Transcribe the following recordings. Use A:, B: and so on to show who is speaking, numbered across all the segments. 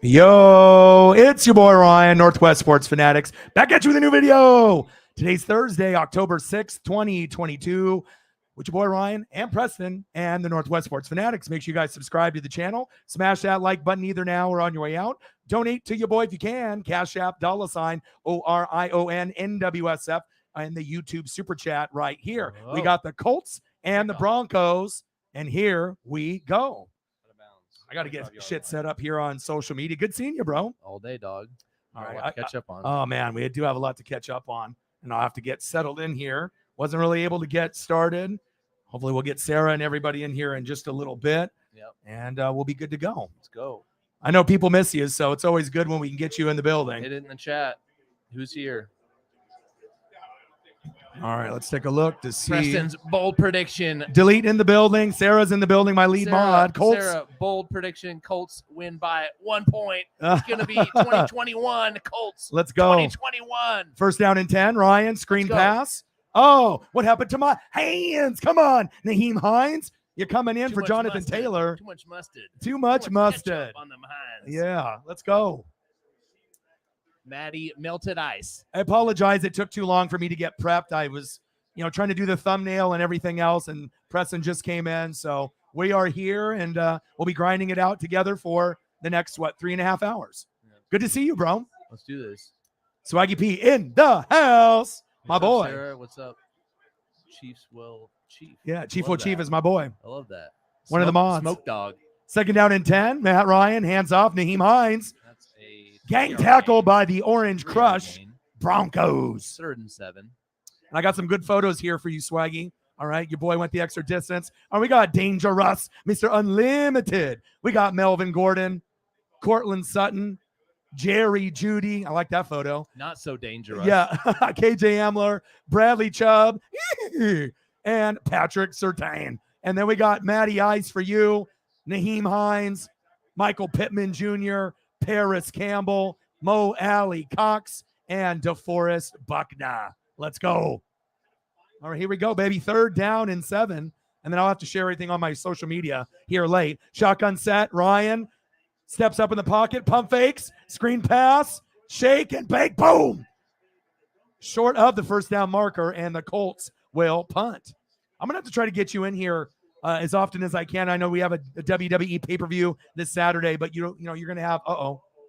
A: Yo, it's your boy Ryan, Northwest Sports Fanatics, back at you with a new video. Today's Thursday, October 6th, 2022. With your boy Ryan and Preston and the Northwest Sports Fanatics. Make sure you guys subscribe to the channel. Smash that like button either now or on your way out. Donate to your boy if you can. Cash App, $ORION NWSF, and the YouTube Super Chat right here.
B: Oh.
A: We got the Colts and the Broncos, and here we go. I got to get shit set up here on social media. Good seeing you, bro.
B: All day, dog.
A: All right,
B: I catch up on.
A: Oh, man, we do have a lot to catch up on, and I'll have to get settled in here. Wasn't really able to get started. Hopefully we'll get Sarah and everybody in here in just a little bit, and we'll be good to go.
B: Let's go.
A: I know people miss you, so it's always good when we can get you in the building.
B: Hit it in the chat. Who's here?
A: All right, let's take a look to see.
B: Preston's bold prediction.
A: Delete in the building. Sarah's in the building, my lead mod. Colts.
B: Sarah, bold prediction. Colts win by 1 point. It's going to be 2021 Colts.
A: Let's go.
B: 2021.
A: First down and 10. Ryan, screen pass. Oh, what happened to my hands? Come on, Nyheim Hines. You're coming in for Jonathan Taylor.
B: Too much mustard.
A: Too much mustard.
B: On them Hines.
A: Yeah, let's go.
B: Maddie, melted ice.
A: I apologize. It took too long for me to get prepped. I was, trying to do the thumbnail and everything else, and Preston just came in. So we are here, and we'll be grinding it out together for the next, 3.5 hours. Yeah. Good to see you, bro.
B: Let's do this.
A: Swaggy P in the house. My boy.
B: Sarah, what's up? Chief.
A: Yeah, Chief Chief is my boy.
B: I love that.
A: One of the mods.
B: Smoke dog.
A: Second down and 10. Matt Ryan, hands off. Nyheim Hines. That's a gang tackle by the Orange Crush Broncos.
B: 3rd and 7.
A: And I got some good photos here for you, Swaggy. All right, your boy went the extra distance. And we got Dangerous, Mr. Unlimited. We got Melvin Gordon, Cortland Sutton, Jerry Judy. I like that photo.
B: Not so dangerous.
A: Yeah. KJ Amler, Bradley Chubb, and Patrick Surtain. And then we got Matty Ice for you, Nyheim Hines, Michael Pittman Jr., Paris Campbell, Mo Alley Cox, and DeForest Buckner. Let's go. All right, here we go, baby. 3rd down and 7. And then I'll have to share everything on my social media here late. Shotgun set, Ryan. Steps up in the pocket, pump fakes, screen pass, shake and bake, boom. Short of the first down marker, and the Colts will punt. I'm going to have to try to get you in here as often as I can. I know we have a WWE pay-per-view this Saturday, but you're going to have,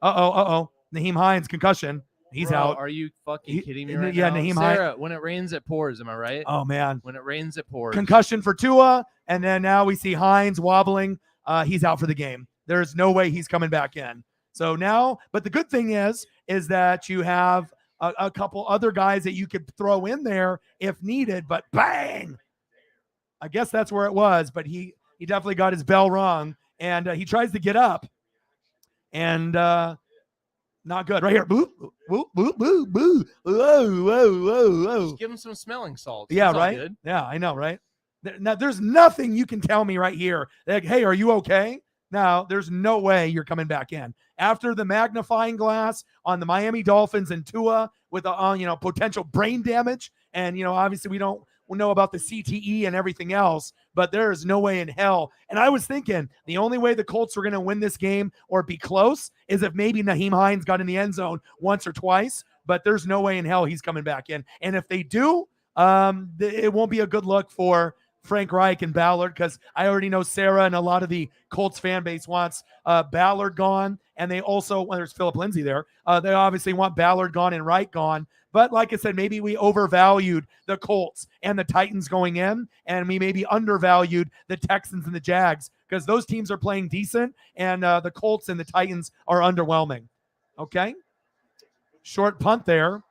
A: Nyheim Hines, concussion. He's out.
B: Are you fucking kidding me right
A: now?
B: Yeah,
A: Nyheim
B: Sarah,
A: Hines.
B: When it rains, it pours. Am I right?
A: Oh, man.
B: When it rains, it pours.
A: Concussion for Tua, and then now we see Hines wobbling. He's out for the game. There's no way he's coming back in. So now, but the good thing is that you have a couple other guys that you could throw in there if needed, but bang! I guess that's where it was, but he definitely got his bell rung, and he tries to get up, and not good. Right here. Boo, boo, boo, boo, boo. Whoa, whoa, whoa, whoa.
B: Just give him some smelling salts.
A: Yeah, right? Yeah, I know, right? Now, there's nothing you can tell me right here. Like, hey, are you okay? Now, there's no way you're coming back in. After the magnifying glass on the Miami Dolphins and Tua with the potential brain damage, and obviously we don't know about the CTE and everything else, but there is no way in hell. And I was thinking the only way the Colts were going to win this game or be close is if maybe Nyheim Hines got in the end zone once or twice, but there's no way in hell he's coming back in. And if they do, it won't be a good look for Frank Reich and Ballard, because I already know Sarah and a lot of the Colts fan base wants Ballard gone, and they also, there's Philip Lindsay there, they obviously want Ballard gone and Reich gone. But like I said, maybe we overvalued the Colts and the Titans going in, and we maybe undervalued the Texans and the Jags, because those teams are playing decent, and the Colts and the Titans are underwhelming. Okay? Short punt there.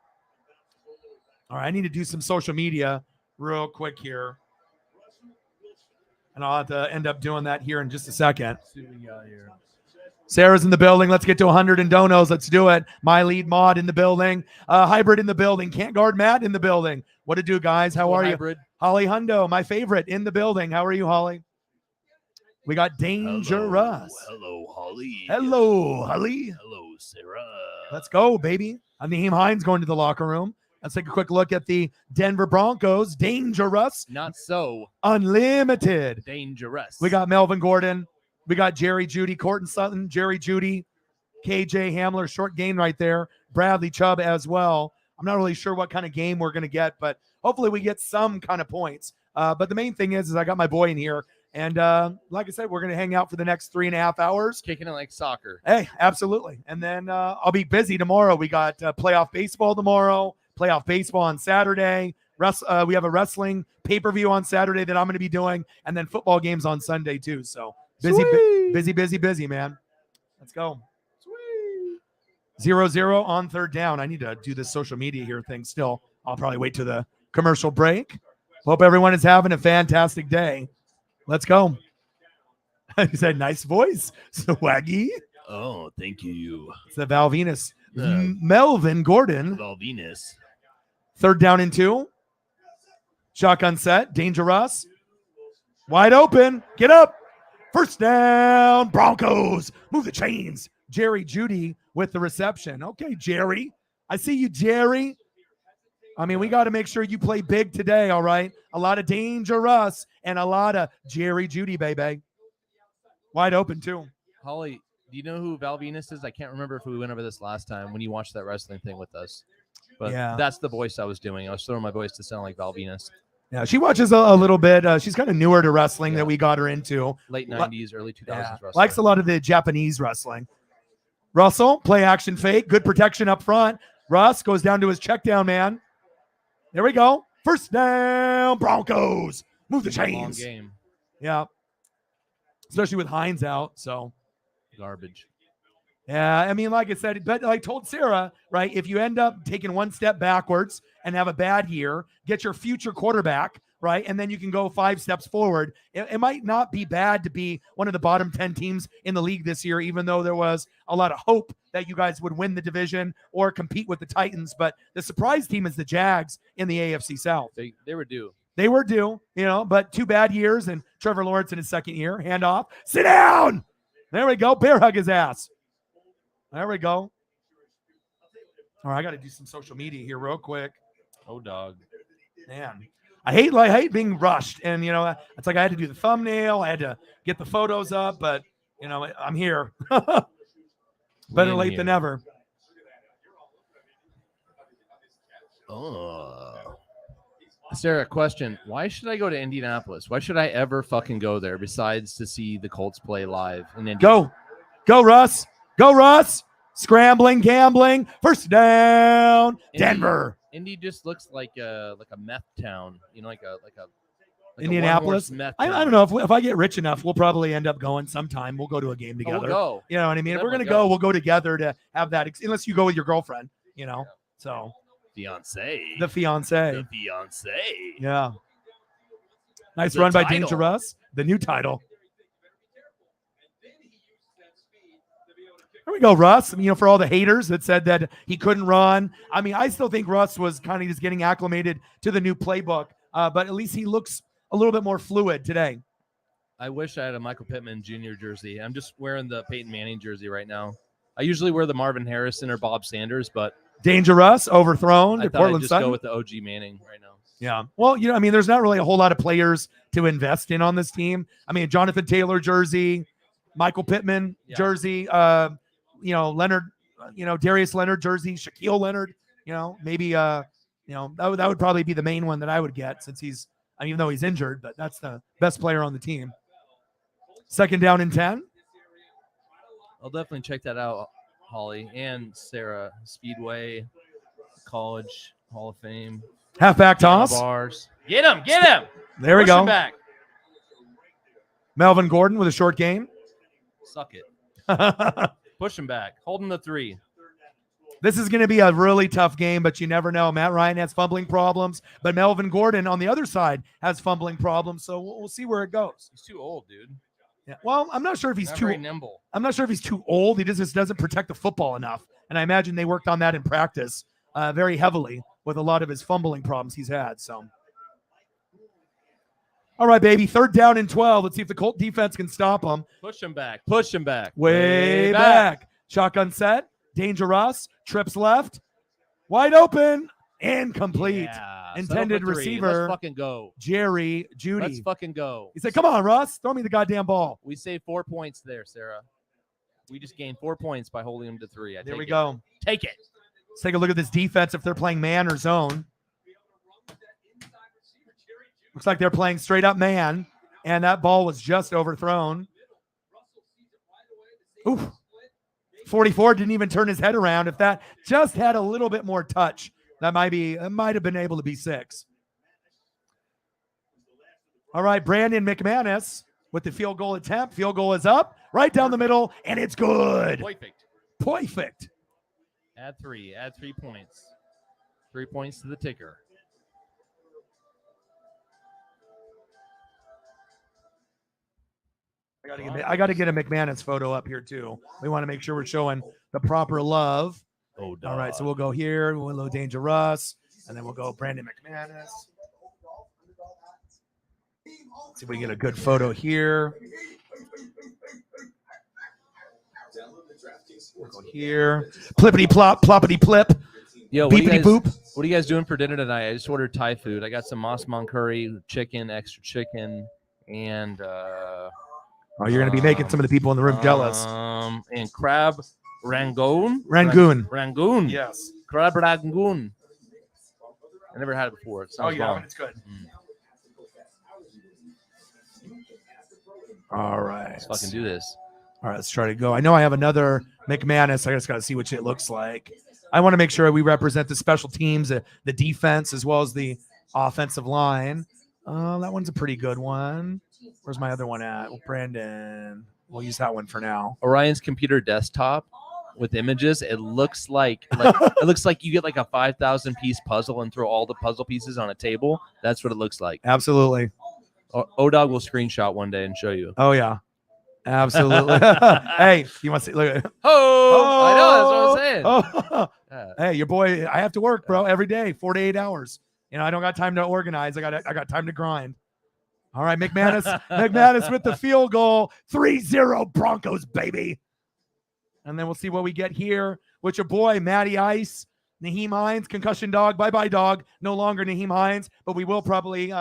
A: All right, I need to do some social media real quick here. And I'll have to end up doing that here in just a second.
B: Let's see what we got here.
A: Sarah's in the building. Let's get to 100 and donos. Let's do it. My lead mod in the building. Hybrid in the building. Can't guard Matt in the building. What to do, guys? How are
B: Hybrid.
A: You? Holly Hundo, my favorite, in the building. How are you, Holly? We got Dangerous.
B: Hello, Holly.
A: Hello, Holly.
B: Hello, Sarah.
A: Let's go, baby. Nyheim Hines going to the locker room. Let's take a quick look at the Denver Broncos. Dangerous.
B: Not so
A: Unlimited.
B: dangerous.
A: We got Melvin Gordon, We got Jerry Judy, Corton Sutton, Jerry Judy, KJ Hamler, short gain right there. Bradley Chubb as well. I'm not really sure what kind of game we're going to get, but hopefully we get some kind of points. But the main thing is I got my boy in here. And like I said, we're going to hang out for the next 3.5 hours.
B: Kicking it like soccer.
A: Hey, absolutely. And then I'll be busy tomorrow. We got playoff baseball tomorrow, playoff baseball on Saturday. We have a wrestling pay-per-view on Saturday that I'm going to be doing, and then football games on Sunday too. So busy, man. Let's go. 0-0 on third down. I need to do this social media here thing still. I'll probably wait to the commercial break. Hope everyone is having a fantastic day. Let's go. He said, nice voice, Swaggy.
B: Oh, thank you.
A: It's the Val Venus. Melvin Gordon.
B: Val Venus.
A: Third down and 2. Shotgun set. Dangerous. Wide open. Get up. First down. Broncos. Move the chains. Jerry Judy with the reception. Okay, Jerry. I see you, Jerry. I mean, we got to make sure you play big today, all right? A lot of Dangerous and a lot of Jerry Judy, baby. Wide open, too.
B: Holly, do you know who Val Venus is? I can't remember if we went over this last time when you watched that wrestling thing with us. But that's the voice I was doing. I was throwing my voice to sound like Val Venus.
A: Yeah, she watches a little bit. She's kind of newer to wrestling that we got her into.
B: Late 90s, early 2000s wrestling.
A: Likes a lot of the Japanese wrestling. Russell, play action fake. Good protection up front. Russ goes down to his check down, man. There we go. First down, Broncos. Move the chains.
B: Long game.
A: Yeah. Especially with Hines out, so.
B: Garbage.
A: Yeah, I mean, like I said, but I told Sarah, right, if you end up taking one step backwards and have a bad year, get your future quarterback, right, and then you can go 5 steps forward. It might not be bad to be one of the bottom 10 teams in the league this year, even though there was a lot of hope that you guys would win the division or compete with the Titans. But the surprise team is the Jags in the AFC South.
B: They were due.
A: They were due, but 2 bad years, and Trevor Lawrence in his second year. Handoff. Sit down. There we go. Bear hug his ass. There we go. All right, I got to do some social media here real quick.
B: Oh, dog.
A: Man, I hate being rushed. And, it's like I had to do the thumbnail. I had to get the photos up, but, I'm here. Better late than never.
B: Oh. Sarah, question. Why should I go to Indianapolis? Why should I ever fucking go there besides to see the Colts play live in Indy?
A: Go, Russ. Go, Russ. Scrambling, gambling. First down. Denver.
B: Indy just looks like a meth town. Like
A: Indianapolis. I don't know if I get rich enough, we'll probably end up going sometime. We'll go to a game together.
B: We'll go.
A: You know what I mean? If we're gonna go, we'll go together to have that. Unless you go with your girlfriend, So the fiance. Yeah. Nice run by Dangerous. The new title. There we go, Russ. For all the haters that said that he couldn't run. I mean, I still think Russ was kind of just getting acclimated to the new playbook. But at least he looks a little bit more fluid today.
B: I wish I had a Michael Pittman Jr. jersey. I'm just wearing the Peyton Manning jersey right now. I usually wear the Marvin Harrison or Bob Sanders, but
A: Dangerous, overthrown.
B: I thought I'd just go with the OG Manning right now.
A: Yeah. Well, there's not really a whole lot of players to invest in on this team. I mean, Jonathan Taylor jersey, Michael Pittman jersey, Leonard, Darius Leonard jersey, Shaquille Leonard, maybe, that would probably be the main one that I would get since even though he's injured, but that's the best player on the team. Second down and 10.
B: I'll definitely check that out, Holly and Sarah. Speedway, College, Hall of Fame.
A: Halfback toss.
B: Bars. Get him.
A: There we go.
B: Him back.
A: Melvin Gordon with a short game.
B: Suck it. Push him back. Hold him to 3.
A: This is going to be a really tough game, but you never know. Matt Ryan has fumbling problems, but Melvin Gordon on the other side has fumbling problems. So we'll see where it goes.
B: He's too old, dude.
A: Yeah. Well, I'm not sure if he's
B: Not
A: too
B: very nimble.
A: I'm not sure if he's too old. He just doesn't protect the football enough. And I imagine they worked on that in practice very heavily with a lot of his fumbling problems he's had. So, all right, baby. Third down and 12. Let's see if the Colt defense can stop them.
B: Push him back.
A: Way back. Shotgun set. Dangerous. Trips left. Wide open. Incomplete.
B: Yeah.
A: intended receiver.
B: Let's fucking go.
A: Jerry Judy.
B: Let's fucking go.
A: He said, come on, Russ. Throw me the goddamn ball.
B: We saved 4 points there, Sarah. We just gained 4 points by holding them to 3.
A: There we go.
B: Take it.
A: Let's take a look at this defense if they're playing man or zone. Looks like they're playing straight up man, and that ball was just overthrown. Oof. 44 didn't even turn his head around. If that just had a little bit more touch, it might have been able to be 6. All right, Brandon McManus with the field goal attempt. Field goal is up, right down the middle, and it's good. Perfect.
B: Add 3 points. 3 points to the ticker.
A: I got to get a McManus photo up here too. We want to make sure we're showing the proper love.
B: Oh,
A: all right, so we'll go here. We'll go Dangerous, and then we'll go Brandon McManus. See if we can get a good photo here. We'll go here. Plippity plop, ploppity plip.
B: Yo,
A: beepity boop.
B: What are you guys doing for dinner tonight? I just ordered Thai food. I got some Mossman curry, chicken, extra chicken, and
A: you're gonna be making some of the people in the room jealous.
B: And crab rangoon.
A: Rangoon. Yes.
B: Crab rangoon. I never had it before. It sounds bomb.
A: It's good. All right.
B: Let's fucking do this.
A: All right, let's try to go. I know I have another McManus. I just got to see what it looks like. I want to make sure we represent the special teams, the defense, as well as the offensive line. That one's a pretty good one. Where's my other one at? Well, Brandon. We'll use that one for now.
B: Orion's computer desktop with images. It looks like it looks like you get like a 5,000 piece puzzle and throw all the puzzle pieces on a table. That's what it looks like.
A: Absolutely.
B: O-Dog will screenshot one day and show you.
A: Oh yeah. Absolutely. Hey, you want to see? Look at
B: I know. That's what I'm saying.
A: Hey, your boy. I have to work, bro, every day, 4 to 8 hours. You know, I don't got time to organize. I got time to grind. All right, McManus with the field goal. 3-0 Broncos, baby. And then we'll see what we get here with your boy Matty Ice, Naheem Hines, concussion dog. Bye dog. No longer Naheem Hines, but we will probably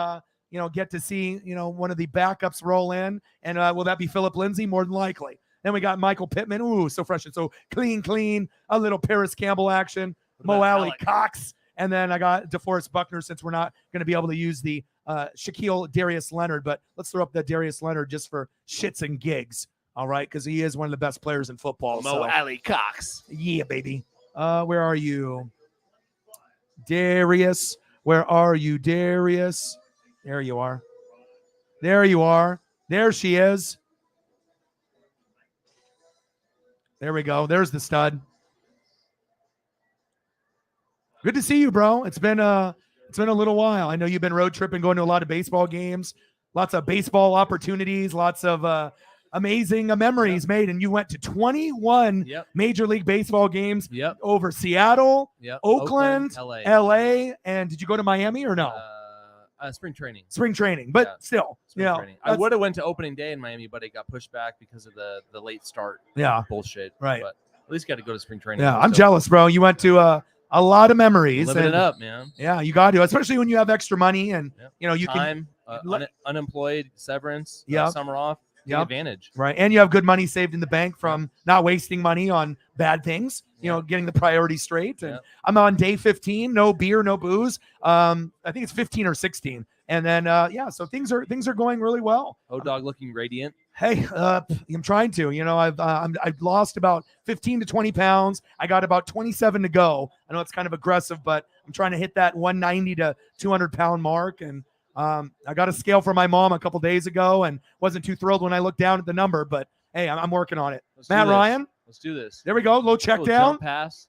A: get to see, one of the backups roll in. And will that be Philip Lindsay? More than likely. Then we got Michael Pittman. Ooh, so fresh and so clean. A little Paris Campbell action. Mo Alley Cox. And then I got DeForest Buckner, since we're not going to be able to use the Shaquille Darius Leonard. But let's throw up that Darius Leonard just for shits and gigs. All right, because he is one of the best players in football.
B: Mo Alley Cox.
A: Yeah, baby. Where are you? Darius. Where are you, Darius? There you are. There you are. There she is. There we go. There's the stud. Good to see you, bro. It's been a little while. I know you've been road tripping, going to a lot of baseball games, lots of baseball opportunities, lots of amazing memories made. And you went to 21 Major League Baseball games over Seattle, Oakland, LA. And did you go to Miami or no?
B: Spring training.
A: But still,
B: training. I would have went to opening day in Miami, but it got pushed back because of the late start. Bullshit.
A: Right.
B: But at least got to go to spring training.
A: Yeah, I'm jealous, bro. You went to a lot of memories.
B: Living it up, man.
A: Yeah, you got to, especially when you have extra money and you
B: can unemployed, severance, summer off. Take advantage.
A: Right. And you have good money saved in the bank from not wasting money on bad things, getting the priorities straight. And I'm on day 15, no beer, no booze. I think it's 15 or 16. And then, so things are going really well.
B: O-Dog looking radiant.
A: Hey, I'm trying to, I've lost about 15 to 20 pounds. I got about 27 to go. I know it's kind of aggressive, but I'm trying to hit that 190 to 200 pound mark. And I got a scale from my mom a couple days ago and wasn't too thrilled when I looked down at the number, but hey, I'm working on it. Matt Ryan.
B: Let's do this.
A: There we go. Low check down.
B: Jump pass.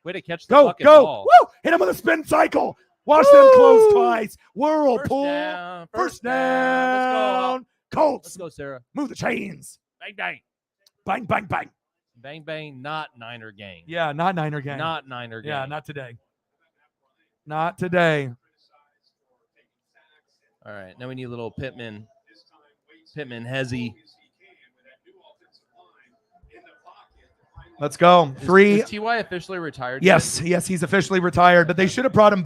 B: Way to catch the fucking ball.
A: Woo! Hit him with a spin cycle. Watch them close twice. Whirlpool. First down.
B: Let's go.
A: Colts.
B: Let's go, Sarah.
A: Move the chains.
B: Bang, bang.
A: Bang, bang, bang.
B: Bang, bang. Not Niner gang.
A: Yeah, not Niner gang.
B: Not Niner gang.
A: Yeah, not today. Not today.
B: All right. Now we need a little Pittman Hezzy.
A: Let's go. Three.
B: Is Ty officially retired?
A: Yes, he's officially retired. But they should have brought him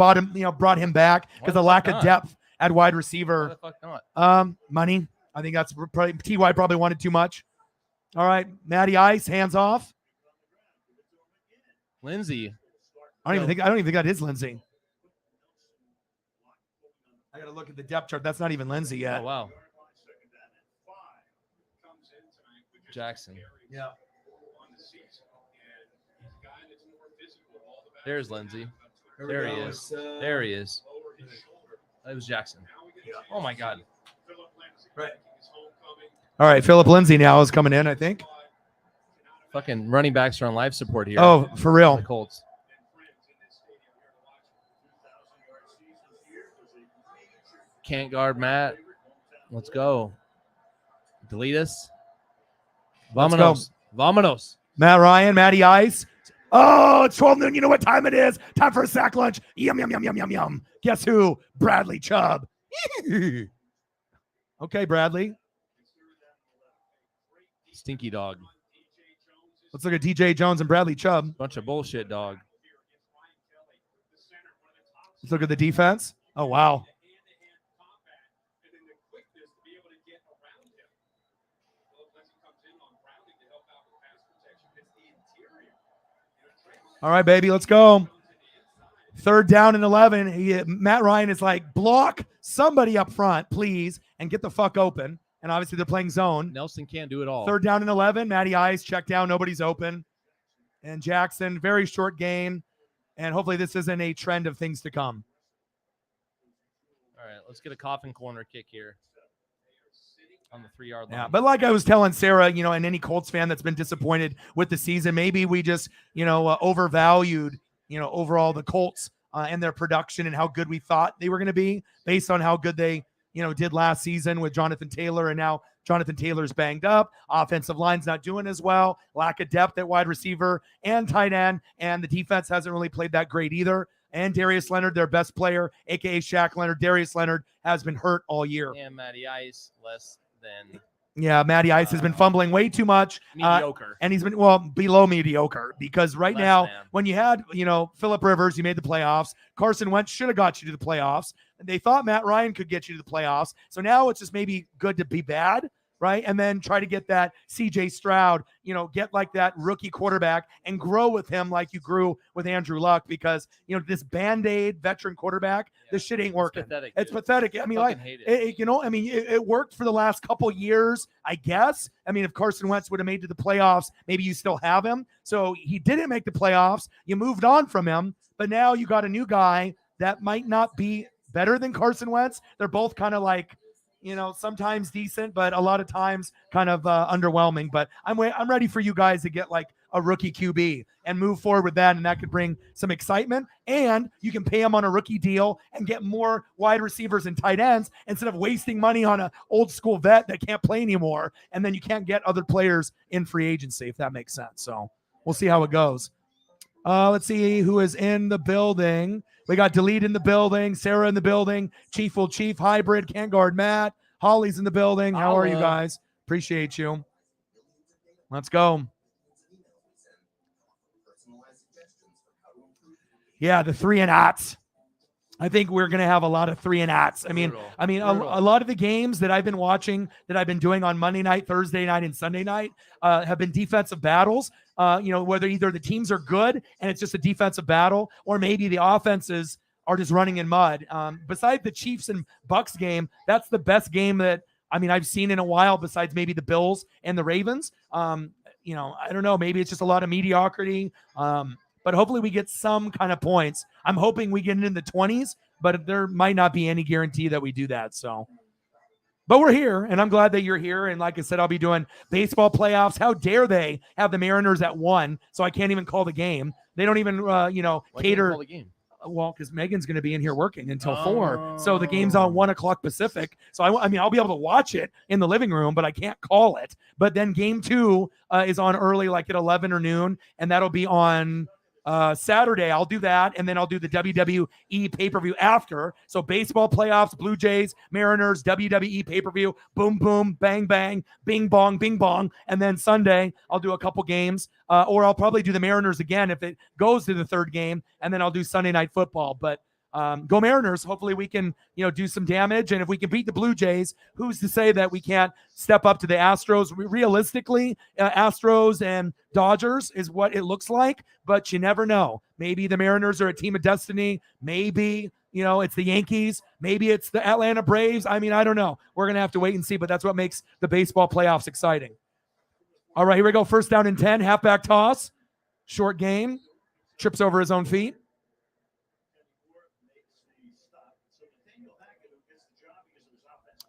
A: back because of lack of depth at wide receiver.
B: Why the fuck not?
A: Money. I think that's probably Ty probably wanted too much. All right, Matty Ice, hands off.
B: Lindsey.
A: I don't even think that is Lindsey. I gotta look at the depth chart. That's not even Lindsey yet.
B: Oh wow. Jackson.
A: Yeah.
B: There's Lindsey. There he is. There he is. That was Jackson. Oh my God.
A: Right. All right, Philip Lindsay now is coming in, I think.
B: Fucking running backs are on life support here.
A: Oh, for real.
B: The Colts. Can't guard Matt. Let's go. Delete us. Vamonos. Vamonos.
A: Matt Ryan, Matty Ice. Oh, it's 12 noon. You know what time it is? Time for a sack lunch. Yum, yum, yum, yum, yum, yum. Guess who? Bradley Chubb. Okay, Bradley.
B: Stinky dog.
A: Let's look at DJ Jones and Bradley Chubb.
B: Bunch of bullshit, dog.
A: Let's look at the defense. Oh, wow. All right, baby, let's go. 3rd down and 11. Matt Ryan is like, block somebody up front, please, and get the fuck open. And obviously they're playing zone.
B: Nelson can't do it all.
A: 3rd down and 11. Matty Ice, check down. Nobody's open. And Jackson, very short gain. And hopefully this isn't a trend of things to come.
B: All right, let's get a coffin corner kick here on the 3-yard line.
A: Yeah, but like I was telling Sarah, and any Colts fan that's been disappointed with the season, maybe we just, overvalued, overall the Colts and their production and how good we thought they were going to be based on how good they, did last season with Jonathan Taylor. And now Jonathan Taylor's banged up. Offensive line's not doing as well. Lack of depth at wide receiver and tight end. And the defense hasn't really played that great either. And Darius Leonard, their best player, a.k.a. Shaq Leonard, Darius Leonard, has been hurt all year.
B: And Matty Ice, less than...
A: Yeah, Matty Ice has been fumbling way too much.
B: Mediocre.
A: And he's been, below mediocre because when you had, Phillip Rivers, you made the playoffs. Carson Wentz should have got you to the playoffs. They thought Matt Ryan could get you to the playoffs. So now it's just maybe good to be bad, right? And then try to get that CJ Stroud, get like that rookie quarterback and grow with him like you grew with Andrew Luck because, this Band-Aid veteran quarterback, this shit ain't working. It's pathetic. I mean, it worked for the last couple years, I guess. I mean, if Carson Wentz would have made to the playoffs, maybe you still have him. So he didn't make the playoffs. You moved on from him, but now you got a new guy that might not be better than Carson Wentz. They're both kind of like, sometimes decent, but a lot of times kind of underwhelming. But I'm ready for you guys to get like a rookie QB and move forward with that. And that could bring some excitement. And you can pay him on a rookie deal and get more wide receivers and tight ends instead of wasting money on an old school vet that can't play anymore. And then you can't get other players in free agency, if that makes sense. So we'll see how it goes. Let's see who is in the building. We got Delete in the building, Sarah in the building, Chief will Chief, Hybrid, Can't Guard Matt, Holly's in the building. How are you guys? Appreciate you. Let's go. Yeah, the 3 and outs. I think we're going to have a lot of 3 and outs. A lot of the games that I've been watching, that I've been doing on Monday night, Thursday night, and Sunday night have been defensive battles. Whether either the teams are good and it's just a defensive battle, or maybe the offenses are just running in mud. Besides the Chiefs and Bucks game, that's the best game that I've seen in a while. Besides maybe the Bills and the Ravens. I don't know. Maybe it's just a lot of mediocrity. But hopefully we get some kind of points. I'm hoping we get in the 20s, but there might not be any guarantee that we do that. So, but we're here, and I'm glad that you're here. And like I said, I'll be doing baseball playoffs. How dare they have the Mariners at 1, so I can't even call the game. They don't even, cater.
B: Call the game?
A: Well, because Megan's going to be in here working until 4. So the game's on 1 o'clock Pacific. So, I'll be able to watch it in the living room, but I can't call it. But then game 2 is on early, like at 11 or noon, and that'll be on Saturday, I'll do that, and then I'll do the WWE pay-per-view after. So baseball playoffs, Blue Jays, Mariners, WWE pay-per-view, boom, boom, bang, bang, bing, bong, and then Sunday, I'll do a couple games, or I'll probably do the Mariners again if it goes to the third game, and then I'll do Sunday Night Football. But go Mariners. Hopefully we can, do some damage. And if we can beat the Blue Jays, who's to say that we can't step up to the Astros? Realistically, Astros and Dodgers is what it looks like, but you never know. Maybe the Mariners are a team of destiny. Maybe, it's the Yankees. Maybe it's the Atlanta Braves. I mean, I don't know. We're going to have to wait and see, but that's what makes the baseball playoffs exciting. All right, here we go. First down and 10, halfback toss, short game, trips over his own feet.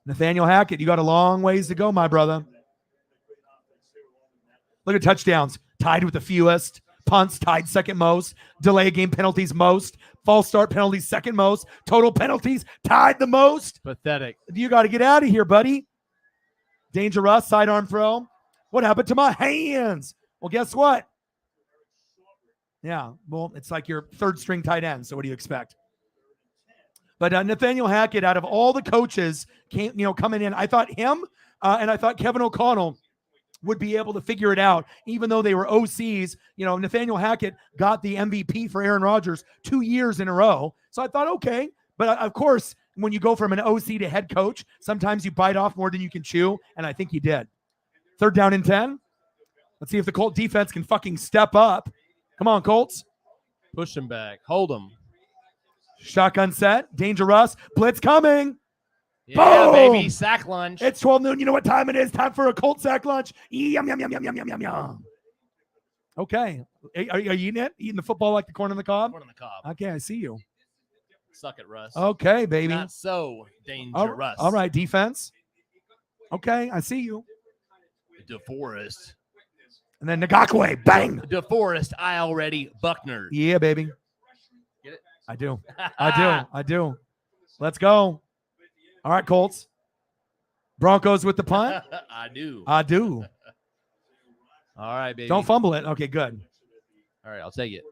A: Nathaniel Hackett, you got a long ways to go, my brother. Look at touchdowns, tied with the fewest. Punts, tied second most. Delay game penalties most. False start penalties second most. Total penalties, tied the most.
B: Pathetic.
A: You got to get out of here, buddy. Dangerous, sidearm throw. What happened to my hands? Well, guess what? Yeah, well, it's like your third string tight end, so what do you expect? But Nathaniel Hackett, out of all the coaches coming in, I thought him and I thought Kevin O'Connell would be able to figure it out, even though they were OCs. Nathaniel Hackett got the MVP for Aaron Rodgers 2 years in a row. So I thought, okay. But of course, when you go from an OC to head coach, sometimes you bite off more than you can chew, and I think he did. Third down and 10. Let's see if the Colt defense can fucking step up. Come on, Colts.
B: Push him back. Hold him.
A: Shotgun set, dangerous, blitz coming.
B: Yeah,
A: boom!
B: Baby, sack lunch.
A: It's 12 noon. You know what time it is? Time for a Colt sack lunch. Yum, yum, yum, yum, yum, yum, yum, yum. Okay. Are you eating it? Eating the football like the corn on the cob?
B: Corn on the cob.
A: Okay, I see you.
B: Suck it, Russ.
A: Okay, baby.
B: Not so dangerous.
A: All right, defense. Okay, I see you.
B: DeForest.
A: And then Ngakwe, bang.
B: DeForest, I already Buckner.
A: Yeah, baby.
B: Get it?
A: I do. Let's go. All right, Colts. Broncos with the punt.
B: I do. All right, baby.
A: Don't fumble it. Okay, good.
B: All right, I'll take it.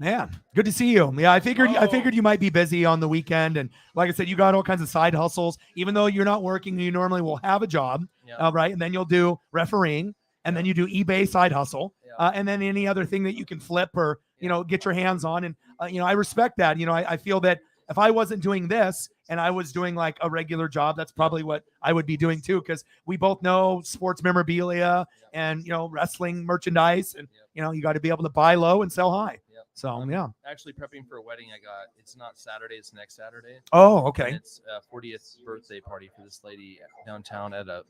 A: Man, good to see you. Yeah, I figured you might be busy on the weekend, and like I said, you got all kinds of side hustles. Even though you're not working, you normally will have a job, right? And then you'll do refereeing, and then you do eBay side hustle, and then any other thing that you can flip or get your hands on. And I respect that. I feel that if I wasn't doing this and I was doing like a regular job, that's probably what I would be doing too, because we both know sports memorabilia and wrestling merchandise, and you got to be able to buy low and sell high. So I'm
B: actually prepping for a wedding. It's not Saturday, it's next Saturday.
A: Oh, okay.
B: And it's a 40th birthday party for this lady downtown at a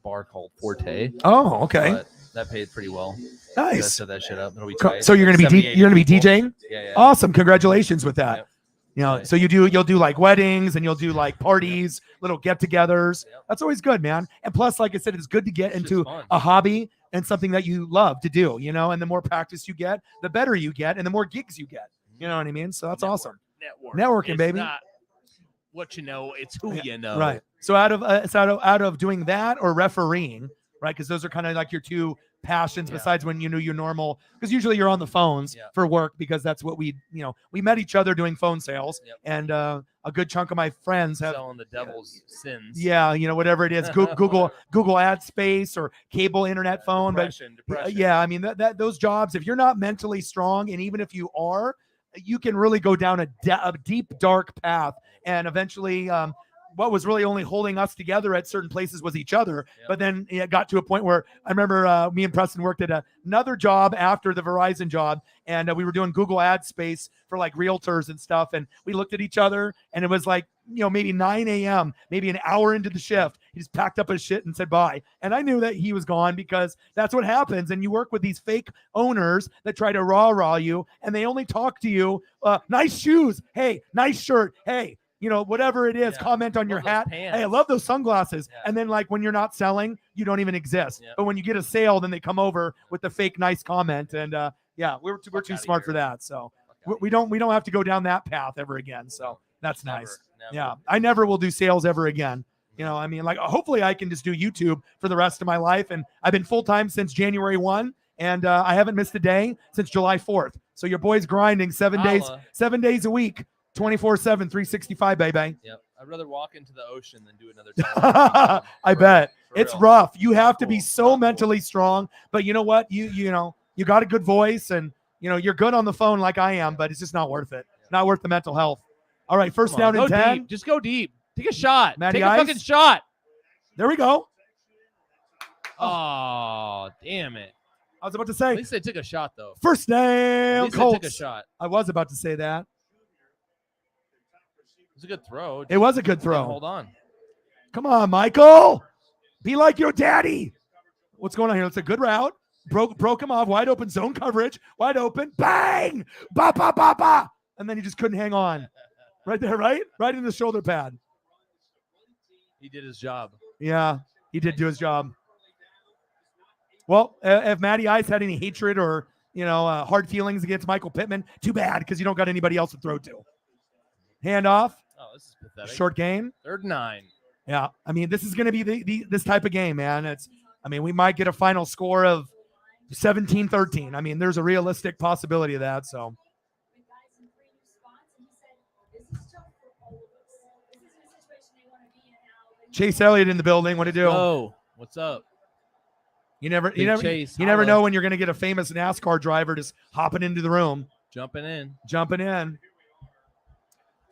B: bar called Forte.
A: Oh, okay.
B: But that paid pretty well.
A: Nice.
B: Set that shit up. It'll be tight.
A: So you're gonna be DJing?
B: Yeah.
A: Awesome. Congratulations with that.
B: Yep.
A: So you'll do like weddings and you'll do like parties, little get-togethers.
B: Yep.
A: That's always good, man. And plus, like I said, it's good to get into a hobby and something that you love to do, and the more practice you get, the better you get, and the more gigs you get. You know what I mean? So that's awesome. Networking, baby.
B: Not what you know, it's who you know.
A: Right. So out of doing that or refereeing, right? Because those are kind of like your two passions besides when your normal, because usually you're on the phones for work, because that's what we met each other doing phone sales, and a good chunk of my friends have
B: selling the devil's sins.
A: Whatever it is, Google ad space or cable internet phone.
B: Depression.
A: I mean that those jobs, if you're not mentally strong, and even if you are, you can really go down a deep dark path, and eventually what was really only holding us together at certain places was each other. But then it got to a point where I remember me and Preston worked at another job after the Verizon job, and we were doing Google ad space for like realtors and stuff. And we looked at each other, and it was like, maybe 9 a.m., maybe an hour into the shift. He just packed up his shit and said bye. And I knew that he was gone, because that's what happens. And you work with these fake owners that try to rah-rah you, and they only talk to you, nice shoes. Hey, nice shirt. Hey, whatever it is, comment on your hat. Hey, I love those sunglasses. And then like when you're not selling, you don't even exist. But when you get a sale, then they come over with the fake nice comment. And we're too smart for that. So we don't have to go down that path ever again. So that's nice. Never. Yeah. I never will do sales ever again. Hopefully I can just do YouTube for the rest of my life. And I've been full-time since January 1. and I haven't missed a day since July 4th. So your boy's grinding 7 days a week, 24/7, 365, baby.
B: Yep. I'd rather walk into the ocean than do another time.
A: I bet. It's
B: real.
A: rough. You have to be so mentally strong, but you know what? You know, you got a good voice, and you know, you're good on the phone like I am, but it's just not worth it. Not worth the mental health. All right, first down and 10.
B: Deep. Just go deep. Take a shot.
A: Matty
B: Take a
A: Ice.
B: fucking shot.
A: There we go.
B: Oh, damn it.
A: I was about to
B: At
A: say,
B: least they took a shot, though.
A: first
B: At
A: down,
B: least they
A: Colts.
B: took a shot.
A: I was about to say that.
B: It was a good throw.
A: It was a good throw.
B: Hold on.
A: Come on, Michael. Be like your daddy. What's going on here? It's a good route. Broke him off. Wide open zone coverage. Wide open. Bang! Ba, ba, ba, ba. And then he just couldn't hang on. Right there, right? Right in the shoulder pad.
B: He did his job.
A: Yeah, he did do his job. Well, if Matty Ice had any hatred or, you know, hard feelings against Michael Pittman, too bad, because you don't got anybody else to throw to. Handoff.
B: Oh, this is pathetic.
A: Short game.
B: 3rd and 9.
A: Yeah, I mean, this is going to be this type of game, man. We might get a final score of 17-13. I mean, there's a realistic possibility of that. So, Chase Elliott in the building. What to do?
B: Oh, what's up?
A: You never
B: Chase,
A: know when you're going to get a famous NASCAR driver just hopping into the room,
B: jumping in.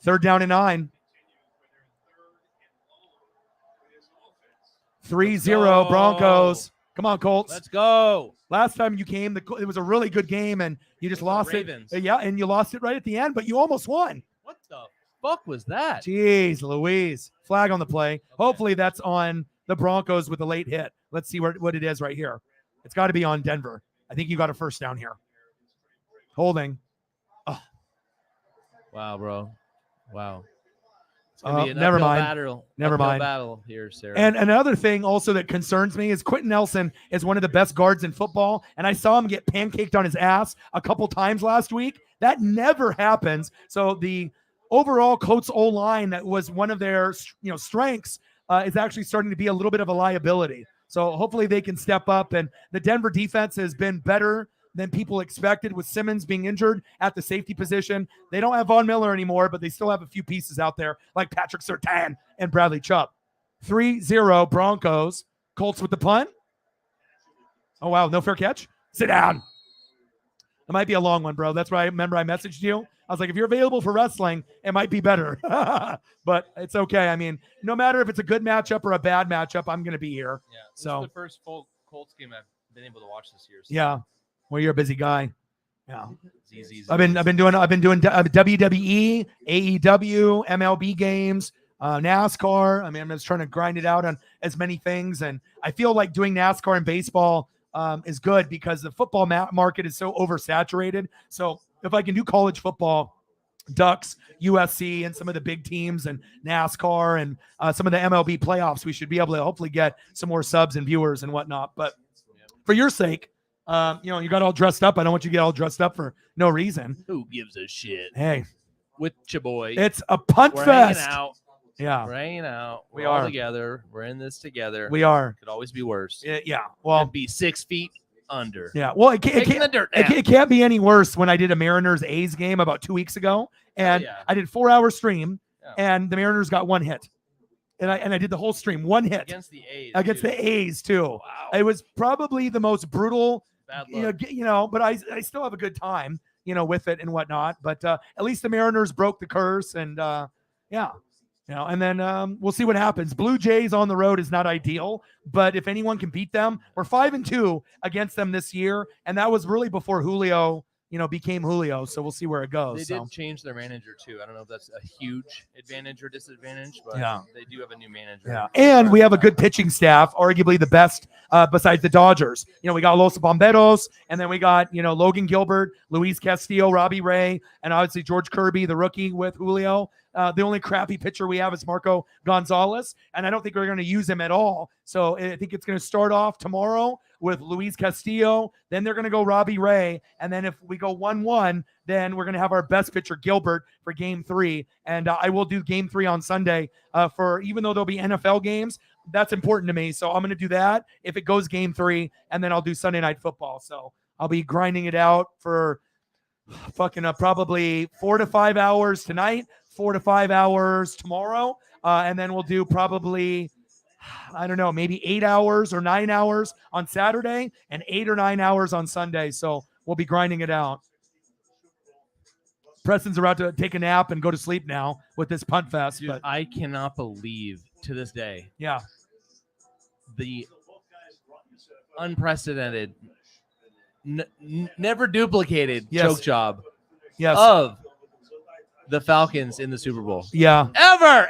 A: 3rd down and 9. 3-0 Broncos. Come on, Colts.
B: Let's go.
A: Last time you came, it was a really good game, and you just lost
B: Ravens.
A: it. Yeah, and you lost it right at the end, but you almost won.
B: What the fuck was that?
A: Jeez Louise. Flag on the play. Okay. Hopefully that's on the Broncos with a late hit. Let's see what it is right here. It's got to be on Denver. I think you got a first down here. Holding. Oh.
B: Wow, bro. Wow.
A: Never mind. Never mind.
B: Battle here, Sarah.
A: And another thing also that concerns me is Quentin Nelson is one of the best guards in football, and I saw him get pancaked on his ass a couple times last week. That never happens. So the overall Colts O-line that was one of their strengths is actually starting to be a little bit of a liability. So hopefully they can step up. And the Denver defense has been better than people expected with Simmons being injured at the safety position. They don't have Von Miller anymore, but they still have a few pieces out there like Patrick Surtain and Bradley Chubb. 3-0 Broncos. Colts with the punt. Oh, wow. No fair catch. Sit down. It might be a long one, bro. That's why I remember I messaged you. I was like, if you're available for wrestling, it might be better. But it's okay. I mean, no matter if it's a good matchup or a bad matchup, I'm going to be here.
B: Yeah. This
A: so
B: is the first full Colts game I've been able to watch this year. So.
A: Yeah. Well, you're a busy guy. Yeah.
B: I've
A: been doing WWE, AEW, MLB games, NASCAR. I mean, I'm just trying to grind it out on as many things. And I feel like doing NASCAR and baseball is good because the football market is so oversaturated. So if I can do college football, Ducks, USC, and some of the big teams and NASCAR and some of the MLB playoffs, we should be able to hopefully get some more subs and viewers and whatnot. But for your sake, you got all dressed up. I don't want you to get all dressed up for no reason.
B: Who gives a shit?
A: Hey.
B: With your boy.
A: It's a punt
B: We're
A: fest.
B: Hanging out.
A: Yeah.
B: We're hanging out.
A: We
B: We're all
A: are
B: together. We're in this together.
A: We are.
B: Could always be worse.
A: Yeah. Well,
B: it'd be 6 feet under.
A: Yeah. Well, it can't be any worse when I did a Mariners A's game about 2 weeks ago. And I did 4-hour stream and the Mariners got one hit. And I did the whole stream, one hit.
B: Against the A's.
A: Against the A's too. Wow. It was probably the most brutal, but I still have a good time, with it and whatnot. But at least the Mariners broke the curse and and then we'll see what happens. Blue Jays on the road is not ideal, but if anyone can beat them, we're 5-2 against them this year. And that was really before Julio, became Julio. So we'll see where it goes.
B: They did change their manager too. I don't know if that's a huge advantage or disadvantage, but they do have a new manager.
A: Yeah. And we have a good pitching staff, arguably the best besides the Dodgers. We got Los Bomberos, and then we got, Logan Gilbert, Luis Castillo, Robbie Ray, and obviously George Kirby, the rookie with Julio. The only crappy pitcher we have is Marco Gonzalez, and I don't think we're going to use him at all. So I think it's going to start off tomorrow with Luis Castillo. Then they're going to go Robbie Ray. And then if we go 1-1, then we're going to have our best pitcher, Gilbert, for game 3. And I will do game 3 on Sunday for, even though there'll be NFL games, that's important to me. So I'm going to do that if it goes game 3, and then I'll do Sunday Night Football. So I'll be grinding it out for fucking probably 4 to 5 hours tonight, 4 to 5 hours tomorrow. And then we'll do probably, I don't know, maybe 8 hours or 9 hours on Saturday and 8 or 9 hours on Sunday. So we'll be grinding it out. Preston's about to take a nap and go to sleep now with this punt fest.
B: Dude,
A: but
B: I cannot believe to this day
A: yeah,
B: the unprecedented, never duplicated choke job of the Falcons in the Super Bowl.
A: Yeah.
B: Ever.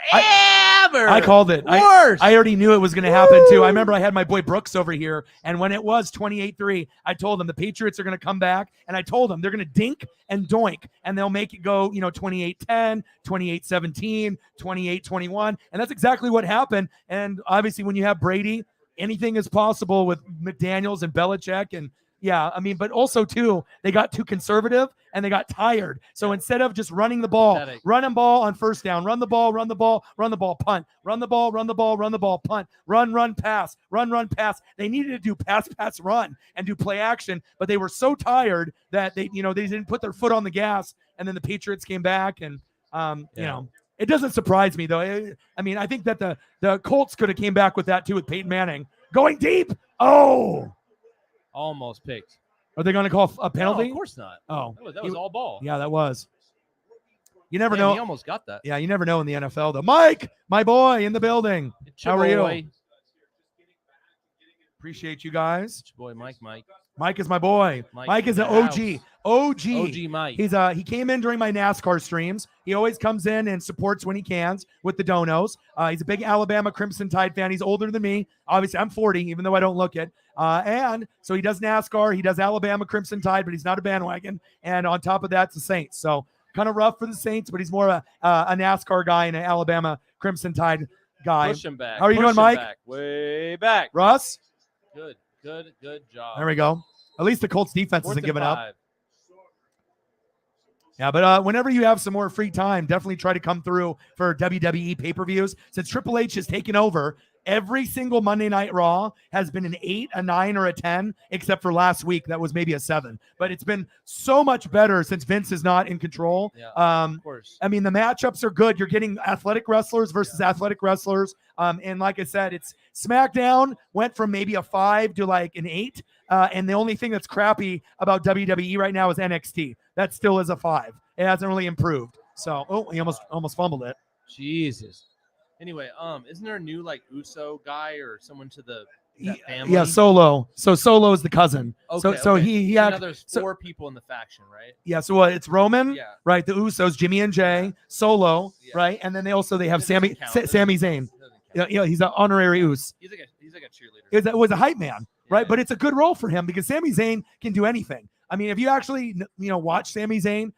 A: I called it.
B: Worst.
A: I already knew it was going to happen too. I remember I had my boy Brooks over here, and when it was 28-3, I told him the Patriots are going to come back, and I told him they're going to dink and doink, and they'll make it go, 28-10, 28-17, 28-21, and that's exactly what happened. And obviously when you have Brady, anything is possible with McDaniels and Belichick. And yeah, I mean, but also too, they got too conservative and they got tired. So instead of just running the ball, running ball on first down, run the ball, punt, run the ball, punt, run, pass, run, pass. They needed to do pass, run, and do play action, but they were so tired that they didn't put their foot on the gas. And then the Patriots came back, and it doesn't surprise me though. I mean, I think that the Colts could have came back with that too, with Peyton Manning going deep. Oh.
B: Almost picked.
A: Are they going to call a penalty?
B: No, of course not.
A: Oh,
B: that was all ball.
A: Yeah, that was. You never know.
B: He almost got that.
A: Yeah, you never know in the NFL though. Mike, my boy in the building. How are you? Appreciate you guys.
B: It's your boy, Mike.
A: Mike is my boy. Mike is an OG. OG Mike. He came in during my NASCAR streams. He always comes in and supports when he can with the donos. He's a big Alabama Crimson Tide fan. He's older than me. Obviously, I'm 40, even though I don't look it. And so he does NASCAR. He does Alabama Crimson Tide, but he's not a bandwagon. And on top of that, it's the Saints. So kind of rough for the Saints, but he's more a NASCAR guy and an Alabama Crimson Tide guy.
B: Push him back.
A: How are you doing, Mike?
B: Way back.
A: Russ?
B: Good job.
A: There we go. At least the Colts defense isn't giving up. Yeah, but whenever you have some more free time, definitely try to come through for WWE pay-per-views. Since Triple H has taken over, every single Monday Night Raw has been an 8, a 9, or a 10, except for last week. That was maybe a 7. But it's been so much better since Vince is not in control.
B: Yeah,
A: of course. I mean, the matchups are good. You're getting athletic wrestlers versus athletic wrestlers. And like I said, it's SmackDown went from maybe a 5 to like an 8. And the only thing that's crappy about WWE right now is NXT. That still is a 5. It hasn't really improved. So, he almost fumbled it.
B: Jesus. Anyway, isn't there a new like Uso guy or someone to that family?
A: Yeah, Solo. So Solo is the cousin.
B: Okay,
A: so he
B: now there's 4 people in the faction, right?
A: Yeah. So it's Roman,
B: yeah,
A: right? The Usos, Jimmy and Jay, Solo, right? And then they have Sami Zayn. Yeah, he's an honorary Us.
B: He's like a cheerleader.
A: It was a hype man, right? But it's a good role for him because Sami Zayn can do anything. I mean, if you actually watch Sami Zayn.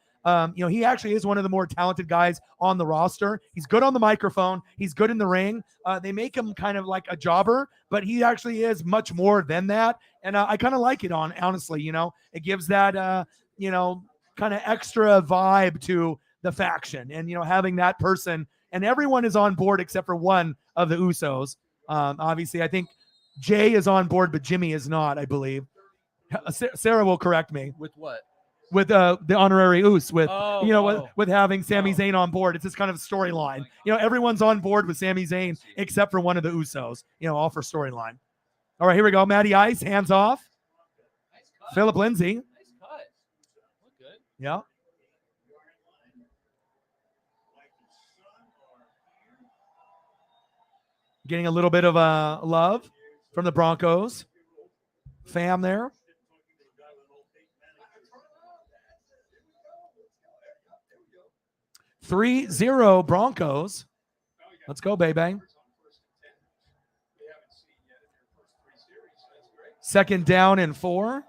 A: He actually is one of the more talented guys on the roster. He's good on the microphone. He's good in the ring. They make him kind of like a jobber, but he actually is much more than that. And I kind of like it honestly, it gives that, kind of extra vibe to the faction and, having that person and everyone is on board except for one of the Usos. Obviously I think Jay is on board, but Jimmy is not, I believe. Sarah will correct me.
B: With what?
A: With the honorary Us, with having Sami Zayn on board. It's this kind of storyline. Everyone's on board with Sami Zayn except for one of the Usos. All for storyline. All right, here we go. Matty Ice, hands off. Nice Philip Lindsay.
B: Nice cut. Look good.
A: Yeah. Getting a little bit of love from the Broncos fam there. 3-0 Broncos. Let's go, baby. Second down and 4.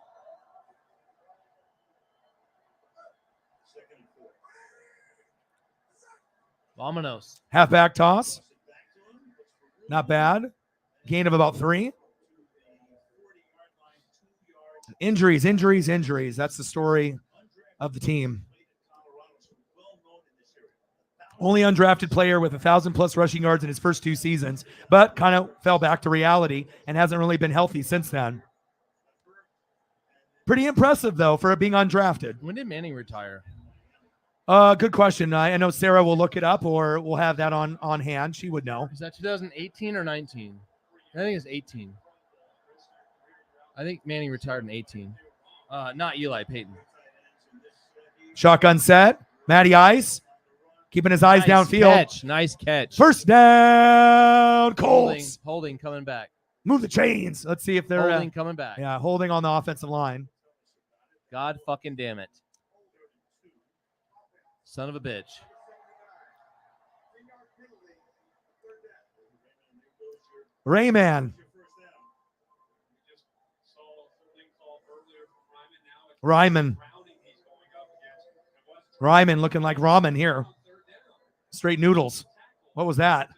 B: Vamonos.
A: Halfback toss. Not bad. Gain of about 3. Injuries. That's the story of the team. Only undrafted player with 1,000+ rushing yards in his first 2 seasons, but kind of fell back to reality and hasn't really been healthy since then. Pretty impressive, though, for it being undrafted.
B: When did Manning retire?
A: Good question. I know Sarah will look it up, or we'll have that on hand. She would know.
B: Is that 2018 or 19? I think it's 18. I think Manning retired in 18. Not Eli, Peyton.
A: Shotgun set. Matty Ice. Keeping his eyes downfield.
B: Nice catch.
A: First down, Colts.
B: Holding coming back.
A: Move the chains. Let's see if they're
B: Holding coming back.
A: Yeah, holding on the offensive line.
B: God fucking damn it. Son of a bitch.
A: Rayman. Ryman looking like ramen here. Straight noodles. What was that?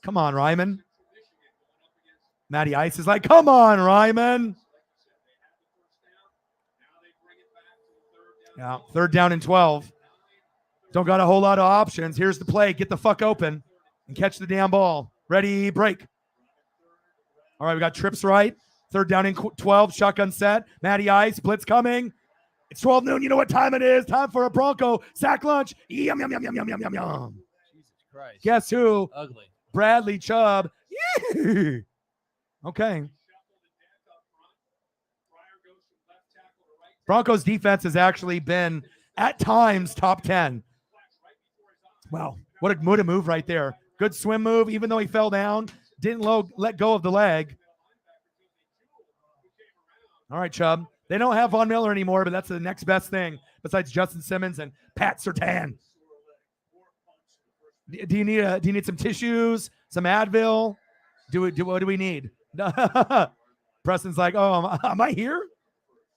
A: Come on, Ryman. Matty Ice is like, come on, Ryman. Yeah, 3rd down and 12. Don't got a whole lot of options. Here's the play. Get the fuck open and catch the damn ball. Ready, break. All right, we got trips right. 3rd down and 12. Shotgun set. Matty Ice. Blitz coming. It's 12 noon. You know what time it is. Time for a Bronco sack lunch. Yum, yum, yum, yum, yum, yum, yum, yum.
B: Jesus Christ.
A: Guess who?
B: Ugly.
A: Bradley Chubb. Okay. Broncos defense has actually been, at times, top 10. Wow. What a move right there. Good swim move, even though he fell down. Didn't let go of the leg. All right, Chubb. They don't have Von Miller anymore, but that's the next best thing besides Justin Simmons and Pat Surtain. Do you need some tissues, some Advil? What do we need? Preston's like, oh, am I here?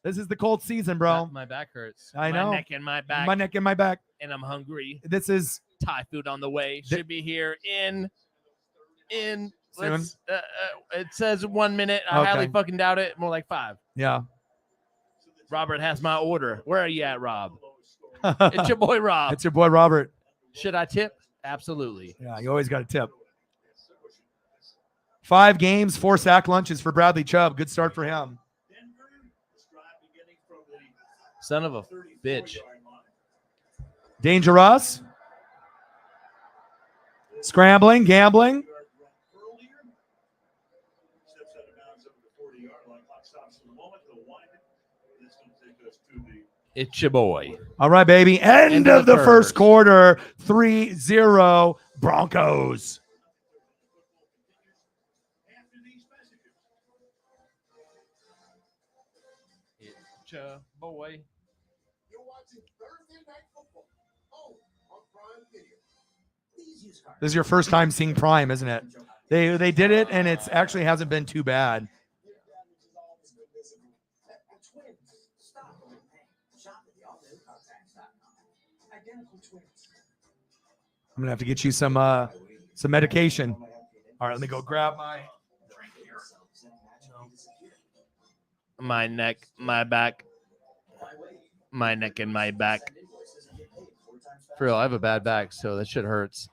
A: This is the cold season, bro.
B: My back hurts.
A: I know.
B: My neck and my back.
A: My neck and my back.
B: And I'm hungry.
A: This is
B: Thai food on the way. Should be here in.
A: soon.
B: It says 1 minute. I highly fucking doubt it. More like 5.
A: Yeah.
B: Robert has my order. Where are you at, Rob? It's your boy, Rob.
A: It's your boy, Robert.
B: Should I tip? Absolutely.
A: Yeah, you always got to tip. 5 games, 4 sack lunches for Bradley Chubb. Good start for him.
B: Son of a bitch.
A: Dangerous. Scrambling, gambling.
B: It's your boy.
A: All right, baby. End of the first quarter. 3-0 Broncos.
B: It's your boy.
C: You're watching Thursday Night Football. Oh, on Prime Video.
A: This is your first time seeing Prime, isn't it? They did it, and it's actually hasn't been too bad. I'm gonna have to get you some medication. All right, let me go grab my drink here.
B: My neck, my back, my neck and my back. For real, I have a bad back, so that shit hurts.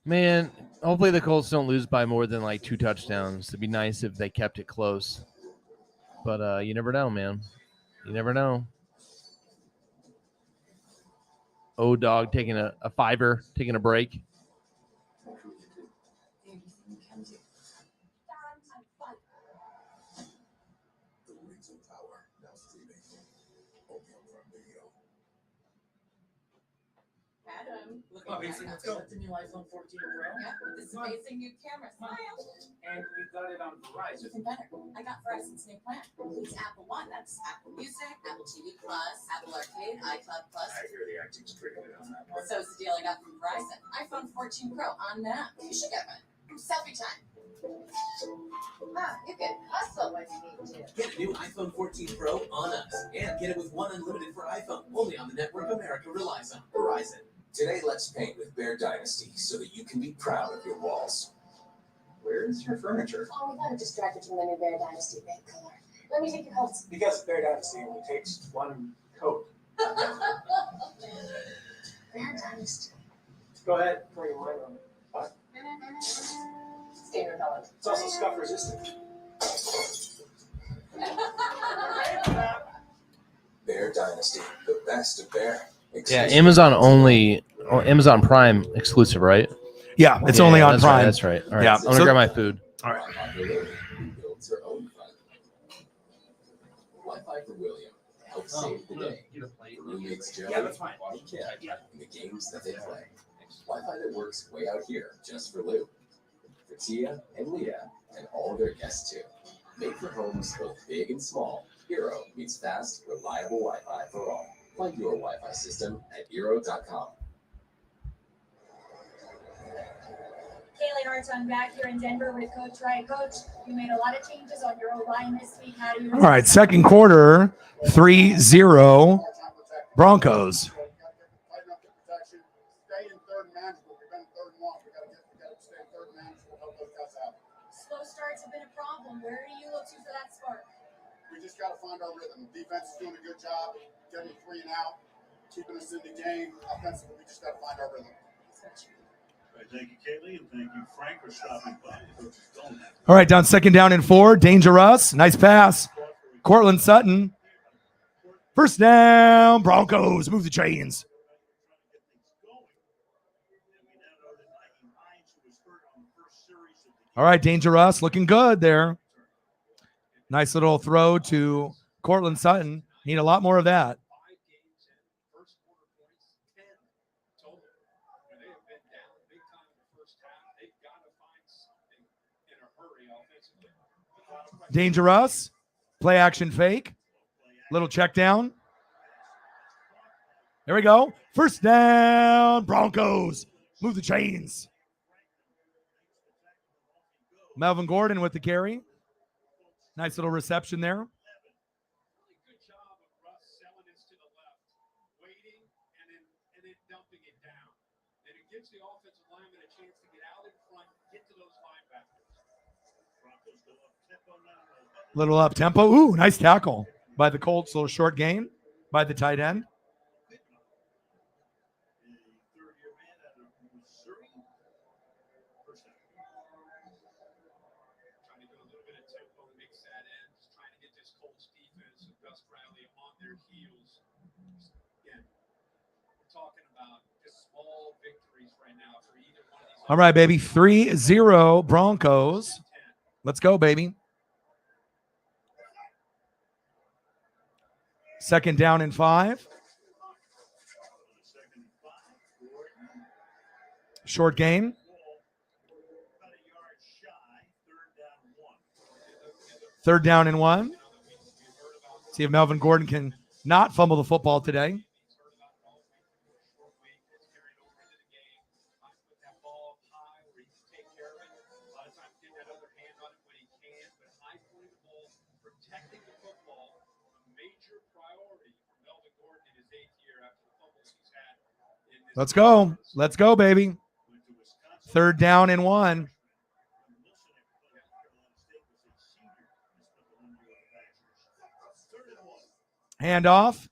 B: Man, hopefully the Colts don't lose by more than like 2 touchdowns. It'd be nice if they kept it close. But you never know, man. You never know. O-Dog taking a fiver, taking a break.
D: Adam, look at let's go. The new iPhone 14 Pro. Yeah, with this amazing new camera. Smile.
E: And you got it on Verizon.
D: Even better. I got Verizon's new plan. It's Apple One. That's Apple Music, Apple TV Plus, Apple Arcade, iCloud Plus.
E: I hear the acting's tricking it on that one.
D: So it's the deal I got from Verizon. iPhone 14 Pro on that. You should get one. Selfie time. Wow, you can hustle when you need to.
F: Get new iPhone 14 Pro on us. And get it with one unlimited for iPhone. Only on the network America relies on. Verizon.
G: Today, let's paint with Bear Dynasty so that you can be proud of your walls. Where's your furniture?
D: Oh, we got distracted from the new Bear Dynasty paint color. Let me take your coats.
E: Because Bear Dynasty only takes one coat.
D: Bear Dynasty.
E: Go ahead, pour your wine on it. What?
D: Standard pellet.
E: It's also scuff resistant.
G: Bear Dynasty, the best of bear.
B: Yeah, Amazon only, Amazon Prime exclusive, right?
A: Yeah, it's only on
B: that's
A: Prime.
B: Right, that's right. All right.
A: Yeah.
B: I'm going to grab my food.
A: All right.
G: Builds her own fun. Wi-Fi for William helps save the day. For roommates Joe
E: Yeah, that's fine.
G: and Kit, and the games that they play. Wi-Fi that works way out here just for Lou. For Tia and Leah and all their guests too. Made for homes both big and small, Eero means fast, reliable Wi-Fi for all. Find your Wi-Fi system at Eero.com.
H: Kaylee Arts, I'm back here in Denver with Coach Wright. Coach, you made a lot of changes on your O-line this week. How do you?
A: All right, second quarter, 3-0 Broncos.
C: Tighten up the protection. Stay in third and manageable. We've been in third and long. We got to stay in third and manageable. Help those guys out.
H: Slow starts have been a problem. Where do you look to for that spark?
C: We just got to find our rhythm. The defense is doing a good job getting 3 and out, keeping us in the game. Offensively, we just got to find our rhythm.
I: Thank you, Kaylee, and thank you, Frank, for stopping by.
A: All right, second down and 4. Dangerous. Nice pass. Cortland Sutton. First down, Broncos. Move the chains. All right, Dangerous. Looking good there. Nice little throw to Cortland Sutton. Need a lot more of that. Dangerous. Play action fake. Little check down. There we go. First down, Broncos. Move the chains. Melvin Gordon with the carry. Nice little reception there.
I: Good job of Russ selling this to the left, waiting and then dumping it down. And it gives the offensive lineman a chance to get out in front, get to those linebackers. Broncos go up tempo now.
A: Little up tempo. Ooh, nice tackle by the Colts. Little short gain by the tight end.
I: Third-year man out of Missouri. First down.
E: Trying to do a little bit of tempo to mix that in. Just trying to get this Colts defense and Gus Bradley on their heels. Again, we're talking about just small victories right now for either one of these.
A: All right, baby. 3-0 Broncos. Let's go, baby. Second down and 5. Short gain. Third down and 1. See if Melvin Gordon can not fumble the football today. Let's go. Let's go, baby. Third down and 1. Handoff.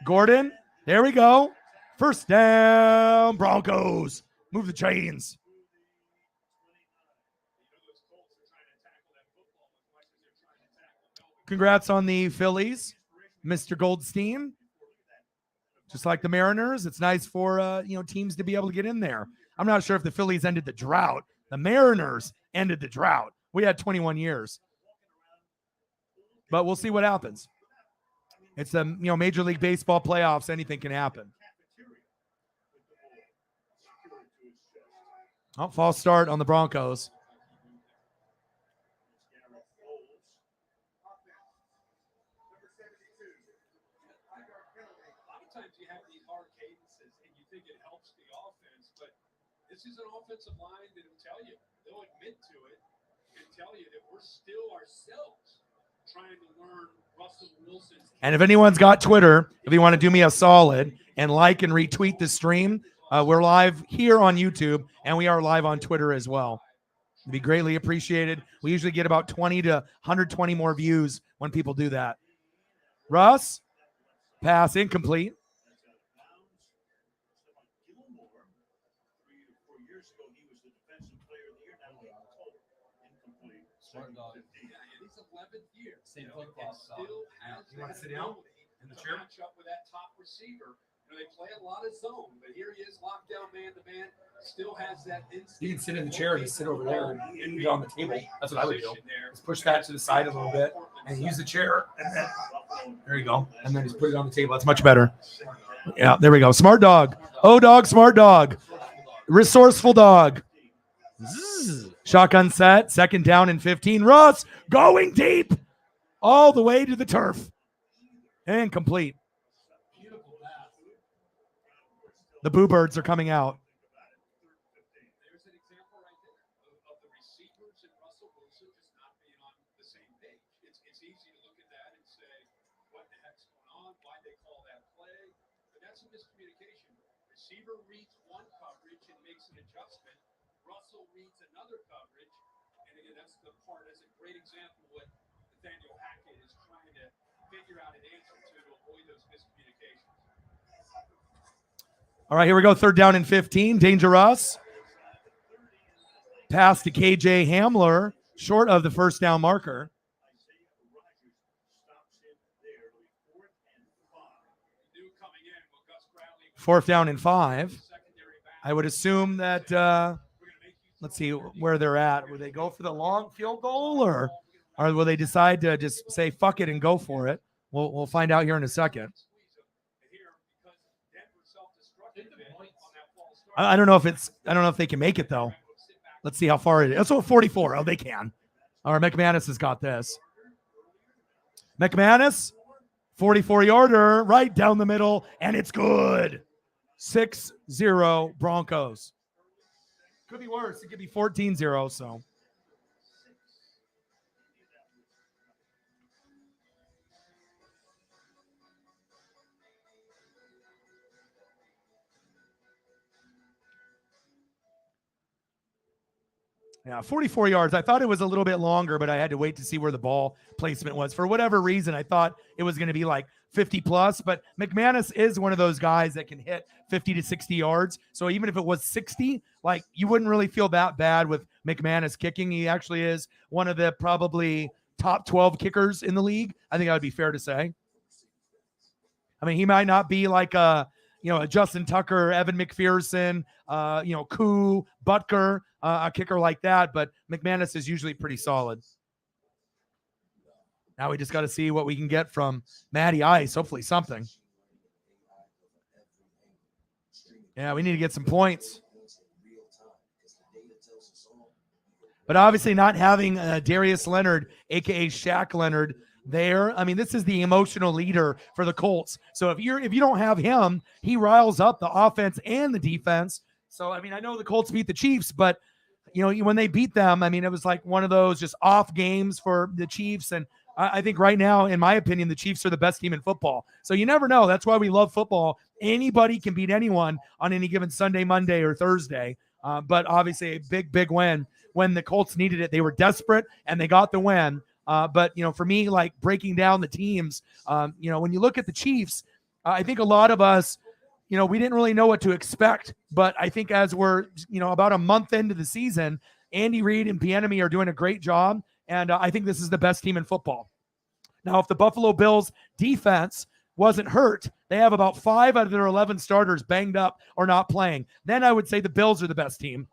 A: Gordon. There we go. First down, Broncos. Move the chains. Congrats on the Phillies, Mr. Goldstein. Just like the Mariners, it's nice for teams to be able to get in there. I'm not sure if the Phillies ended the drought. The Mariners ended the drought. We had 21 years. But we'll see what happens. It's the Major League Baseball playoffs. Anything can happen. Oh, false start on the Broncos.
E: You have these hard cadences and you think it helps the offense, but this is an offensive line that will tell you, they'll admit to it and tell you that we're still ourselves trying to learn Russell Wilson's.
A: And if anyone's got Twitter, if you want to do me a solid and like and retweet the stream, we're live here on YouTube and we are live on Twitter as well. It'd be greatly appreciated. We usually get about 20 to 120 more views when people do that. Russ, pass incomplete. You want to sit down in the chair?
E: Match up with that top receiver. They play a lot of zone, but here he is locked down man to man. Still has that instinct.
A: You can sit in the chair and just sit over there and eat on the table. That's what I would do. Just push that to the side a little bit and use the chair. And then, there you go. And then just put it on the table. That's much better. Yeah, there we go. Smart dog. Oh, dog, smart dog. Resourceful dog. Zzz. Shotgun set. 2nd down and 15. Russ going deep all the way to the turf. And complete. The Boo Birds are coming out.
E: There's an example right there of the receivers and Russell Wilson just not being on the same page. It's easy to look at that and say, what the heck's going on? Why'd they call that play? But that's a miscommunication. Receiver reads one coverage and makes an adjustment. Russell reads another coverage. And again, that's a great example of what Nathaniel Hackett is trying to figure out an answer to avoid those miscommunications.
A: All right, here we go. 3rd down and 15. Dangerous. Pass to KJ Hamler, short of the 1st down marker. 4th down and 5. I would assume that, let's see where they're at. Will they go for the long field goal or will they decide to just say fuck it and go for it? We'll find out here in a second. I don't know if they can make it though. Let's see how far it is. That's 44. Oh, they can. All right, McManus has got this. McManus, 44-yarder, right down the middle, and it's good. 6-0 Broncos. Could be worse. It could be 14-0, so. Yeah, 44 yards. I thought it was a little bit longer, but I had to wait to see where the ball placement was. For whatever reason, I thought it was going to be like 50 plus, but McManus is one of those guys that can hit 50 to 60 yards. So even if it was 60, like you wouldn't really feel that bad with McManus kicking. He actually is one of the probably top 12 kickers in the league. I think that would be fair to say. I mean, he might not be like a Justin Tucker, Evan McPherson, Koo, Butker, a kicker like that. But McManus is usually pretty solid. Now we just got to see what we can get from Matty Ice. Hopefully something. Yeah, we need to get some points. But obviously not having Darius Leonard, a.k.a. Shaq Leonard, there. I mean, this is the emotional leader for the Colts. So if you don't have him, he riles up the offense and the defense. So, I mean, I know the Colts beat the Chiefs, but, when they beat them, I mean, it was like one of those just off games for the Chiefs. And I think right now, in my opinion, the Chiefs are the best team in football. So you never know. That's why we love football. Anybody can beat anyone on any given Sunday, Monday, or Thursday. But obviously a big, big win when the Colts needed it. They were desperate and they got the win. But, for me, like breaking down the teams, when you look at the Chiefs, I think a lot of us, we didn't really know what to expect. But I think as we're, about a month into the season, Andy Reid and Bieniemy are doing a great job. And I think this is the best team in football. Now, if the Buffalo Bills defense wasn't hurt, they have about 5 out of their 11 starters banged up or not playing. Then I would say the Bills are the best team.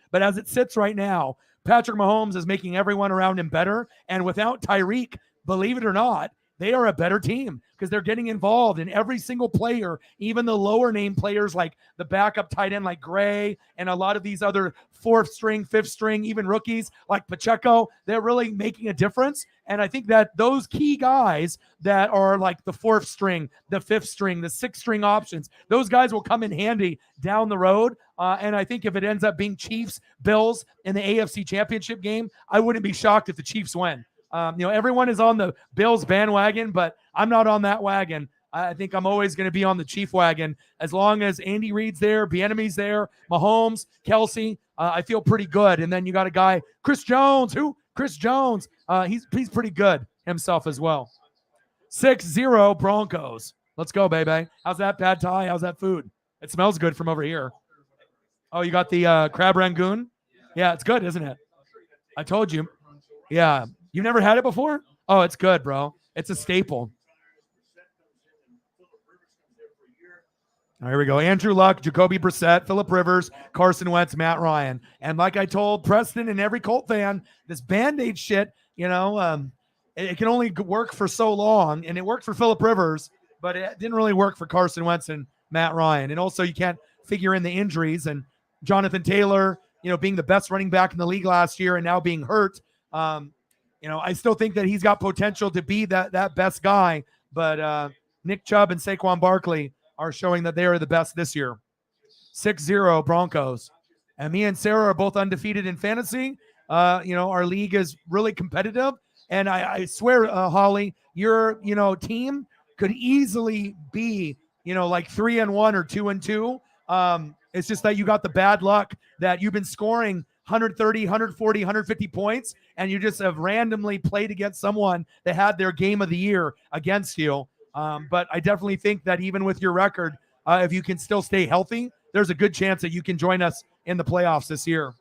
A: But as it sits right now, Patrick Mahomes is making everyone around him better. And without Tyreek, believe it or not, they are a better team because they're getting involved in every single player, even the lower name players like the backup tight end like Gray and a lot of these other 4th string, 5th string, even rookies like Pacheco. They're really making a difference. And I think that those key guys that are like the 4th string, the 5th string, the 6th string options, those guys will come in handy down the road. And I think if it ends up being Chiefs, Bills in the AFC Championship game, I wouldn't be shocked if the Chiefs win. Everyone is on the Bills bandwagon, but I'm not on that wagon. I think I'm always going to be on the Chief wagon. As long as Andy Reid's there, Bieniemy's there, Mahomes, Kelsey, I feel pretty good. And then you got a guy, Chris Jones. Who? Chris Jones. He's pretty good himself as well. 6-0 Broncos. Let's go, baby. How's that pad thai? How's that food? It smells good from over here. Oh, you got the crab rangoon? Yeah, it's good, isn't it? I told you. Yeah. You've never had it before? Oh, it's good, bro. It's a staple. Here we go. Andrew Luck, Jacoby Brissett, Phillip Rivers, Carson Wentz, Matt Ryan. And like I told Preston and every Colt fan, this Band-Aid shit, it can only work for so long. And it worked for Phillip Rivers, but it didn't really work for Carson Wentz and Matt Ryan. And also you can't figure in the injuries. And Jonathan Taylor, being the best running back in the league last year and now being hurt, I still think that he's got potential to be that best guy. But Nick Chubb and Saquon Barkley are showing that they are the best this year. 6-0 Broncos. And me and Sarah are both undefeated in fantasy. Our league is really competitive. And I swear, Holly, your, team could easily be, like 3-1 or 2-2. It's just that you got the bad luck that you've been scoring 130, 140, 150 points, and you just have randomly played against someone that had their game of the year against you. But I definitely think that even with your record, if you can still stay healthy, there's a good chance that you can join us in the playoffs this year.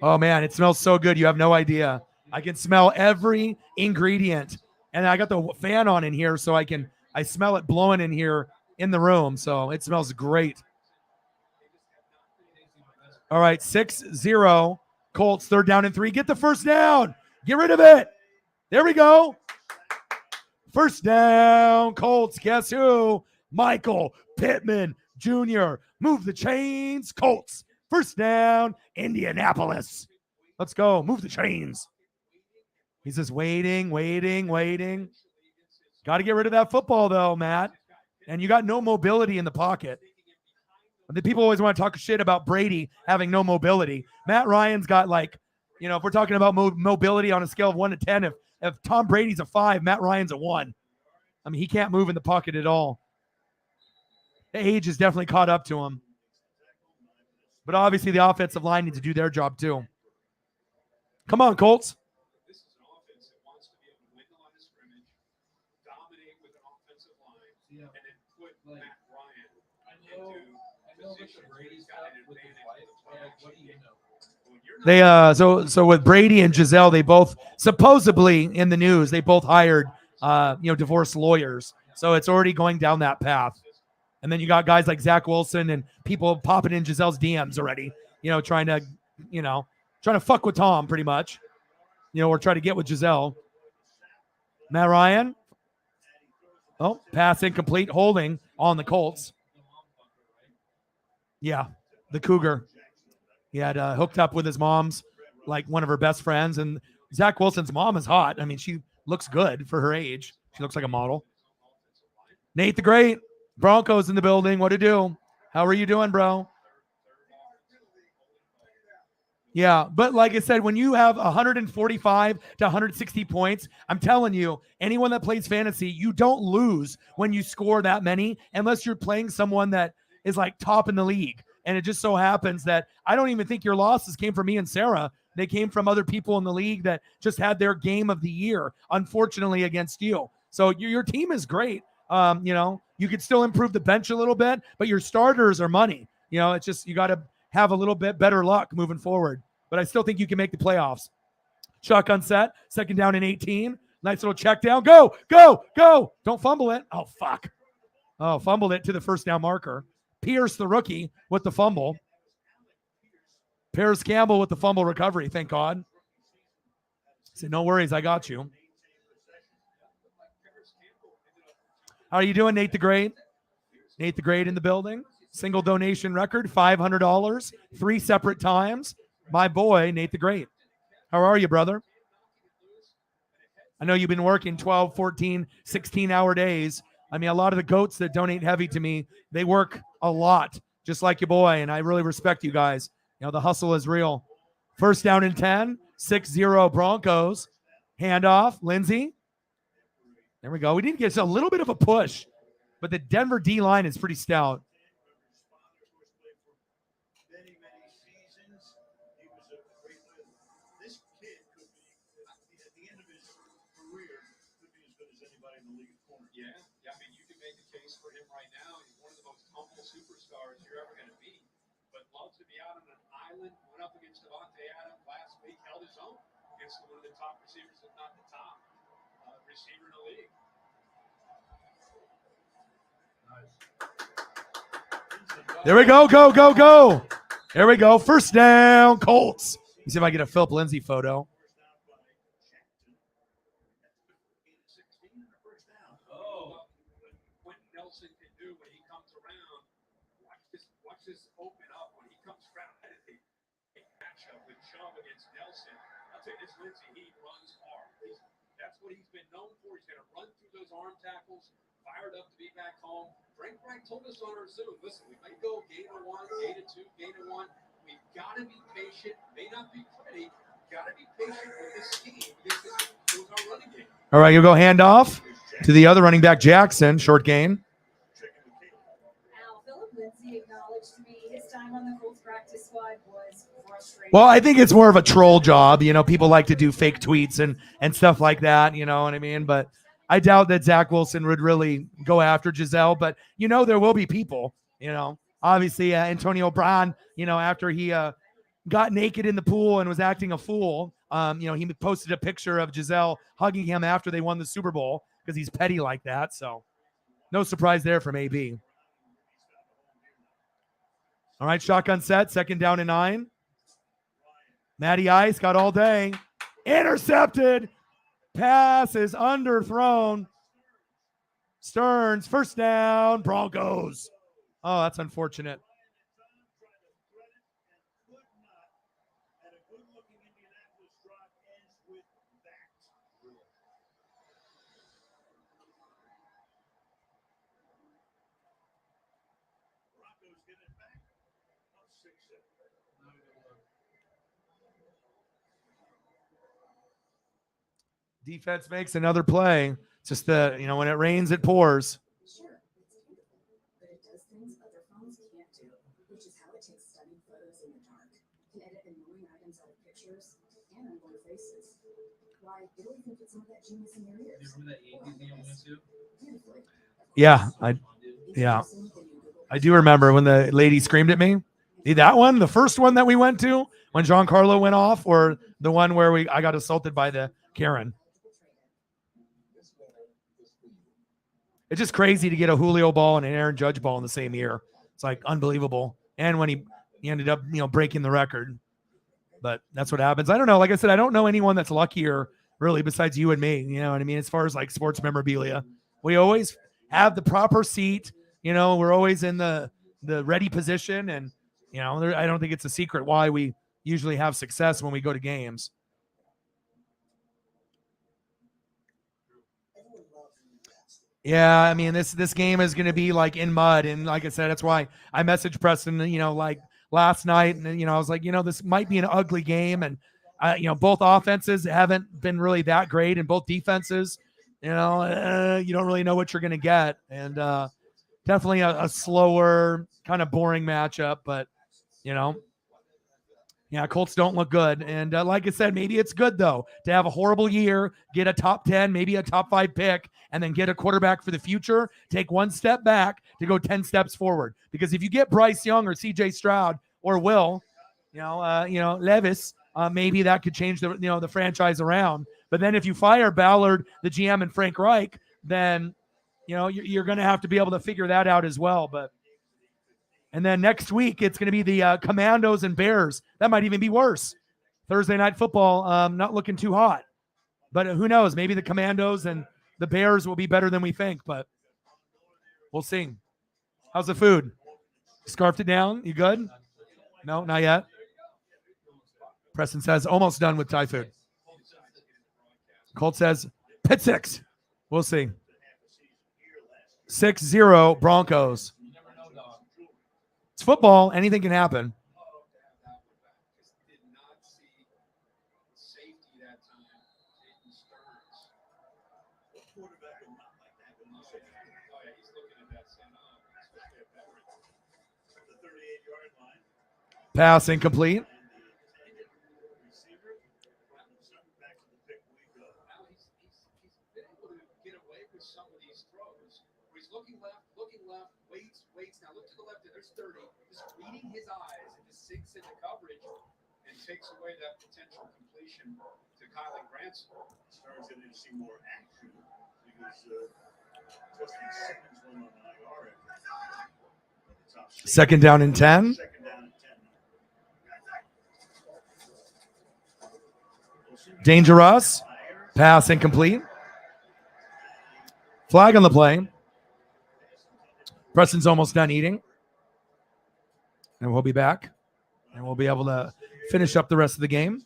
A: Oh, man, it smells so good. You have no idea. I can smell every ingredient. And I got the fan on in here, so I smell it blowing in here in the room. So it smells great. All right, 6-0. Colts, 3rd down and 3. Get the first down. Get rid of it. There we go. First down, Colts. Guess who? Michael Pittman Jr. Move the chains, Colts. First down, Indianapolis. Let's go. Move the chains. He's just waiting. Got to get rid of that football, though, Matt. And you got no mobility in the pocket. The people always want to talk shit about Brady having no mobility. Matt Ryan's got if we're talking about mobility on a scale of 1 to 10, if Tom Brady's a 5, Matt Ryan's a 1. I mean, he can't move in the pocket at all. The age has definitely caught up to him. But obviously the offensive line needs to do their job too. Come on, Colts.
E: This is an offense that wants to be able to win the line of scrimmage, dominate with an offensive line, and then put Matt Ryan into positions where he's got an advantage with the play.
A: So with Brady and Giselle, they both supposedly in the news, they both hired divorce lawyers. So it's already going down that path. And then you got guys like Zach Wilson and people popping in Giselle's DMs already, trying to fuck with Tom pretty much, or try to get with Giselle. Matt Ryan. Oh, pass incomplete, holding on the Colts. Yeah, the Cougar. He had hooked up with his mom's, like one of her best friends. And Zach Wilson's mom is hot. I mean, she looks good for her age. She looks like a model. Nate the Great. Broncos in the building. What to do? How are you doing, bro? Yeah, but like I said, when you have 145 to 160 points, I'm telling you, anyone that plays fantasy, you don't lose when you score that many unless you're playing someone that is like top in the league. And it just so happens that I don't even think your losses came from me and Sarah. They came from other people in the league that just had their game of the year, unfortunately, against you. So your team is great. You could still improve the bench a little bit, but your starters are money. It's just you got to have a little bit better luck moving forward. But I still think you can make the playoffs. Shotgun set, 2nd down and 18. Nice little check down. Go. Don't fumble it. Oh, fuck. Oh, fumbled it to the first down marker. Pierce, the rookie, with the fumble. Paris Campbell with the fumble recovery, thank God. I said, no worries, I got you. How are you doing, Nate the Great? Nate the Great in the building. Single donation record, $500, 3 separate times. My boy, Nate the Great. How are you, brother? I know you've been working 12, 14, 16-hour days. I mean, a lot of the goats that donate heavy to me, they work a lot, just like your boy, and I really respect you guys. The hustle is real. First down and 10, 6-0 Broncos. Handoff, Lindsey. There we go. We need to get a little bit of a push, but the Denver D-line is pretty stout.
E: Yeah, I mean, you can make the case for him right now. He's one of the most humble superstars you're ever going to meet, but loves Island went up against Devontae Adams last week, held his own against one of the top receivers, if not the top receiver in the league.
A: There we go, go. There we go. First down, Colts. Let me see if I get a Philip Lindsay photo.
E: What Nelson can do when he comes around. Watch this open up when he comes around. A matchup with Chubb against Nelson. I'll tell you, this Lindsay, he runs hard. That's what he's been known for. He's going to run through those arm tackles, fired up to be back home. Frank Reich told us on our Zoom, listen, we might go gain of 1, gain of 2, gain of 1. We've got to be patient. May not be pretty. Got to be patient with this scheme because this is our running game.
A: All right, you'll go hand off to the other running back, Jackson. Short gain.
H: Philip Lindsay acknowledged to me his time on the Colts practice squad was frustrating.
A: Well, I think it's more of a troll job. You know, people like to do fake tweets and stuff like that. You know what I mean? But I doubt that Zach Wilson would really go after Giselle. But, you know, there will be people, you know. Obviously, Antonio Brown, you know, after he got naked in the pool and was acting a fool, you know, he posted a picture of Giselle hugging him after they won the Super Bowl because he's petty like that. So no surprise there from AB. All right, shotgun set, 2nd down and 9. Matty Ice got all day. Intercepted. Pass is underthrown. Stearns, first down, Broncos. Oh, that's unfortunate. Defense makes another play. It's just the, you know, when it rains, it pours.
D: Sure, it's beautiful, but it does things other phones can't do, which is how it takes stunning photos in the dark. Can edit annoying items out of pictures and unborn faces. Why, it'll even put some of that genius in your ears.
B: Remember that 80s you went to?
D: Beautifully.
A: Yeah, I do remember when the lady screamed at me. That one, the first one that we went to when Giancarlo went off, or the one where I got assaulted by the Karen. It's just crazy to get a Julio ball and an Aaron Judge ball in the same year. It's like unbelievable. And when he ended up, you know, breaking the record. But that's what happens. I don't know. Like I said, I don't know anyone that's luckier really besides you and me. You know what I mean? As far as like sports memorabilia, we always have the proper seat. You know, we're always in the ready position. And, you know, I don't think it's a secret why we usually have success when we go to games. Yeah, I mean, this game is going to be like in mud. And like I said, that's why I messaged Preston, you know, like last night. And, you know, I was like, you know, this might be an ugly game. And, you know, both offenses haven't been really that great. And both defenses, you know, you don't really know what you're going to get. And definitely a slower, kind of boring matchup. But, you know, yeah, Colts don't look good. And like I said, maybe it's good, though, to have a horrible year, get a top 10, maybe a top 5 pick, and then get a quarterback for the future, take one step back to go 10 steps forward. Because if you get Bryce Young or C.J. Stroud or Will, you know, Levis, maybe that could change the franchise around. But then if you fire Ballard, the GM, and Frank Reich, then, you know, you're going to have to be able to figure that out as well. And then next week, it's going to be the Commandos and Bears. That might even be worse. Thursday night football, not looking too hot. But who knows? Maybe the Commandos and the Bears will be better than we think. But we'll see. How's the food? Scarfed it down? You good? No, not yet. Preston says, almost done with Thai food. Colt says, pit 6. We'll see. 6-0 Broncos. It's football. Anything can happen. Pass incomplete.
E: Waits. Now look to the left. There's 30. Just reading his eyes and just sinks into coverage. takes away that potential completion to Kylie Granson.
I: Star's going to see more action because Justin Simmons went on IR.
A: Second down and 10.
I: Second down and 10.
A: Dangerous. Pass incomplete. Flag on the play. Preston's almost done eating. And we'll be back. And we'll be able to finish up the rest of the game.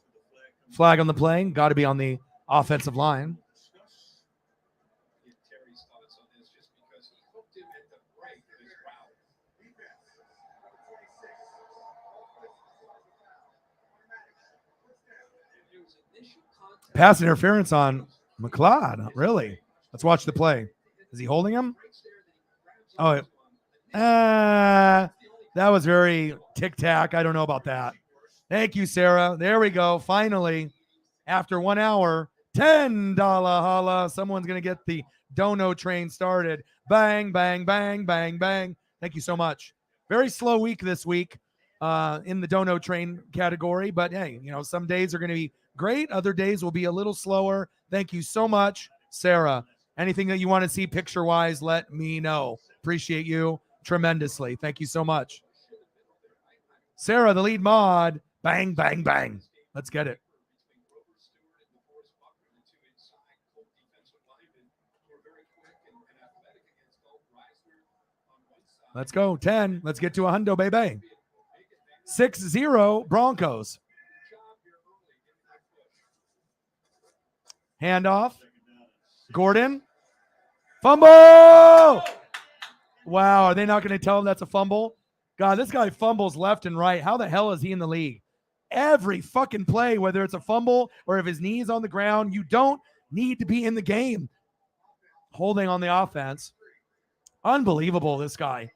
A: Flag on the play. Got to be on the offensive line.
E: Terry's thoughts on this just because he hooked him at the break of his route. There was initial contact.
A: Pass interference on McLeod. Really? Let's watch the play. Is he holding him? Oh, that was very tic-tac. I don't know about that. Thank you, Sarah. There we go. Finally, after 1 hour, $10 holla. Someone's going to get the dono train started. Bang, bang, bang, bang, bang. Thank you so much. Very slow week this week in the dono train category. But, hey, you know, some days are going to be great. Other days will be a little slower. Thank you so much, Sarah. Anything that you want to see picture-wise, let me know. Appreciate you tremendously. Thank you so much. Sarah, the lead mod. Bang, bang, bang. Let's get it. Let's go. 10. Let's get to a hundo, baby. 6-0 Broncos. Handoff. Gordon. Fumble! Wow, are they not going to tell him that's a fumble? God, this guy fumbles left and right. How the hell is he in the league? Every fucking play, whether it's a fumble or if his knee's on the ground, you don't need to be in the game. Holding on the offense. Unbelievable, this guy.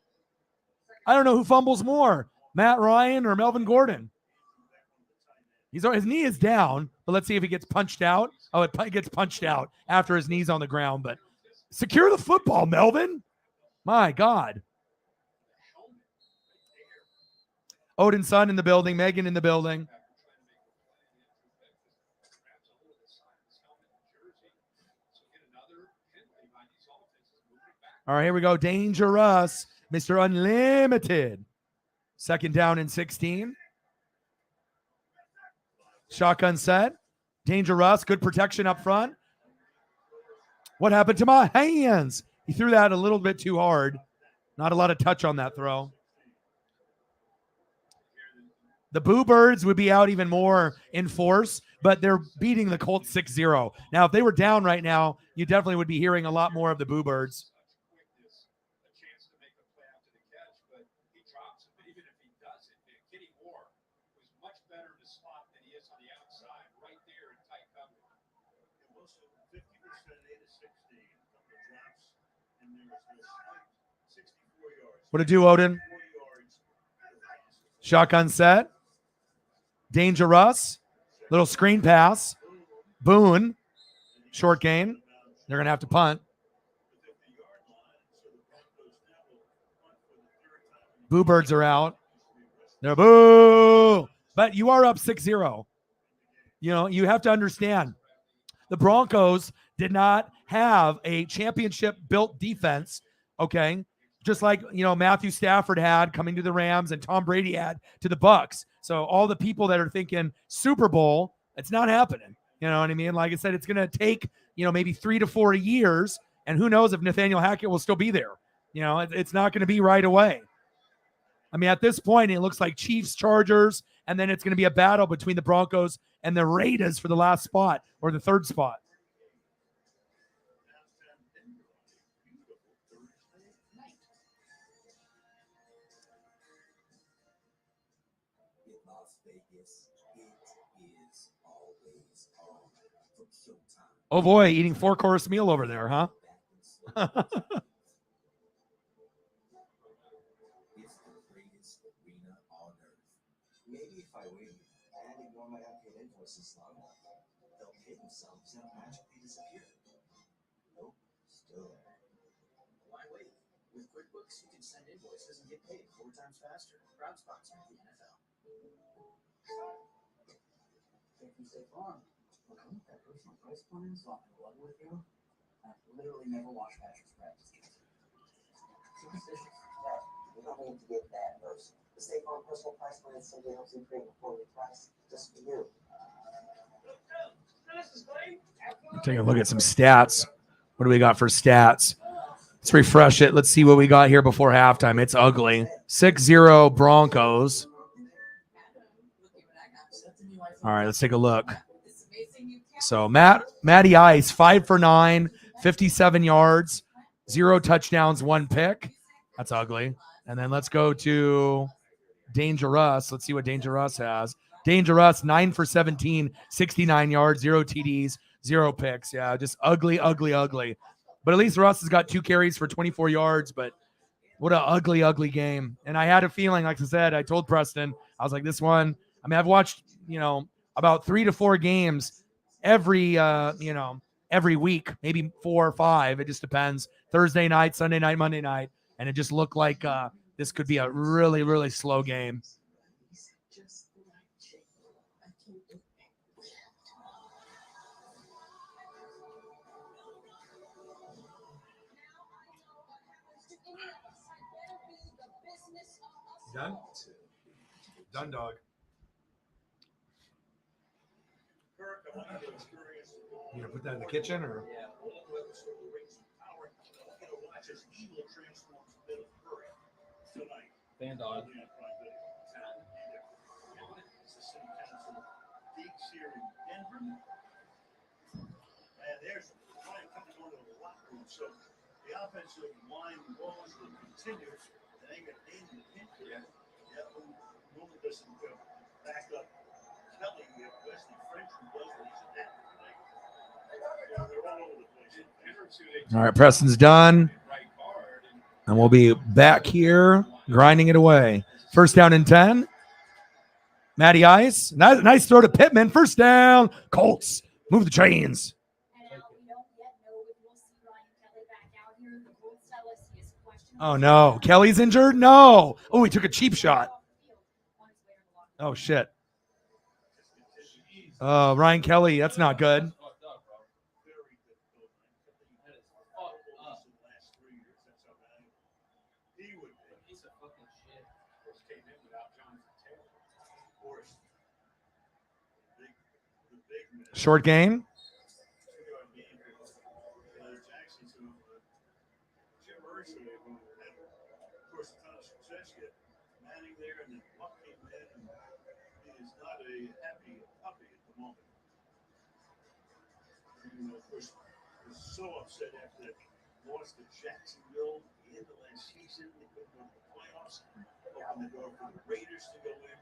A: I don't know who fumbles more, Matt Ryan or Melvin Gordon. His knee is down, but let's see if he gets punched out. Oh, it gets punched out after his knee's on the ground, but secure the football, Melvin. My God. Odin's son in the building, Megan in the building. All right, here we go. Dangerous, Mr. Unlimited. Second down and 16. Shotgun set. Dangerous, good protection up front. What happened to my hands? He threw that a little bit too hard. Not a lot of touch on that throw. The Boo Birds would be out even more in force, but they're beating the Colts 6-0. Now, if they were down right now, you definitely would be hearing a lot more of the Boo Birds. What to do, Odin? Shotgun set. Dangerous. Little screen pass. Boone. Short gain. They're going to have to punt. Boo Birds are out. They're boo. But you are up 6-0. You know, you have to understand. The Broncos did not have a championship-built defense, okay? Just like, you know, Matthew Stafford had coming to the Rams and Tom Brady had to the Bucks. So all the people that are thinking Super Bowl, it's not happening. You know what I mean? Like I said, it's going to take, you know, maybe 3 to 4 years. And who knows if Nathaniel Hackett will still be there. You know, it's not going to be right away. I mean, at this point, it looks like Chiefs, Chargers, and then it's going to be a battle between the Broncos and the Raiders for the last spot or the third spot. Oh boy, eating 4-course meal over there, huh?
J: Maybe if I wait and ignore my unpaid invoices long enough, they'll pay themselves and magically disappear. Nope, still there. Why wait? With QuickBooks, you can send invoices and get paid 4 times faster. Proud sponsor of the NFL. Thank you, State Farm. Okay, that personal price plan is on the blood with you. I've literally never watched Patrick's practice. Superstitious. Yeah, you don't need to get that person. The State Farm personal price plan simply helps you create a quarterly price just for you.
A: Take a look at some stats. What do we got for stats? Let's refresh it. Let's see what we got here before halftime. It's ugly. 6-0 Broncos. All right, let's take a look. So Matty Ice, 5 for 9, 57 yards, 0 touchdowns, 1 pick. That's ugly. And then let's go to Dangerous. Let's see what Dangerous has. Dangerous, 9 for 17, 69 yards, 0 TDs, 0 picks. Yeah, just ugly, ugly, ugly. But at least Russ has got 2 carries for 24 yards. But what an ugly, ugly game. And I had a feeling, like I said, I told Preston, I was like, this one, I mean, I've watched, about 3 to 4 games every week, maybe 4 or 5. It just depends. Thursday night, Sunday night, Monday night. And it just looked like this could be a really, really slow game. Done? Done, dog. You gonna put that in the kitchen or?
B: Fan dog.
E: And there's Ryan coming on to the locker room. So the offensive line woes will continue. And they got named in the pin yet. Yeah, normally doesn't go back up. Kelly, Wesley French, who does what he's at tonight. Yeah, they're all over the place.
A: All right, Preston's done. And we'll be back here grinding it away. First down and 10. Matty Ice. Nice throw to Pittman. First down. Colts. Move the chains. Oh, no. Kelly's injured? No. Oh, he took a cheap shot. Oh, shit. Ryan Kelly. That's not good. Short game.
E: So upset after that loss to Jacksonville in the last season. They couldn't go to the playoffs. Opened the door for the Raiders to go in.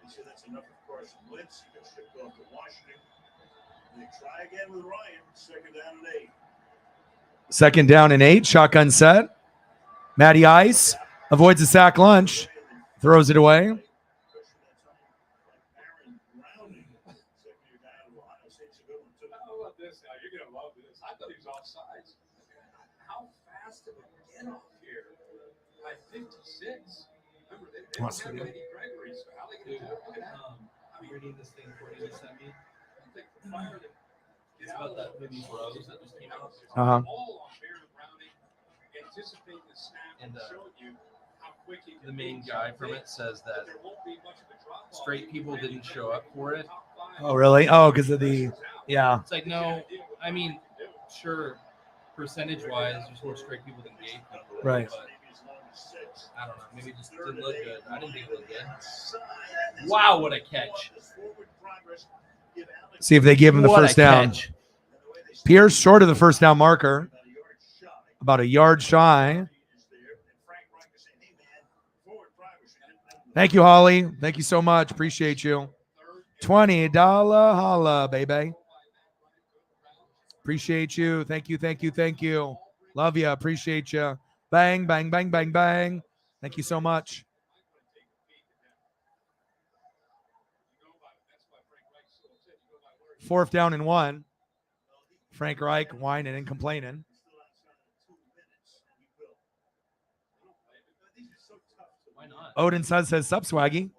E: They said that's enough of Carson Wentz. He got shipped off to Washington. And they try again with Ryan. Second down and 8.
A: Second down and 8. Shotgun set. Matty Ice avoids a sack lunch. Throws it away.
E: You're gonna love this. I thought he was offsides. How fast did it get off here? By 56. Remember, they don't have Eddie Gregory, so how they gonna do it? Look at that. I'm reading this thing for you. Sent me. I think the fire that it's about that movie Bros that just came out. All on Baron Browning, anticipating the snap and showing you how quick he
B: the main guy from it says that straight people didn't show up for it.
A: Oh, really? Oh, because of the, yeah.
B: It's like, no, I mean, sure, percentage-wise, there's more straight people than gay people.
A: Right.
B: But I don't know. Maybe it just didn't look good. I didn't think it looked good. Wow, what a catch.
A: See if they give him the first down. Pierce short of the first down marker. About a yard shy. Thank you, Holly. Thank you so much. Appreciate you. $20 holla, baby. Appreciate you. Thank you, thank you, thank you. Love you. Appreciate you. Bang, bang, bang, bang, bang. Thank you so much. Fourth down and 1. Frank Reich whining and complaining.
B: Why not?
A: Odin says, sup, Swaggy.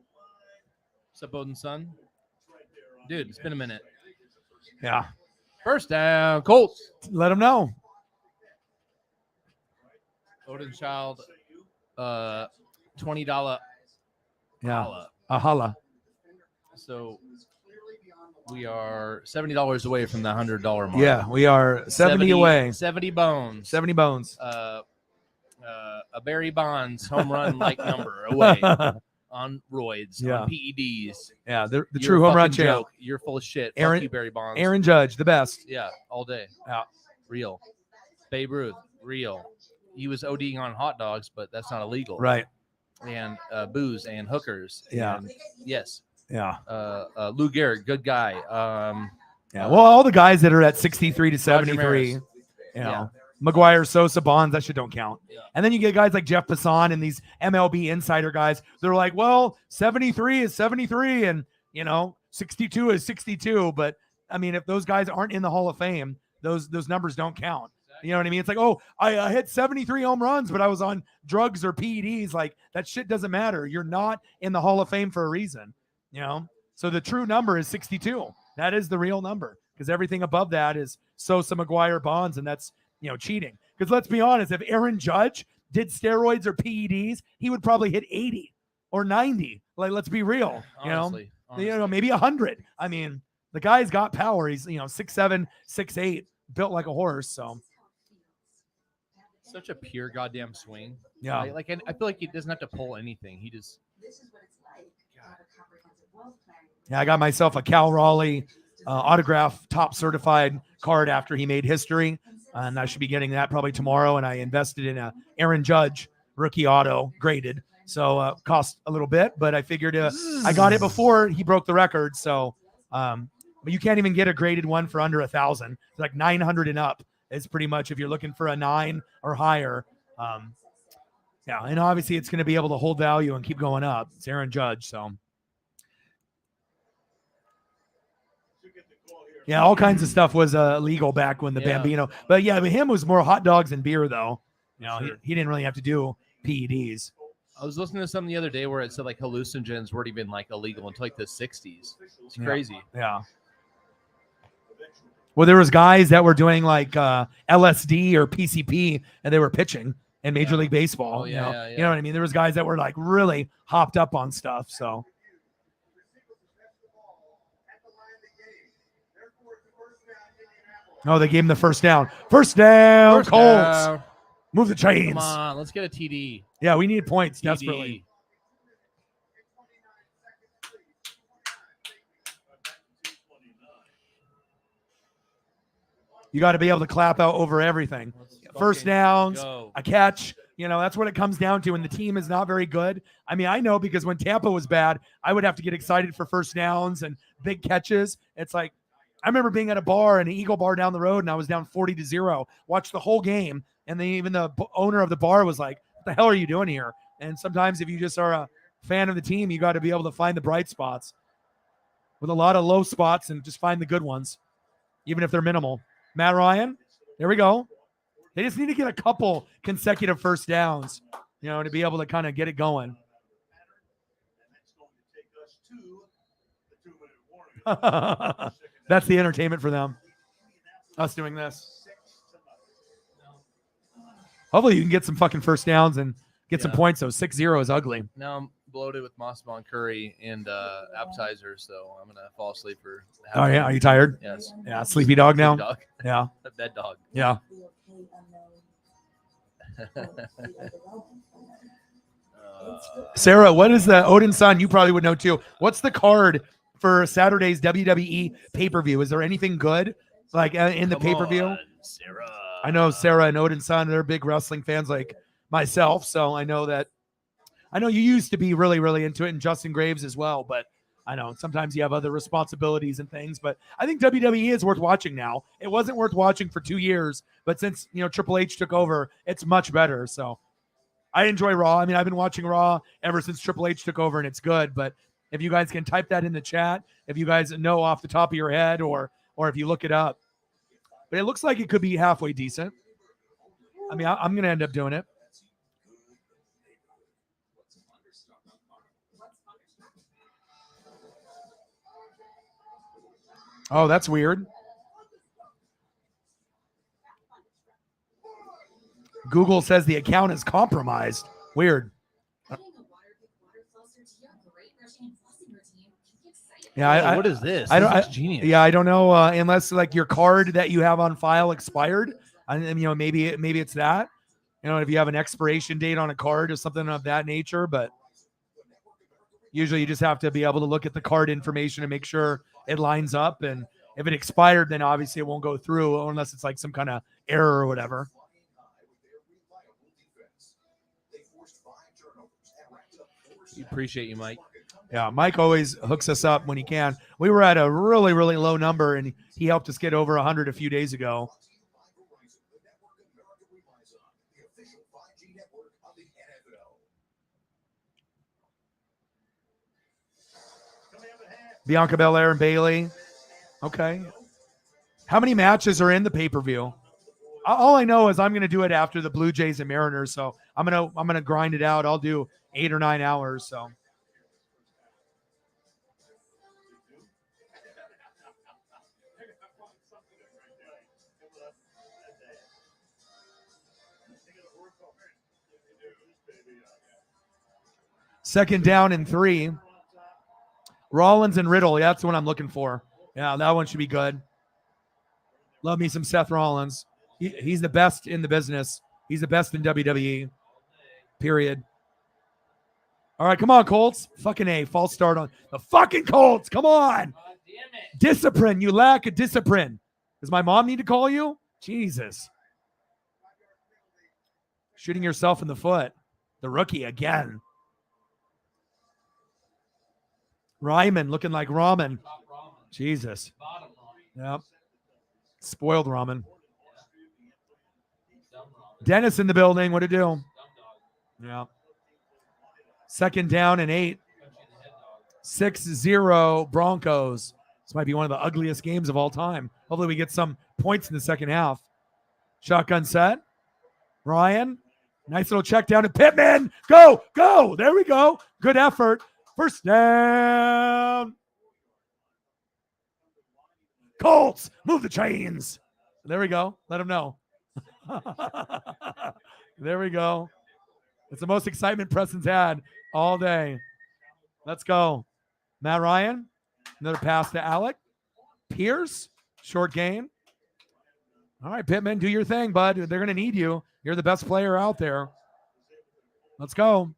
B: What's up, Odin son? Dude, it's been a minute.
A: Yeah.
B: First down, Colts.
A: Let them know.
B: Odin Child, $20
A: Yeah.
B: holla.
A: A holla.
B: So we are $70 away from the $100 mark.
A: Yeah, we are 70 away.
B: 70 bones.
A: 70 bones.
B: A Barry Bonds home run like number away on roids, on PEDs.
A: Yeah, the
B: You're
A: true
B: a
A: home run
B: fucking
A: champ.
B: joke. You're full of shit.
A: Aaron-
B: Fuck you, Barry Bonds.
A: Aaron Judge, the best.
B: Yeah, all day.
A: Yeah.
B: Real. Babe Ruth, real. He was ODing on hot dogs, but that's not illegal.
A: Right.
B: And booze and hookers.
A: Yeah.
B: And, yes.
A: Yeah.
B: Lou Gehrig, good guy.
A: Yeah. Well, all the guys that are at 63 to 73,
B: Maris.
A: you know,
B: Yeah.
A: McGuire, Sosa, Bonds, that shit don't count.
B: Yeah.
A: And then you get guys like Jeff Passan and these MLB insider guys. They're like, well, 73 is 73 and, 62 is 62. But, I mean, if those guys aren't in the Hall of Fame, those numbers don't count. You know what I mean? It's like, oh, I hit 73 home runs, but I was on drugs or PEDs. Like, that shit doesn't matter. You're not in the Hall of Fame for a reason, So the true number is 62. That is the real number because everything above that is Sosa, McGuire, Bonds, and that's, cheating. Because let's be honest, if Aaron Judge did steroids or PEDs, he would probably hit 80 or 90. Like, let's be real,
B: Honestly.
A: maybe 100. I mean, the guy's got power. He's, 6'7", 6'8", built like a horse. So
B: Such a pure goddamn swing.
A: Yeah.
B: Like I feel like he doesn't have to pull anything. He just.
D: This is what it's like to have a comprehensive wealth plan.
A: yeah, I got myself a Cal Raleigh autograph top certified card after he made history. And I should be getting that probably tomorrow. And I invested in a Aaron Judge rookie auto graded. So cost a little bit, but I figured I got it before he broke the record. So, but you can't even get a graded one for under 1,000. It's like 900 and up is pretty much if you're looking for a 9 or higher. Yeah, and obviously it's going to be able to hold value and keep going up. It's Aaron Judge, so. Yeah, all kinds of stuff was legal back when the Bambino. But yeah, him was more hot dogs and beer, though.
B: Sure.
A: He didn't really have to do PEDs.
B: I was listening to something the other day where it said like hallucinogens weren't even like illegal until like the 60s. It's crazy.
A: Yeah. Well, there was guys that were doing like LSD or PCP, and they were pitching in Major League Baseball.
B: Oh,
A: You know what I mean? There was guys that were like really hopped up on stuff. So. Oh, they gave him the first down. First down, Colts.
B: Down.
A: Move the chains.
B: Come on, let's get a TD.
A: Yeah, we need points
B: TD.
A: desperately. You got to be able to clap out over everything. First downs,
B: go.
A: a catch. That's what it comes down to. And the team is not very good. I mean, I know because when Tampa was bad, I would have to get excited for first downs and big catches. It's like, I remember being at a bar, an Eagle bar down the road, and I was down 40-0. Watched the whole game, and then even the owner of the bar was like, "What the hell are you doing here?" And sometimes, if you just are a fan of the team, you got to be able to find the bright spots, with a lot of low spots, and just find the good ones, even if they're minimal. Matt Ryan, there we go. They just need to get a couple consecutive first downs, to be able to kind of get it going. That's the entertainment for them. Us doing this. Hopefully you can get some fucking first downs and get some points. So 6-0 is ugly.
B: Now I'm bloated with Mossbon curry and appetizers, so I'm gonna fall asleep for.
A: Oh yeah, are you tired?
B: Yes.
A: Yeah, sleepy dog now.
B: Dog.
A: Yeah.
B: A bed dog.
A: Yeah. Sarah, what is the Odin son? You probably would know too. What's the card for Saturday's WWE pay-per-view? Is there anything good like in the pay-per-view?
B: Sarah.
A: I know Sarah and Odin son, they're big wrestling fans like myself, so I know you used to be really, really into it, and Justin Graves as well, but I know sometimes you have other responsibilities and things, but I think WWE is worth watching now. It wasn't worth watching for 2 years, but since, Triple H took over, it's much better. So I enjoy Raw. I mean, I've been watching Raw ever since Triple H took over, and it's good, but if you guys can type that in the chat, if you guys know off the top of your head or if you look it up, but it looks like it could be halfway decent. I mean, I'm going to end up doing it. Oh, that's weird. Google says the account is compromised. Weird. Yeah,
B: what is this?
A: I don't.
B: This looks genius.
A: Yeah, I don't know. Unless like your card that you have on file expired, and maybe it's that. If you have an expiration date on a card or something of that nature, but usually you just have to be able to look at the card information and make sure it lines up. And if it expired, then obviously it won't go through unless it's like some kind of error or whatever.
B: We appreciate you, Mike.
A: Yeah, Mike always hooks us up when he can. We were at a really, really low number, and he helped us get over 100 a few days ago. Bianca Belair and Bailey. Okay. How many matches are in the pay-per-view? All I know is I'm going to do it after the Blue Jays and Mariners, so I'm gonna grind it out. I'll do 8 or 9 hours. So. Second down and 3. Rollins and Riddle. Yeah, that's what I'm looking for. Yeah, that one should be good. Love me some Seth Rollins. He's the best in the business. He's the best in WWE. Period. All right, come on, Colts. Fucking A. False start on the fucking Colts. Come on. Discipline. You lack a discipline. Does my mom need to call you? Jesus. Shooting yourself in the foot. The rookie again. Ryman looking like ramen. Jesus. Yep. Spoiled ramen. Dennis in the building. What to do? Yeah. Second down and 8. 6-0 Broncos. This might be one of the ugliest games of all time. Hopefully we get some points in the second half. Shotgun set. Ryan. Nice little check down to Pittman. Go. There we go. Good effort. First down. Colts, move the chains. There we go. Let them know. There we go. It's the most excitement Preston's had all day. Let's go. Matt Ryan, another pass to Alec. Pierce, short gain. All right, Pittman, do your thing, bud. They're going to need you. You're the best player out there. Let's go.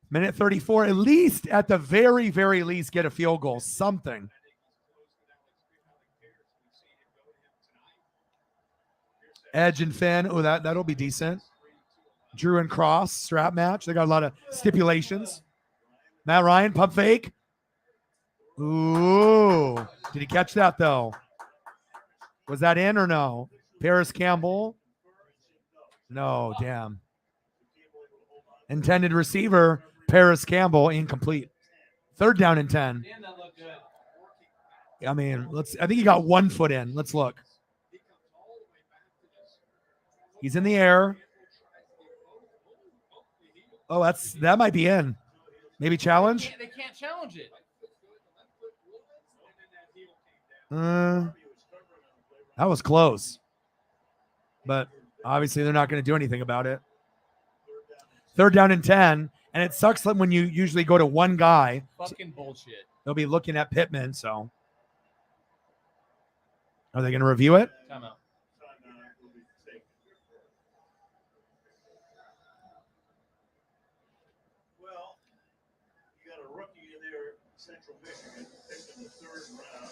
A: Minute 34, at least, at the very, very least, get a field goal, something. Edge and Finn, oh, that'll be decent. Drew and Cross, strap match. They got a lot of stipulations. Matt Ryan, pump fake. Ooh, did he catch that, though? Was that in or no? Paris Campbell? No, damn. Intended receiver, Paris Campbell, incomplete. Third down and 10. I mean, I think he got 1 foot in. Let's look. He's in the air. Oh, that might be in. Maybe challenge?
B: They can't challenge it.
A: That was close. But obviously they're not going to do anything about it. Third down and 10. And it sucks when you usually go to one guy.
B: Fucking bullshit.
A: They'll be looking at Pittman, so. Are they going to review it?
B: Time out.
E: Well, you got a rookie in there, Central Michigan, picked in the 3rd round.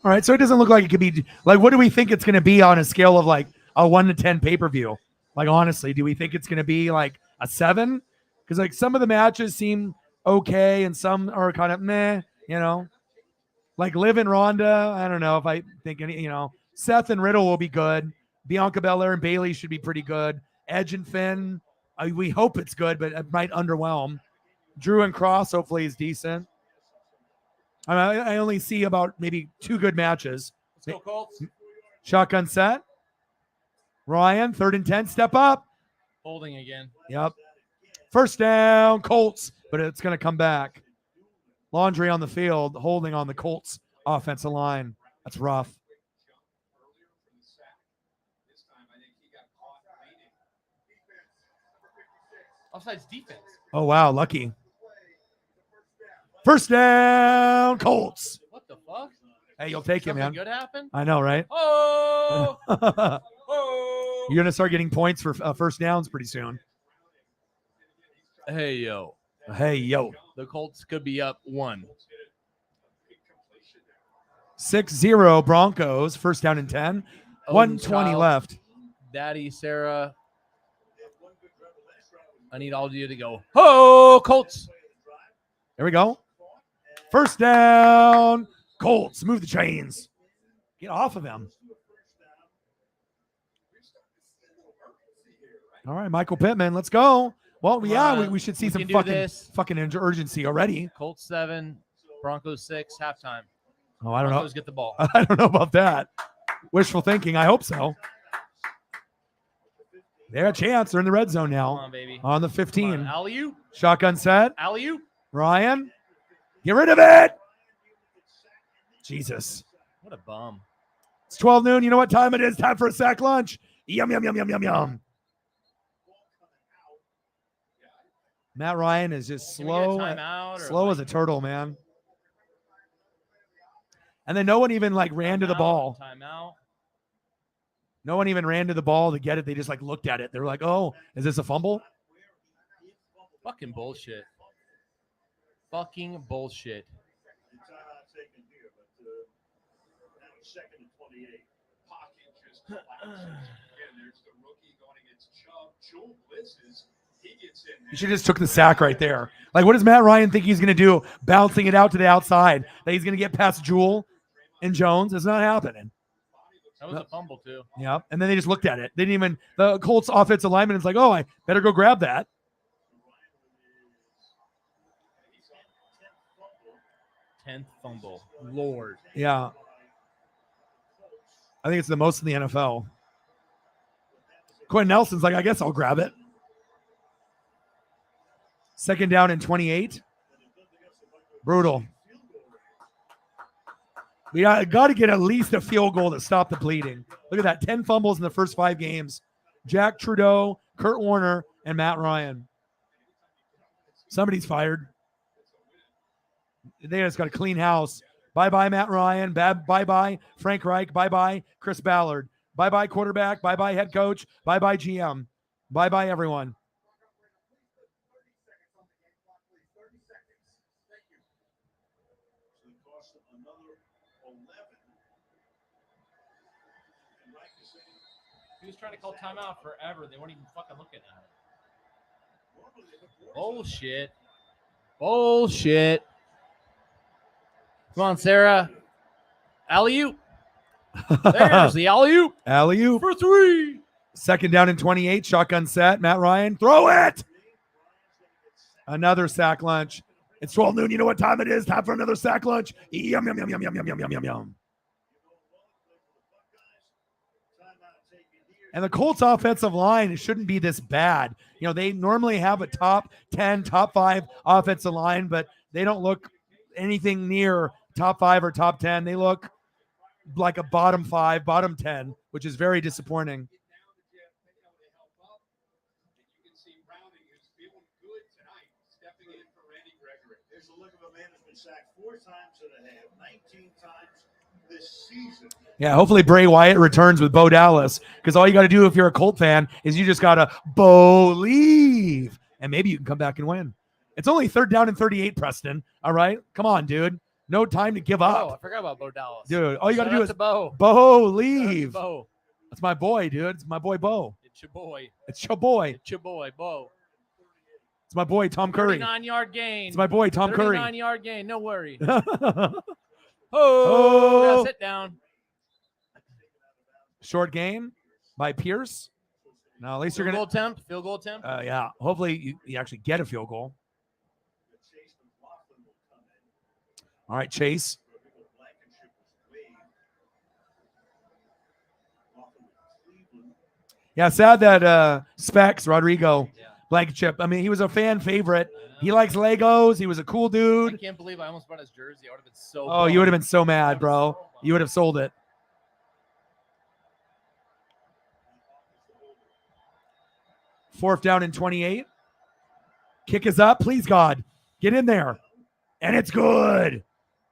A: All right, so it doesn't look like it could be like, what do we think it's going to be on a scale of like a 1 to 10 pay-per-view? Like, honestly, do we think it's going to be like a 7? Because like some of the matches seem okay and some are kind of meh, like Liv and Ronda. I don't know if I think Seth and Riddle will be good. Bianca Belair and Bailey should be pretty good. Edge and Finn, we hope it's good, but it might underwhelm. Drew and Cross hopefully is decent. I only see about maybe 2 good matches.
B: Let's go, Colts.
A: Shotgun set. Ryan, 3rd and 10, step up.
B: Holding again.
A: Yep. First down, Colts, but it's going to come back. Laundry on the field, holding on the Colts offensive line. That's rough.
B: Offsides defense.
A: Oh, wow. Lucky. First down, Colts.
B: What the fuck?
A: Hey, you'll take it,
B: Something
A: man.
B: good happened?
A: I know, right?
B: Oh! Oh!
A: You're going to start getting points for first downs pretty soon.
B: Hey, yo.
A: Hey, yo.
B: The Colts could be up 1.
A: 6-0 Broncos. First down and 10. 1:20 left.
B: Daddy, Sarah. I need all of you to go. Oh, Colts.
A: There we go. First down, Colts. Move the chains. Get off of them. All right, Michael Pittman, let's go. Well, we should see some fucking urgency already.
B: Colts 7, Broncos 6, halftime.
A: Oh, I don't
B: Broncos
A: know.
B: Get the ball.
A: I don't know about that. Wishful thinking. I hope so. They have a chance. They're in the red zone now.
B: Come on, baby.
A: On the 15.
B: Alley-oop.
A: Shotgun set.
B: Alley-oop.
A: Ryan. Get rid of it. Jesus.
B: What a bum.
A: It's 12 noon. You know what time it is? Time for a sack lunch. Yum, yum, yum, yum, yum, yum. Matt Ryan is just slow as a turtle, man. And then no one even ran to the ball.
B: Timeout.
A: No one even ran to the ball to get it. They just looked at it. They're like, oh, is this a fumble?
B: Fucking bullshit. Fucking bullshit.
E: Second and 28. Pocket just collapses. Again, there's the rookie going against Chubb. Jewel blitzes. He gets in there.
A: You should have just took the sack right there. What does Matt Ryan think he's going to do? Bouncing it out to the outside. That he's going to get past Jewel and Jones? It's not happening.
B: That was a fumble, too.
A: Yep. And then they just looked at it. They didn't even, the Colts offensive lineman is like, oh, I better go grab that.
B: 10th fumble. Lord.
A: Yeah. I think it's the most in the NFL. Quinn Nelson's like, I guess I'll grab it. Second down and 28. Brutal. We got to get at least a field goal to stop the bleeding. Look at that. 10 fumbles in the first 5 games. Jack Trudeau, Kurt Warner, and Matt Ryan. Somebody's fired. They just got a clean house. Bye-bye, Matt Ryan. Bye-bye, Frank Reich. Bye-bye, Chris Ballard. Bye-bye, quarterback. Bye-bye, head coach. Bye-bye, GM. Bye-bye, everyone.
B: He was trying to call timeout forever. They weren't even fucking looking at it. Bullshit. Bullshit. Come on, Sarah. Alley-oop. There's the alley-oop.
A: Alley-oop.
B: For 3.
A: Second down and 28. Shotgun set. Matt Ryan. Throw it. Another sack lunch. It's 12 noon. You know what time it is? Time for another sack lunch. Yum, yum, yum, yum, yum, yum, yum, yum, yum, yum. And the Colts offensive line, it shouldn't be this bad. You know, they normally have a top 10, top 5 offensive line, but they don't look anything near top 5 or top 10. They look like a bottom 5, bottom 10, which is very disappointing.
E: There's a look of a man who's been sacked 4 times and a half, 19 times this season.
A: Yeah, hopefully Bray Wyatt returns with Bo Dallas, because all you got to do if you're a Colt fan is you just got to believe, and maybe you can come back and win. It's only third down and 38, Preston. All right? Come on, dude. No time to give up.
B: Oh, I forgot about Bo Dallas.
A: Dude, all you got to do is
B: believe.
A: Bo. That's my boy, dude. It's my boy, Bo.
B: It's your boy.
A: It's your boy.
B: It's your boy, Bo.
A: It's my boy, Tom Curry.
B: 39-yard gain.
A: It's my boy, Tom Curry.
B: 39-yard gain. No worry.
A: Oh,
B: sit down.
A: Short game by Pierce. No, at least you're going
B: to field goal attempt.
A: Yeah, hopefully you actually get a field goal. All right, Chase. Yeah, sad that Specs, Rodrigo, Blankenship. I mean, he was a fan favorite. He likes Legos. He was a cool
B: I
A: dude.
B: can't believe I almost bought his jersey. I would have been so.
A: Oh, you would have
B: bummed.
A: been so mad, bro. You would have sold it. 4th down and 28. Kick is up. Please, God. Get in there. And it's good.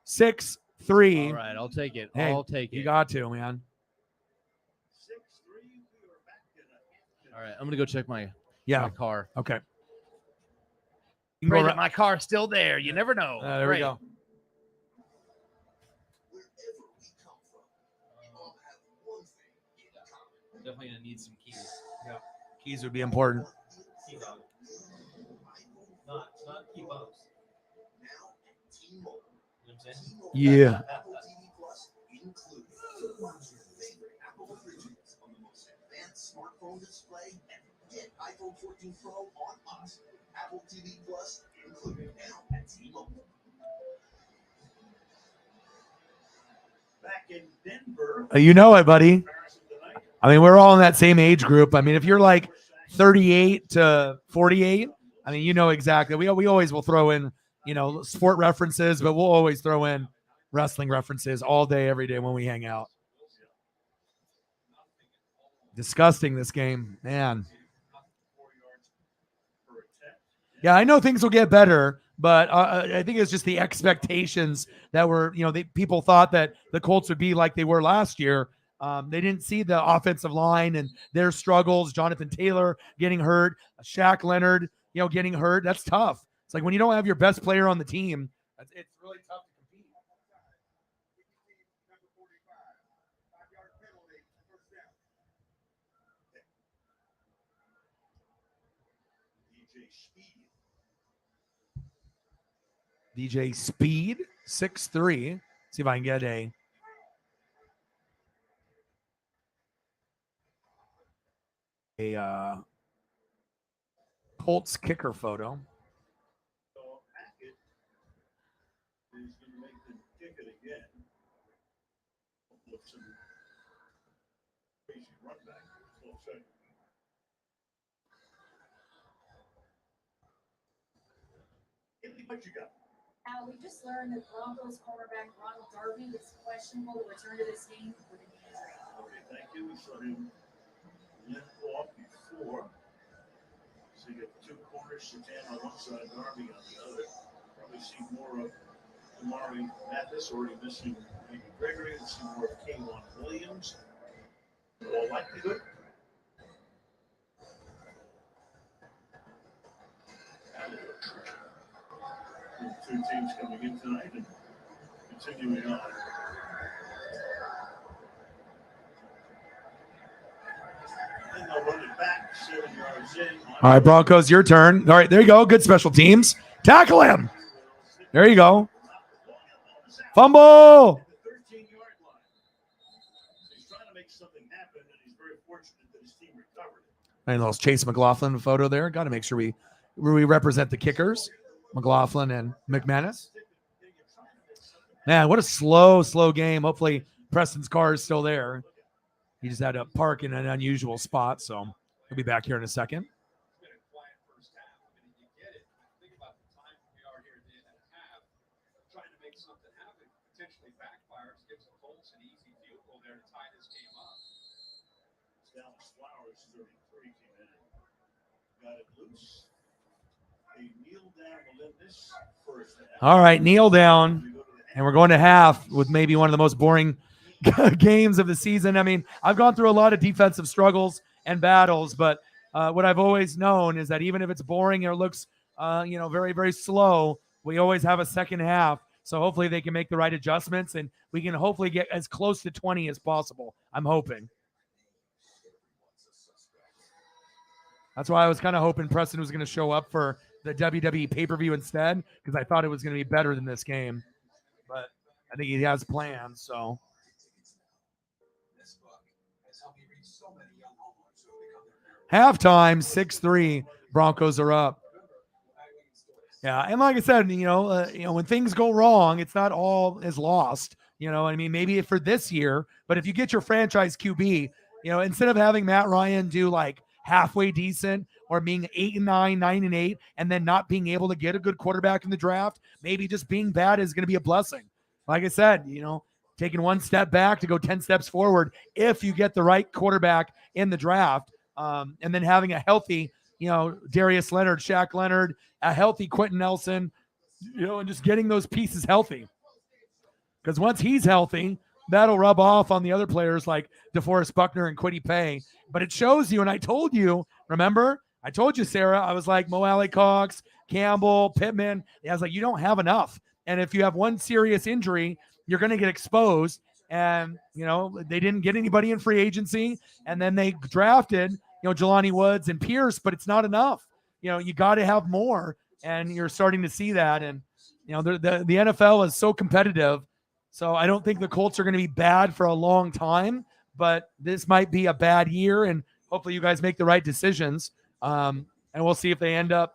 A: 6-3.
B: All right, I'll take it.
A: Hey,
B: I'll take it.
A: You got to, man.
B: All right, I'm gonna go check my
A: Yeah.
B: car.
A: Okay. You can
B: Pray
A: go
B: that
A: ra-
B: my car's still there. You never know.
A: there we go.
B: Definitely gonna need some keys.
A: Yeah. Keys would be important.
B: Key fob. Not key fobs. You know what I'm saying?
A: Yeah.
J: Smartphone display and get iPhone 14 Pro on us. Apple TV Plus included now at T-Mobile. Back in Denver.
A: You know it, buddy. I mean, we're all in that same age group. I mean, if you're like 38 to 48, I mean, you know exactly. We always will throw in, sport references, but we'll always throw in wrestling references all day, every day when we hang out. Disgusting, this game, man. Yeah, I know things will get better, but I think it's just the expectations that were, people thought that the Colts would be like they were last year. They didn't see the offensive line and their struggles. Jonathan Taylor getting hurt, Shaq Leonard, getting hurt. That's tough. It's like when you don't have your best player on the team, it's really tough to compete. DJ Speed, 6'3". See if I can get a Colts kicker photo.
J: What you got?
H: Al, we just learned that Broncos cornerback Ronald Darby is questionable to return to this game with a knee injury.
J: Okay, thank you. We saw him limp off before. So you got two corners, Satan on one side, Darby on the other. Probably see more of Amari Mathis, already missing maybe Gregory, and see more of Kayvon Williams. All likelihood. Two teams coming in tonight and continuing on. Then they'll run it back 7 yards in.
A: All right, Broncos, your turn. All right, there you go. Good special teams. Tackle him. There you go. Fumble.
J: 13-yard line. He's trying to make something happen, and he's very fortunate that his team recovered it.
A: And a little Chase McLaughlin photo there. Got to make sure we represent the kickers, McLaughlin and McManus. Man, what a slow game. Hopefully Preston's car is still there. He just had to park in an unusual spot, so he'll be back here in a second. All right, kneel down. And we're going to half with maybe one of the most boring games of the season. I mean, I've gone through a lot of defensive struggles and battles, but what I've always known is that even if it's boring or it looks, very, very slow, we always have a second half. So hopefully they can make the right adjustments and we can hopefully get as close to 20 as possible. I'm hoping. That's why I was kind of hoping Preston was going to show up for the WWE pay-per-view instead, because I thought it was going to be better than this game. But I think he has plans, so. Halftime, 6-3. Broncos are up. Yeah, and like I said, when things go wrong, it's not all is lost. I mean, maybe for this year, but if you get your franchise QB, instead of having Matt Ryan do like halfway decent or being 8-9, 9-8, and then not being able to get a good quarterback in the draft, maybe just being bad is going to be a blessing. Like I said, taking one step back to go 10 steps forward if you get the right quarterback in the draft, and then having a healthy, Darius Leonard, Shaq Leonard, a healthy Quentin Nelson, and just getting those pieces healthy. Because once he's healthy, that'll rub off on the other players like DeForest Buckner and Kwity Paye. But it shows you, and I told you, remember? I told you, Sarah, I was like, Mo Alley Cox, Campbell, Pittman. I was like, you don't have enough. And if you have one serious injury, you're going to get exposed. And, they didn't get anybody in free agency. And then they drafted, Jelani Woods and Pierce, but it's not enough. You got to have more. And you're starting to see that. And, the NFL is so competitive. So I don't think the Colts are going to be bad for a long time, but this might be a bad year. And hopefully you guys make the right decisions. And we'll see if they end up,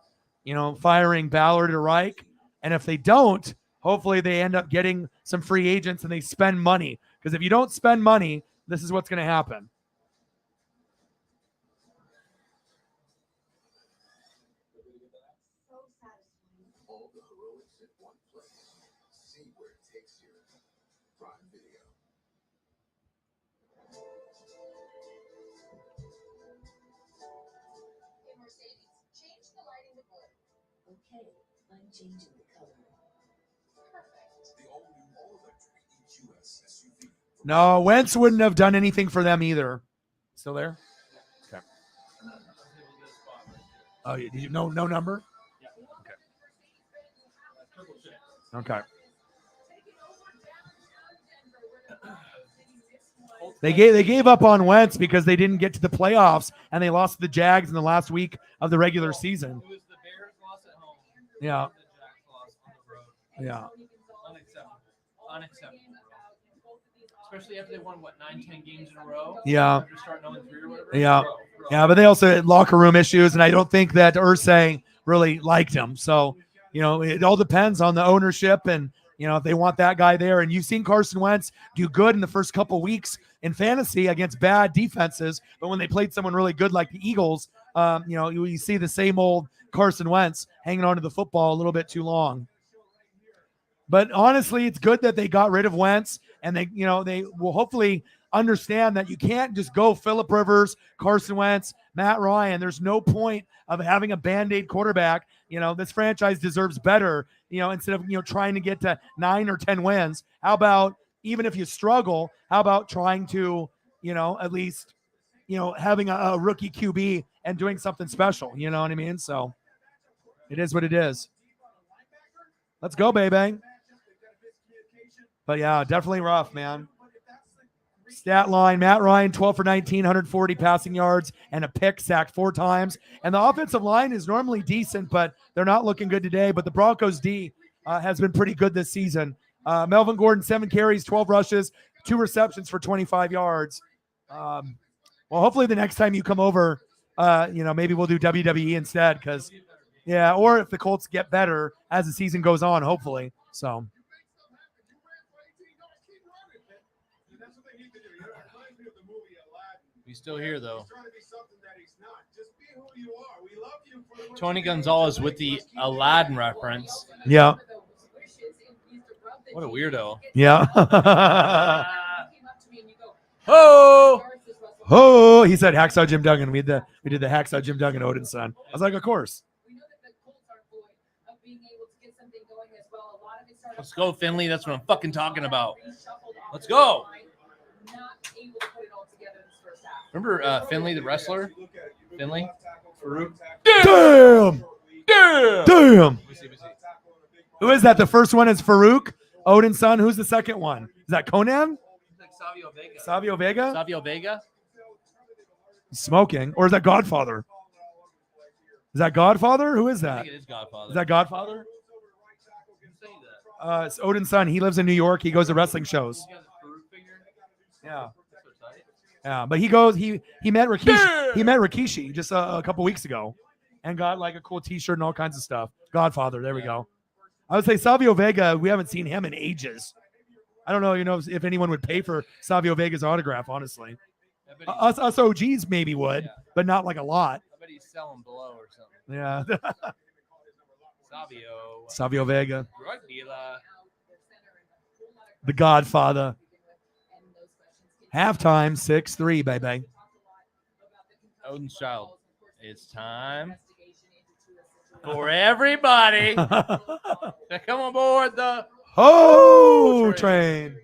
A: firing Ballard or Reich. And if they don't, hopefully they end up getting some free agents and they spend money. Because if you don't spend money, this is what's going to happen.
G: All the heroics in one place. See where it takes you. Prime Video.
D: Hey, Mercedes, change the lighting to blue. Okay, I'm changing the color. Perfect.
G: The all-new all-electric EQS SUV.
A: No, Wentz wouldn't have done anything for them either. Still there? Okay. Oh, did you no number? Okay. They gave up on Wentz because they didn't get to the playoffs and they lost to the Jags in the last week of the regular season.
B: It was the Bears lost at home.
A: Yeah.
B: The Jags lost on the road.
A: Yeah.
B: Unacceptable. Especially after they won 9-10 games in a row.
A: Yeah.
B: After starting 0-3 or whatever.
A: Yeah.
B: Bro.
A: Yeah, but they also had locker room issues, and I don't think that Irsay really liked him. So, it all depends on the ownership and, if they want that guy there. And you've seen Carson Wentz do good in the first couple weeks in fantasy against bad defenses. But when they played someone really good like the Eagles, you see the same old Carson Wentz hanging on to the football a little bit too long. But honestly, it's good that they got rid of Wentz, and they will hopefully understand that you can't just go Phillip Rivers, Carson Wentz, Matt Ryan. There's no point of having a Band-Aid quarterback. This franchise deserves better, instead of, trying to get to 9 or 10 wins. How about, even if you struggle, how about trying to, at least, having a rookie QB and doing something special, you know what I mean? So it is what it is. Let's go, baby. But yeah, definitely rough, man. Stat line, Matt Ryan, 12 for 19, 140 passing yards, and a pick, sacked 4 times. And the offensive line is normally decent, but they're not looking good today. But the Broncos D has been pretty good this season. Melvin Gordon, 7 carries, 12 rushes, 2 receptions for 25 yards. Well, hopefully the next time you come over, maybe we'll do WWE instead. Because, yeah, or if the Colts get better as the season goes on, hopefully. So.
B: He's still here, though. Tony Gonzalez with the Aladdin reference.
A: Yeah.
B: What a weirdo.
A: Yeah.
B: Oh!
A: Oh, he said Hacksaw Jim Duggan. We did the Hacksaw Jim Duggan Odin son. I was like, of course.
B: Let's go, Finley. That's what I'm fucking talking about. Let's go. Remember Finley, the wrestler? Finley? Farouk?
A: Damn! Who is that? The first one is Farouk, Odin's son. Who's the second one? Is that Conan? Savio Vega? He's smoking. Or is that Godfather? Is that Godfather? Who is that?
B: I think it is Godfather.
A: Is that Godfather? It's Odin's son. He lives in New York. He goes to wrestling shows. Yeah. Yeah, but he met Rikishi. He met Rikishi just a couple weeks ago, and got like a cool T-shirt and all kinds of stuff. Godfather, there we go. I would say Savio Vega. We haven't seen him in ages. I don't know, if anyone would pay for Savio Vega's autograph, honestly. Us OGs maybe would, but not like a lot.
B: I bet he's selling below or something.
A: Yeah.
B: Savio
A: Vega.
B: Drug dealer.
A: The Godfather. Halftime, 6-3, baby.
B: Odin's Child. It's time for everybody to come aboard the
A: train.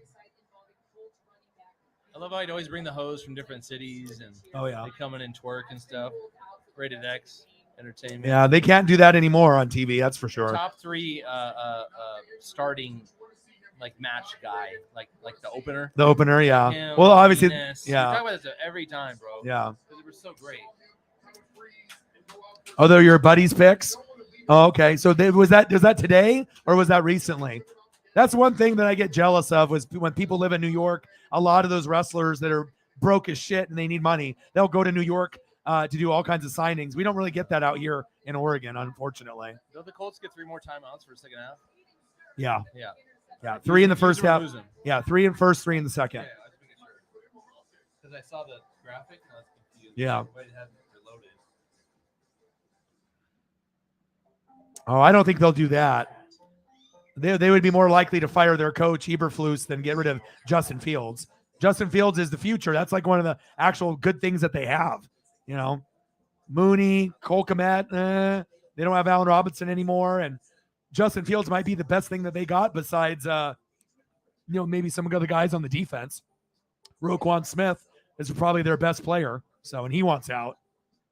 B: I love how he'd always bring the hoes from different cities and they come in and twerk and stuff. Rated X Entertainment.
A: Yeah, they can't do that anymore on TV. That's for sure.
B: Top 3 starting like match guy, like the opener.
A: The opener, yeah.
B: Him,
A: Well, obviously,
B: Venus.
A: yeah.
B: We talk about this every time, bro.
A: Yeah.
B: Because it was so great.
A: Oh, they're your buddies' picks? Oh, okay. So was that today or was that recently? That's one thing that I get jealous of was when people live in New York. A lot of those wrestlers that are broke as shit and they need money, they'll go to New York to do all kinds of signings. We don't really get that out here in Oregon, unfortunately.
B: Don't the Colts get 3 more timeouts for the second half?
A: Yeah.
B: Yeah.
A: Yeah. 3 in the first half.
B: Losing.
A: Yeah. 3 in first, 3 in the second.
B: Yeah, because I saw the graphic and I was confused.
A: Yeah.
B: Everybody had it reloaded.
A: Oh, I don't think they'll do that. They would be more likely to fire their coach Eberflus than get rid of Justin Fields. Justin Fields is the future. That's like one of the actual good things that they have. You know, Mooney, Cole Kmet, they don't have Allen Robinson anymore, and Justin Fields might be the best thing that they got besides, maybe some other guys on the defense. Roquan Smith is probably their best player, and he wants out.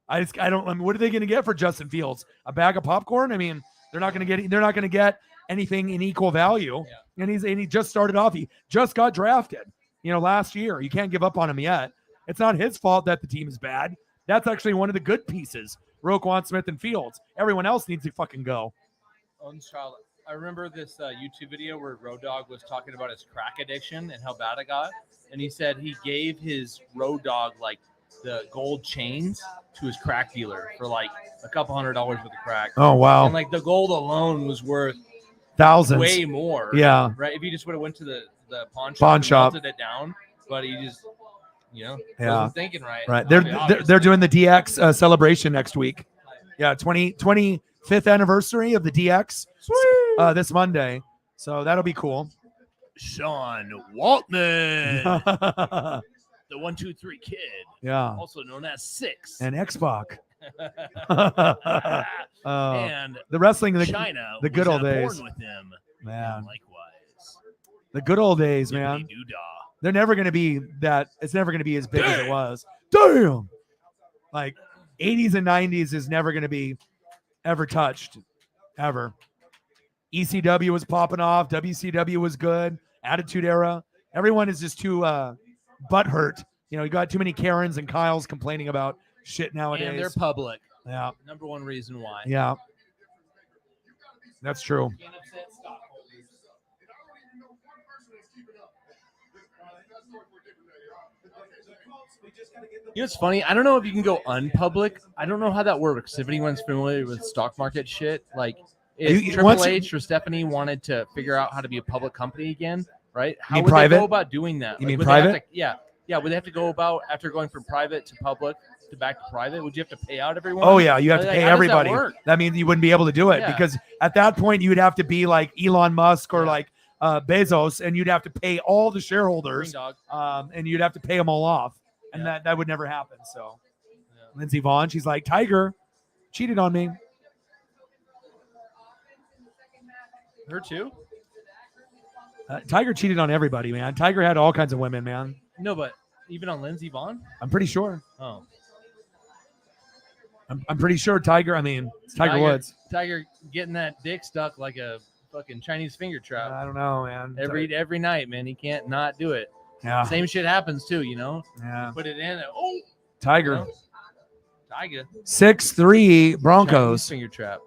A: What are they going to get for Justin Fields? A bag of popcorn? I mean, they're not going to get anything in equal value. Yeah. And he just started off. He just got drafted, last year. You can't give up on him yet. It's not his fault that the team is bad. That's actually one of the good pieces. Roquan Smith and Fields. Everyone else needs to fucking go.
B: Child. I remember this YouTube video where Road Dogg was talking about his crack addiction and how bad it got. And he said he gave his Road Dogg like the gold chains to his crack dealer for like a couple $100 worth of crack.
A: Oh, wow.
B: And like the gold alone was worth
A: thousands.
B: Way more.
A: Yeah.
B: Right. If you just would have went to the pawn shop. Melted it down, but he just, wasn't thinking right.
A: Right. They're doing the DX celebration next week. Yeah. 25th anniversary of the DX this Monday. So that'll be cool.
B: Sean Waltman. The 1-2-3 kid.
A: Yeah.
B: Also known as 6.
A: And X-Pac.
B: And
A: the wrestling,
B: China
A: the good old days.
B: Born with him,
A: man.
B: Likewise.
A: The good old days, man. They're never going to be that. It's never going to be as big as it was. Damn. Like 80s and 90s is never going to be ever touched, ever. ECW was popping off. WCW was good. Attitude Era. Everyone is just too butthurt. You got too many Karens and Kyles complaining about shit nowadays.
B: And they're public.
A: Yeah.
B: Number one reason why.
A: Yeah. That's true.
B: It's funny. I don't know if you can go unpublic. I don't know how that works. If anyone's familiar with stock market shit, like if Triple H or Stephanie wanted to figure out how to be a public company again, right? How would they go about doing that?
A: You mean private?
B: Yeah. Would they have to go about after going from private to public to back to private? Would you have to pay out everyone?
A: Oh yeah, you have to pay everybody. That means you wouldn't be able to do it because at that point you'd have to be like Elon Musk or like Bezos, and you'd have to pay all the shareholders, and you'd have to pay them all off, and that would never happen. So, Lindsey Vonn, she's like, Tiger cheated on me.
B: Her too?
A: Tiger cheated on everybody, man. Tiger had all kinds of women, man.
B: No, but even on Lindsey Vonn?
A: I'm pretty sure.
B: Oh.
A: I'm pretty sure Tiger, it's Tiger Woods.
B: Tiger getting that dick stuck like a fucking Chinese finger trap.
A: I don't know, man.
B: Every night, man. He can't not do it.
A: Yeah.
B: Same shit happens too,
A: Yeah.
B: Put it in.
A: Tiger.
B: Tiger.
A: 6'3" Broncos.
B: Chinese finger trap.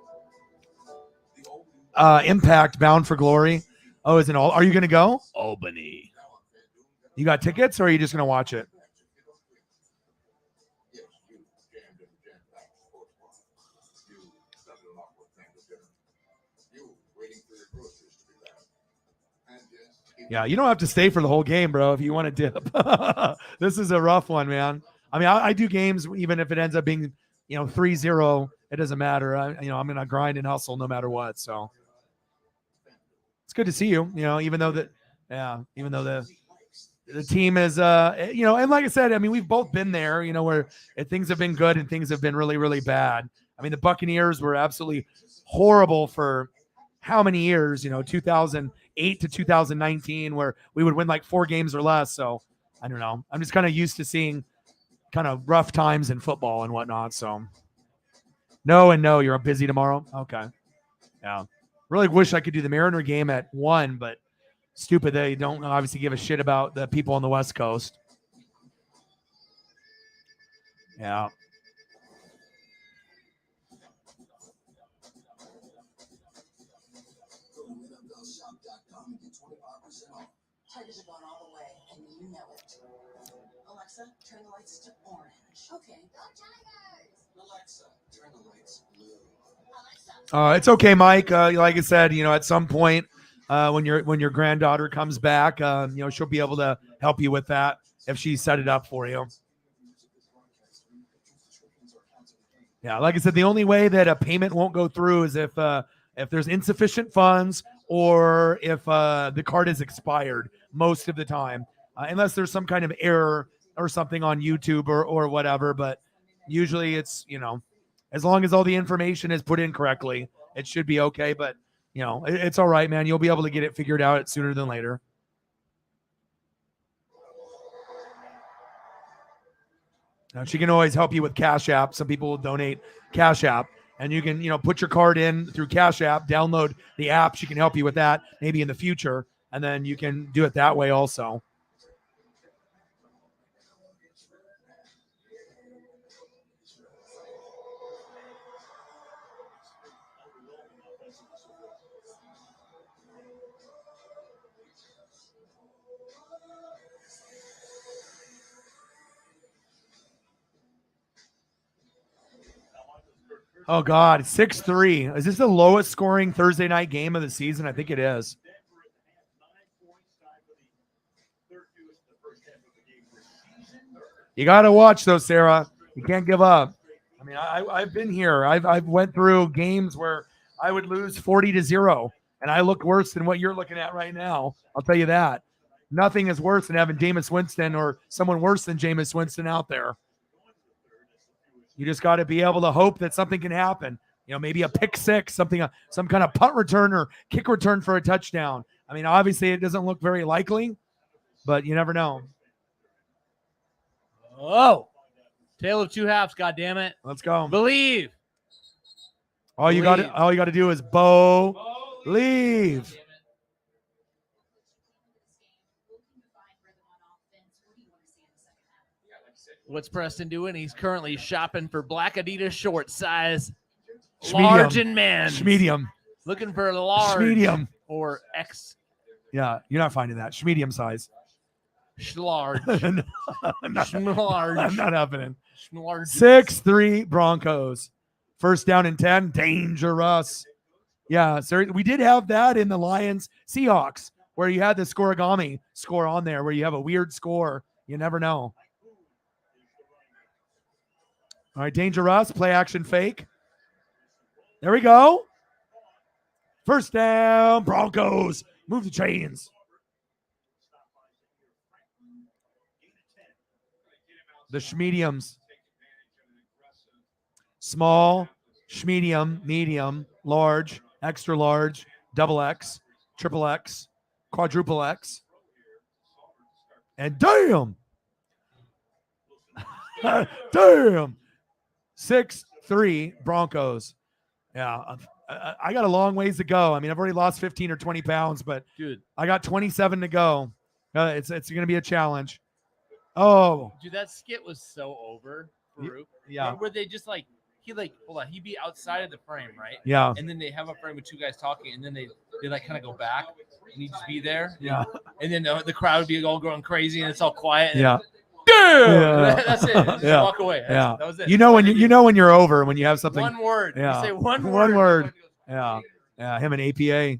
A: Impact Bound for Glory. Oh, is it all? Are you going to go?
B: Albany.
A: You got tickets, or are you just going to watch it? Yeah, you don't have to stay for the whole game, bro, if you want to dip. This is a rough one, man. I mean, I do games even if it ends up being, 3-0. It doesn't matter. I'm going to grind and hustle no matter what. So it's good to see you, even though the team is, and like I said, I mean, we've both been there, where things have been good and things have been really, really bad. I mean, the Buccaneers were absolutely horrible for how many years, 2008 to 2019, where we would win like 4 games or less. So I don't know. I'm just kind of used to seeing kind of rough times in football and whatnot. So no, you're busy tomorrow. Okay. Yeah. Really wish I could do the Mariner game at 1, but stupid they don't obviously give a shit about the people on the West Coast. Yeah.
D: Charges have gone all the way, and you know it. Alexa, turn the lights to orange. Okay.
J: Alexa, turn the lights blue.
A: It's okay, Mike. Like I said, at some point, when your granddaughter comes back, she'll be able to help you with that if she set it up for you. Yeah, like I said, the only way that a payment won't go through is if there's insufficient funds or if the card is expired most of the time, unless there's some kind of error or something on YouTube or whatever. But usually it's, as long as all the information is put in correctly, it should be okay. But, it's all right, man. You'll be able to get it figured out sooner than later. Now, she can always help you with Cash App. Some people will donate Cash App, and you can, put your card in through Cash App, download the app. She can help you with that maybe in the future, and then you can do it that way also. Oh, God, 6-3. Is this the lowest scoring Thursday night game of the season? I think it is. You got to watch, though, Sarah. You can't give up. I mean, I've been here. I've went through games where I would lose 40-0, and I look worse than what you're looking at right now. I'll tell you that. Nothing is worse than having Jameis Winston or someone worse than Jameis Winston out there. You just got to be able to hope that something can happen. Maybe a pick six, some kind of punt return or kick return for a touchdown. I mean, obviously it doesn't look very likely, but you never know.
B: Oh, tale of two halves. God damn it!
A: Let's go.
B: Believe.
A: All you got to do is leave.
B: What's Preston doing? He's currently shopping for black Adidas short size, large and men's.
A: Medium.
B: Looking for large.
A: Medium.
B: Or X.
A: Yeah, you're not finding that. Medium size.
B: Large.
A: Not happening.
B: 6-3
A: Broncos. First down and 10. Dangerous. Yeah, sir. We did have that in the Lions Seahawks where you had the scoregami score on there where you have a weird score. You never know. All right, dangerous. Play action fake. There we go. First down, Broncos. Move the chains. The schmediums. Small, schmedium, medium, large, extra large, double X, triple X, quadruple X. And damn. Damn. 6-3 Broncos. Yeah, I got a long ways to go. I mean, I've already lost 15 or 20 pounds, but
B: dude,
A: I got 27 to go. It's going to be a challenge. Oh,
B: dude, that skit was so over. Farouk.
A: Yeah.
B: Where they just he'd be outside of the frame, right?
A: Yeah.
B: And then they have a frame with two guys talking, and then they kind of go back, and he'd just be there.
A: Yeah.
B: And then the crowd would be all going crazy, and it's all quiet. And
A: yeah.
B: Yeah. That's it. Just walk away. That was it.
A: You know when you're over when you have something.
B: One word.
A: Yeah.
B: You say one word.
A: One word. Yeah. Yeah. Him and APA.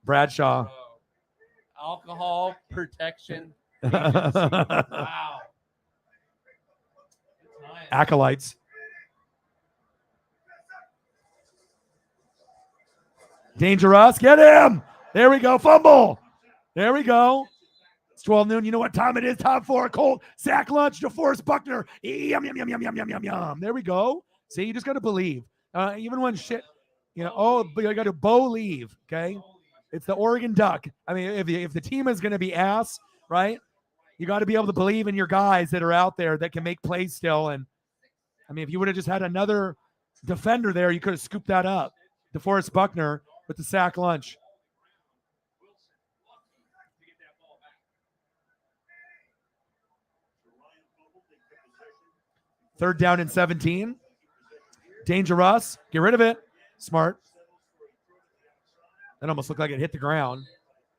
A: Bradshaw.
B: Alcohol Protection Agency. Wow. Nice.
A: Acolytes. Dangerous. Get him. There we go. Fumble. There we go. It's 12 noon. You know what time it is? Time for a Colt sack lunch. DeForest Buckner. Yum, yum, yum, yum, yum, yum, yum, yum. There we go. See, you just got to believe. Even when shit, but you got to believe, okay? It's the Oregon Duck. I mean, if the team is going to be ass, right, you got to be able to believe in your guys that are out there that can make plays still. And, I mean, if you would have just had another defender there, you could have scooped that up. DeForest Buckner with the sack lunch. Third down and 17. Dangerous. Get rid of it. Smart. That almost looked like it hit the ground.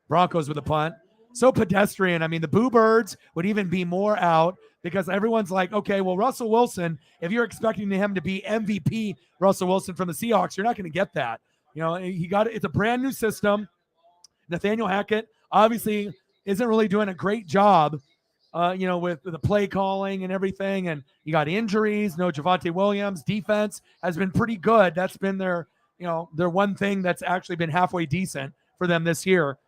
A: Broncos with a punt. So pedestrian. I mean, the Boo Birds would even be more out because everyone's like, okay, well, Russell Wilson, if you're expecting him to be MVP Russell Wilson from the Seahawks, you're not going to get that. It's a brand new system. Nathaniel Hackett obviously isn't really doing a great job with the play calling and everything. And you got injuries, no Javonte Williams. Defense has been pretty good. That's been their one thing that's actually been halfway decent for them this year.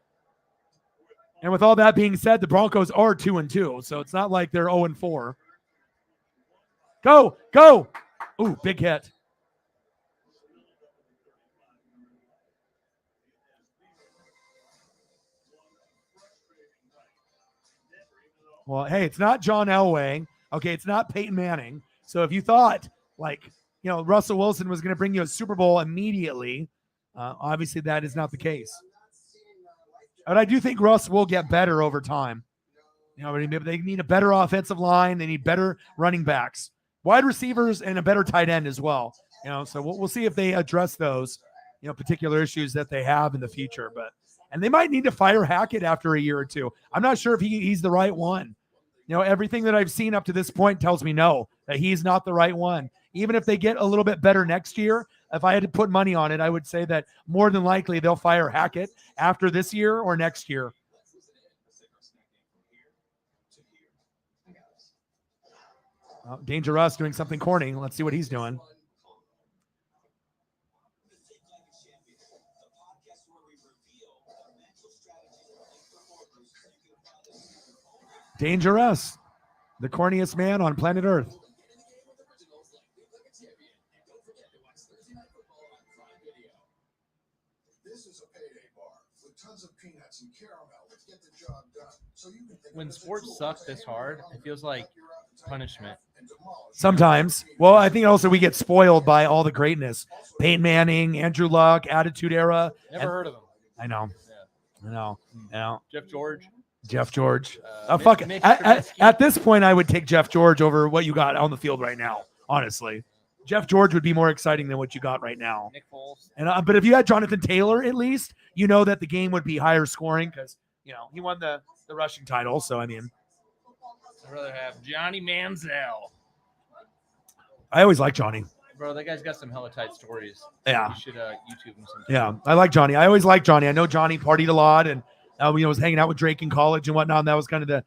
A: And with all that being said, the Broncos are 2-2. So it's not like they're 0-4. Go. Ooh, big hit. Well, hey, it's not John Elway. Okay, it's not Peyton Manning. So if you thought Russell Wilson was going to bring you a Super Bowl immediately, obviously that is not the case. But I do think Russ will get better over time. They need a better offensive line. They need better running backs, wide receivers, and a better tight end as well. So we'll see if they address those, particular issues that they have in the future. And they might need to fire Hackett after a year or two. I'm not sure if he's the right one. Everything that I've seen up to this point tells me no, that he's not the right one. Even if they get a little bit better next year, if I had to put money on it, I would say that more than likely they'll fire Hackett after this year or next year. Dangerous doing something corny. Let's see what he's doing. Dangerous, the corniest man on planet Earth.
C: This is a payday bar with tons of peanuts and caramel. Let's get the job done. So you can think
B: when sports suck this hard, it feels like punishment.
A: Sometimes. Well, I think also we get spoiled by all the greatness. Peyton Manning, Andrew Luck, Attitude Era.
B: Never heard of him.
A: I know.
B: Yeah.
A: I know.
B: Jeff George.
A: Fuck it. At this point, I would take Jeff George over what you got on the field right now. Honestly, Jeff George would be more exciting than what you got right now.
B: Nick Foles.
A: And but if you had Jonathan Taylor, at least that the game would be higher scoring because he won the rushing title. So
B: I'd rather have Johnny Manziel.
A: I always like Johnny.
B: Bro, that guy's got some hella tight stories.
A: Yeah.
B: You should YouTube him sometime.
A: Yeah, I like Johnny. I always like Johnny. I know Johnny partied a lot and was hanging out with Drake in college and whatnot. And that was kind of the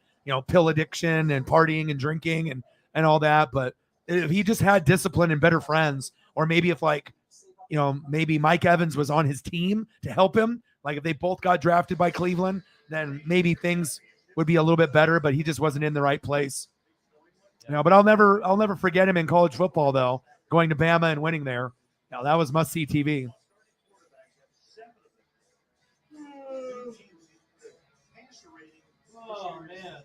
A: pill addiction and partying and drinking and all that. But if he just had discipline and better friends, or maybe if maybe Mike Evans was on his team to help him, like if they both got drafted by Cleveland, then maybe things would be a little bit better. But he just wasn't in the right place. But I'll never forget him in college football though, going to Bama and winning there. That was must-see TV.
E: Oh, man.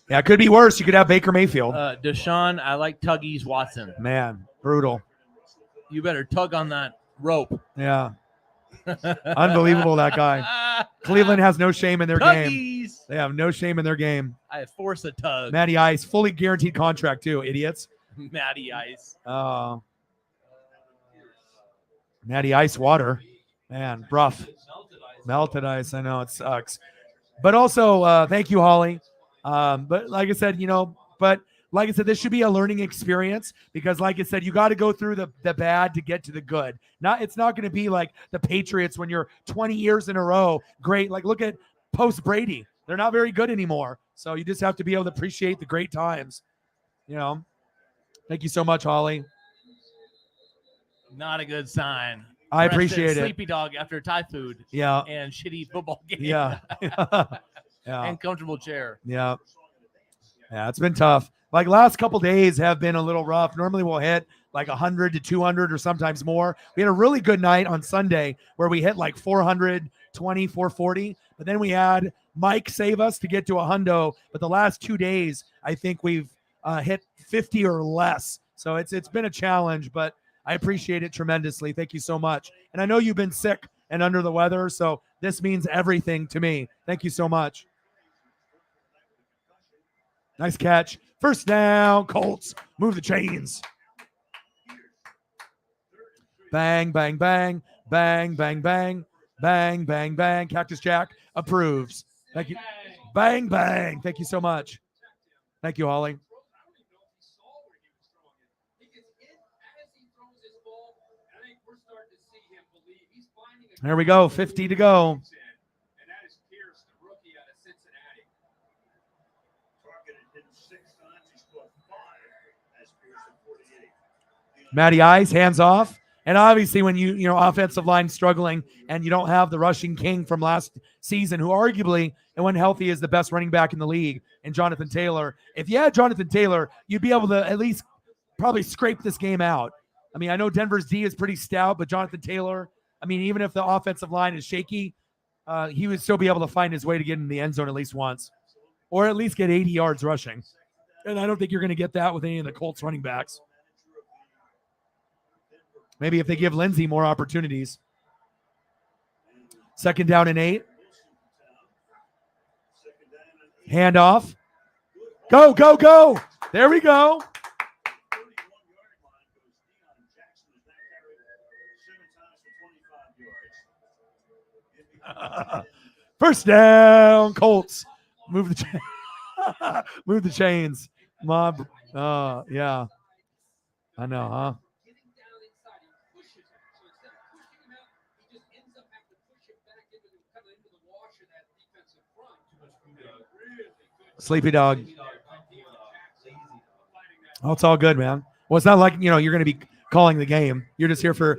A: Yeah, it could be worse. You could have Baker Mayfield.
B: Deshaun, I like Tuggies Watson.
A: Man, brutal.
B: You better tug on that rope.
A: Yeah. Unbelievable, that guy. Cleveland has no shame in their game. They have no shame in their game.
B: I force a tug.
A: Matty Ice, fully guaranteed contract too, idiots.
B: Matty Ice.
A: Matty Ice water. Man, rough. Melted ice. I know it sucks. But also, thank you, Holly. But like I said, but like I said, this should be a learning experience because, like I said, you got to go through the bad to get to the good. It's not going to be like the Patriots when you're 20 years in a row. Great. Like, look at post Brady. They're not very good anymore. So you just have to be able to appreciate the great times. Thank you so much, Holly.
B: Not a good sign.
A: I appreciate it.
B: Sleepy dog after Thai food.
A: Yeah.
B: And shitty football game.
A: Yeah. Yeah.
B: And comfortable chair.
A: Yeah. Yeah, it's been tough. Like last couple days have been a little rough. Normally we'll hit like 100 to 200 or sometimes more. We had a really good night on Sunday where we hit like 420, 440. But then we had Mike save us to get to a hundo. But the last 2 days, I think we've hit 50 or less. So it's been a challenge, but I appreciate it tremendously. Thank you so much. And I know you've been sick and under the weather, so this means everything to me. Thank you so much. Nice catch. First down, Colts. Move the chains. Bang, bang, bang. Bang, bang, bang. Bang, bang, bang. Cactus Jack approves. Thank you. Bang, bang. Thank you so much. Thank you, Holly. There we go. 50 to go. Matty Ice, hands off. And obviously when you offensive line struggling and you don't have the rushing king from last season, who arguably, and when healthy, is the best running back in the league, and Jonathan Taylor. If you had Jonathan Taylor, you'd be able to at least probably scrape this game out. I mean, I know Denver's D is pretty stout, but Jonathan Taylor, I mean, even if the offensive line is shaky, he would still be able to find his way to get in the end zone at least once, or at least get 80 yards rushing. And I don't think you're going to get that with any of the Colts running backs. Maybe if they give Lindsey more opportunities. Second down and 8. Handoff. Go, go, go. There we go. First down, Colts. Move the chains. Mob. Yeah. I know, huh? Sleepy dog. Oh, it's all good, man. Well, it's not like, you're going to be calling the game. You're just here for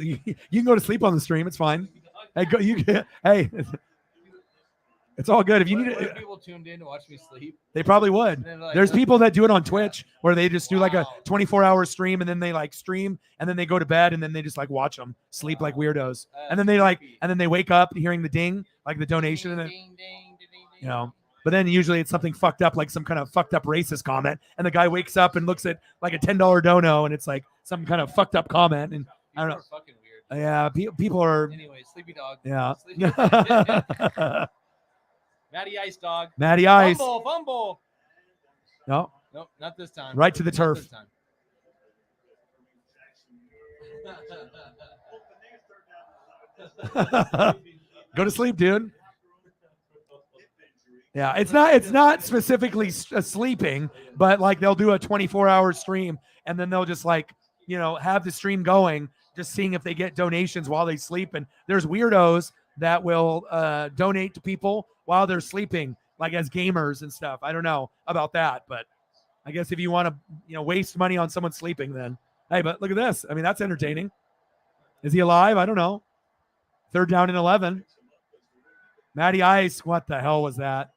A: you can go to sleep on the stream. It's fine. Hey, it's all good. If you need it,
B: people tuned in to watch me sleep.
A: They probably would. There's people that do it on Twitch where they just do like a 24-hour stream and then they like stream and then they go to bed and then they just like watch them sleep like weirdos. And then they wake up hearing the ding, like the donation, and then, But then usually it's something fucked up, like some kind of fucked up racist comment, and the guy wakes up and looks at like a $10 dono, and it's like some kind of fucked up comment, and I don't know.
B: Fucking weird.
A: Yeah, people are.
B: Anyway, Sleepy Dog.
A: Yeah.
B: Matty Ice Dog.
A: Matty Ice.
B: Fumble.
A: No.
B: Nope, not this time.
A: Right to the turf. Go to sleep, dude. Yeah, it's not specifically sleeping, but like they'll do a 24-hour stream and then they'll just like, have the stream going, just seeing if they get donations while they sleep. And there's weirdos that will donate to people while they're sleeping, like as gamers and stuff. I don't know about that, but I guess if you want to, waste money on someone sleeping, then hey, but look at this. I mean, that's entertaining. Is he alive? I don't know. Third down and 11. Matty Ice, what the hell was that?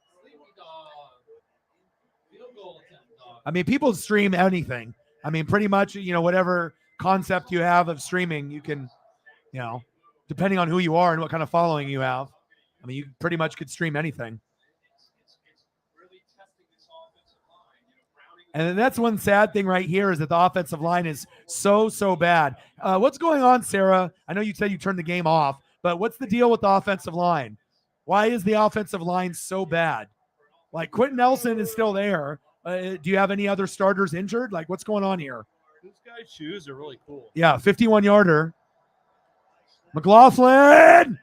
A: I mean, people stream anything. I mean, pretty much, whatever concept you have of streaming, you can, depending on who you are and what kind of following you have. I mean, you pretty much could stream anything. And that's one sad thing right here is that the offensive line is so bad. What's going on, Sarah? I know you said you turned the game off, but what's the deal with the offensive line? Why is the offensive line so bad? Like, Quentin Nelson is still there. Do you have any other starters injured? Like, what's going on here?
B: This guy's shoes are really cool.
A: Yeah, 51-yarder. McLaughlin!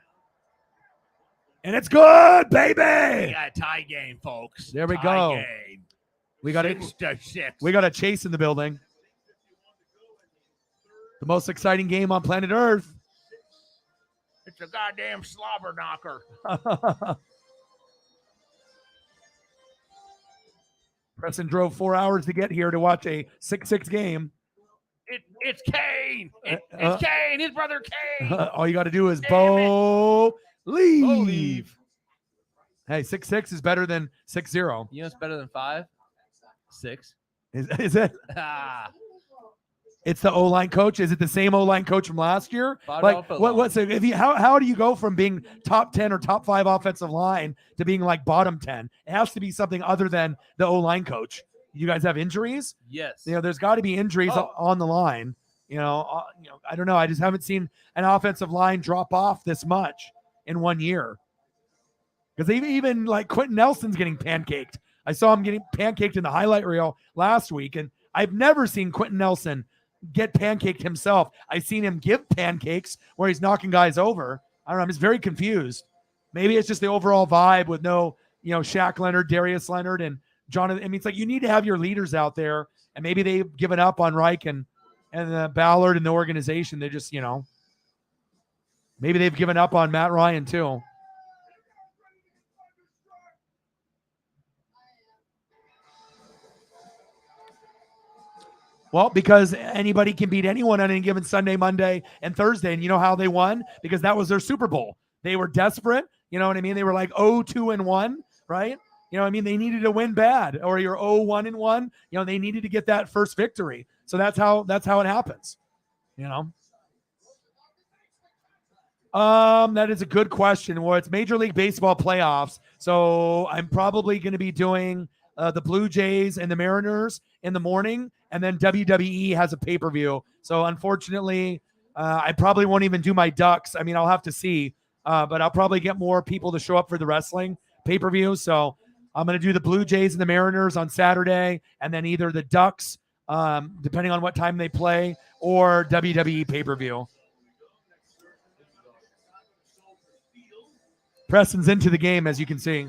A: And it's good, baby!
B: We got a tie game, folks.
A: There we go.
B: Game.
A: We got
B: 6-6.
A: We got a Chase in the building. The most exciting game on planet Earth.
B: It's a goddamn slobber knocker.
A: Preston drove 4 hours to get here to watch a 6-6 game.
B: It's Kane. It's Kane. His brother Kane.
A: All you got to do is
B: Damn
A: leave. Hey, 6-6 is better than 6-0.
B: You know what's better than 5? 6.
A: Is it?
B: Ah.
A: It's the O-line coach. Is it the same O-line coach from last year?
B: Five
A: Like
B: dollar
A: what? So if you how do you go from being top 10 or top 5 offensive line to being like bottom 10? It has to be something other than the O-line coach. You guys have injuries?
B: Yes.
A: There's got to be injuries on the line. I don't know. I just haven't seen an offensive line drop off this much in 1 year. Because even like Quentin Nelson's getting pancaked. I saw him getting pancaked in the highlight reel last week, and I've never seen Quentin Nelson get pancaked himself. I've seen him give pancakes where he's knocking guys over. I don't know. I'm just very confused. Maybe it's just the overall vibe with no, Shaq Leonard, Darius Leonard, and Jonathan. I mean, it's like you need to have your leaders out there, and maybe they've given up on Reich and Ballard and the organization. They just, maybe they've given up on Matt Ryan too. Well, because anybody can beat anyone on any given Sunday, Monday, and Thursday. And you know how they won? Because that was their Super Bowl. They were desperate. You know what I mean? They were like 0-2-1, right? You know what I mean? They needed to win bad. Or you're 0-1-1. They needed to get that first victory. So that's how it happens. That is a good question. Well, it's Major League Baseball playoffs. So I'm probably going to be doing the Blue Jays and the Mariners in the morning, and then WWE has a pay-per-view. So unfortunately, I probably won't even do my Ducks. I mean, I'll have to see, but I'll probably get more people to show up for the wrestling pay-per-view. So I'm going to do the Blue Jays and the Mariners on Saturday, and then either the Ducks, depending on what time they play, or WWE pay-per-view. Preston's into the game, as you can see.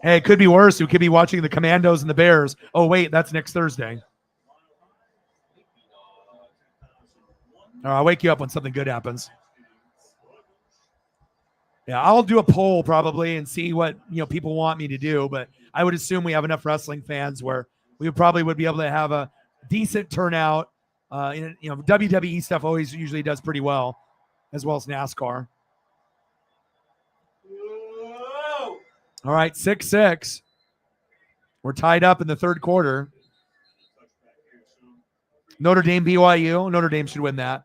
A: Hey, it could be worse. We could be watching the Commandos and the Bears. Oh, wait, that's next Thursday. I'll wake you up when something good happens. Yeah, I'll do a poll probably and see what people want me to do, but I would assume we have enough wrestling fans where we would be able to have a decent turnout. WWE stuff always usually does pretty well, as well as NASCAR. All right, 6-6. We're tied up in the third quarter. Notre Dame, BYU. Notre Dame should win that.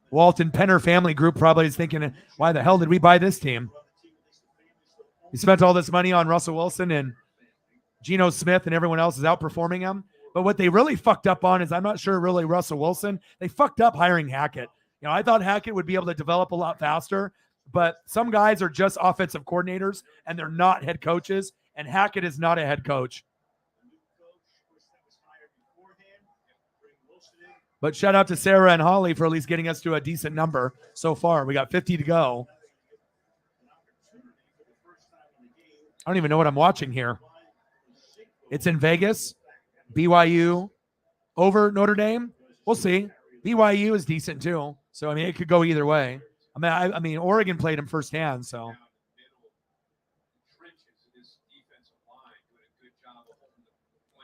A: Walton Penner family group probably is thinking, why the hell did we buy this team? You spent all this money on Russell Wilson, and Geno Smith and everyone else is outperforming him. But what they really fucked up on is, I'm not sure really Russell Wilson. They fucked up hiring Hackett. I thought Hackett would be able to develop a lot faster, but some guys are just offensive coordinators and they're not head coaches, and Hackett is not a head coach. But shout out to Sarah and Holly for at least getting us to a decent number so far. We got 50 to go. I don't even know what I'm watching here. It's in Vegas. BYU over Notre Dame. We'll see. BYU is decent too. So, I mean, it could go either way. I mean, Oregon played him firsthand, so.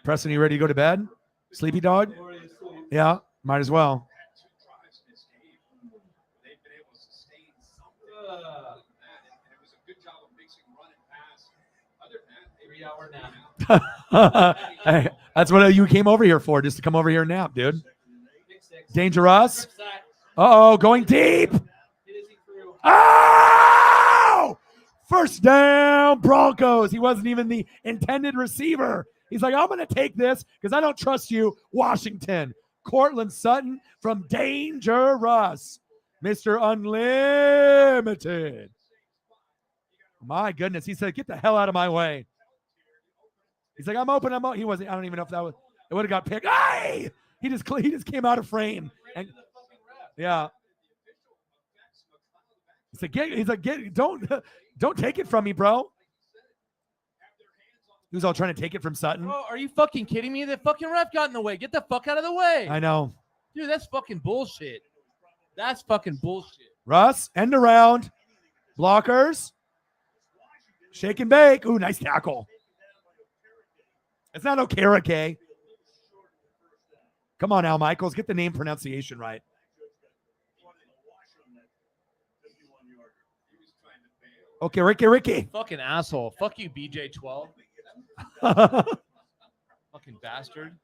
A: Preston, you ready to go to bed? Sleepy dog? Yeah, might as well. Hey, that's what you came over here for, just to come over here and nap, dude. Dangerous. Uh-oh, going deep. Oh! First down, Broncos. He wasn't even the intended receiver. He's like, I'm going to take this because I don't trust you, Washington. Cortland Sutton from Dangerous. Mr. Unlimited. My goodness. He said, get the hell out of my way. He's like, I'm open. He wasn't. I don't even know if that was. It would have got picked. Hey! He just came out of frame. And, yeah. He's like, don't take it from me, bro. He was all trying to take it from Sutton.
B: Bro, are you fucking kidding me? The fucking ref got in the way. Get the fuck out of the way.
A: I know.
B: Dude, that's fucking bullshit. That's fucking bullshit.
A: Russ, end around. Blockers. Shake and bake. Ooh, nice tackle. It's not Okereke. Come on, Al Michaels. Get the name pronunciation right. Okay, Ricky.
B: Fucking asshole. Fuck you, BJ12. Fucking bastard.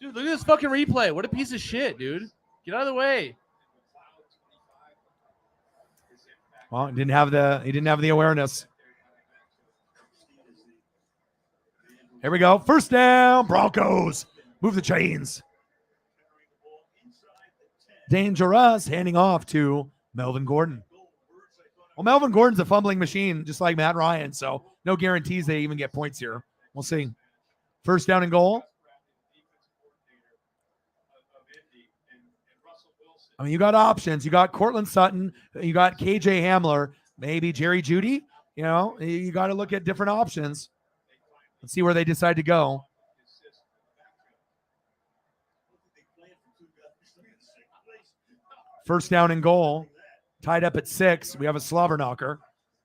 B: Dude, look at this fucking replay. What a piece of shit, dude. Get out of the way.
A: Well, he didn't have the awareness. Here we go. First down, Broncos. Move the chains. Dangerous, handing off to Melvin Gordon. Well, Melvin Gordon's a fumbling machine, just like Matt Ryan, so no guarantees they even get points here. We'll see. First down and goal. I mean, you got options. You got Cortland Sutton. You got KJ Hamler. Maybe Jerry Jeudy. You know, you got to look at different options. Let's see where they decide to go. First down and goal. Tied up at 6. We have a slobber knocker.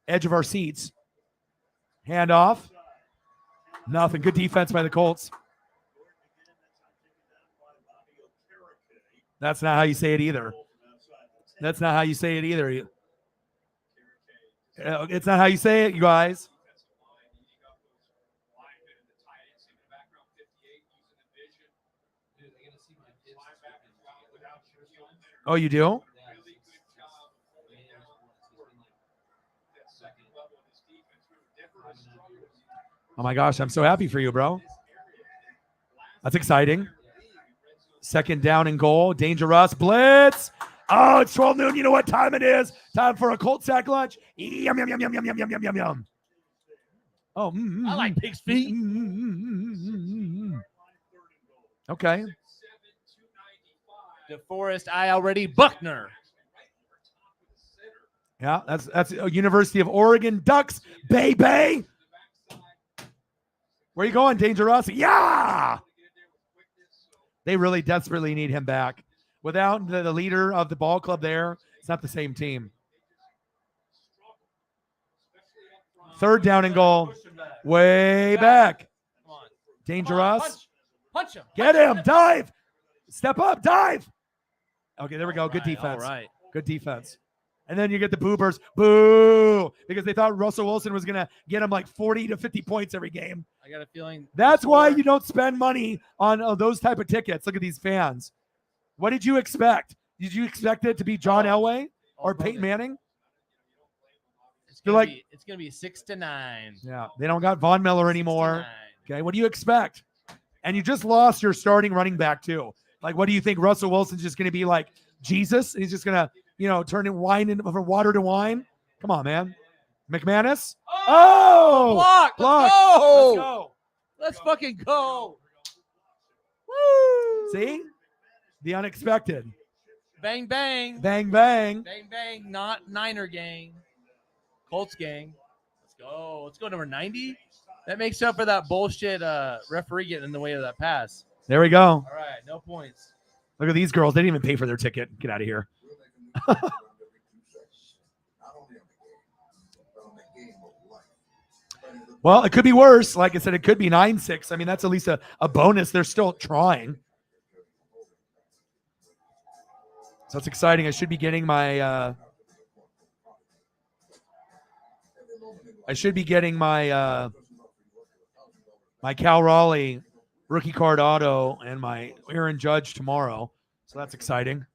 A: Edge of our seats. Handoff. Nothing. Good defense by the Colts. That's not how you say it either. That's not how you say it either. It's not how you say it, you guys. Oh, you do? Oh my gosh, I'm so happy for you, bro. That's exciting. Second down and goal. Dangerous. Blitz. Oh, it's 12 noon. You know what time it is? Time for a Colt sack lunch. Yum, yum, yum, yum, yum, yum, yum, yum, yum, yum. Oh,
B: I like pig's feet.
A: Okay.
B: DeForest, I already Buckner.
A: Yeah, that's University of Oregon Ducks, baby. Where you going, Dangerous? Yeah. They really desperately need him back. Without the leader of the ball club there, it's not the same team. Third down and goal. Way back. Dangerous.
B: Punch him.
A: Get him. Dive. Step up. Dive. Okay, there we go. Good
B: All
A: defense.
B: right.
A: Good defense. And then you get the boobers. Boo. Because they thought Russell Wilson was going to get him like 40 to 50 points every game.
B: I got a feeling.
A: That's why you don't spend money on those type of tickets. Look at these fans. What did you expect? Did you expect it to be John Elway or Peyton Manning?
B: It's gonna be 6-9.
A: Yeah, they don't got Von Miller anymore. Okay, what do you expect? And you just lost your starting running back too. Like, what do you think? Russell Wilson's just gonna be like Jesus? He's just gonna, turn wine from water to wine? Come on, man. McManus. Oh,
B: block.
A: Let's
B: go.
A: Let's go.
B: Let's fucking go.
A: Woo! See, the unexpected.
B: Bang bang.
A: Bang bang.
B: Bang bang. Not Niner gang. Colts gang. Let's go. Let's go number 90. That makes up for that bullshit referee getting in the way of that pass.
A: There we go.
B: All right, no points.
A: Look at these girls. They didn't even pay for their ticket. Get out of here. Well, it could be worse. Like I said, it could be 9-6. I mean, that's at least a bonus. They're still trying. So it's exciting. I should be getting my my Cal Raleigh rookie card auto and my Aaron Judge tomorrow. So that's exciting.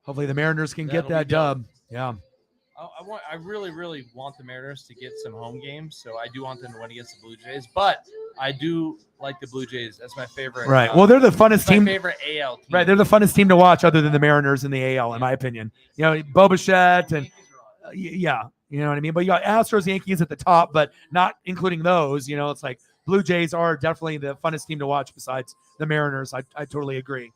A: Hopefully the Mariners can get that dub. Yeah.
B: I really, really want the Mariners to get some home games. So I do want them to win against the Blue Jays. But I do like the Blue Jays. That's my favorite.
A: Right. Well, they're the funnest team.
B: My favorite AL team.
A: Right. They're the funnest team to watch other than the Mariners in the AL, in my opinion. Bo Bichette and yeah. You know what I mean? But you got Astros, Yankees at the top, but not including those. It's like Blue Jays are definitely the funnest team to watch besides the Mariners. I totally agree.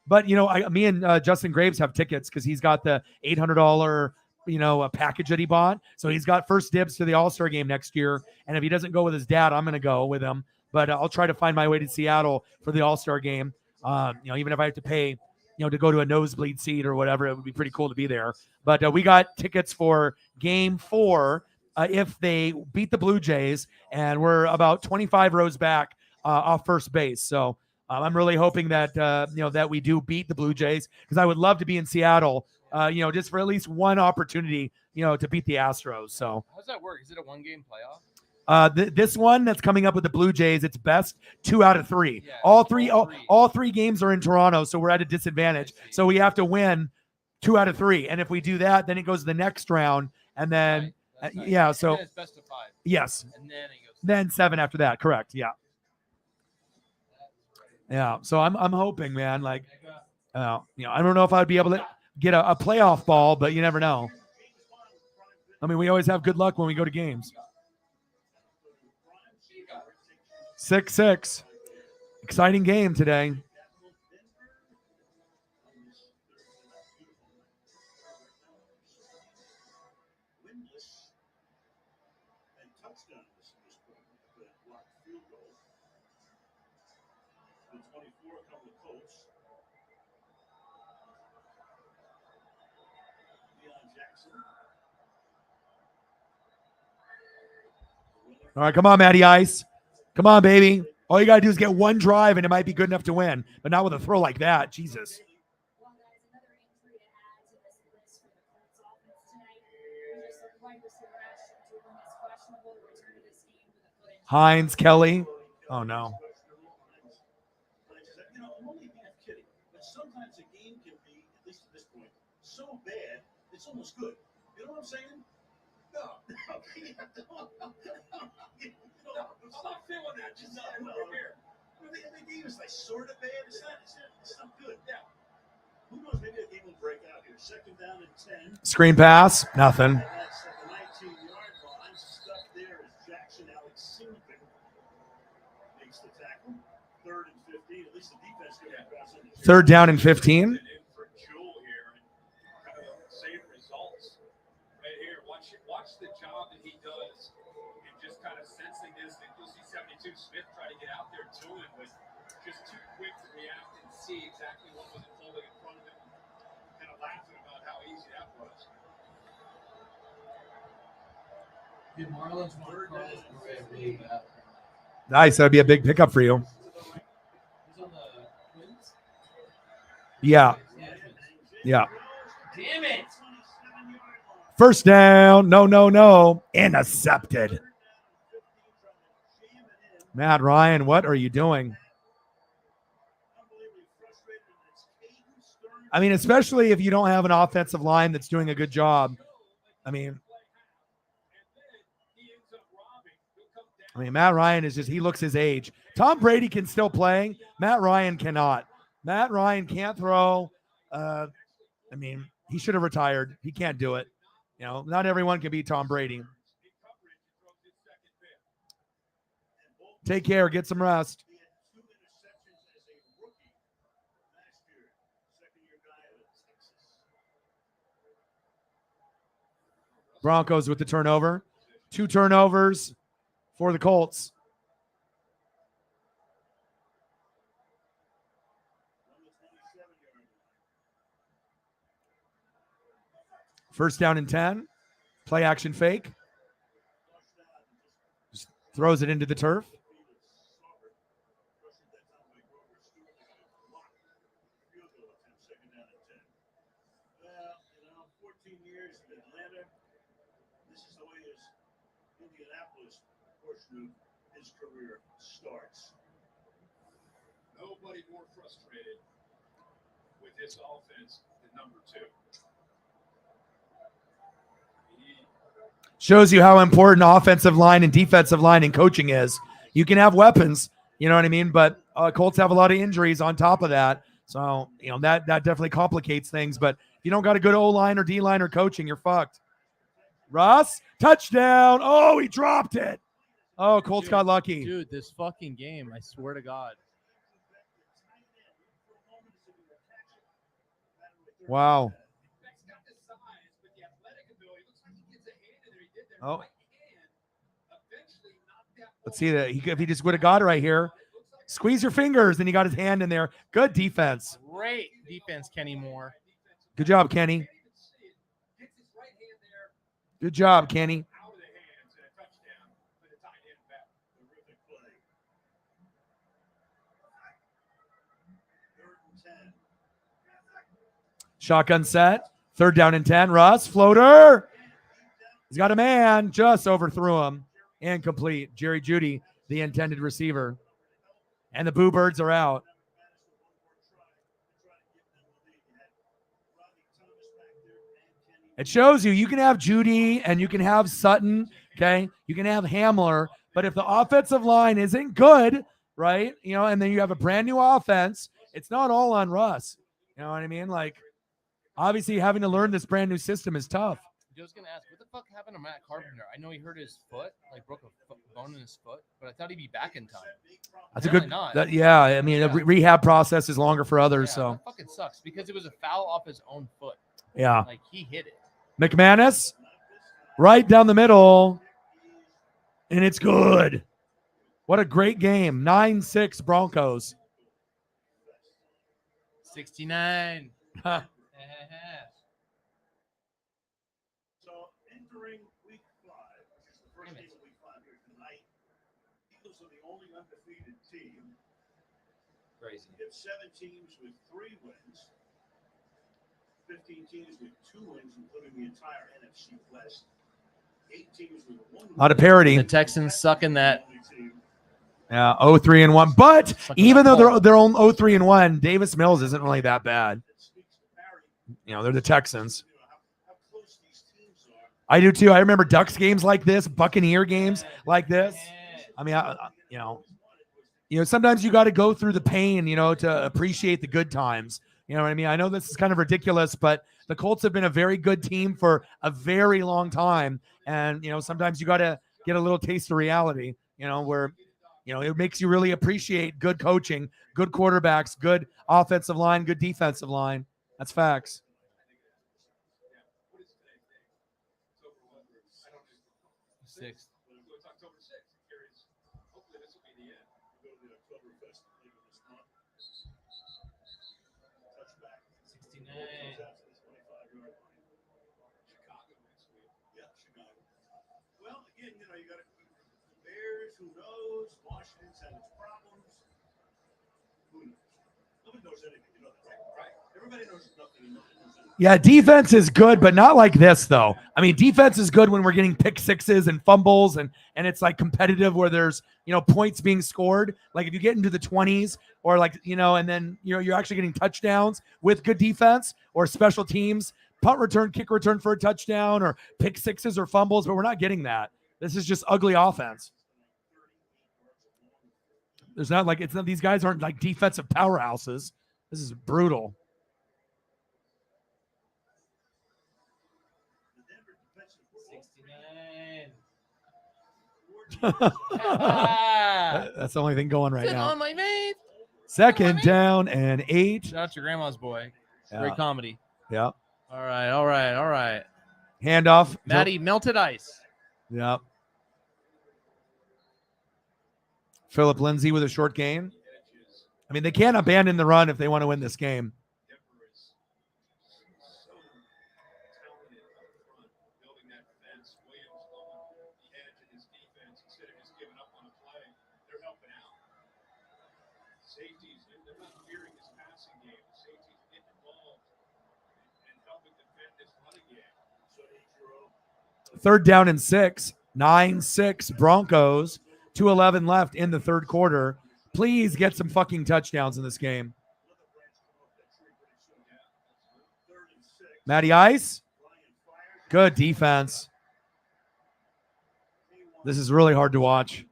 A: But, me and Justin Graves have tickets because he's got the $800, a package that he bought. So he's got first dibs to the All-Star game next year. And if he doesn't go with his dad, I'm going to go with him. But I'll try to find my way to Seattle for the All-Star game. Even if I have to pay, to go to a nosebleed seat or whatever, it would be pretty cool to be there. But we got tickets for Game 4 if they beat the Blue Jays, and we're about 25 rows back off first base. So I'm really hoping that that we do beat the Blue Jays, because I would love to be in Seattle, just for at least one opportunity, to beat the Astros. So
B: how's that work? Is it a 1-game playoff?
A: This one that's coming up with the Blue Jays, it's best 2 out of 3.
B: Yeah,
A: all three games are in Toronto, so we're at a disadvantage. So we have to win 2 out of 3, and if we do that, then it goes to the next round, and then
B: Right.
A: so
B: And then it's best of 5.
A: yes,
B: And then it goes.
A: then 7 after that. Correct. Yeah. Yeah. So I'm hoping, man. Like, I don't know if I'd be able to get a playoff ball, but you never know. I mean, we always have good luck when we go to games. 6-6. Exciting game today.
E: The 24 come the Colts. Jackson.
A: All right, come on, Matty Ice. Come on, baby. All you got to do is get one drive, and it might be good enough to win, but not with a throw like that. Jesus.
H: Well, guys, another injury to add to this list for the Colts offense tonight. Just wide receiver Ashton Dulin is questionable to return to this game with a foot injury.
A: Hines, Kelly. Oh, no.
E: I'm only half kidding, but sometimes a game can be, at least at this point, so bad it's almost good. You know what I'm saying? No. I'm not feeling that. Just over here. The game is like sort of bad. It's not good. Yeah. Who knows? Maybe the game will break out here. 2nd down and 10.
A: Screen pass. Nothing.
E: And that's at the 19-yard line. Stuck there is Jackson Alex Silver. Makes the tackle. 3rd and 15. At least the defense can cross in.
A: 3rd down and 15.
E: For Jewel here and same results. Right here. Watch the job that he does and just kind of sensing this. You'll see 72 Smith try to get out there to him, but just too quick to react and see exactly what was unfolding in front of him. Kind of laughing about how easy that was.
B: Did Marlins want to cross really bad?
A: Nice. That'd be a big pickup for you.
B: He's on the Twins?
A: Yeah. Yeah.
B: Damn it!
A: First down. No. Intercepted. Matt Ryan, what are you doing? I mean, especially if you don't have an offensive line that's doing a good job. I mean, Matt Ryan is he looks his age. Tom Brady can still play. Matt Ryan cannot. Matt Ryan can't throw. He should have retired. He can't do it. Not everyone can be Tom Brady. Take care. Get some rest. Broncos with the turnover. 2 turnovers for the Colts. First down and 10. Play action fake. Just throws it into the turf.
E: Well, 14 years in Atlanta. This is the way his Indianapolis portion of his career starts. Nobody more frustrated with this offense than number 2.
A: Shows you how important offensive line and defensive line and coaching is. You can have weapons, you know what I mean? But Colts have a lot of injuries on top of that. So, that definitely complicates things. But if you don't got a good O-line or D-line or coaching, you're fucked. Russ, touchdown. Oh, he dropped it. Oh, Colts got lucky.
B: Dude, this fucking game, I swear to God.
A: Wow. Oh. Let's see that. If he just would have got it right here. Squeeze your fingers, and he got his hand in there. Good defense.
B: Great defense, Kenny Moore.
A: Good job, Kenny. Good job, Kenny. Shotgun set. 3rd down and 10. Russ, floater. He's got a man. Just overthrew him. Incomplete. Jerry Jeudy, the intended receiver. And the Boo Birds are out. It shows you can have Jeudy and you can have Sutton, okay? You can have Hamler, but if the offensive line isn't good, right? You know, and then you have a brand new offense, it's not all on Russ. You know what I mean? Like, obviously having to learn this brand new system is tough.
B: I was going to ask, what the fuck happened to Matt Carpenter? I know he hurt his foot, like broke a bone in his foot, but I thought he'd be back in time.
A: That's
B: Apparently
A: a good,
B: not.
A: yeah, I mean, the rehab process is longer for others,
B: Yeah,
A: so.
B: that fucking sucks because it was a foul off his own foot.
A: Yeah.
B: Like, he hit it.
A: McManus, right down the middle, and it's good. What a great game. 9-6 Broncos.
B: 69.
E: So entering week 5, which is the first game of week 5 here tonight, Eagles are the only undefeated team.
B: Crazy.
E: You have 7 teams with 3 wins, 15 teams with 2 wins, including the entire NFC West. 8 teams with 1 win.
A: A lot of parity.
B: The Texans sucking that.
A: Yeah, 0-3-1. But
B: Sucking
A: even
B: that
A: though they're on 0-3-1, Davis Mills isn't really that bad. You know, they're the Texans. I do too. I remember Ducks games like this, Buccaneer games like this. I mean, you know, sometimes you got to go through the pain, you know, to appreciate the good times. You know what I mean? I know this is kind of ridiculous, but the Colts have been a very good team for a very long time. And, you know, sometimes you got to get a little taste of reality, you know, where, you know, it makes you really appreciate good coaching, good quarterbacks, good offensive line, good defensive line. That's facts.
B: Sixth.
E: It's October 6th. Curious. Hopefully this will be the end. We'll go to the Oktoberfest later this month. Touchback.
B: 69.
E: Out to the 25-yard line. Chicago next week. Yeah, Chicago. Well, again, you know, you got to the Bears. Who knows? Washington's had its problems. Who knows? Nobody knows anything. You know that, right? Everybody knows nothing. Nobody knows anything.
A: Yeah, defense is good, but not like this, though. I mean, defense is good when we're getting pick sixes and fumbles, and it's like competitive where there's, you know, points being scored. Like if you get into the 20s or like, you know, and then, you know, you're actually getting touchdowns with good defense or special teams, punt return, kick return for a touchdown or pick sixes or fumbles, but we're not getting that. This is just ugly offense. There's not like, it's not, these guys aren't like defensive powerhouses. This is brutal. That's the only thing going right now.
B: On my mate.
A: Second down and 8.
B: Shout out to Grandma's Boy.
A: Yeah.
B: Great comedy.
A: Yeah.
B: All right.
A: Handoff.
B: Maddie, melted ice.
A: Yep. Phillip Lindsay with a short gain. I mean, they can't abandon the run if they want to win this game.
E: Safeties, they're not fearing his passing game. The safeties get involved and helping defend this running game. So
A: Third down and 6. 9-6 Broncos. 2:11 left in the third quarter. Please get some fucking touchdowns in this game. Matty Ice. Good defense. This is really hard to watch.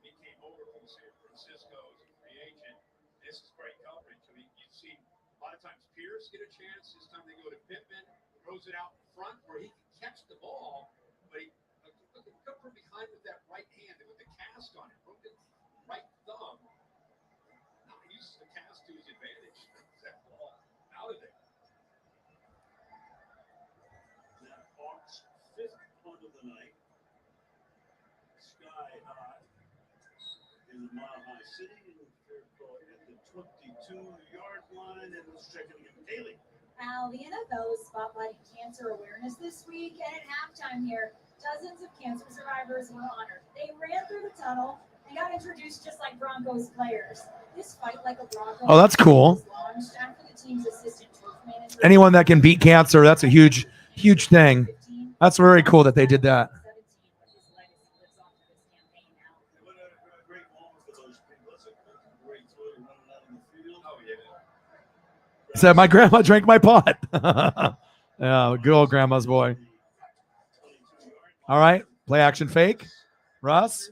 E: he came over from San Francisco as a free agent. This is great coverage. I mean, you see lot of times Pierce get a chance. This time they go to Pittman, throws it out in front where he can catch the ball, but he look from behind with that right hand with the cast on it, broken right thumb. Now he uses the cast to his advantage. That ball out of there.
I: Now Hawks' 5th punt of the night. Sky high in the Mile High City, and they're caught at the 22-yard line, and let's check it again. Daily.
H: Al, the NFL is spotlighting cancer awareness this week, and at halftime here, dozens of cancer survivors were honored. They ran through the tunnel and got introduced just like Broncos players. This fight like a Bronco.
A: Oh, that's cool.
H: was launched after the team's assistant turf manager.
A: Anyone that can beat cancer, that's a huge thing. That's very cool that they did that.
I: What a great moment for those people. That's a great throw running out on the field. Oh, yeah.
A: Said my grandma drank my pot. Yeah, good old grandma's boy. All right, play action fake. Russ.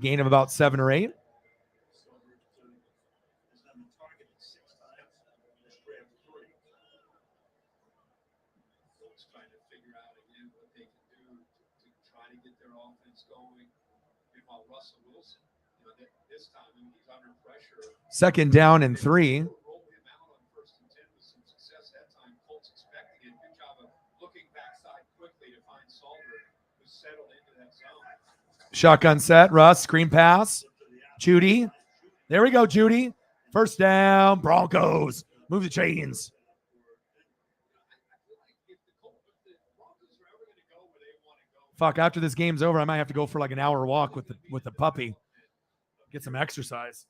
A: Gain of about 7 or 8.
E: Trying to figure out again what they can do to try to get their offense going. Meanwhile, Russell Wilson, this time he's under pressure.
A: Second down and 3.
E: Roll him out on 1st and 10 with some success that time. Colts expecting it. Good job of looking backside quickly to find Salter, who settled into that zone.
A: Shotgun set. Russ, screen pass. Judy. There we go, Judy. First down, Broncos. Move the chains. Fuck, after this game's over, I might have to go for like an hour walk with the puppy. Get some exercise.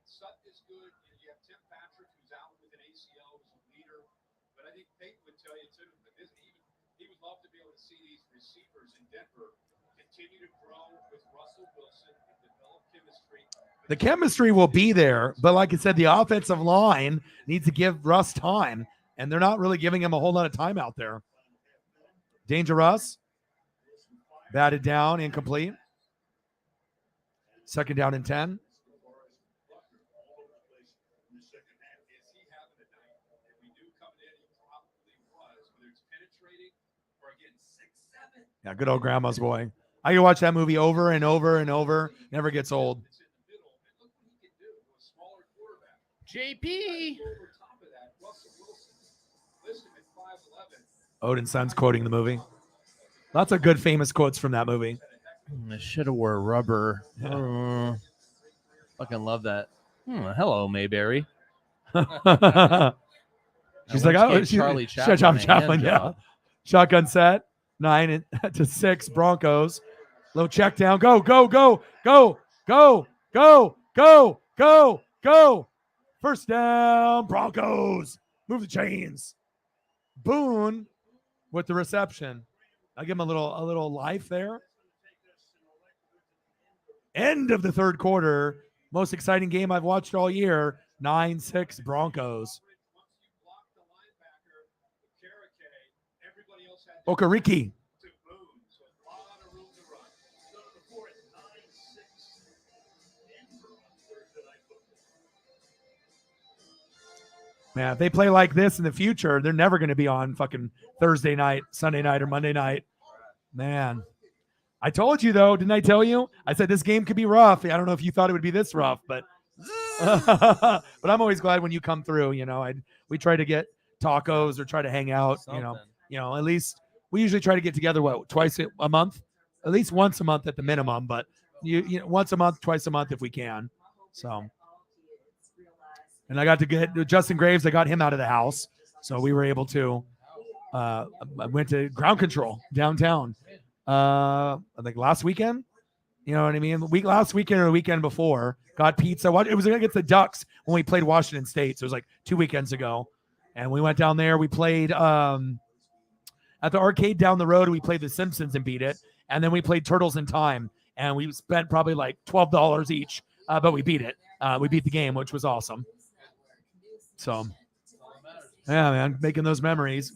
E: Sutton is good. You have Tim Patrick, who's out with an ACL, who's a leader. But I think Peyton would tell you, too, that he would love to be able to see these receivers in Denver continue to grow with Russell Wilson and develop chemistry.
A: The chemistry will be there, but like I said, the offensive line needs to give Russ time, and they're not really giving him a whole lot of time out there. Danger Russ. Batted down, incomplete. Second down and 10. Yeah, good old grandma's boy. I can watch that movie over and over and over. Never gets old.
B: JP.
A: Odin Son's quoting the movie. Lots of good famous quotes from that movie.
B: I should have wore rubber.
A: Yeah.
B: Fucking love that. Hello, Mayberry.
A: She's like, oh,
B: Charlie
A: Chaplin, yeah. Shotgun set, 9 to 6 Broncos. Little check down. Go, go, go, go, go, go, go, go, go. First down, Broncos. Move the chains. Boone with the reception. I'll give him a little life there. End of the third quarter. Most exciting game I've watched all year. 9-6 Broncos. Okereke. Man, if they play like this in the future, they're never going to be on fucking Thursday night, Sunday night, or Monday night. Man. I told you, though, didn't I tell you? I said this game could be rough. I don't know if you thought it would be this rough, but but I'm always glad when you come through. We try to get tacos or try to hang out. At least we usually try to get together twice a month, at least once a month at the minimum. But once a month, twice a month if we can. So, and I got to get Justin Graves. I got him out of the house, so we were able to. I went to ground control downtown. I think last weekend, you know what I mean? Last weekend or the weekend before, got pizza. It was against the Ducks when we played Washington State. So it was like 2 weekends ago. And we went down there. We played at the arcade down the road. We played The Simpsons and beat it. And then we played Turtles in Time. And we spent probably like $12 each, but we beat it. We beat the game, which was awesome. So, yeah, man, making those memories.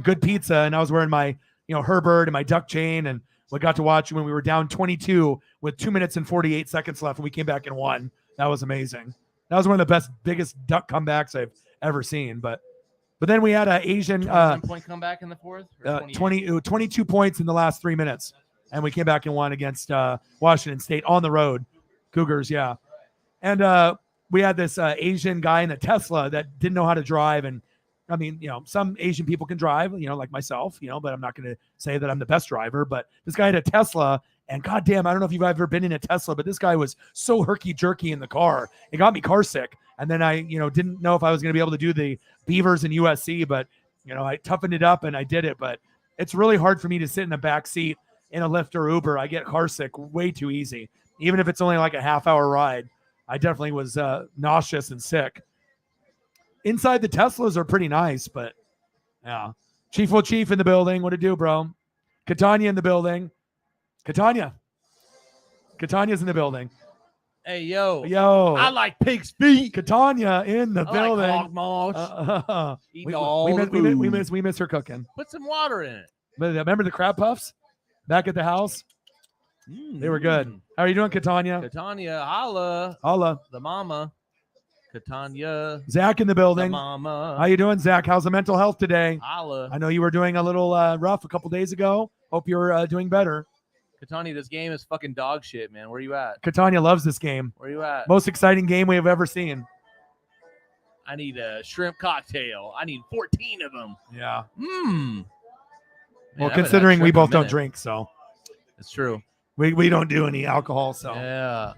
A: Good pizza. And I was wearing my Herbert and my duck chain and We got to watch when we were down 22 with 2 minutes and 48 seconds left, and we came back and won. That was amazing. That was one of the biggest duck comebacks I've ever seen. But then we had an Asian
B: 21-point comeback in the fourth.
A: 22 points in the last 3 minutes, and we came back and won against Washington State on the road. Cougars, yeah. And we had this Asian guy in a Tesla that didn't know how to drive. And I mean, some Asian people can drive, like myself, but I'm not going to say that I'm the best driver. But this guy had a Tesla, and goddamn, I don't know if you've ever been in a Tesla, but this guy was so herky-jerky in the car. It got me car sick. And then I, didn't know if I was going to be able to do the Beavers and USC, but, I toughened it up and I did it. But it's really hard for me to sit in the back seat in a Lyft or Uber. I get car sick way too easy. Even if it's only like a half-hour ride, I definitely was nauseous and sick. Inside the Teslas are pretty nice, but yeah. Chief in the building. What to do, bro? Catania in the building. Catania's in the building.
B: Hey, yo.
A: I
B: like pig's feet.
A: Catania in the building.
B: Like hog maws. Eating all the food.
A: We miss her cooking.
B: Put some water in it.
A: But remember the crab puffs back at the house? They were good. How are you doing, Catania?
B: Catania, holla.
A: Holla.
B: The mama. Catania.
A: Zach in the building.
B: The mama.
A: How you doing, Zach? How's the mental health today?
B: Holla.
A: I know you were doing a little rough a couple days ago. Hope you're doing better.
B: Catania, this game is fucking dog shit, man. Where you at?
A: Catania loves this game.
B: Where you at?
A: Most exciting game we have ever seen.
B: I need a shrimp cocktail. I need 14 of them.
A: Yeah.
B: Man,
A: well, considering we both don't drink, so.
B: It's true.
A: We don't do any alcohol, so.
B: Yeah.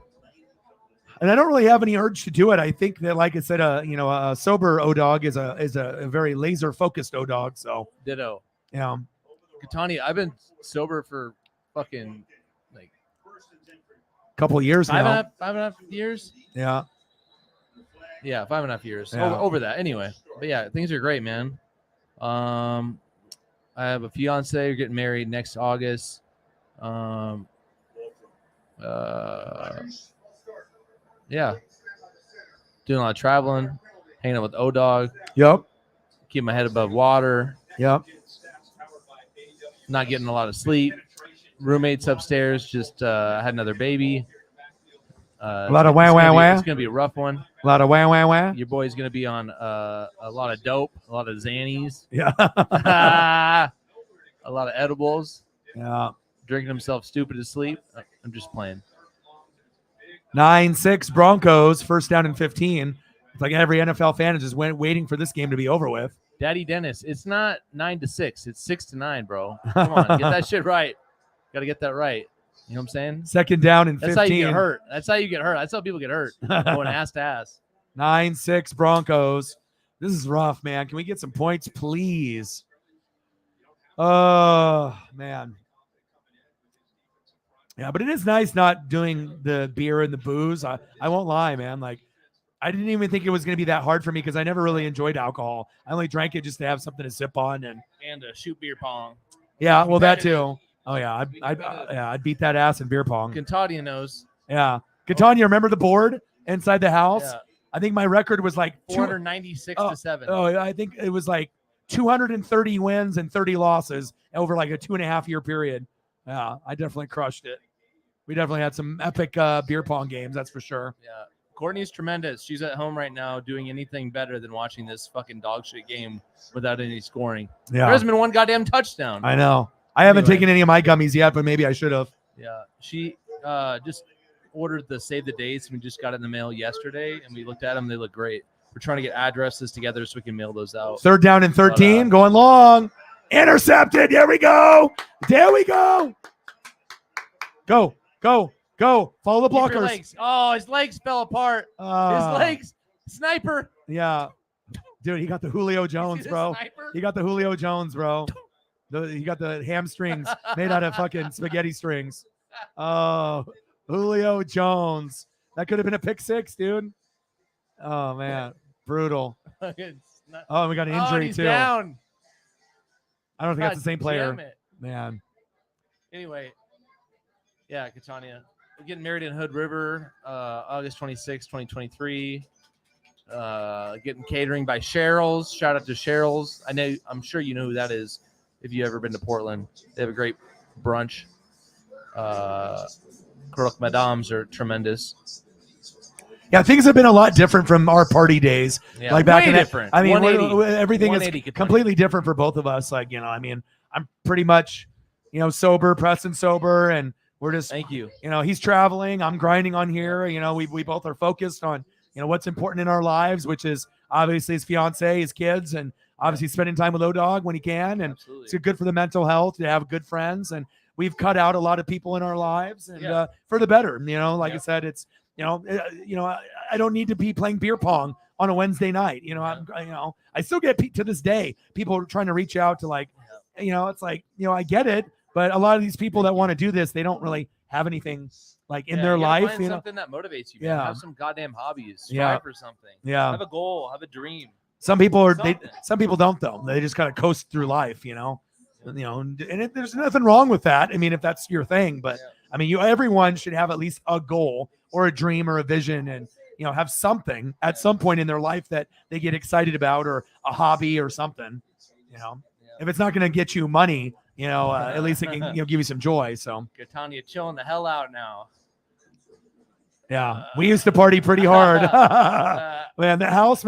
A: And I don't really have any urge to do it. I think that, like I said, a sober O-Dog is a very laser-focused O-Dog, so.
B: Ditto.
A: Yeah.
B: Catania, I've been sober for fucking like
A: couple of years now.
B: 5.5 years.
A: Yeah.
B: Yeah, 5.5 years.
A: Yeah.
B: Over that. Anyway, but yeah, things are great, man. I have a fiance. We're getting married next August. Yeah. Doing a lot of traveling, hanging out with O-Dog.
A: Yep.
B: Keep my head above water.
A: Yep.
B: Not getting a lot of sleep. Roommates upstairs just had another baby.
A: A lot of wah.
B: It's gonna be a rough one.
A: A lot of wah.
B: Your boy's gonna be on a lot of dope, a lot of Xannies.
A: Yeah.
B: A lot of edibles.
A: Yeah.
B: Drinking himself stupid to sleep. I'm just playing.
A: 9-6 Broncos, first down and 15. It's like every NFL fan is just waiting for this game to be over with.
B: Daddy Dennis, it's not 9-6. It's 6-9, bro. Come on, get that shit right. Got to get that right. You know what I'm saying?
A: Second down and 15.
B: That's how you get hurt. That's how you get hurt. That's how people get hurt. Going ass to ass.
A: 9-6 Broncos. This is rough, man. Can we get some points, please? Oh, man. Yeah, but it is nice not doing the beer and the booze. I won't lie, man. Like, I didn't even think it was going to be that hard for me because I never really enjoyed alcohol. I only drank it just to have something to sip on and
B: shoot beer pong.
A: Yeah, well, that too. Oh yeah, I'd beat that ass in beer pong.
B: Catania knows.
A: Yeah, Catania. Remember the board inside the house?
B: Yeah.
A: I think my record was like
B: 496 to 7.
A: Oh, I think it was like 230 wins and 30 losses over like a 2.5 year period. Yeah, I definitely crushed it. We definitely had some epic beer pong games, that's for sure.
B: Yeah. Courtney's tremendous. She's at home right now doing anything better than watching this fucking dog shit game without any scoring.
A: Yeah.
B: There hasn't been one goddamn touchdown.
A: I know. I haven't taken any of my gummies yet, but maybe I should have.
B: Yeah. She just ordered the save the dates. We just got it in the mail yesterday, and we looked at them. They look great. We're trying to get addresses together so we can mail those out.
A: Third down and 13, going long. Intercepted. Here we go. There we go. Go. Follow the blockers.
B: Legs. Oh, his legs fell apart. His legs. Sniper.
A: Yeah. Dude, he got the Julio Jones, bro. He got the Julio Jones, bro. He got the hamstrings made out of fucking spaghetti strings. Oh, Julio Jones. That could have been a pick six, dude. Oh, man. Brutal. Oh, we got an injury,
B: he's
A: too.
B: Down.
A: I don't think that's the same player. Man.
B: Anyway. Yeah, Catania. We're getting married in Hood River, August 26, 2023. Getting catering by Cheryl's. Shout out to Cheryl's. I'm sure you know who that is if you've ever been to Portland. They have a great brunch. Croque Madames are tremendous.
A: Yeah, things have been a lot different from our party days.
B: Yeah,
A: like back
B: way
A: in that,
B: different.
A: I mean,
B: 180.
A: everything is
B: 180 Catania.
A: completely different for both of us. Like, I mean, I'm pretty much, sober, Preston sober, and we're just,
B: Thank you.
A: He's traveling, I'm grinding on here. We both are focused on, what's important in our lives, which is obviously his fiance, his kids, and obviously spending time with O-Dog when he can. And
B: Absolutely.
A: it's good for the mental health to have good friends. And we've cut out a lot of people in our lives, and for the better. Like I said, it's I don't need to be playing beer pong on a Wednesday night. I still get to this day people trying to reach out to it's like I get it, but a lot of these people that want to do this, they don't really have anything like in their
B: you gotta
A: life.
B: find something that motivates you, man.
A: Yeah.
B: Have some goddamn hobbies. Strive
A: Yeah.
B: for something.
A: Yeah.
B: Have a goal. Have a dream.
A: Some people are
B: Something.
A: some people don't though. They just kind of coast through life, there's nothing wrong with that. I mean, if that's your thing, but I mean, everyone should have at least a goal or a dream or a vision, and have something at some point in their life that they get excited about, or a hobby or something. If it's not going to get you money, at least it can give you some joy. So
B: Catania chilling the hell out now.
A: yeah, we used to party pretty hard. Man, the house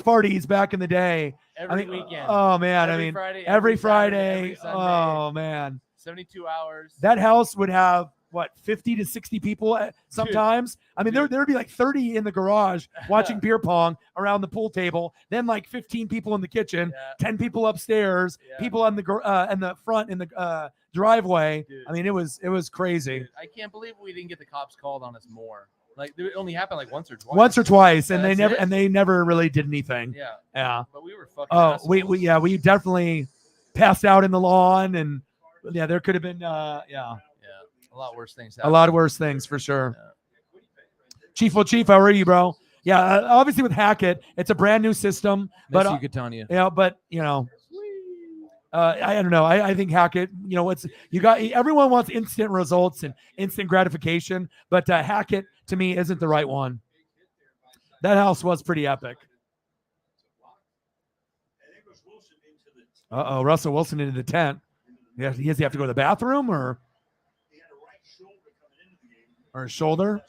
A: parties back in the day.
B: Every weekend.
A: Oh man,
B: Every
A: I mean,
B: Friday,
A: every
B: every
A: Friday.
B: Saturday, every Sunday.
A: Oh man,
B: 72 hours.
A: that house would have 50 to 60 people sometimes. I mean, there'd be like 30 in the garage watching beer pong around the pool table, then like 15 people in the kitchen, 10 people upstairs, people on the in the front in the driveway.
B: Dude.
A: I mean, it was crazy.
B: Dude, I can't believe we didn't get the cops called on us more. Like, it only happened like once or twice.
A: And they never really did anything.
B: Yeah. But we were fucking
A: Oh,
B: assholes.
A: we definitely passed out in the lawn, and there could have been
B: a lot worse things.
A: A lot of worse things for sure. Yeah. Chief, how are you, bro? Yeah, obviously with Hackett, it's a brand new system, but
B: you, Catania.
A: but I don't know. I think Hackett, everyone wants instant results and instant gratification, but Hackett to me isn't the right one. That house was pretty epic. Russell Wilson into the tent. Yeah, does he have to go to the bathroom or a shoulder?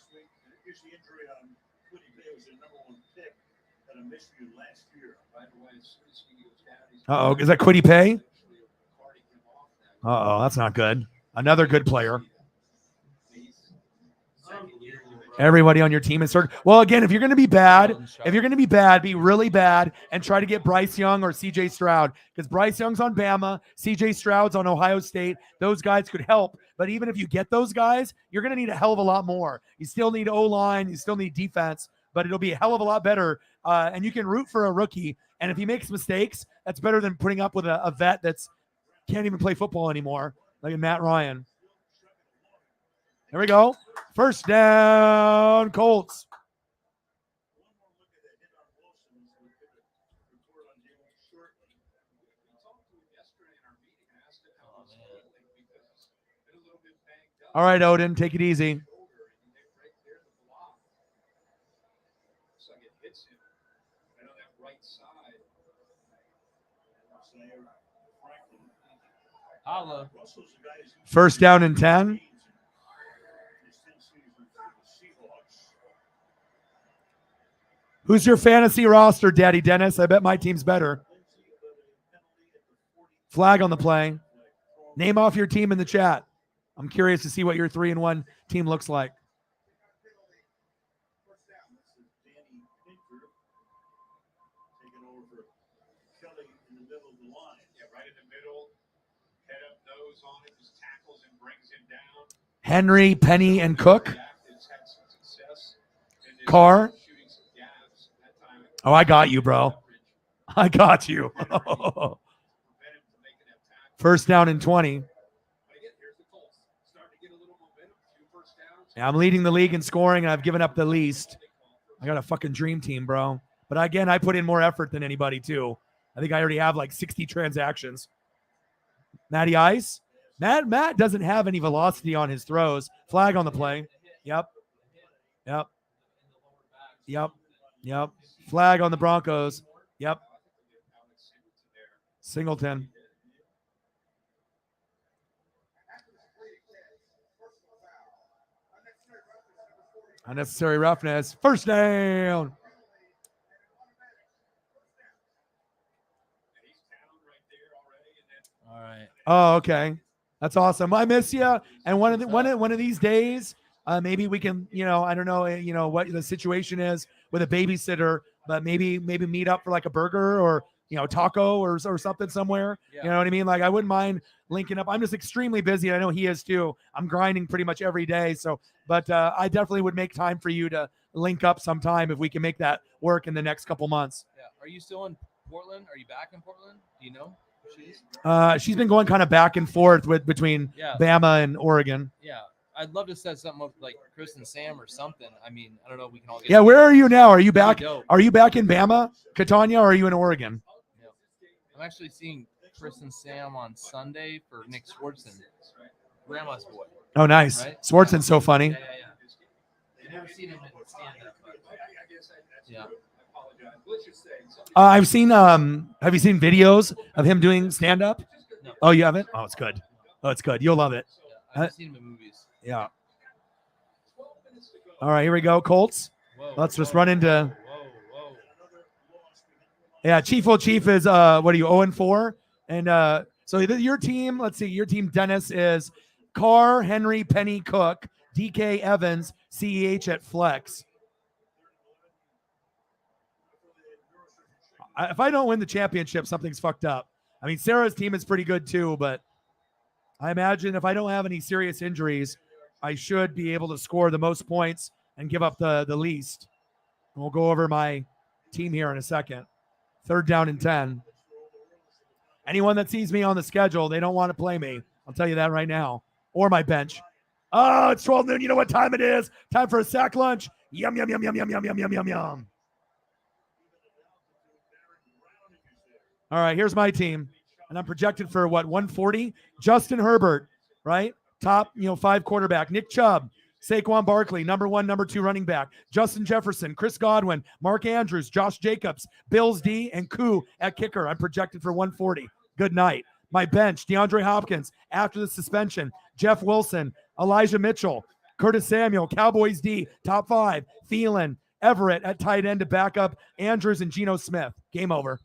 A: Is that Quiddy Pay? That's not good. Another good player. Everybody on your team is certain. Well, again, if you're going to be bad, be really bad and try to get Bryce Young or CJ Stroud, because Bryce Young's on Bama, CJ Stroud's on Ohio State. Those guys could help. But even if you get those guys, you're going to need a hell of a lot more. You still need O-line. You still need defense, but it'll be a hell of a lot better. And you can root for a rookie. And if he makes mistakes, that's better than putting up with a vet that's can't even play football anymore, like Matt Ryan. There we go. First down, Colts. All right, Odin, take it easy. First down and 10. Who's your fantasy roster, Daddy Dennis? I bet my team's better. Flag on the play. Name off your team in the chat. I'm curious to see what your 3-1 team looks like. Henry, Penny, and Cook. Carr. Oh, I got you, bro. I got you. First down and 20. Yeah, I'm leading the league in scoring, and I've given up the least. I got a fucking dream team, bro. But again, I put in more effort than anybody, too. I think I already have like 60 transactions. Matty Ice. Matt doesn't have any velocity on his throws. Flag on the play. Yep. Flag on the Broncos. Yep. Singleton. Unnecessary roughness. First down.
B: All right.
A: Oh, okay. That's awesome. I miss you. And one of these days, maybe we can, I don't know, what the situation is with a babysitter, but maybe meet up for like a burger or taco or something somewhere.
B: Yeah.
A: You know what I mean? Like I wouldn't mind linking up. I'm just extremely busy. I know he is too. I'm grinding pretty much every day. So, but I definitely would make time for you to link up sometime if we can make that work in the next couple months.
B: Yeah. Are you still in Portland? Are you back in Portland? Do you know who she is?
A: She's been going kind of back and forth between
B: Yeah.
A: Bama and Oregon.
B: Yeah. I'd love to set something up like Chris and Sam or something. I mean, I don't know if we can all get
A: Yeah, where are you now? Are you back?
B: dope.
A: Are you back in Bama, Catania, or are you in Oregon?
B: Yeah. I'm actually seeing Chris and Sam on Sunday for Nick Swartzen, Grandma's boy.
A: Oh, nice.
B: Right?
A: Swartzen's so funny.
B: Yeah. I've never seen him in stand-up. Yeah.
A: I've seen. Have you seen videos of him doing stand up?
B: No.
A: Oh, you haven't? Oh, it's good. Oh, it's good. You'll love it.
B: I've seen him in movies.
A: Yeah. All right, here we go. Colts. Let's just run into.
B: Whoa.
A: Yeah, Chief is what are you 0-4? And so your team. Let's see. Your team, Dennis, is Carr, Henry, Penny, Cook, DK, Evans, CEH at flex. If I don't win the championship, something's fucked up. I mean, Sarah's team is pretty good too, but I imagine if I don't have any serious injuries, I should be able to score the most points and give up the least. And we'll go over my team here in a second. 3rd down and 10. Anyone that sees me on the schedule, they don't want to play me. I'll tell you that right now. Or my bench. Oh, it's 12 noon. You know what time it is? Time for a sack lunch. Yum, yum, yum, yum, yum, yum, yum, yum, yum, yum. All right, here's my team. And I'm projected for 140? Justin Herbert, right? Top, 5 quarterback. Nick Chubb, Saquon Barkley, number 1, number 2 running back. Justin Jefferson, Chris Godwin, Mark Andrews, Josh Jacobs, Bills D, and Koo at kicker. I'm projected for 140. Good night. My bench, DeAndre Hopkins, after the suspension, Jeff Wilson, Elijah Mitchell, Curtis Samuel, Cowboys D, top 5, Thielen, Everett at tight end to back up Andrews and Geno Smith. Game over.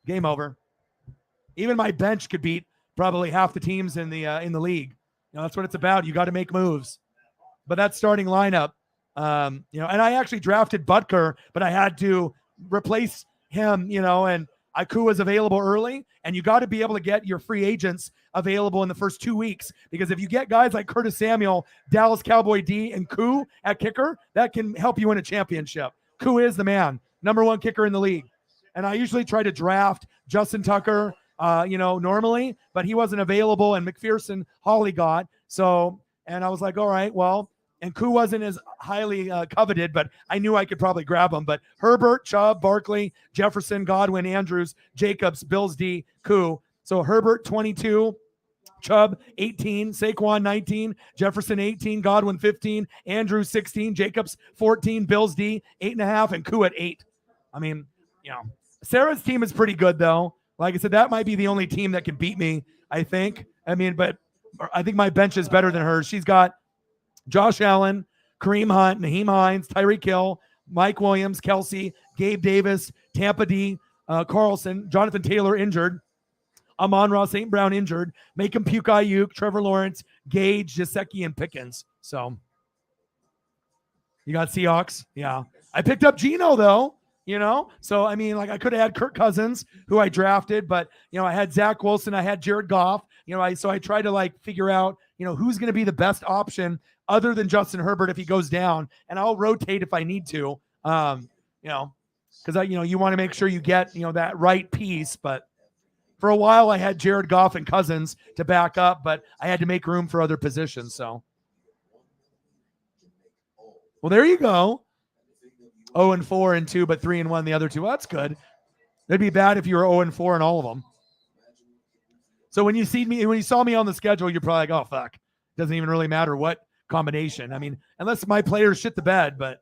A: Game over. Even my bench could beat probably half the teams in the league. That's what it's about. You got to make moves. But that starting lineup, and I actually drafted Butker, but I had to replace him, and Aku was available early, and you got to be able to get your free agents available in the first 2 weeks, because if you get guys like Curtis Samuel, Dallas Cowboy D, and Koo at kicker, that can help you win a championship. Koo is the man, number 1 kicker in the league. And I usually try to draft Justin Tucker, normally, but he wasn't available, and McPherson Holly got. So, and I was like, all right, well, and Koo wasn't as highly coveted, but I knew I could probably grab him. But Herbert, Chubb, Barkley, Jefferson, Godwin, Andrews, Jacobs, Bills D, Koo. So Herbert 22, Chubb 18, Saquon 19, Jefferson 18, Godwin 15, Andrews 16, Jacobs 14, Bills D 8.5, and Koo at 8. I mean, Sarah's team is pretty good though. Like I said, that might be the only team that can beat me, I think. But I think my bench is better than hers. She's got Josh Allen, Kareem Hunt, Naheem Hines, Tyreek Hill, Mike Williams, Kelsey, Gabe Davis, Tampa D, Carlson, Jonathan Taylor injured, Amon-Ra St. Brown injured, Macon Puke Ayuk, Trevor Lawrence, Gage, Gesicki, and Pickens. So you got Seahawks. Yeah. I picked up Geno though. So I mean, like I could have had Kirk Cousins, who I drafted, but I had Zach Wilson, I had Jared Goff, so I tried to figure out, who's going to be the best option other than Justin Herbert if he goes down, and I'll rotate if I need to, because you want to make sure you get, that right piece. But for a while I had Jared Goff and Cousins to back up, but I had to make room for other positions. So, well, there you go. 0-4 in 2, but 3-1 the other 2. Well, that's good. It'd be bad if you were 0-4 in all of them. So when you saw me on the schedule, you're probably like, oh fuck, doesn't even really matter what combination. I mean, unless my players shit the bed, but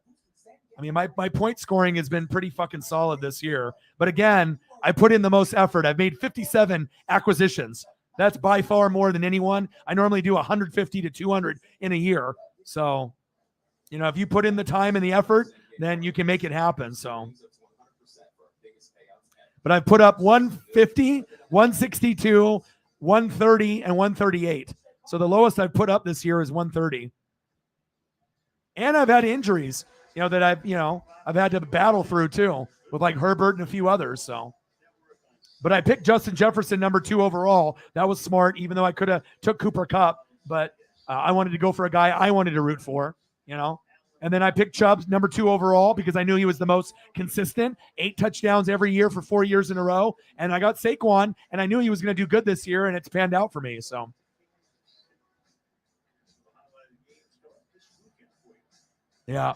A: I mean, my point scoring has been pretty fucking solid this year. But again, I put in the most effort. I've made 57 acquisitions. That's by far more than anyone. I normally do 150 to 200 in a year. So if you put in the time and the effort, then you can make it happen. So, but I've put up 150, 162, 130, and 138. So the lowest I've put up this year is 130. And I've had injuries, that I've had to battle through too, with like Herbert and a few others. So, but I picked Justin Jefferson number 2 overall. That was smart, even though I could have took Cooper Kupp, but I wanted to go for a guy I wanted to root for, And then I picked Chubb number 2 overall because I knew he was the most consistent, 8 touchdowns every year for 4 years in a row. And I got Saquon, and I knew he was going to do good this year, and it's panned out for me. So. Yeah.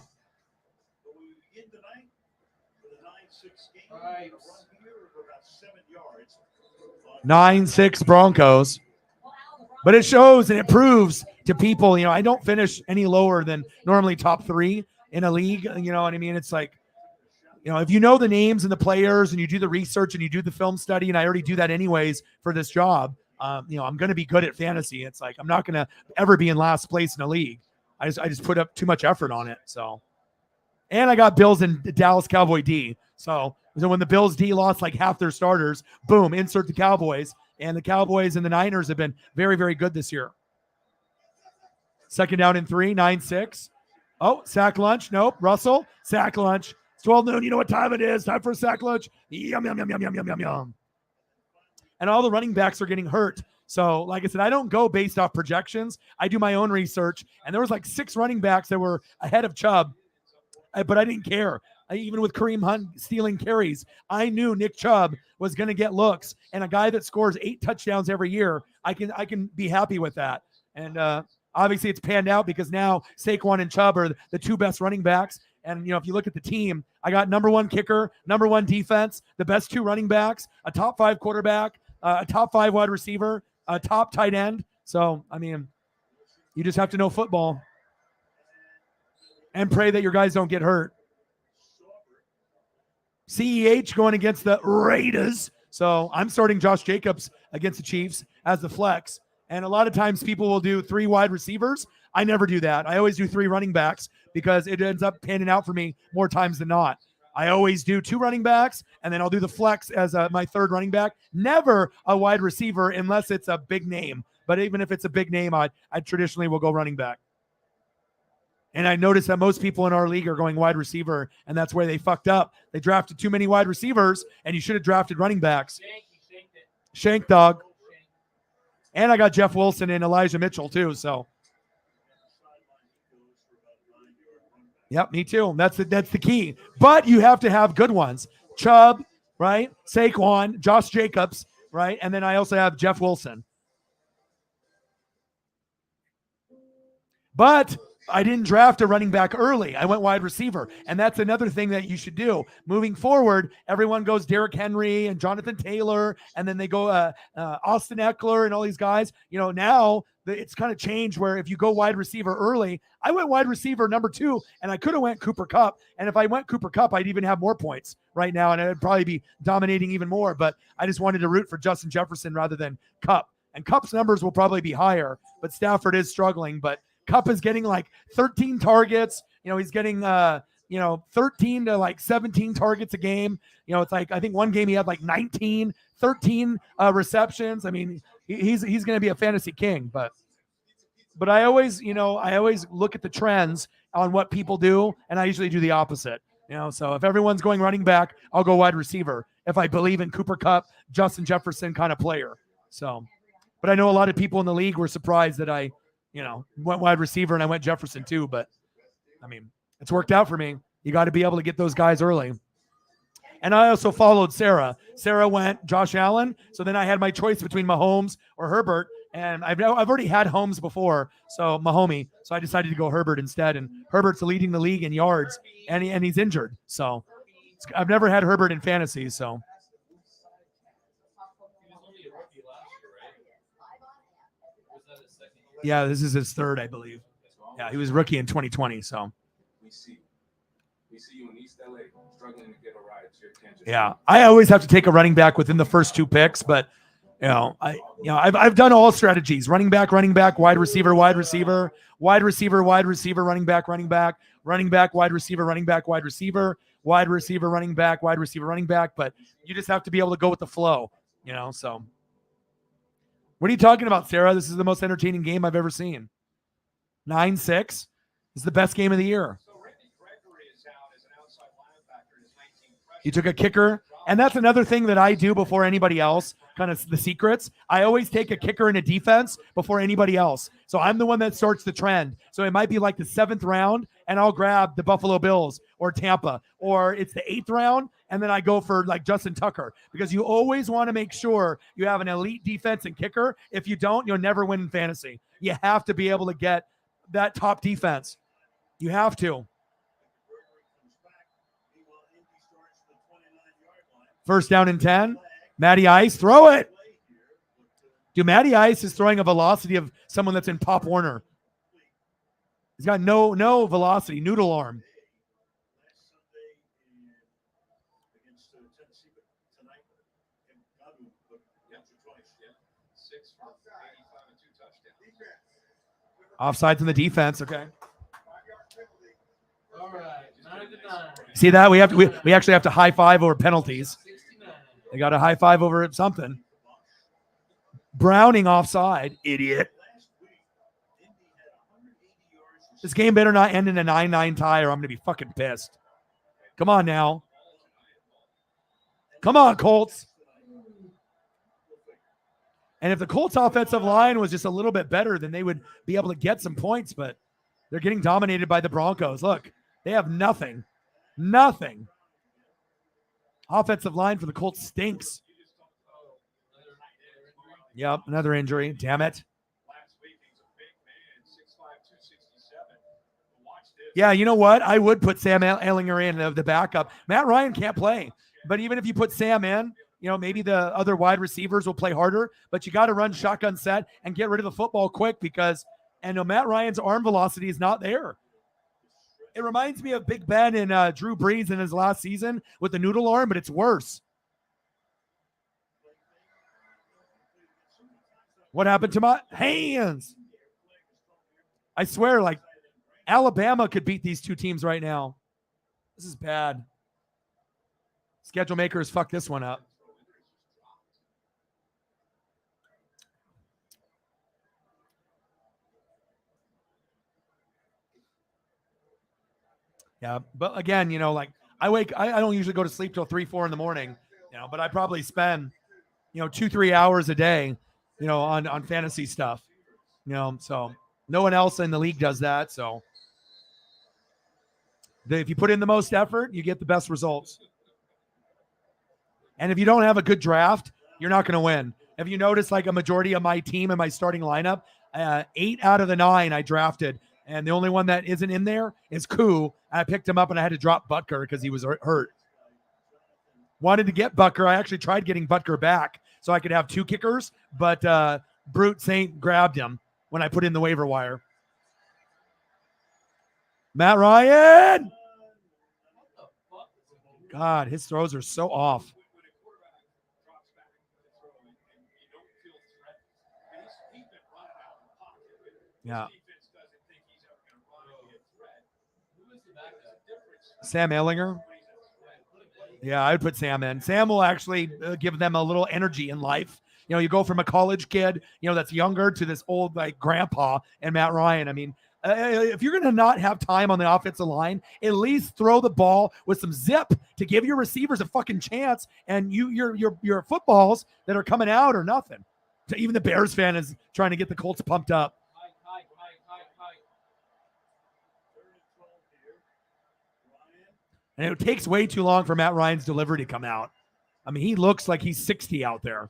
A: 9-6 Broncos. But it shows and it proves to people, I don't finish any lower than normally top 3 in a league. You know what I mean? It's like, if you know the names and the players and you do the research and you do the film study, and I already do that anyways for this job, I'm going to be good at fantasy. It's like, I'm not going to ever be in last place in a league. I just put up too much effort on it. So, and I got Bills and Dallas Cowboy D. So when the Bills D lost like half their starters, boom, insert the Cowboys. And the Cowboys and the Niners have been very, very good this year. 2nd down and 3, 9-6. Oh, sack lunch. Nope. Russell, sack lunch. It's 12 noon. You know what time it is. Time for a sack lunch. Yum, yum, yum, yum, yum, yum, yum, yum. And all the running backs are getting hurt. So, like I said, I don't go based off projections. I do my own research. And there was like 6 running backs that were ahead of Chubb, but I didn't care. Even with Kareem Hunt stealing carries, I knew Nick Chubb was going to get looks. And a guy that scores 8 touchdowns every year, I can be happy with that. And obviously it's panned out because now Saquon and Chubb are the 2 best running backs. And, if you look at the team, I got number 1 kicker, number 1 defense, the best 2 running backs, a top 5 quarterback, a top 5 wide receiver, a top tight end. So, I mean, you just have to know football and pray that your guys don't get hurt. CEH going against the Raiders. So I'm starting Josh Jacobs against the Chiefs as the flex. And a lot of times people will do 3 wide receivers. I never do that. I always do 3 running backs because it ends up panning out for me more times than not. I always do 2 running backs, and then I'll do the flex as my 3rd running back. Never a wide receiver unless it's a big name. But even if it's a big name, I traditionally will go running back. And I noticed that most people in our league are going wide receiver, and that's where they fucked up. They drafted too many wide receivers, and you should have drafted running backs. Shank dog. And I got Jeff Wilson and Elijah Mitchell too. So, yep, me too. That's the key. But you have to have good ones. Chubb, right? Saquon, Josh Jacobs, right? And then I also have Jeff Wilson. But I didn't draft a running back early. I went wide receiver. And that's another thing that you should do. Moving forward, everyone goes Derrick Henry and Jonathan Taylor, and then they go Austin Eckler and all these guys. Now it's kind of changed where if you go wide receiver early, I went wide receiver number 2, and I could have went Cooper Kupp. And if I went Cooper Kupp, I'd even have more points right now, and I'd probably be dominating even more. But I just wanted to root for Justin Jefferson rather than Kupp. And Kupp's numbers will probably be higher, but Stafford is struggling. But Kupp is getting like 13 targets. He's getting 13 to like 17 targets a game. It's like I think one game he had like 19, 13 receptions. I mean, he's going to be a fantasy king. But I always look at the trends on what people do, and I usually do the opposite. So if everyone's going running back, I'll go wide receiver if I believe in Cooper Kupp, Justin Jefferson kind of player. So, but I know a lot of people in the league were surprised that I went wide receiver and I went Jefferson too. But I mean, it's worked out for me. You got to be able to get those guys early. And I also followed Sarah. Sarah went Josh Allen. So then I had my choice between Mahomes or Herbert. And I've already had Holmes before, so Mahomey. So I decided to go Herbert instead. And Herbert's leading the league in yards, and he's injured. So I've never had Herbert in fantasy. So. Yeah, this is his 3rd, I believe. Yeah, he was rookie in 2020. So. We see you in East LA struggling to get a ride to your attention. Yeah, I always have to take a running back within the first 2 picks, but I've done all strategies: running back, wide receiver, wide receiver, wide receiver, wide receiver, running back, wide receiver, wide receiver, running back, wide receiver, running back. But you just have to be able to go with the flow, So, what are you talking about, Sarah? This is the most entertaining game I've ever seen. 9-6 This is the best game of the year. He took a kicker. And that's another thing that I do before anybody else, kind of the secrets. I always take a kicker in a defense before anybody else. So I'm the one that starts the trend. So it might be like the 7th round, and I'll grab the Buffalo Bills or Tampa, or it's the 8th round, and then I go for like Justin Tucker, because you always want to make sure you have an elite defense and kicker. If you don't, you'll never win in fantasy. You have to be able to get that top defense. You have to. First down and 10. Matty Ice, throw it. Dude, Matty Ice is throwing a velocity of someone that's in Pop Warner. He's got no velocity, noodle arm. Offsides in the defense. Okay.
B: All right. 9-9.
A: See that? We actually have to high five over penalties. They got a high five over something. Browning offside. Idiot. This game better not end in a 9-9 tie, or I'm going to be fucking pissed. Come on now. Come on, Colts. And if the Colts offensive line was just a little bit better, then they would be able to get some points, but they're getting dominated by the Broncos. Look, they have nothing. Nothing. Offensive line for the Colts stinks. Yep, another injury. Damn it. Yeah, you know what? I would put Sam Ehlinger in the backup. Matt Ryan can't play. But even if you put Sam in, maybe the other wide receivers will play harder. But you got to run shotgun set and get rid of the football quick, because Matt Ryan's arm velocity is not there. It reminds me of Big Ben and Drew Brees in his last season with the noodle arm, but it's worse. What happened to my hands? I swear, like, Alabama could beat these two teams right now. This is bad. Schedule makers fuck this one up. Yeah, but again, I don't usually go to sleep till 3-4 in the morning, but I probably spend, 2-3 hours a day, on fantasy stuff, so no one else in the league does that. So if you put in the most effort, you get the best results. And if you don't have a good draft, you're not going to win. If you notice, like, a majority of my team and my starting lineup, 8 out of the 9 I drafted, and the only one that isn't in there is Koo. I picked him up and I had to drop Butker because he was hurt. Wanted to get Butker. I actually tried getting Butker back so I could have 2 kickers, but Brute Saint grabbed him when I put in the waiver wire. Matt Ryan! God, his throws are so off. Yeah. Sam Ehlinger. Yeah, I'd put Sam in. Sam will actually give them a little energy in life. You go from a college kid, that's younger, to this old, like, grandpa and Matt Ryan. I mean, if you're going to not have time on the offensive line, at least throw the ball with some zip to give your receivers a fucking chance. And your footballs that are coming out are nothing. So even the Bears fan is trying to get the Colts pumped up. And it takes way too long for Matt Ryan's delivery to come out. I mean, he looks like he's 60 out there.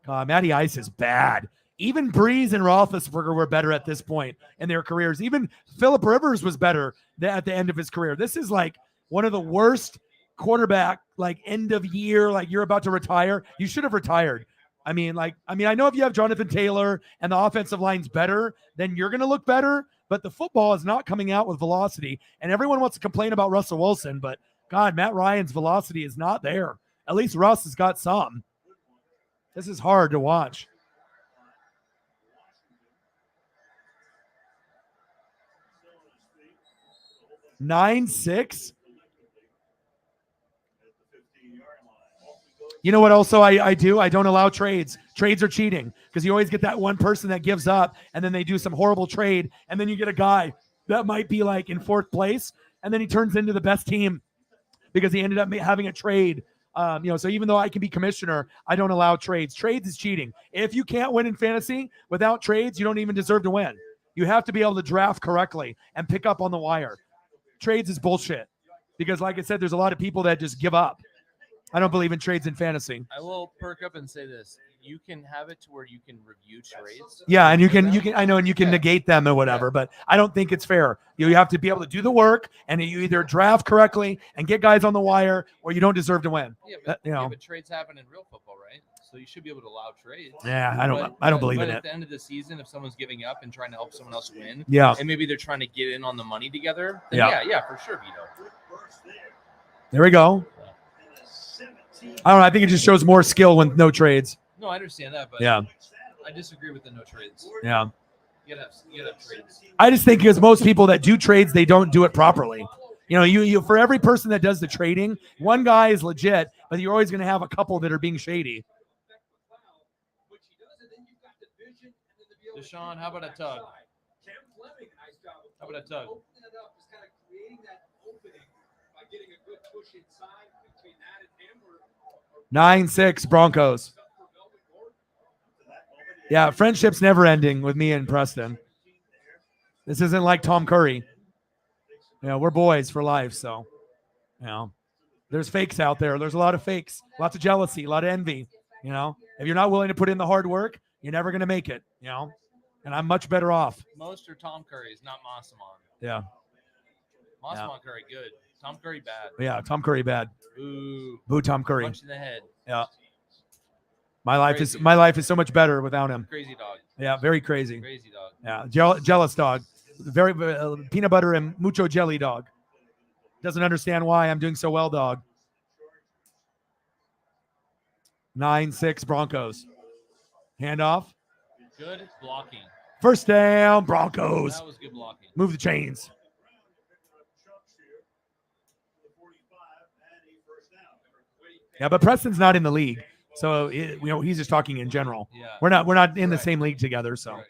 A: Matty Ice is bad. Even Breeze and Roethlisberger were better at this point in their careers. Even Phillip Rivers was better at the end of his career. This is like one of the worst quarterback, like, end of year, like, you're about to retire. You should have retired. I mean, I know if you have Jonathan Taylor and the offensive line's better, then you're going to look better. But the football is not coming out with velocity. And everyone wants to complain about Russell Wilson. But, God, Matt Ryan's velocity is not there. At least Russ has got some. This is hard to watch. Nine six. You know what also I do? I don't allow trades. Trades are cheating because you always get that one person that gives up and then they do some horrible trade. And then you get a guy that might be like in fourth place. And then he turns into the best team because he ended up having a trade. So even though I can be commissioner, I don't allow trades. Trades is cheating. If you can't win in fantasy without trades, you don't even deserve to win. You have to be able to draft correctly and pick up on the wire. Trades is bullshit because, like I said, there's a lot of people that just give up. I don't believe in trades in fantasy.
B: I will perk up and say this: you can have it to where you can review trades.
A: Yeah, and you can I know, and you can negate them or whatever, but I don't think it's fair. You have to be able to do the work, and you either draft correctly and get guys on the wire, or you don't deserve to win.
B: Yeah, but trades happen in real football, right? So you should be able to allow trades.
A: Yeah, I don't believe in it.
B: At the end of the season, if someone's giving up and trying to help someone else win,
A: yeah,
B: and maybe they're trying to get in on the money together, then yeah, for sure, Vito.
A: There we go. I don't know. I think it just shows more skill when no trades.
B: No, I understand that, but
A: yeah,
B: I disagree with the no trades.
A: Yeah.
B: You gotta have trades.
A: I just think because most people that do trades, they don't do it properly. You know, you for every person that does the trading, one guy is legit, but you're always going to have a couple that are being shady.
B: Deshaun, how about a tug? How about a tug?
A: 9-6 Broncos. Yeah, friendship's never ending with me and Preston. This isn't like Tom Curry. We're boys for life, so there's fakes out there. There's a lot of fakes, lots of jealousy, a lot of envy. If you're not willing to put in the hard work, you're never gonna make it. And I'm much better off.
B: Most are Tom Curry's, not Massamon.
A: Yeah.
B: Massamon Curry, good. Tom Curry, bad.
A: Yeah, Tom Curry, bad.
B: Boo.
A: Boo, Tom Curry.
B: Punch in the head.
A: Yeah. My life is so much better without him.
B: Crazy dog.
A: Yeah, very crazy.
B: Crazy dog.
A: Yeah, jealous dog. Very peanut butter and mucho jelly dog. Doesn't understand why I'm doing so well, dog. 9-6 Broncos. Handoff.
B: Good blocking.
A: First down, Broncos.
B: That was good blocking.
A: Move the chains. Yeah, but Preston's not in the league, so he's just talking in general.
B: Yeah.
A: We're not in the same league together, so.
B: Right.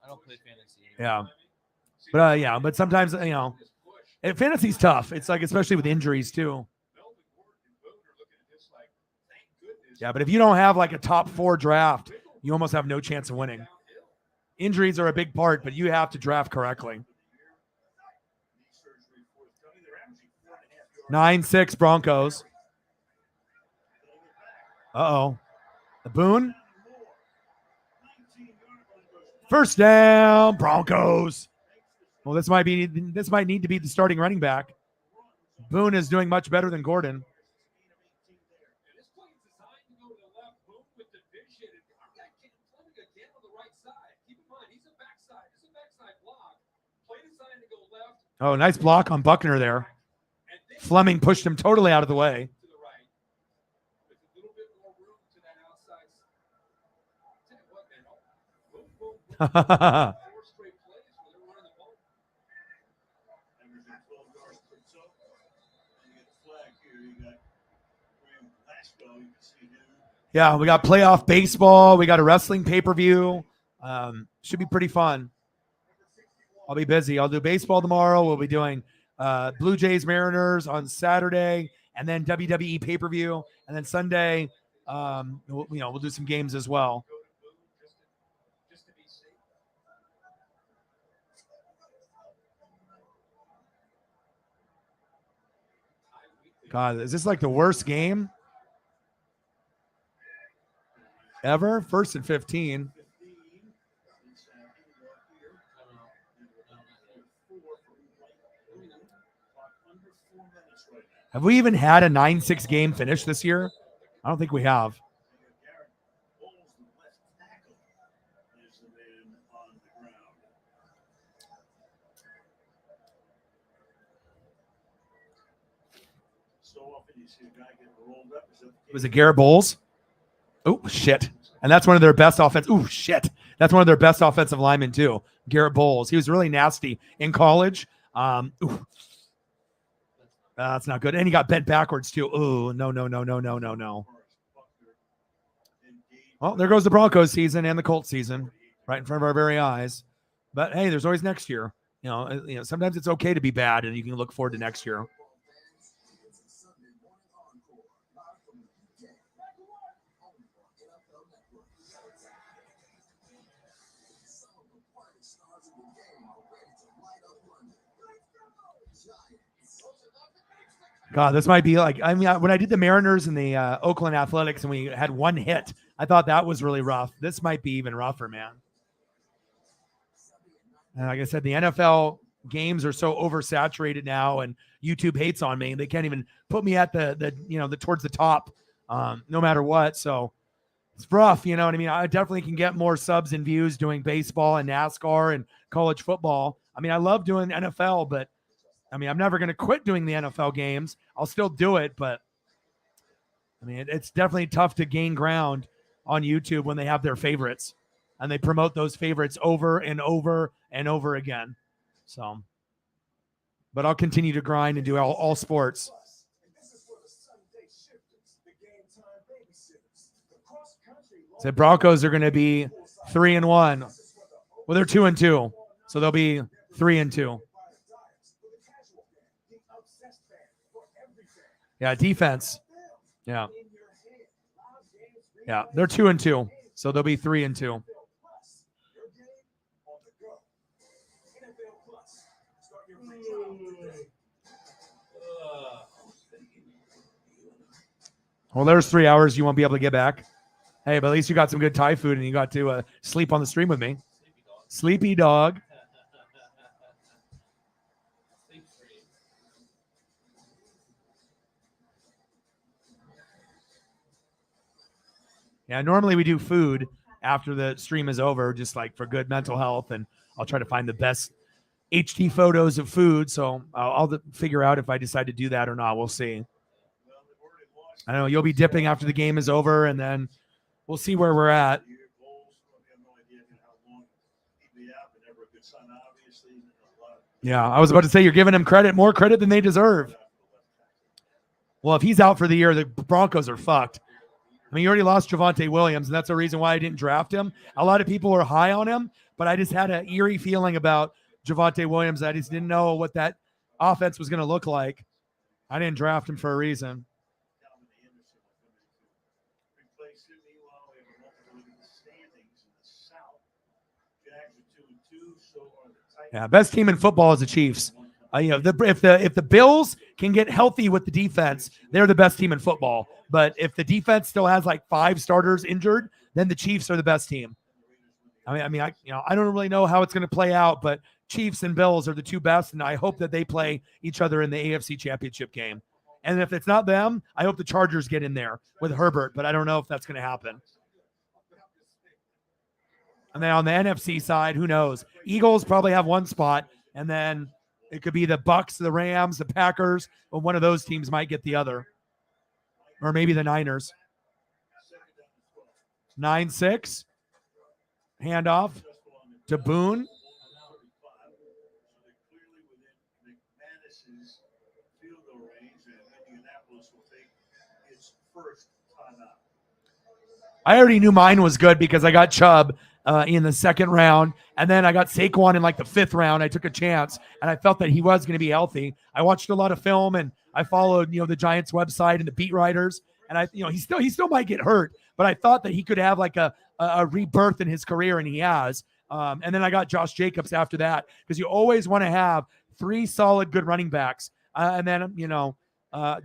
B: I don't play fantasy.
A: Yeah, but sometimes fantasy's tough. It's like especially with injuries too. Yeah, but if you don't have like a top 4 draft, you almost have no chance of winning. Injuries are a big part, but you have to draft correctly. 9-6 Broncos. Uh-oh. The Boone. First down, Broncos. Well, this might need to be the starting running back. Boone is doing much better than Gordon. Oh, nice block on Buckner there. Fleming pushed him totally out of the way. Yeah, we got playoff baseball. We got a wrestling pay-per-view. Should be pretty fun. I'll be busy. I'll do baseball tomorrow. We'll be doing Blue Jays Mariners on Saturday, and then WWE pay-per-view, and then Sunday, we'll do some games as well. God, is this like the worst game ever? 1st and 15. Have we even had a 9-6 game finish this year? I don't think we have. Was it Garrett Bowles? Oh, shit. And that's one of their best shit. That's one of their best offensive linemen, too. Garrett Bowles. He was really nasty in college. That's not good. And he got bent backwards, too. Oh, no. Well, there goes the Broncos season and the Colts season right in front of our very eyes. But, hey, there's always next year. Sometimes it's okay to be bad, and you can look forward to next year. God, this might be like, when I did the Mariners and the Oakland Athletics and we had one hit, I thought that was really rough. This might be even rougher, man. And like I said, the NFL games are so oversaturated now, and YouTube hates on me. They can't even put me at the towards the top, no matter what. So it's rough, you know what I mean? I definitely can get more subs and views doing baseball and NASCAR and college football. I mean, I love doing NFL, but I'm never going to quit doing the NFL games. I'll still do it, but it's definitely tough to gain ground on YouTube when they have their favorites and they promote those favorites over and over and over again. So, but I'll continue to grind and do all sports. So Broncos are going to be 3-1. Well, they're 2-2, so they'll be 3-2. Yeah, defense. Yeah, they're 2-2, so they'll be 3-2. Well, there's 3 hours you won't be able to get back. Hey, but at least you got some good Thai food and you got to sleep on the stream with me. Sleepy dog. Yeah, normally we do food after the stream is over, just like for good mental health, and I'll try to find the best HD photos of food. So I'll figure out if I decide to do that or not. We'll see. I know you'll be dipping after the game is over, and then we'll see where we're at. Yeah, I was about to say you're giving him more credit than they deserve. Well, if he's out for the year, the Broncos are fucked. You already lost Javonte Williams, and that's the reason why I didn't draft him. A lot of people were high on him, but I just had an eerie feeling about Javonte Williams. I just didn't know what that offense was going to look like. I didn't draft him for a reason. Yeah, best team in football is the Chiefs. If the Bills can get healthy with the defense, they're the best team in football. But if the defense still has like 5 starters injured, then the Chiefs are the best team. I don't really know how it's going to play out, but Chiefs and Bills are the 2 best, and I hope that they play each other in the AFC Championship game. And if it's not them, I hope the Chargers get in there with Herbert, but I don't know if that's going to happen. And then on the NFC side, who knows? Eagles probably have 1 spot, and then it could be the Bucks, the Rams, the Packers, but one of those teams might get the other. Or maybe the Niners. 9-6. Handoff to Boone. I already knew mine was good because I got Chubb in the 2nd round, and then I got Saquon in like the 5th round. I took a chance, and I felt that he was going to be healthy. I watched a lot of film, and I followed the Giants website and the beat writers, and he still might get hurt, but I thought that he could have like a rebirth in his career, and he has. And then I got Josh Jacobs after that because you always want to have 3 solid good running backs, and then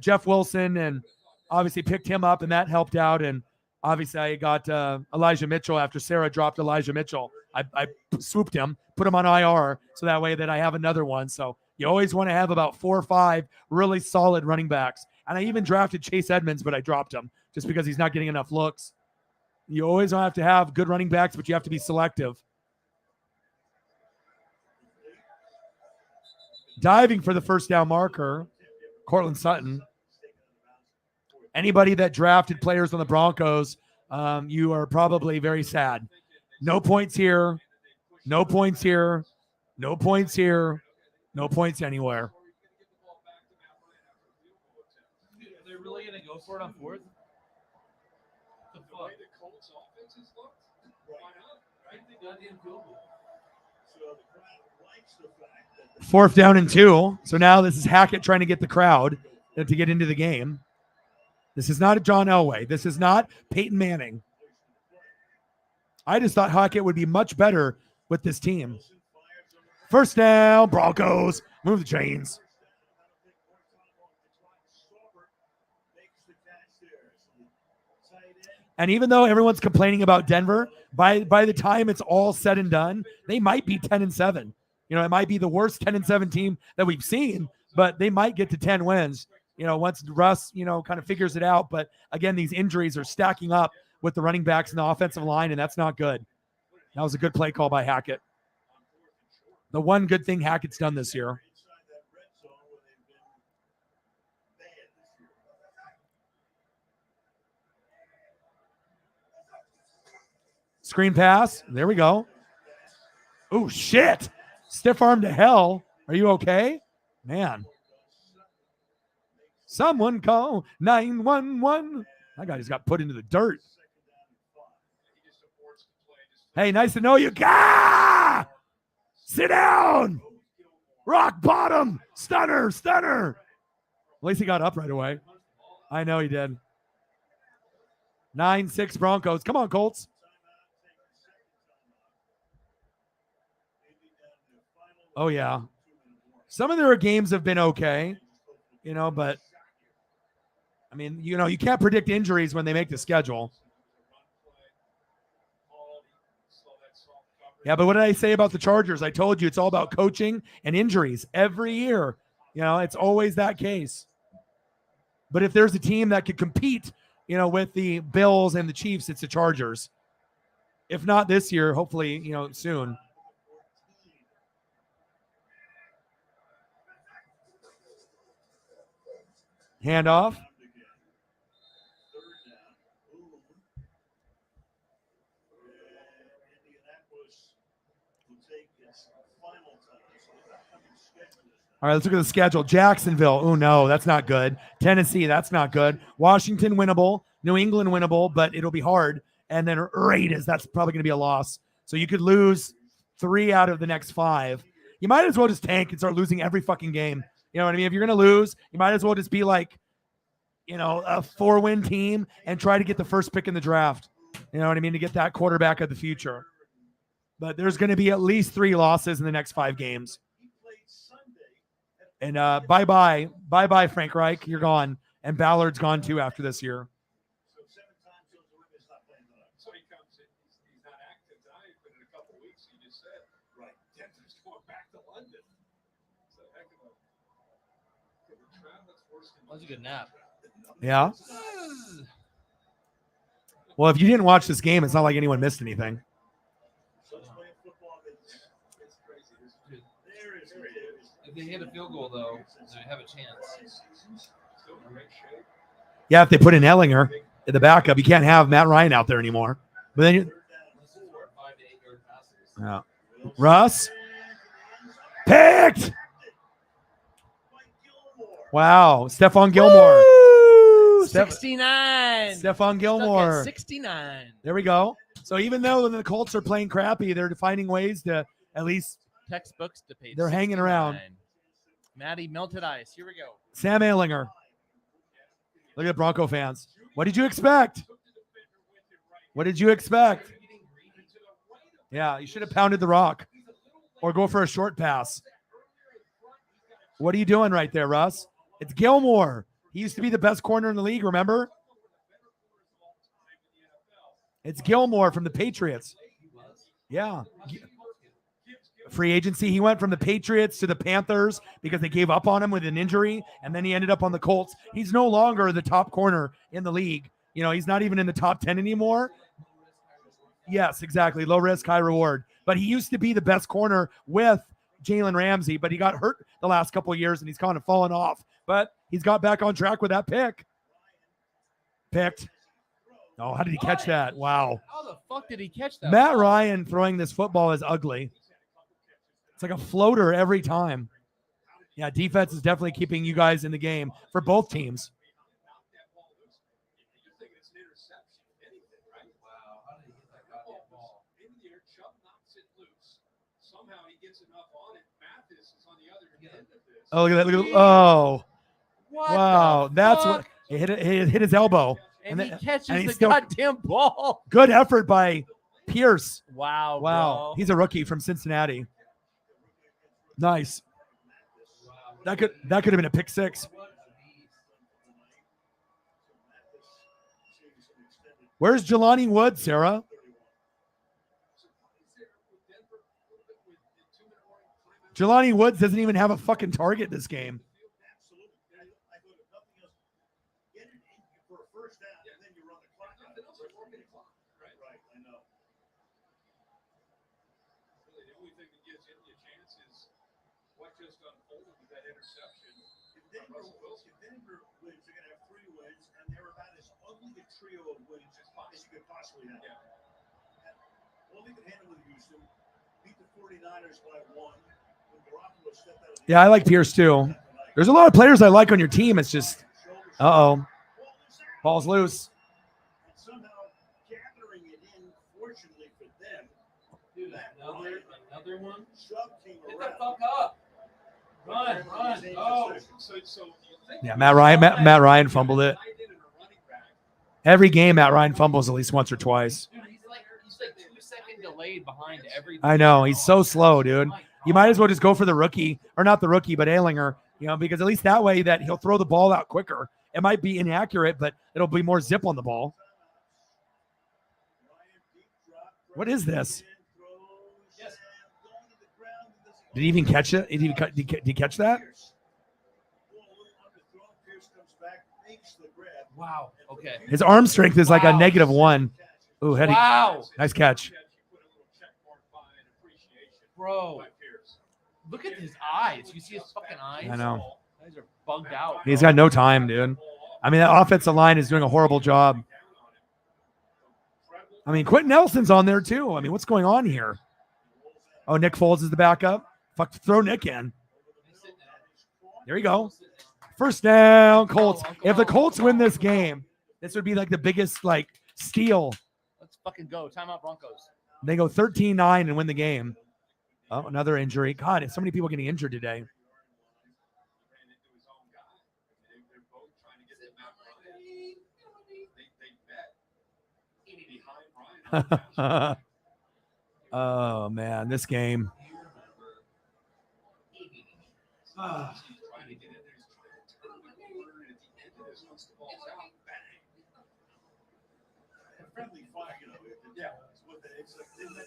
A: Jeff Wilson, and obviously picked him up, and that helped out. And obviously, I got Elijah Mitchell after Sarah dropped Elijah Mitchell. I swooped him, put him on IR, so that way that I have another one. So you always want to have about 4 or 5 really solid running backs. And I even drafted Chase Edmonds, but I dropped him just because he's not getting enough looks. You always have to have good running backs, but you have to be selective. Diving for the first down marker, Cortland Sutton. Anybody that drafted players on the Broncos, you are probably very sad. No points here. No points here. No points here. No points anywhere.
B: They're really going to go for it on fourth?
E: The way the Colts offense has looked, why not? Right?
B: The goddamn field goal.
E: So the crowd likes the fact that
A: 4th down and 2. So now this is Hackett trying to get the crowd to get into the game. This is not a John Elway. This is not Peyton Manning. I just thought Hackett would be much better with this team. 1st down, Broncos. Move the chains. And even though everyone's complaining about Denver, by the time it's all said and done, they might be 10-7. You know, it might be the worst 10-7 team that we've seen, but they might get to 10 wins, you know, once Russ, you know, kind of figures it out. But again, these injuries are stacking up with the running backs and the offensive line, and that's not good. That was a good play call by Hackett. The one good thing Hackett's done this year. Screen pass. There we go. Oh, shit. Stiff arm to hell. Are you okay? Man. Someone call 911. That guy just got put into the dirt. Hey, nice to know you. Gah! Sit down. Rock bottom. Stunner. At least he got up right away. I know he did. 9-6 Broncos. Come on, Colts. Oh, yeah. Some of their games have been okay, you know, but, I mean, you know, you can't predict injuries when they make the schedule. Yeah, but what did I say about the Chargers? I told you it's all about coaching and injuries every year. You know, it's always that case. But if there's a team that could compete, you know, with the Bills and the Chiefs, it's the Chargers. If not this year, hopefully, you know, soon. Handoff. All right, let's look at the schedule. Jacksonville. Oh, no, that's not good. Tennessee, that's not good. Washington, winnable. New England, winnable, but it'll be hard. And then Raiders, that's probably going to be a loss. So you could lose 3 out of the next 5. You might as well just tank and start losing every fucking game. You know what I mean? If you're going to lose, you might as well just be like, you know, a 4-win team and try to get the first pick in the draft. You know what I mean? To get that quarterback of the future. But there's going to be at least 3 losses in the next 5 games. And bye-bye, Frank Reich. You're gone. And Ballard's gone too after this year.
E: So he comes in, he's not active tonight, but in a couple weeks, he just said, right, Denver's going back to London. It's a heck of a trap that's worse than
B: That was a good nap.
A: Yeah. Well, if you didn't watch this game, it's not like anyone missed anything.
B: If they hit a field goal, though, they have a chance.
A: Yeah, if they put in Ellinger in the backup, you can't have Matt Ryan out there anymore. But then yeah. Russ picked. Wow, Stephon Gilmore.
B: Woo! 69.
A: Stephon Gilmore.
B: 69.
A: There we go. So even though the Colts are playing crappy, they're finding ways to at least
B: Textbooks to page.
A: They're hanging around.
B: Maddie, melted ice. Here we go.
A: Sam Ehlinger. Look at Bronco fans. What did you expect? What did you expect? Yeah, you should have pounded the rock or go for a short pass. What are you doing right there, Russ? It's Gilmore. He used to be the best corner in the league, remember? It's Gilmore from the Patriots. Yeah. Free agency. He went from the Patriots to the Panthers because they gave up on him with an injury, and then he ended up on the Colts. He's no longer the top corner in the league. You know, he's not even in the top 10 anymore. Yes, exactly. Low risk, high reward. But he used to be the best corner with Jalen Ramsey, but he got hurt the last couple of years, and he's kind of fallen off. But he's got back on track with that pick. Picked. Oh, how did he catch that? Wow.
B: How the fuck did he catch that?
A: Matt
B: ball?
A: Ryan throwing this football is ugly. It's like a floater every time. Yeah, defense is definitely keeping you guys in the game for both teams.
E: You're thinking it's an interception, anything, right?
B: Wow, how did he get that goddamn ball?
E: In the air, Chubb knocks it loose. Somehow he gets enough on it. Mathis is on the other end of this.
A: Oh, look at that. Look at, oh,
B: What
A: wow.
B: the
A: That's
B: fuck?
A: what he hit his elbow.
B: And he
A: then-
B: catches
A: and he
B: the
A: still-
B: goddamn ball.
A: Good effort by Pierce.
B: Wow,
A: Wow.
B: bro.
A: He's a rookie from Cincinnati. Nice. That could have been a pick six. Where's Jelani Woods, Sarah? Jelani Woods doesn't even have a fucking target this game.
E: Really, the only thing that gives Indy a chance is what just unfolded with that interception.
I: If Denver wins, they're going to have 3 wins, and they're about as ugly a trio of wins as you could possibly have. Yeah. All they could handle with Houston, beat the 49ers by 1. When Garoppolo stepped out of the
A: Yeah, I like Pierce too. There's a lot of players I like on your team. It's just, ball's loose.
I: and somehow gathering it in, fortunately for them,
B: Dude, another one.
I: Chubb came
B: Get the
I: around.
B: fuck up. Run. Oh.
E: So you think
A: Yeah, Matt Ryan fumbled it. Every game, Matt Ryan fumbles at least once or twice.
B: Dude, he's like 2 seconds delayed behind every.
A: I know. He's so slow, dude. You might as well just go for the rookie, or not the rookie, but Ehlinger, because at least that way that he'll throw the ball out quicker. It might be inaccurate, but it'll be more zip on the ball. What is this? Did he even catch it? Did he catch that?
B: Wow. Okay.
A: His arm strength is like a -1. Ooh, heady.
B: Wow.
A: Nice catch.
B: Bro. Look at his eyes. You see his fucking eyes?
A: I know.
B: His eyes are bugged out.
A: He's got no time, dude. I mean, that offensive line is doing a horrible job. I mean, Quentin Nelson's on there too. I mean, what's going on here? Oh, Nick Foles is the backup. Fuck, throw Nick in. There you go. First down, Colts. If the Colts win this game, this would be like the biggest steal.
B: Let's fucking go. Timeout Broncos.
A: They go 13-9 and win the game. Oh, another injury. God, so many people getting injured today. Oh man, this game.
I: Friendly fire, it's like they let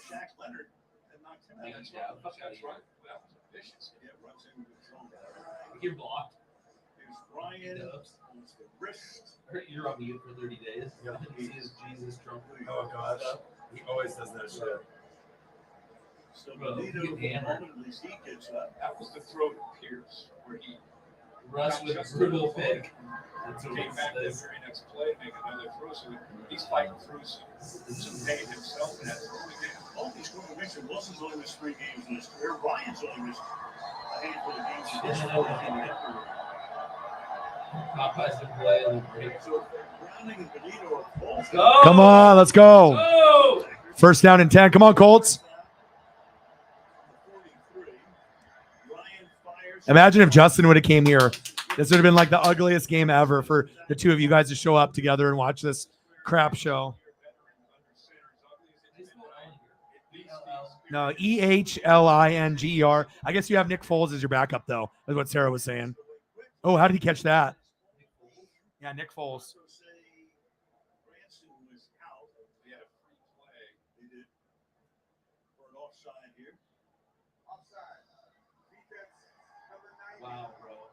I: Shaq Leonard and knocked him out.
E: Yeah, that's right. That was vicious.
I: Yeah, runs into his own.
B: You're blocked.
I: There's Ryan. It's the wrist.
B: You're on mute for 30 days. Yeah. He sees Jesus drunk.
K: Oh gosh, he always does that shit.
I: So Benito, for the moment, at least he gets up.
E: That was the throw to Pierce, where he
B: Russ with a brutal pick.
E: came back the very next play, make another throw. So he's fighting through some pain himself in that throwing game.
I: All these scoring mentioned Wilson's only missed 3 games in his career. Ryan's only missed a handful of games in his career.
B: Popeyes to play a little break.
I: So Browning and Benito are both.
B: Go!
A: Come on, let's go.
B: Go!
A: First down and 10. Come on, Colts. Imagine if Justin would have came here. This would have been like the ugliest game ever for the two of you guys to show up together and watch this crap show. No, EHLINGER. I guess you have Nick Foles as your backup, though. That's what Sarah was saying. Oh, how did he catch that? Yeah, Nick Foles.
B: Wow, bro.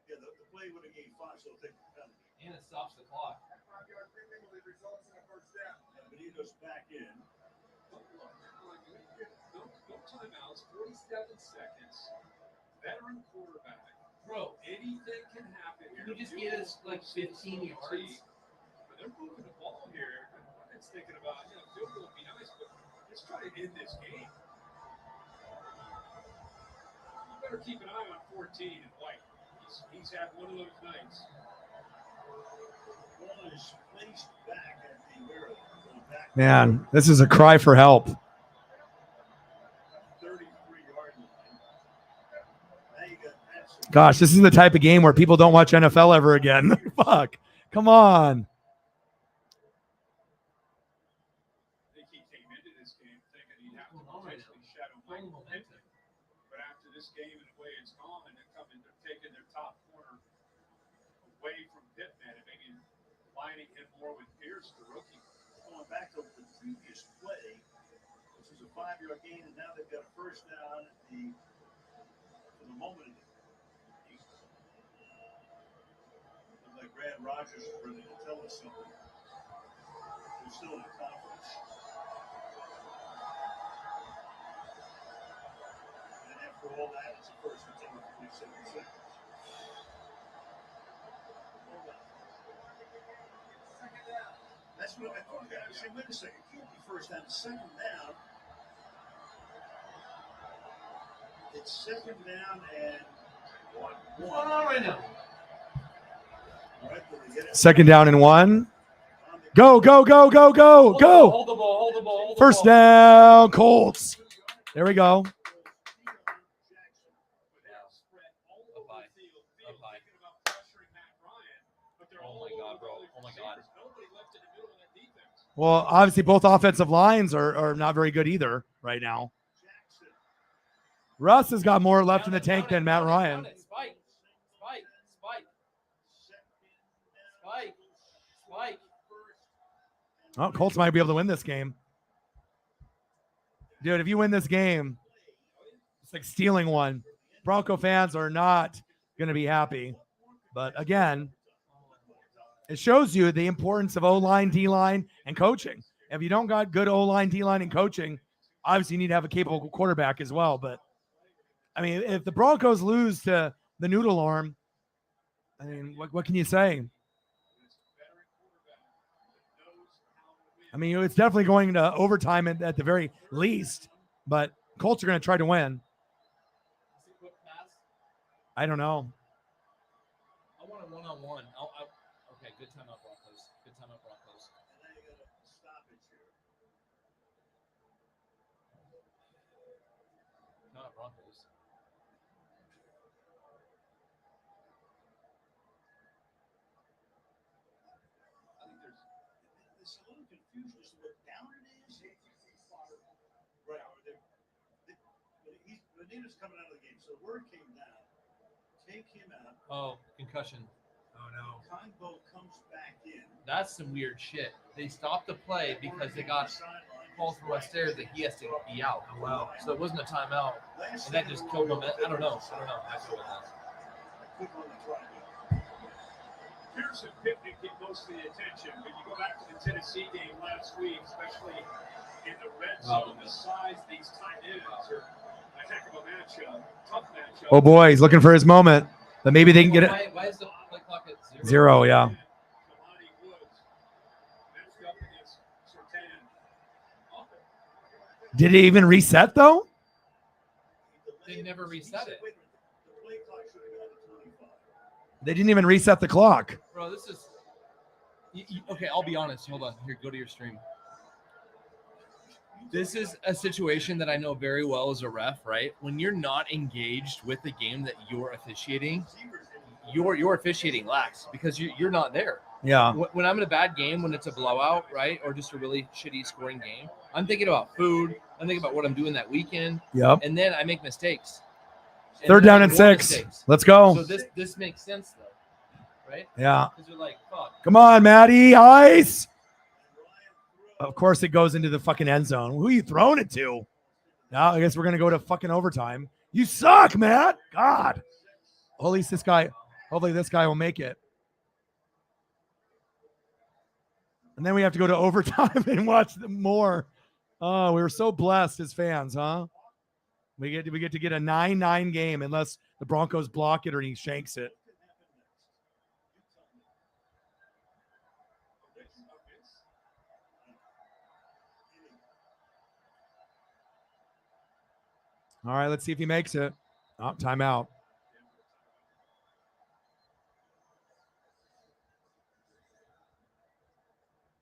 I: Yeah, the play would have gained 5, so they'll take the penalty.
B: And it stops the clock.
I: Benito's back in.
E: No timeouts, 47 seconds. Veteran quarterback.
B: Bro,
E: Anything can happen.
B: you could just get us like 15 yards.
E: But they're moving the ball here. It's thinking about, field goal would be nice, but let's try to end this game. You better keep an eye on 14 and White. He's had one of those nights.
I: Ball is placed back at the where? Back
A: Man, this is a cry for help.
I: 33-yard line. Now you got that.
A: Gosh, this is the type of game where people don't watch NFL ever again. Fuck. Come on.
E: I think he came into this game thinking he'd have to potentially shadow Mike Pittman. But after this game and the way it's gone, they're taking their top corner away from Pittman and maybe lining him more with Pierce, the rookie.
I: Going back over the previous play, which was a 5-yard gain, and now they've got a first down at for the moment. Looks like Brad Rogers is ready to tell us something. They're still in a conference. And after all that, it's a first and 10 with 47 seconds. That's what I thought. I was saying, wait a second, it can't be first down. Second down. It's second down and one.
B: What's going on right now?
I: All right, but they get it.
A: Second down and 1. Go, go, go, go, go, go.
B: Hold the ball, hold the ball, hold the
A: First
B: ball.
A: down, Colts. There we go.
B: Oh my God, bro. Oh my God.
A: Well, obviously both offensive lines are not very good either right now. Russ has got more left in the tank than Matt Ryan.
B: Spike. Spike. Spike. Spike. Spike.
A: Oh, Colts might be able to win this game. Dude, if you win this game, it's like stealing one. Bronco fans are not going to be happy. But again, it shows you the importance of O-line, D-line, and coaching. If you don't got good O-line, D-line, and coaching, obviously you need to have a capable quarterback as well. But, I mean, if the Broncos lose to the noodle arm, I mean, what can you say? I mean, it's definitely going to overtime at the very least, but Colts are going to try to win. I don't know.
B: I want a one-on-one. Okay, good timeout, Broncos. Good timeout, Broncos.
I: And now you got a stoppage here.
B: Not Broncos.
I: I think there's a little confusion as to what down it is. Right. Benita's coming out of the game, so the word came down. Take him out.
B: Oh, concussion.
K: Oh no.
I: Conbo comes back in.
B: That's some weird shit. They stopped the play because they got calls from upstairs that he has to be out.
K: Oh wow.
B: So it wasn't a timeout, and that just killed him. I don't know. Actually, what that.
I: Quick on the try.
E: Pierce and Pittman get most of the attention. When you go back to the Tennessee game last week, especially in the red zone, the size of these tight ends are a heck of a matchup, tough matchup.
A: Oh, boy, he's looking for his moment, but maybe they can get it.
B: Why is the play clock at 0?
A: 0, yeah. Did it even reset, though?
B: They never reset it.
A: They didn't even reset the clock.
B: Bro, this is... Okay, I'll be honest. Hold on. Here, go to your stream. This is a situation that I know very well as a ref, right? When you're not engaged with the game that you're officiating, your officiating lacks because you're not there.
A: Yeah.
B: When I'm in a bad game, when it's a blowout, right, or just a really shitty scoring game, I'm thinking about food. I'm thinking about what I'm doing that weekend.
A: Yep.
B: And then I make mistakes. And
A: Third
B: then
A: down
B: I
A: and
B: make more
A: 6.
B: mistakes.
A: Let's go.
B: So this makes sense, though, right?
A: Yeah.
B: Because you're like, fuck.
A: Come on, Matty. Ice. Of course, it goes into the fucking end zone. Who are you throwing it to? Now, I guess we're going to go to fucking overtime. You suck, Matt. God. At least hopefully this guy will make it. And then we have to go to overtime and watch them more. Oh, we were so blessed as fans, huh? We get to get a 9-9 game unless the Broncos block it or he shanks it. All right, let's see if he makes it. Oh, timeout.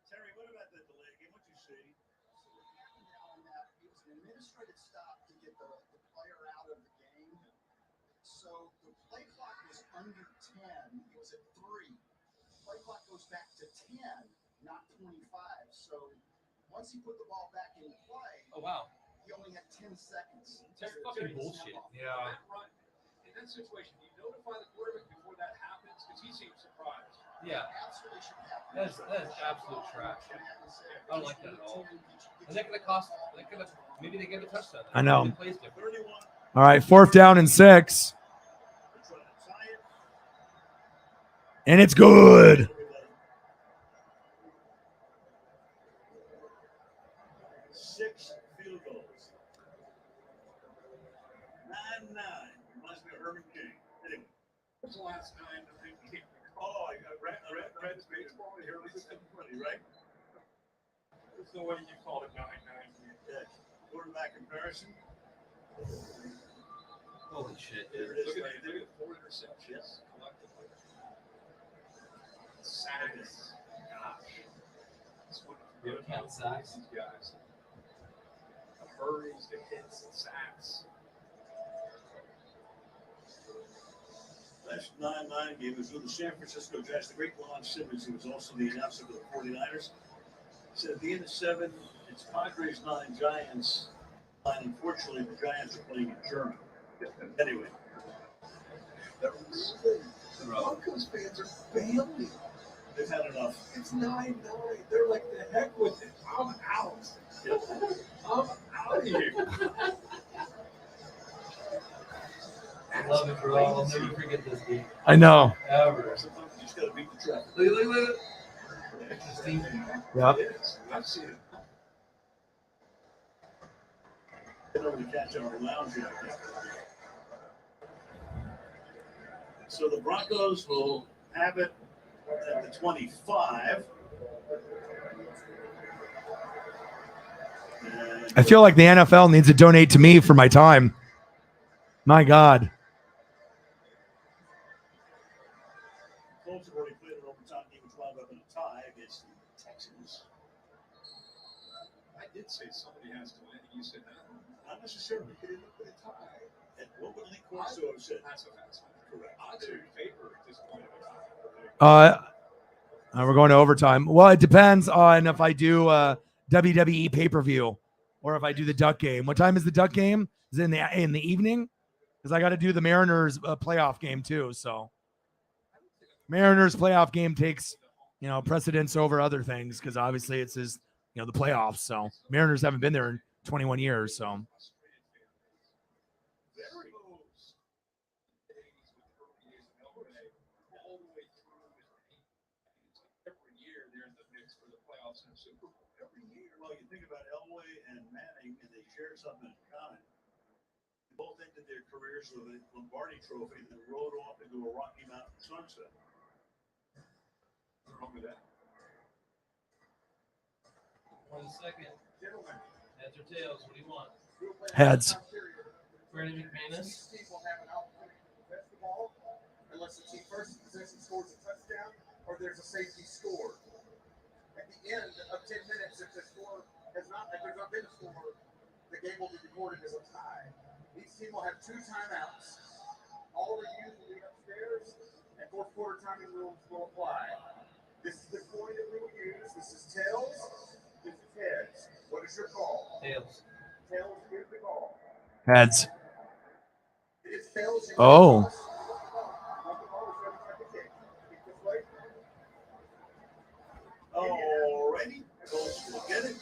I: Terry, what about that delay game? What'd you see?
C: It was an administrative stop to get the player out of the game. So the play clock was under 10. It was at 3. Play clock goes back to 10, not 25. So once he put the ball back in play,
B: Oh, wow.
C: he only had 10 seconds.
B: That's fucking bullshit.
K: Yeah.
E: In that situation, do you notify the quarterback before that happens? Because he seems surprised.
B: Yeah.
C: Absolutely should happen.
B: That's absolute trash. I don't like that at all. And that could have cost. Maybe they get a touchdown.
A: I know.
B: Maybe the play's different.
A: All right, 4th down and 6. And it's good.
I: 6 field goals. 9-9. Reminds me of Herman King. Anyway.
E: What's the last 9 that they can't
I: Oh, I got Red's baseball here. This is funny, right?
E: There's no way you call it 9-9.
I: Yeah. Quarterback comparison.
B: Holy shit.
I: There it is.
E: Look
I: Right
E: at
I: there.
E: 4 interceptions collectively. Sacks. Gosh. That's what
B: You ever count sacks?
E: these guys. The hurries, the hits, the sacks.
I: Last 9-9 game was with the San Francisco Giants. The great Lon Simmons, who was also the announcer for the 49ers, said at the end of 7, it's Padres 9, Giants 9. Unfortunately, the Giants are playing in German. Anyway.
E: The Broncos fans are failing.
I: They've had enough.
E: It's 9-9. They're like, the heck with it. I'm out.
I: Yep.
E: I'm out of here.
B: I love it, bro. I'll never forget this game.
A: I know.
B: Ever.
I: Sometimes you just got to beat the traffic.
B: Look. Interesting.
A: Yep.
E: It is. I've seen it.
I: Get over to catch our lounge here. So the Broncos will have it at the 25. And
A: I feel like the NFL needs to donate to me for my time. My God.
I: Colts have already played an overtime game, which wound up in a tie against the Texans.
E: I did say somebody has to win. You said no.
I: Not necessarily.
E: They didn't look at a tie.
I: And what would Lee Corso have said?
E: That's what that's correct. Odds are in favor at this point.
A: We're going to overtime. Well, it depends on if I do WWE pay-per-view or if I do the Duck game. What time is the Duck game? Is it in the evening? Because I got to do the Mariners playoff game too. So Mariners playoff game takes, precedence over other things because obviously it's the playoffs. So Mariners haven't been there in 21 years. So
E: Every year they're in the mix for the playoffs and the Super Bowl. Every year.
I: Well, you think about Elway and Manning, and they share something in common. They both ended their careers with a Lombardi trophy and then rode off into a Rocky Mountain sunset.
E: What's wrong with that?
B: 1 second. Heads or tails? What do you want?
A: heads.
B: Brandon McManus.
C: These teams will have an opportunity to possess the ball unless the team first possession scores a touchdown or there's a safety score. At the end of 10 minutes, if there's not been a score, the game will be recorded as a tie. Each team will have 2 timeouts. All reviews will be upstairs, and fourth quarter timing rules will apply. This is the coin that we will use. This is tails. This is heads. What is your call?
B: Tails.
C: Tails is the call.
A: Heads.
C: It is tails.
A: Oh.
I: Alrighty, Colts will get it.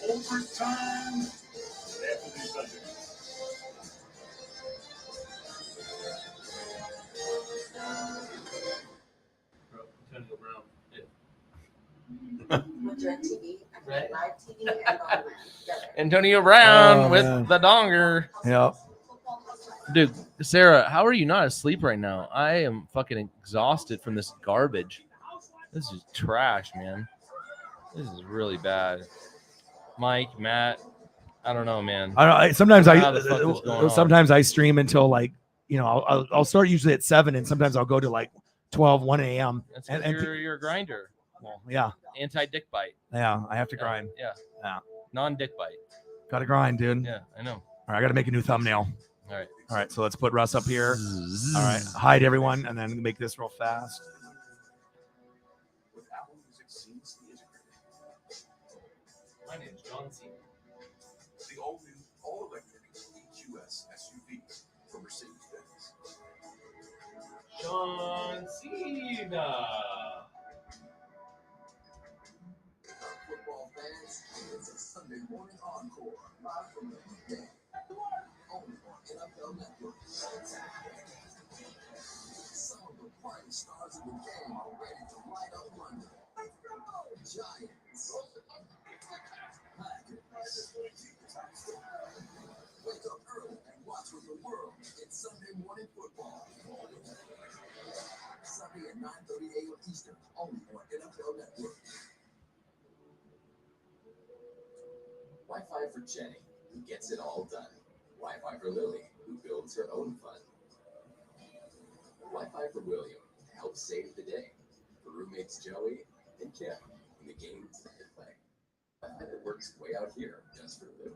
I: Overtime. After these touchdowns.
B: Antonio Brown.
L: With DirecTV,
B: Right.
L: live TV, and on demand.
B: Antonio Brown
A: Oh,
B: with
A: man.
B: the donger.
A: Yeah.
L: Football host
B: Dude, Sarah, how are you not asleep right now? I am fucking exhausted from this garbage. This is trash, man. This is really bad. Mike, Matt, I don't know, man.
A: I don't know. Sometimes
B: I don't know how the fuck this is going on.
A: sometimes I stream until like, I'll start usually at 7, and sometimes I'll go to like 12, 1 a.m.
B: That's because you're a grinder.
A: Well, yeah.
B: Anti-dick bite.
A: Yeah, I have to grind.
B: Yeah.
A: Yeah.
B: Non-dick bite.
A: Got to grind, dude.
B: Yeah, I know.
A: All right, I got to make a new thumbnail.
B: All
A: right. So let's put Russ up here. All right, hide everyone, and then make this real fast.
C: With Apple Music seamlessly integrated.
F: My name's John Cena.
C: The all-new, all-electric EQS SUV from Mercedes-Benz.
F: John Cena.
C: Football fans, it's a Sunday morning encore live from the weekend. Only on NFL Network. Some of the brightest stars of the game are ready to light up London. Giants. Wake up early and watch with the world. It's Sunday morning football. Sunday at 9:30 a.m. Eastern, only on NFL Network.
G: Wi-Fi for Jenny, who gets it all done. Wi-Fi for Lily, who builds her own fun. Wi-Fi for William, to help save the day. For roommates Joey and Kim, in the games that they play. Wi-Fi that works way out here, just for Lou.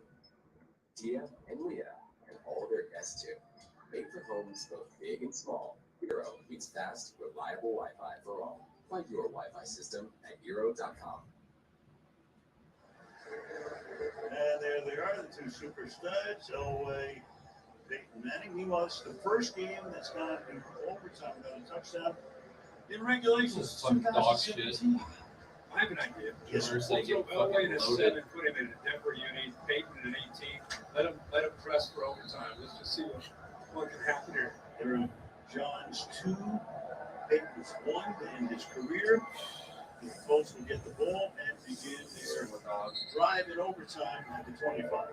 G: Tia and Leah, and all their guests too. Made for homes both big and small, Eero means fast, reliable Wi-Fi for all. Find your Wi-Fi system at Eero.com.
L: And there they are, the two super studs, Elway, Peyton Manning. Meanwhile, it's the first game that's gone into overtime without a touchdown in regulation.
K: This is fucking dog shit.
L: 2017.
E: I have an idea.
L: Yes,
K: First
E: We'll
K: they get
E: throw Elway in a
K: fucking
E: 7,
K: loaded.
E: put him in a Denver unit, Peyton in an 18. Let him press for overtime. Let's just see what can happen here.
L: They're in John's 2, Peyton's 1 to end his career. The Colts will get the ball and begin their drive in overtime at the 25.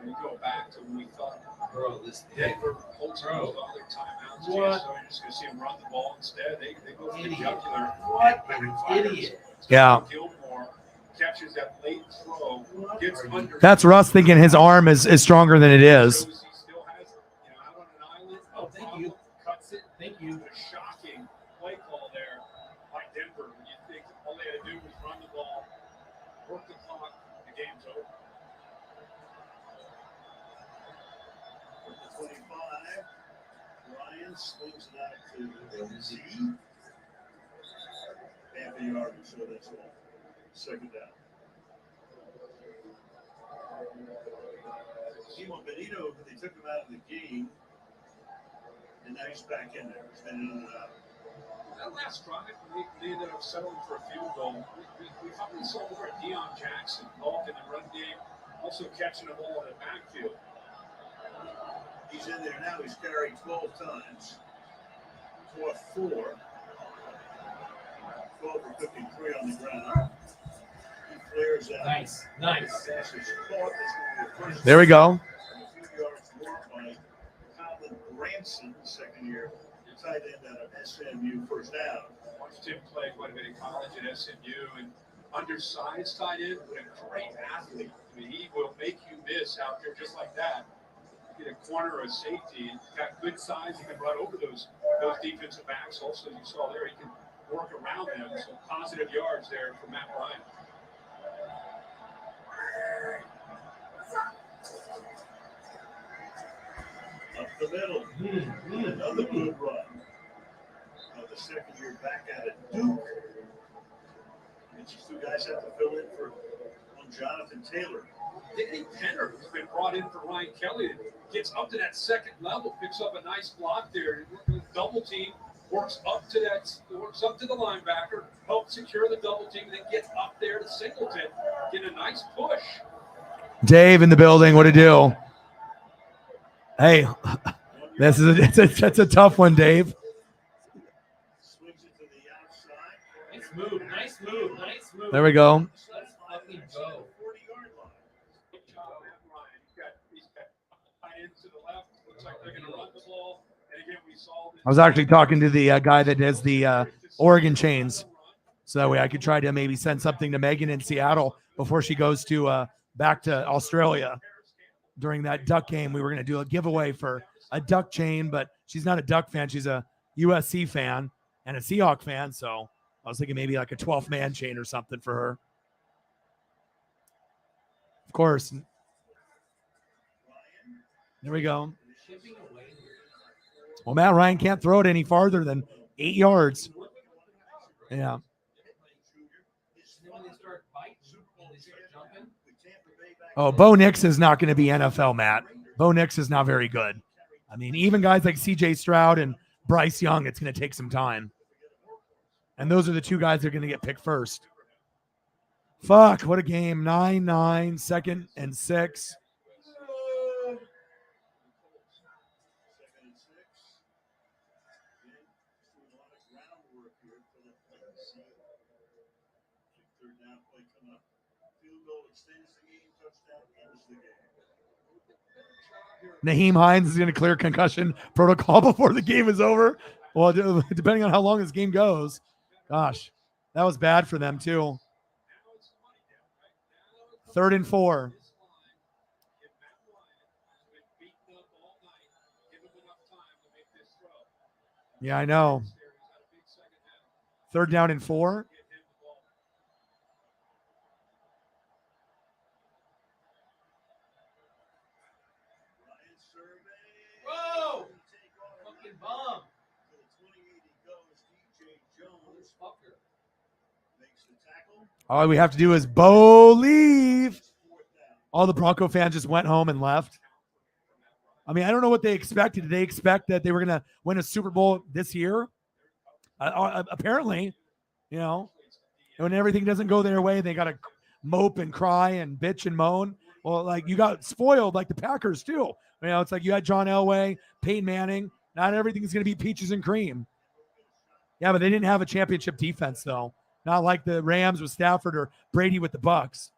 E: And you go back to when we thought
K: Bro, this
E: Denver Colts
K: Bro.
E: moved all their timeouts.
K: What?
E: So you're just going to see them run the ball instead. They go for the jugular.
K: What
E: and
K: an
E: fires.
K: idiot.
A: Yeah.
E: Gilmore catches that late throw, gets under.
A: That's Russ thinking his arm is stronger than it is.
E: Shows he still has, out on an island.
K: Oh, thank you.
E: Cuts it.
K: Thank you.
E: A shocking play call there by Denver. When you think all they had to do was run the ball, work the clock, the game's over.
L: At the 25, Ryan swings it out to Z. Half a yard, so that's all. Second down. Simon Benito, they took him out of the game, and now he's back in there. He's been in and out.
E: That last drive, they ended up settling for a field goal. We probably saw more at Deion Jackson involved in the run game, also catching the ball in the backfield.
L: He's in there now. He's carried 12 times. Caught 4. 12 for 53 on the ground. He clears out.
K: Nice.
L: Pass is caught.
A: There we go.
L: A few yards more by Colin Branson, second year tight end out of SMU, first down.
E: Watched him play quite a bit in college at SMU, and undersized tight end, but a great athlete. I mean, he will make you miss out there just like that. Get a corner or a safety, and got good size. He can run over those defensive backs. Also, you saw there, he can work around them. So positive yards there for Matt Ryan.
L: Up the middle. Another good run. The second year back out at Duke. And these two guys have to fill in for one Jonathan Taylor.
E: Danny Penner, who's been brought in for Ryan Kelly, gets up to that second level, picks up a nice block there, double team, works up to the linebacker, helps secure the double team, then gets up there to Singleton, get a nice push.
A: Dave in the building. What to do? Hey, that's a tough one, Dave.
L: Swings it to the outside.
K: Nice move. Nice move. Nice move.
A: There we go.
K: Let's fucking go.
L: 40-yard line.
E: Good job, Matt Ryan. He's got tight
A: I was actually talking to the guy that does the Oregon chains, so that way I could try to maybe send something to Megan in Seattle before she goes to back to Australia. During that Duck game, we were going to do a giveaway for a Duck chain, but she's not a Duck fan. She's a USC fan and a Seahawk fan, so I was thinking maybe like a 12th man chain or something for her. Of course. There we go. Well, Matt Ryan can't throw it any farther than 8 yards. Yeah. Oh, Bo Nix is not going to be NFL, Matt. Bo Nix is not very good. I mean, even guys like C.J. Stroud and Bryce Young, it's going to take some time. And those are the two guys that are going to get picked first. Fuck, what a game. 9-9, 2nd and 6. Naheem Hines is going to clear concussion protocol before the game is over. Well, depending on how long this game goes. Gosh, that was bad for them too. 3rd and 4. Yeah, I know. 3rd down and 4.
B: Whoa! Fucking bomb.
A: All we have to do is believe. All the Bronco fans just went home and left. I mean, I don't know what they expected. Did they expect that they were going to win a Super Bowl this year? Apparently, you know, when everything doesn't go their way, they got to mope and cry and bitch and moan. Well, like, you got spoiled like the Packers too. You know, it's like you had John Elway, Peyton Manning. Not everything's going to be peaches and cream. Yeah, but they didn't have a championship defense though. Not like the Rams with Stafford or Brady with the Bucks.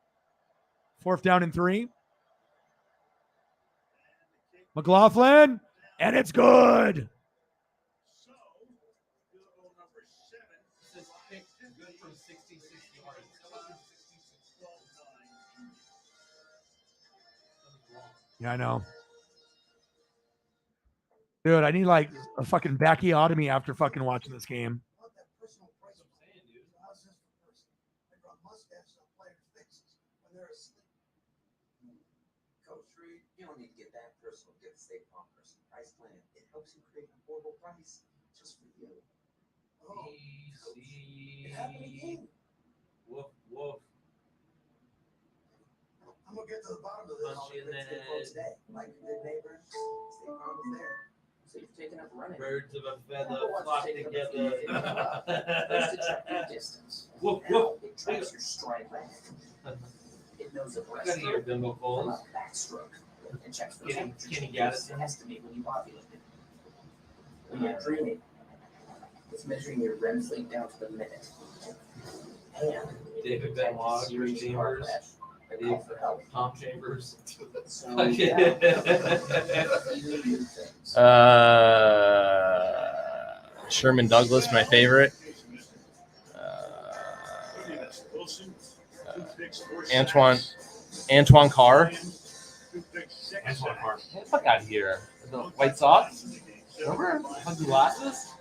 A: 4th down and 3. McLaughlin, and it's good. Yeah, I know. Dude, I need like a fucking bacchiotomy after fucking watching this game.
J: Coach Reed, you don't need to get that personal. Get the State Farm personal price plan. It helps you create an affordable price just for you. Oh, it happened again.
B: Woof, woof.
J: I'm gonna get to the bottom of this. All the good folks today, like a good neighbor, State Farm is there. So you've taken up running.
B: Birds of a feather flock together.
J: First, it checks your distance.
B: Woof,
J: Now it tracks your stride length. It knows the
B: Got your bimbo
J: from
B: balls.
J: a backstroke. It checks for
B: Kenny
J: temperature
B: Gaddis.
J: to estimate when you ovulated. When you're dreaming, it's measuring your REM sleep down to the minute. And
B: David Benoit,
J: serious
B: Chambers,
J: car crash. They call for help.
B: Tom Chambers.
J: So now, even new things.
B: Sherman Douglas, my favorite. Antoine Carr. Get the fuck out of here. The White Sox. Remember? Funky glasses.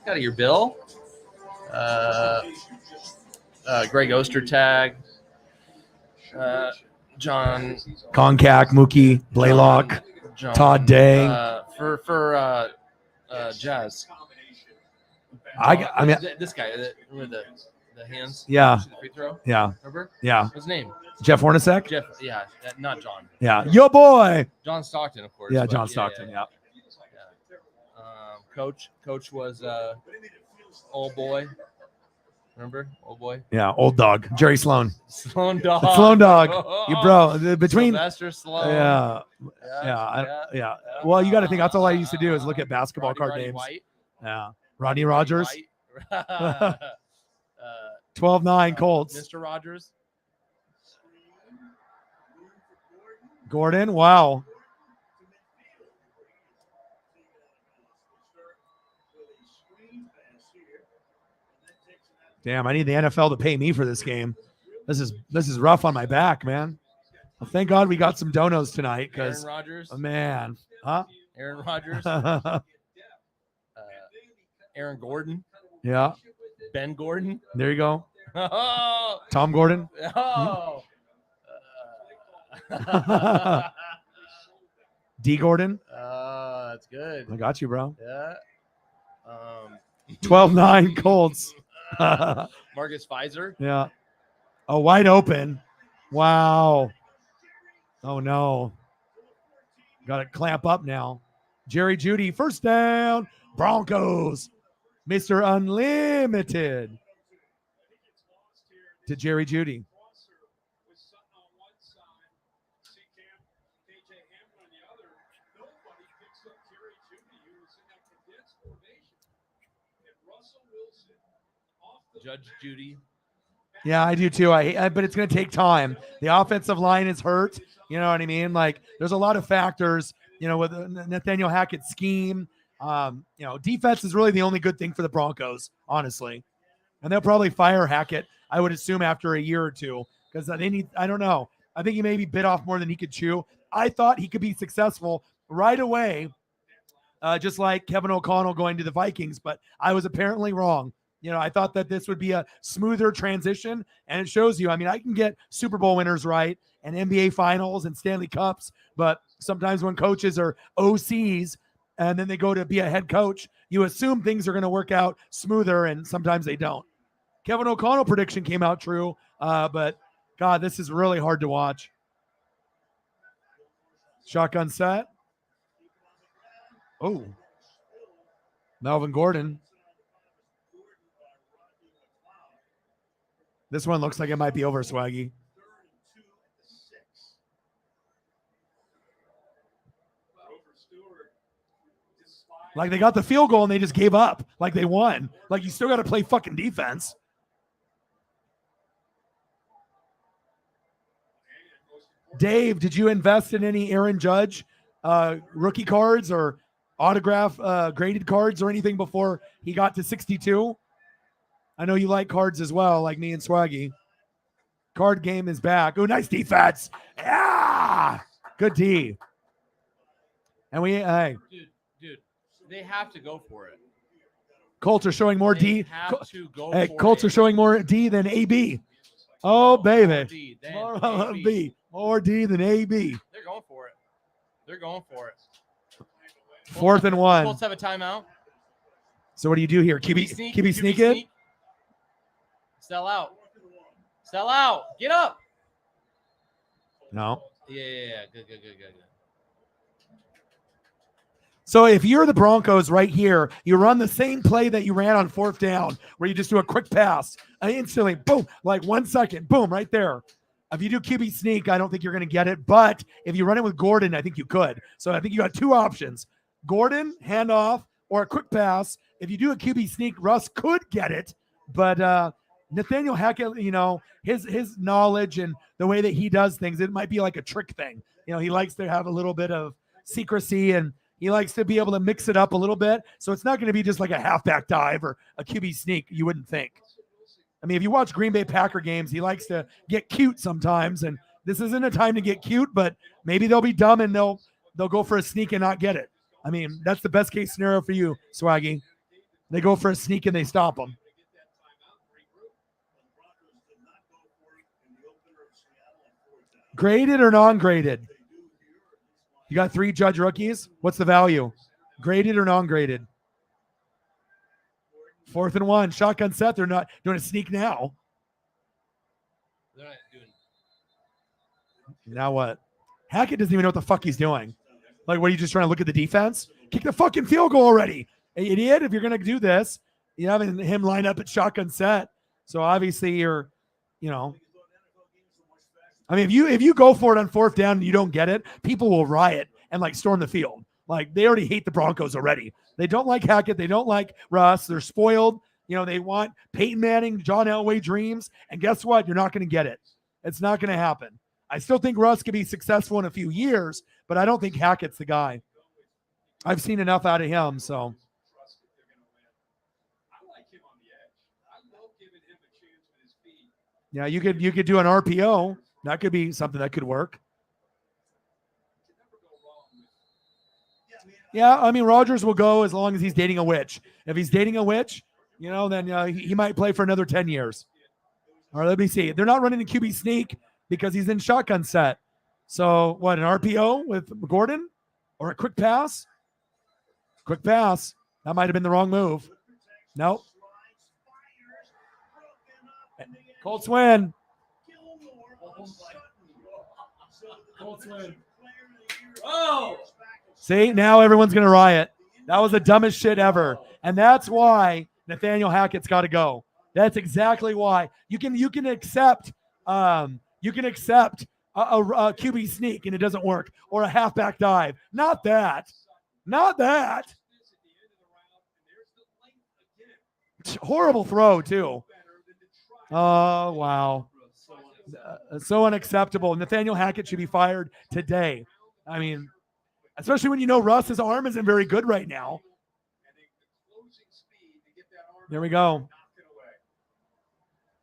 B: Get out of here, Bill. Greg Ostertag. John
A: Konkak, Mookie, Blaylock, Todd Day.
B: For Jazz.
A: I mean,
B: this guy with the hands.
A: Yeah.
B: The free throw.
A: Yeah.
B: Remember?
A: Yeah.
B: What's his name?
A: Jeff Hornacek?
B: Jeff. Yeah. Not John.
A: Yeah. Yo, boy.
B: John Stockton, of course.
A: Yeah,
B: but
A: John Stockton. Yeah.
B: Coach was old boy. Remember? Old boy.
A: Yeah. Old dog. Jerry Sloan.
B: Sloan dog.
A: The Sloan dog. You bro. Between.
B: Sylvester Sloan.
A: Yeah. Well, you got to think. That's all I used to do is look at basketball
B: Roddy
A: card names.
B: White.
A: Yeah. Rodney Rogers.
B: White.
A: 12-9 Colts.
B: Mr. Rogers.
A: Gordon. Wow. Damn, I need the NFL to pay me for this game. This is rough on my back, man. Well, thank God we got some donos tonight
B: Aaron
A: because,
B: Rodgers.
A: man, huh?
B: Aaron Rodgers. Aaron Gordon.
A: Yeah,
B: Ben Gordon.
A: there you go.
B: Oh.
A: Tom Gordon.
B: Oh.
A: D Gordon.
B: That's good.
A: I got you, bro.
B: Yeah.
A: 12-9 Colts.
B: Marcus Pfizer.
A: Yeah. Oh, wide open. Wow. Oh, no. Got to clamp up now. Jerry Jeudy, first down. Broncos. Mr. Unlimited to Jerry Jeudy.
B: Judge Judy.
A: Yeah, I do too. But it's going to take time. The offensive line is hurt. You know what I mean? Like, there's a lot of factors, you know, with Nathaniel Hackett's scheme. Defense is really the only good thing for the Broncos, honestly. And they'll probably fire Hackett, I would assume, after a year or two, because they need, I don't know. I think he maybe bit off more than he could chew. I thought he could be successful right away, just like Kevin O'Connell going to the Vikings, but I was apparently wrong. You know, I thought that this would be a smoother transition, and it shows you. I mean, I can get Super Bowl winners right and NBA finals and Stanley Cups, but sometimes when coaches are OCs and then they go to be a head coach, you assume things are going to work out smoother, and sometimes they don't. Kevin O'Connell prediction came out true, but God, this is really hard to watch. Shotgun set. Oh, Melvin Gordon. This one looks like it might be over, Swaggy. Like they got the field goal and they just gave up. Like they won. Like you still got to play fucking defense. Dave, did you invest in any Aaron Judge rookie cards or autograph graded cards or anything before he got to 62? I know you like cards as well, like me and Swaggy. Card game is back. Oh, nice defense. Yeah. Good D. And we,
B: Dude, they have to go for it.
A: Colts are showing more
B: They
A: D.
B: have to go
A: Hey,
B: for
A: Colts
B: it.
A: are showing more D than AB. Oh, baby.
B: More D than
A: More
B: AB.
A: B. More D than AB.
B: They're going for it. They're going for it.
A: 4th and 1.
B: Colts have a timeout.
A: So what do you do here? QB sneak it?
B: Sell out. Sell out. Get up.
A: No.
B: Yeah. Good.
A: So if you're the Broncos right here, you run the same play that you ran on 4th down, where you just do a quick pass, instantly, boom, like 1 second, boom, right there. If you do QB sneak, I don't think you're going to get it. But if you run it with Gordon, I think you could. So I think you got two options. Gordon, handoff, or a quick pass. If you do a QB sneak, Russ could get it. But Nathaniel Hackett, you know, his knowledge and the way that he does things, it might be like a trick thing. You know, he likes to have a little bit of secrecy and he likes to be able to mix it up a little bit. So it's not going to be just like a halfback dive or a QB sneak, you wouldn't think. I mean, if you watch Green Bay Packer games, he likes to get cute sometimes. And this isn't a time to get cute, but maybe they'll be dumb and they'll go for a sneak and not get it. I mean, that's the best case scenario for you, Swaggy. They go for a sneak and they stop them. Graded or non-graded? You got 3 Judge rookies. What's the value? Graded or non-graded? 4th and 1. Shotgun set. They're not doing a sneak now.
B: They're not doing.
A: Now what? Hackett doesn't even know what the fuck he's doing. Like, what are you just trying to look at the defense? Kick the fucking field goal already. Hey, idiot, if you're going to do this, you having him line up at shotgun set. So obviously you're, you know. I mean, if you go for it on 4th down and you don't get it, people will riot and like storm the field. Like they already hate the Broncos already. They don't like Hackett. They don't like Russ. They're spoiled. You know, they want Peyton Manning, John Elway dreams. And guess what? You're not going to get it. It's not going to happen. I still think Russ could be successful in a few years, but I don't think Hackett's the guy. I've seen enough out of him, so.
E: I like him on the edge. I love giving him
A: Yeah, you could do an RPO. That could be something that could work. Yeah, I mean Rodgers will go as long as he's dating a witch. If he's dating a witch, then he might play for another 10 years. All right, let me see. They're not running a QB sneak because he's in shotgun set. So what, an RPO with Gordon or a quick pass? Quick pass. That might have been the wrong move. Nope. Colts win. Colts win.
K: Oh!
A: See, now everyone's going to riot. That was the dumbest shit ever. And that's why Nathaniel Hackett's got to go. That's exactly why. You can accept a QB sneak and it doesn't work, or a halfback dive. Not that. Horrible throw too. Oh wow. So unacceptable. Nathaniel Hackett should be fired today. I mean, especially when Russ's arm isn't very good right now. There we go.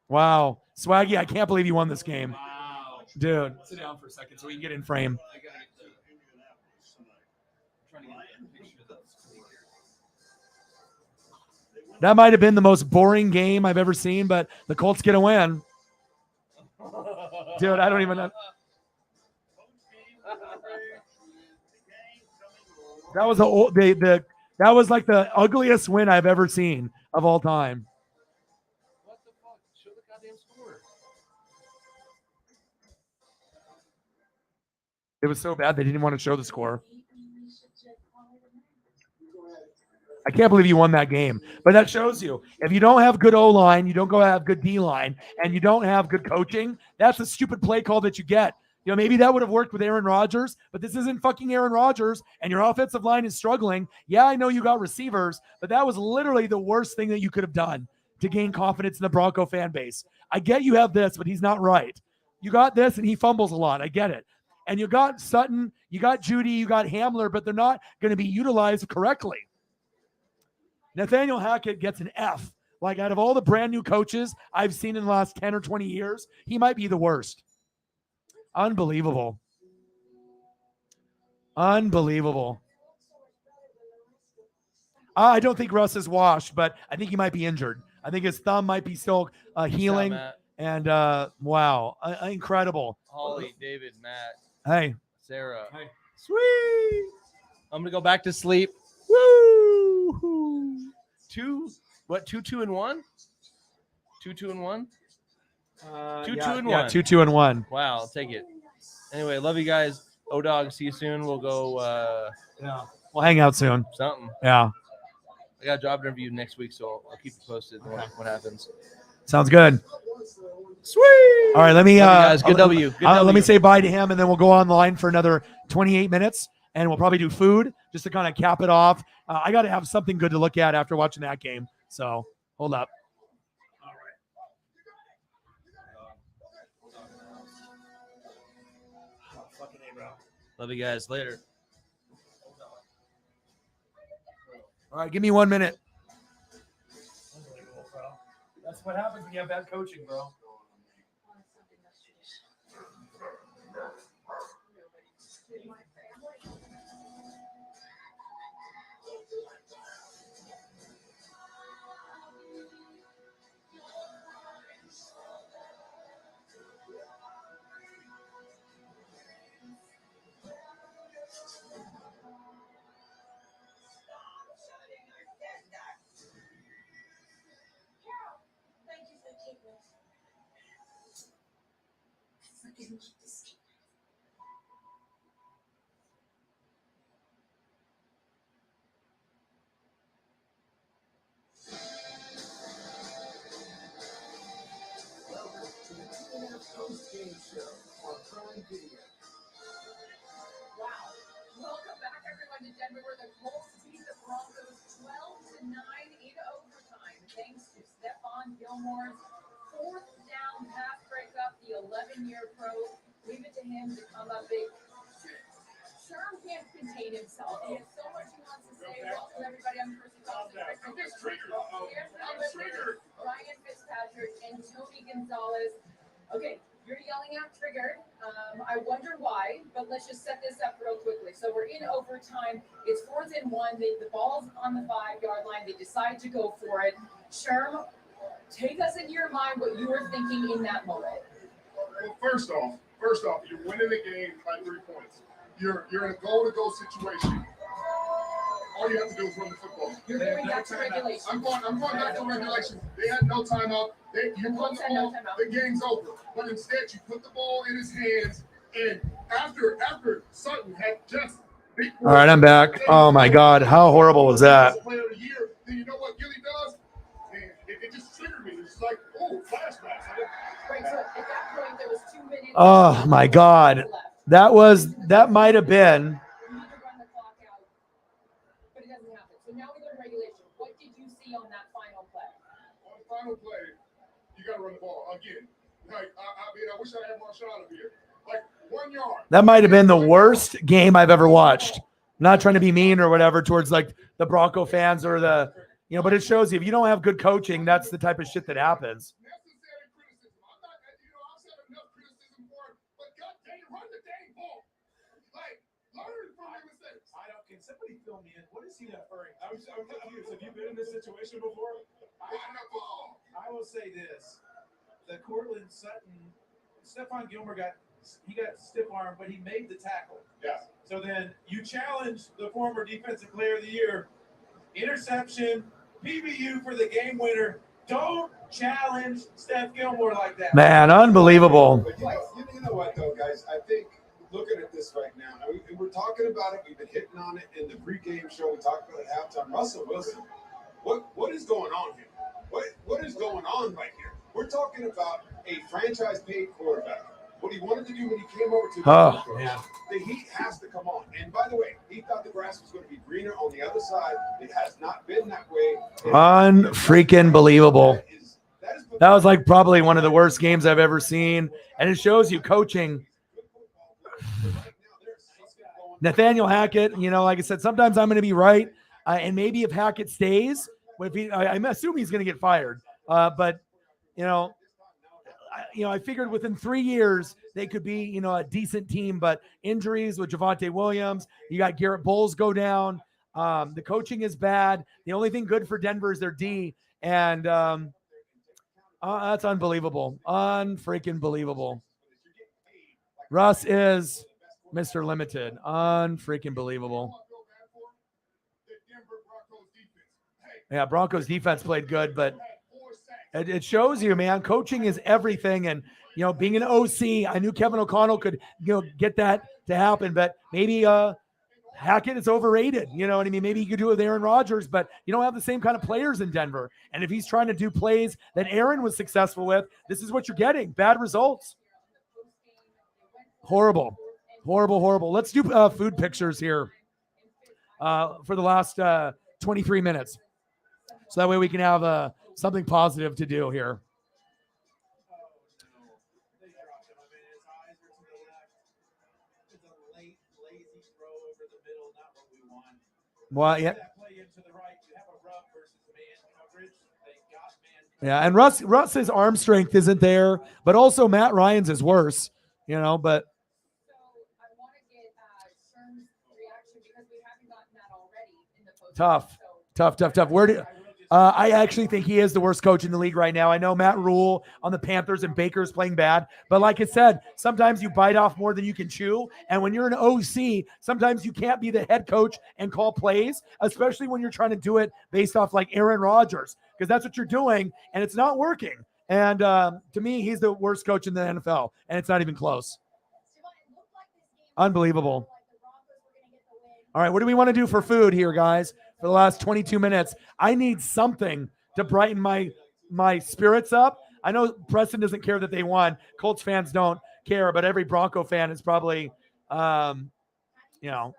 A: Wow. Swaggy, I can't believe you won this game.
K: Wow.
A: Dude, sit down for a second so we can get in frame. That might have been the most boring game I've ever seen, but the Colts get a win. Dude, I don't even know. That was that was like the ugliest win I've ever seen of all time.
K: What the fuck? Show the goddamn score.
A: It was so bad they didn't want to show the score. I can't believe you won that game. But that shows you, if you don't have good O-line, you don't go have good D-line, and you don't have good coaching, that's a stupid play call that you get. Maybe that would have worked with Aaron Rodgers, but this isn't fucking Aaron Rodgers, and your offensive line is struggling. Yeah, I know you got receivers, but that was literally the worst thing that you could have done to gain confidence in the Bronco fan base. I get you have this, but he's not right. You got this, and he fumbles a lot. I get it. And you got Sutton, you got Judy, you got Hamler, but they're not going to be utilized correctly. Nathaniel Hackett gets an F. Like, out of all the brand new coaches I've seen in the last 10 or 20 years, he might be the worst. Unbelievable. Unbelievable. I don't think Russ is washed, but I think he might be injured. I think his thumb might be still healing. And wow, incredible.
B: Holly, David, Matt,
A: Hey.
B: Sarah.
A: Hey.
B: Sweet. I'm going to go back to sleep.
A: Woo!
B: 2, 2, and 1? 2, 2, and 1? 2, 2, and 1.
A: Yeah, 2, 2, and 1.
B: Wow, I'll take it. Anyway, love you guys. O-Dog, see you soon. We'll go.
A: Yeah. We'll hang out soon.
B: Something.
A: Yeah.
B: I got a job interview next week, so I'll keep you posted on what happens.
A: Sounds good.
B: Sweet.
A: All right, let me
B: guys. Good W. Good W.
A: Let me say bye to him, and then we'll go online for another 28 minutes, and we'll probably do food just to kind of cap it off. I got to have something good to look at after watching that game. So hold up. All right. Fucking A, bro.
B: Love you guys. Later.
A: All right, give me 1 minute. Unbelievable, bro. That's what happens when you have bad coaching, bro.
M: Wow. Welcome back, everyone, to Denver, where the Colts beat the Broncos 12-9 in overtime, thanks to Stephon Gilmore's fourth down pass breakup. The 11-year pro, leave it to him to come up big. Sherm can't contain himself. He has so much he wants to say. Welcome, everybody. I'm Chrissy Thompson. Here's Ryan Fitzpatrick and Tony Gonzalez. hand triggered. I wonder why, but let's just set this up real quickly. So we're in overtime. It's 4th and 1. The ball's on the 5-yard line. They decide to go for it. Sherm, take us into your mind what you were thinking in that moment.
C: Well, first off, you're winning the game by 3 points. You're in a goal-to-go situation. All you have to do is run the football.
M: You're going back to regulation.
C: I'm going back to regulation. They had no timeout. You run the ball, the game's over. But instead, you put the ball in his hands, and after Sutton had just beat.
A: All right, I'm back. Oh my God, how horrible was that?
C: Player of the year. Then you know what Gilly does? And it just triggered me. It's like, oh, flashbacks.
M: Right, so at that point, there was 2 minutes.
A: Oh my God, that might have been.
M: You need to run the clock out, but it doesn't happen. So now we go to regulation. What did you see on that final play?
C: On the final play, you got to run the ball again. Like, I mean, I wish I had Marshawn up here. Like 1 yard.
A: That might have been the worst game I've ever watched. I'm not trying to be mean or whatever towards like the Bronco fans or the, but it shows you if you don't have good coaching, that's the type of shit that happens.
C: Necessary criticism. I'm not, I've said enough criticism for it, but God dang, run the dang ball. Like, learn from your mistakes.
N: Can somebody fill me in? What is he referring to? I'm confused. Have you been in this situation before?
C: Run the ball.
N: I will say this. The Cortland Sutton, Stephon Gilmore got stiff arm, but he made the tackle.
C: Yeah.
N: So then you challenge the former defensive player of the year, interception, PBU for the game winner. Don't challenge Steph Gilmore like that.
A: Man, unbelievable.
O: But you know what, though, guys? I think looking at this right now, we're talking about it. We've been hitting on it in the pregame show. We talked about it at halftime. Russell Wilson, what is going on here? What is going on right here? We're talking about a franchise-paid quarterback. What he wanted to do when he came over to the Broncos, the heat has to come on. And by the way, he thought the grass was going to be greener on the other side. It has not been that way.
A: Unfreaking believable. That was like probably one of the worst games I've ever seen. And it shows you coaching. Nathaniel Hackett, like I said, sometimes I'm going to be right. And maybe if Hackett stays, I'm assuming he's going to get fired. But, I figured within 3 years they could be, a decent team, but injuries with Javonte Williams, you got Garrett Bowles go down. The coaching is bad. The only thing good for Denver is their D, and that's unbelievable. Unfreaking believable. Russ is Mr. Limited. Unfreaking believable. Yeah, Broncos defense played good, but it shows you, man, coaching is everything. And, being an OC, I knew Kevin O'Connell could, get that to happen, but maybe Hackett is overrated. You know what I mean? Maybe you could do it with Aaron Rodgers, but you don't have the same kind of players in Denver. And if he's trying to do plays that Aaron was successful with, this is what you're getting. Bad results. Horrible. Let's do food pictures here for the last 23 minutes. So that way we can have something positive to do here. Well, yeah. Yeah, and Russ's arm strength isn't there, but also Matt Ryan's is worse, but.
M: So I want to get Sherm's reaction because we haven't gotten that already in the post.
A: Tough. Where do I actually think he is the worst coach in the league right now. I know Matt Rule on the Panthers and Baker's playing bad, but like I said, sometimes you bite off more than you can chew. And when you're an OC, sometimes you can't be the head coach and call plays, especially when you're trying to do it based off like Aaron Rodgers, because that's what you're doing and it's not working. And to me, he's the worst coach in the NFL, and it's not even close. Unbelievable. All right, what do we want to do for food here, guys? For the last 22 minutes, I need something to brighten my spirits up. I know Preston doesn't care that they won. Colts fans don't care, but every Bronco fan is probably, I got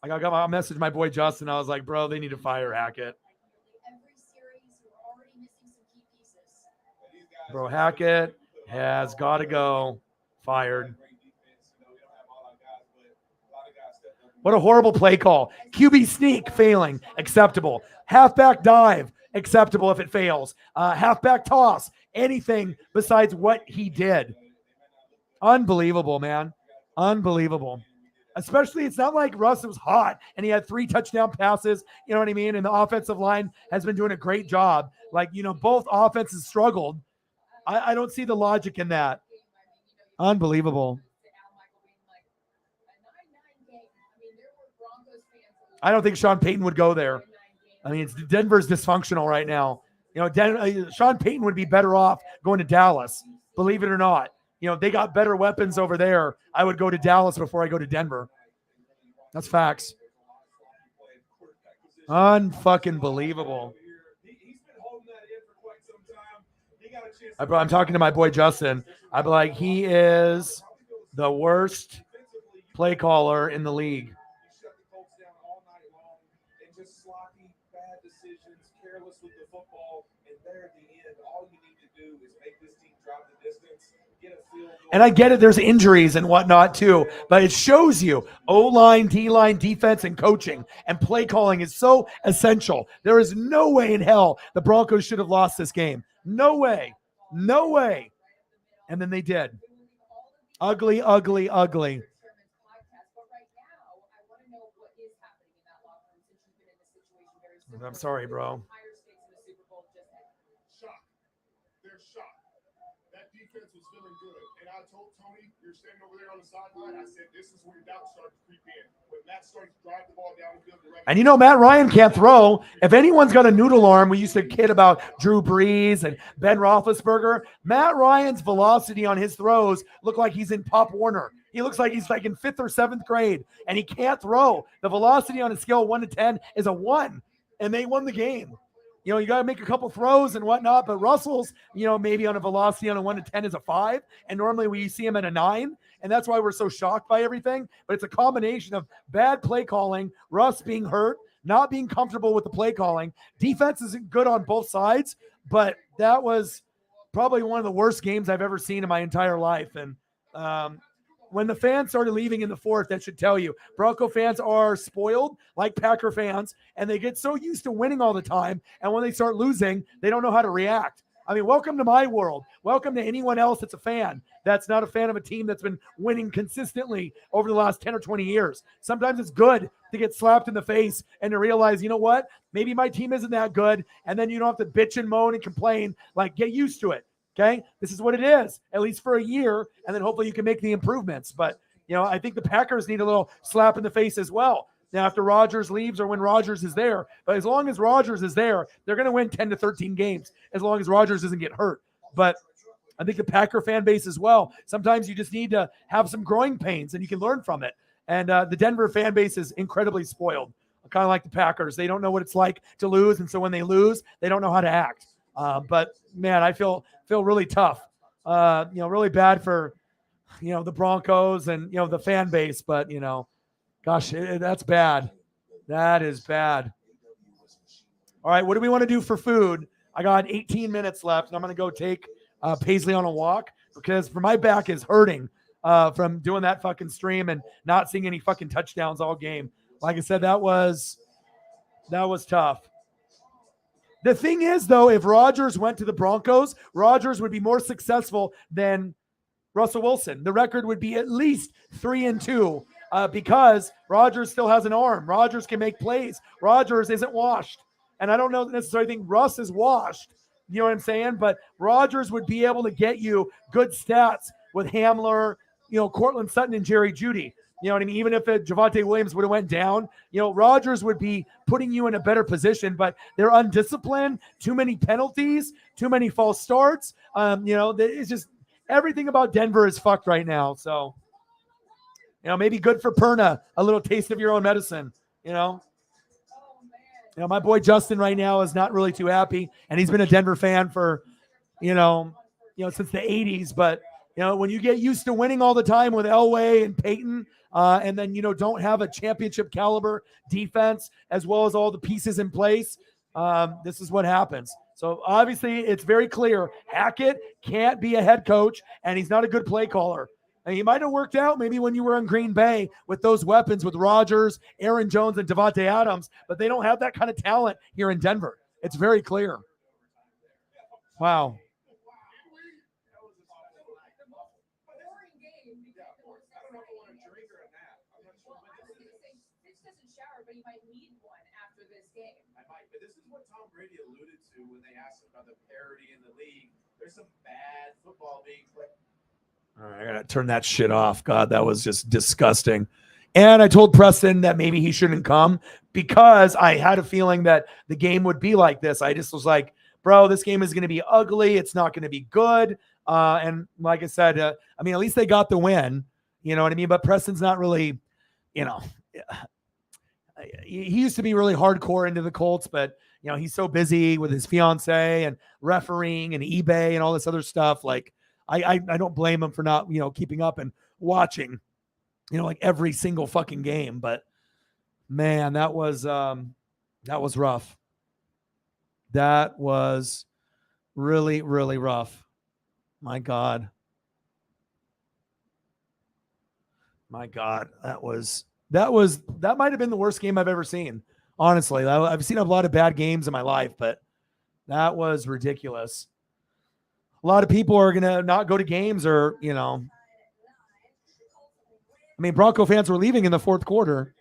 A: a message my boy Justin. I was like, bro, they need to fire Hackett. Bro, Hackett has got to go. Fired. What a horrible play call. QB sneak failing. Acceptable. Halfback dive. Acceptable if it fails. Halfback toss. Anything besides what he did. Unbelievable, man. Unbelievable. Especially, it's not like Russ was hot and he had 3 touchdown passes. You know what I mean? And the offensive line has been doing a great job. Like, both offenses struggled. I don't see the logic in that. Unbelievable. I don't think Sean Payton would go there. I mean, Denver's dysfunctional right now. Sean Payton would be better off going to Dallas, believe it or not. They got better weapons over there. I would go to Dallas before I go to Denver. That's facts. Unfucking believable. I'm talking to my boy Justin. I'm like, he is the worst play caller in the league.
O: Shut the Colts down all night long and just sloppy, bad decisions, careless with the football, and there at the end, all you need to do is make this team drop the distance, get a field goal.
A: And I get it, there's injuries and whatnot too, but it shows you O-line, D-line, defense, and coaching and play calling is so essential. There is no way in hell the Broncos should have lost this game. No way. No way. And then they did. Ugly, ugly, ugly. I'm sorry, bro.
O: Shocked. They're shocked. That defense was feeling good. And I told Tony, you're standing over there on the sideline, I said, this is where doubt starts to creep in. When Matt starts to drive the ball down the field.
A: And Matt Ryan can't throw. If anyone's got a noodle arm, we used to kid about Drew Brees and Ben Roethlisberger. Matt Ryan's velocity on his throws look like he's in Pop Warner. He looks like he's like in 5th or 7th grade, and he can't throw. The velocity on a scale of 1 to 10 is a 1, and they won the game. You got to make a couple throws and whatnot, but Russell's, maybe on a velocity on a 1 to 10 is a 5, and normally we see him at a 9, and that's why we're so shocked by everything. But it's a combination of bad play calling, Russ being hurt, not being comfortable with the play calling. Defense isn't good on both sides, but that was probably one of the worst games I've ever seen in my entire life. And when the fans started leaving in the 4th, that should tell you. Bronco fans are spoiled like Packer fans, and they get so used to winning all the time. And when they start losing, they don't know how to react. I mean, welcome to my world. Welcome to anyone else that's a fan that's not a fan of a team that's been winning consistently over the last 10 or 20 years. Sometimes it's good to get slapped in the face and to realize, you know what? Maybe my team isn't that good. And then you don't have to bitch and moan and complain. Like, get used to it. Okay, this is what it is, at least for a year, and then hopefully you can make the improvements. But, I think the Packers need a little slap in the face as well. Now, after Rodgers leaves or when Rodgers is there. But as long as Rodgers is there, they're going to win 10 to 13 games as long as Rodgers doesn't get hurt. But I think the Packer fan base as well, sometimes you just need to have some growing pains and you can learn from it. And the Denver fan base is incredibly spoiled, kind of like the Packers. They don't know what it's like to lose, and so when they lose, they don't know how to act. But man, I feel really tough. Really bad for, the Broncos and, the fan base. But, gosh, that's bad. That is bad. All right, what do we want to do for food? I got 18 minutes left, and I'm going to go take Paisley on a walk because my back is hurting from doing that fucking stream and not seeing any fucking touchdowns all game. Like I said, that was tough. The thing is, though, if Rodgers went to the Broncos, Rodgers would be more successful than Russell Wilson. The record would be at least 3-2 because Rodgers still has an arm. Rodgers can make plays. Rodgers isn't washed. And I don't know necessarily think Russ is washed. You know what I'm saying? But Rodgers would be able to get you good stats with Hamler, Cortland Sutton and Jerry Jeudy. You know what I mean? Even if Javonte Williams would have went down, Rodgers would be putting you in a better position, but they're undisciplined, too many penalties, too many false starts. It's just everything about Denver is fucked right now. So, maybe good for Perna, a little taste of your own medicine, my boy Justin right now is not really too happy, and he's been a Denver fan for, since the 80s. But, when you get used to winning all the time with Elway and Peyton, and then, don't have a championship caliber defense as well as all the pieces in place, this is what happens. So obviously it's very clear Hackett can't be a head coach, and he's not a good play caller. And he might have worked out maybe when you were in Green Bay with those weapons with Rodgers, Aaron Jones, and Devontae Adams, but they don't have that kind of talent here in Denver. It's very clear. Wow.
M: game.
C: Yeah, of course. I don't know if I want a drink or a nap. I'm not sure.
M: Well, I was going to say, Fitch doesn't shower, but he might need one after this game.
C: I might, but this is what Tom Brady alluded to when they asked him about the parity in the league. There's some bad football being played.
A: All right, I gotta turn that shit off. God, that was just disgusting. And I told Preston that maybe he shouldn't come because I had a feeling that the game would be like this. I just was like, bro, this game is going to be ugly. It's not going to be good. And like I said, I mean, at least they got the win. You know what I mean? But Preston's not really, you know, he used to be really hardcore into the Colts, but, you know, he's so busy with his fiance and refereeing and eBay and all this other stuff. Like, I don't blame him for not, you know, keeping up and watching, you know, like every single fucking game. But man, that was rough. That was really, really rough. My God. My God. That might have been the worst game I've ever seen. Honestly, I've seen a lot of bad games in my life, but that was ridiculous. A lot of people are going to not go to games or, you know, I mean, Bronco fans were leaving in the fourth quarter.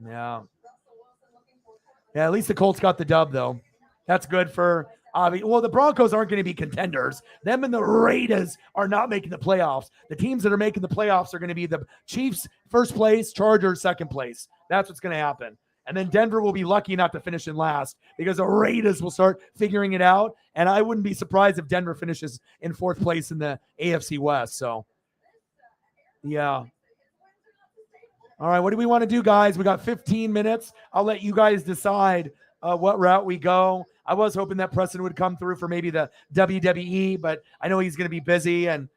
A: Yeah. Yeah, at least the Colts got the dub, though. That's good for well, the Broncos aren't going to be contenders. Them and the Raiders are not making the playoffs. The teams that are making the playoffs are going to be the Chiefs first place, Chargers second place. That's what's going to happen. And then Denver will be lucky not to finish in last because the Raiders will start figuring it out. And I wouldn't be surprised if Denver finishes in fourth place in the AFC West. So, yeah. All right, what do we want to do, guys? We got 15 minutes. I'll let you guys decide what route we go. I was hoping that Preston would come through for maybe the WWE, but I know he's going to be busy. And,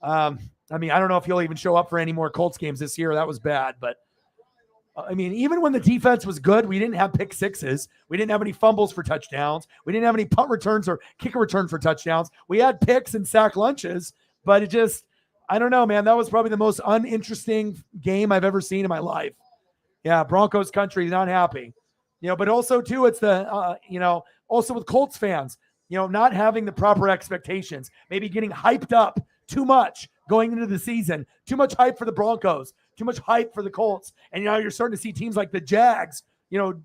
A: I mean, I don't know if he'll even show up for any more Colts games this year. That was bad. But, I mean, even when the defense was good, we didn't have pick sixes. We didn't have any fumbles for touchdowns. We didn't have any punt returns or kick return for touchdowns. We had picks and sack lunches, but it just – I don't know, man. That was probably the most uninteresting game I've ever seen in my life. Yeah, Broncos country, not happy. You know, but also, too, it's the, you know, also with Colts fans, you know, not having the proper expectations, maybe getting hyped up too much going into the season, too much hype for the Broncos, too much hype for the Colts. And now you're starting to see teams like the Jags, you know,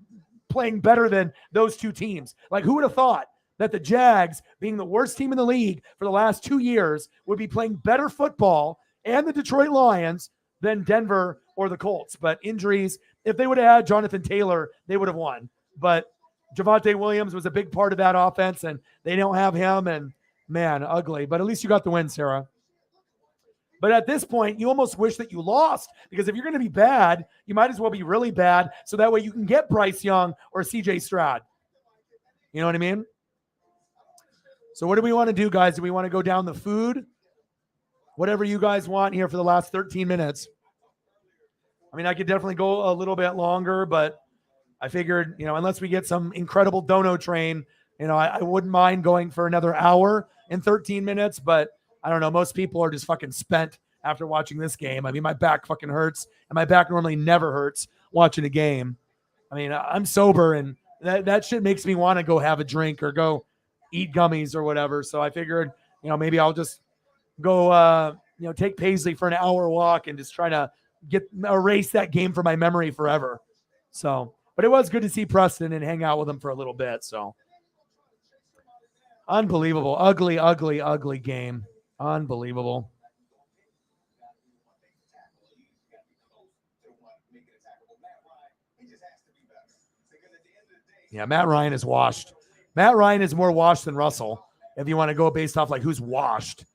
A: playing better than those two teams. Like, who would have thought that the Jags, being the worst team in the league for the last 2 years, would be playing better football, and the Detroit Lions than Denver or the Colts? But injuries, if they would have had Jonathan Taylor, they would have won. But Javonte Williams was a big part of that offense, and they don't have him, and man, ugly. But at least you got the win, Sarah. But at this point, you almost wish that you lost, because if you're going to be bad, you might as well be really bad, so that way you can get Bryce Young or CJ Stroud. You know what I mean? So what do we want to do, guys? Do we want to go down the food? Whatever you guys want here for the last 13 minutes. I mean, I could definitely go a little bit longer, but I figured, you know, unless we get some incredible dono train, you know, I wouldn't mind going for another hour and 13 minutes, but I don't know. Most people are just fucking spent after watching this game. I mean, my back fucking hurts, and my back normally never hurts watching a game. I mean, I'm sober, and that shit makes me want to go have a drink or go eat gummies or whatever. So I figured, you know, maybe I'll just go, you know, take Paisley for an hour walk and just try to erase that game from my memory forever. So, but it was good to see Preston and hang out with him for a little bit. So unbelievable. Ugly, ugly, ugly game. Unbelievable. Yeah, Matt Ryan is washed. Matt Ryan is more washed than Russell, if you want to go based off like who's washed.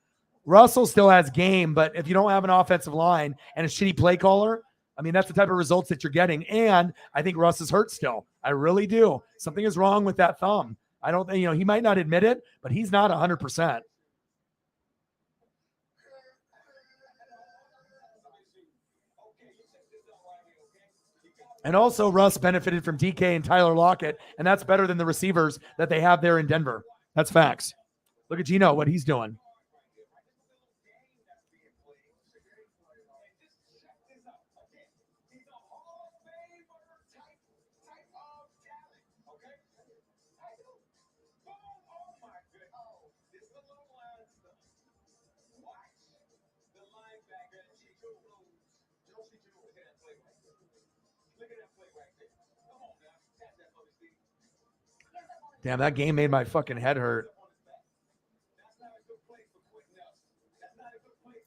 A: Russell still has game, but if you don't have an offensive line and a shitty play caller, I mean, that's the type of results that you're getting. And I think Russ is hurt still. I really do. Something is wrong with that thumb. I don't think, you know, he might not admit it, but he's not 100%. And also, Russ benefited from DK and Tyler Lockett, and that's better than the receivers that they have there in Denver. That's facts. Look at Gino, what he's doing. Damn, that game made my fucking head hurt.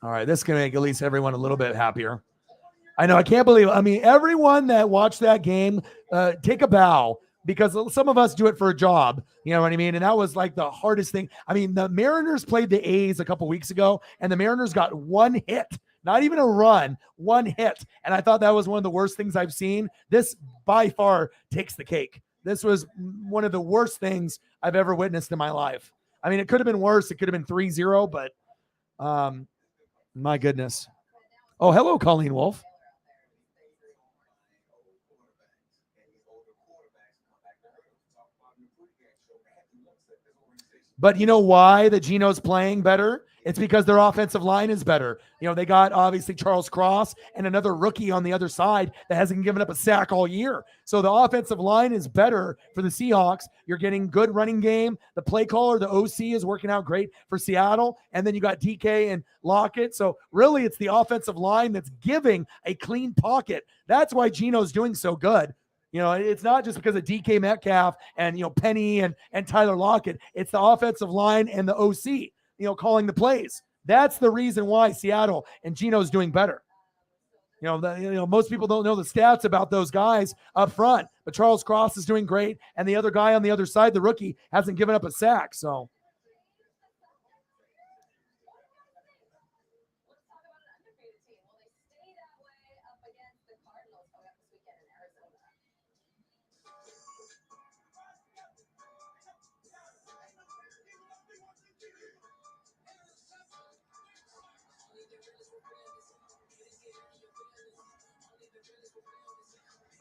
A: All right, this can make at least everyone a little bit happier. I know, I can't believe, I mean, everyone that watched that game, take a bow, because some of us do it for a job, you know what I mean? And that was like the hardest thing. I mean, the Mariners played the A's a couple weeks ago, and the Mariners got one hit, not even a run, one hit. And I thought that was one of the worst things I've seen. This by far takes the cake. This was one of the worst things I've ever witnessed in my life. I mean, it could have been worse. It could have been 3-0, but my goodness. Oh, hello, Colleen Wolf. But you know why the Geno's playing better? It's because their offensive line is better. You know, they got obviously Charles Cross and another rookie on the other side that hasn't given up a sack all year. So the offensive line is better for the Seahawks. You're getting good running game. The play caller, the OC, is working out great for Seattle. And then you got DK and Lockett. So really it's the offensive line that's giving a clean pocket. That's why Geno's doing so good. You know, it's not just because of DK Metcalf and, you know, Penny and Tyler Lockett. It's the offensive line and the OC, you know, calling the plays. That's the reason why Seattle and Geno's doing better. You know, most people don't know the stats about those guys up front, but Charles Cross is doing great. And the other guy on the other side, the rookie, hasn't given up a sack. So.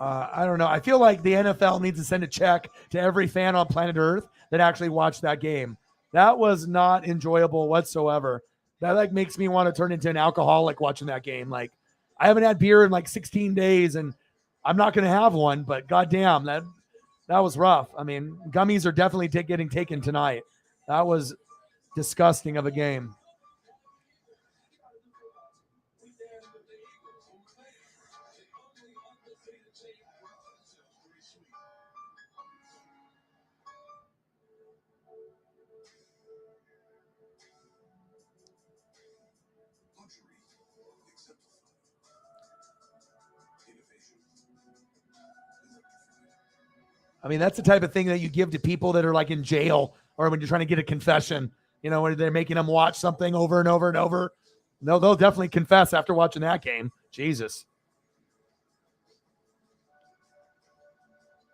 A: I don't know. I feel like the NFL needs to send a check to every fan on planet Earth that actually watched that game. That was not enjoyable whatsoever. That like makes me want to turn into an alcoholic watching that game. Like, I haven't had beer in like 16 days and I'm not going to have one, but goddamn, that was rough. I mean, gummies are definitely getting taken tonight. That was disgusting of a game. I mean, that's the type of thing that you give to people that are like in jail or when you're trying to get a confession, you know, where they're making them watch something over and over and over. No, they'll definitely confess after watching that game. Jesus.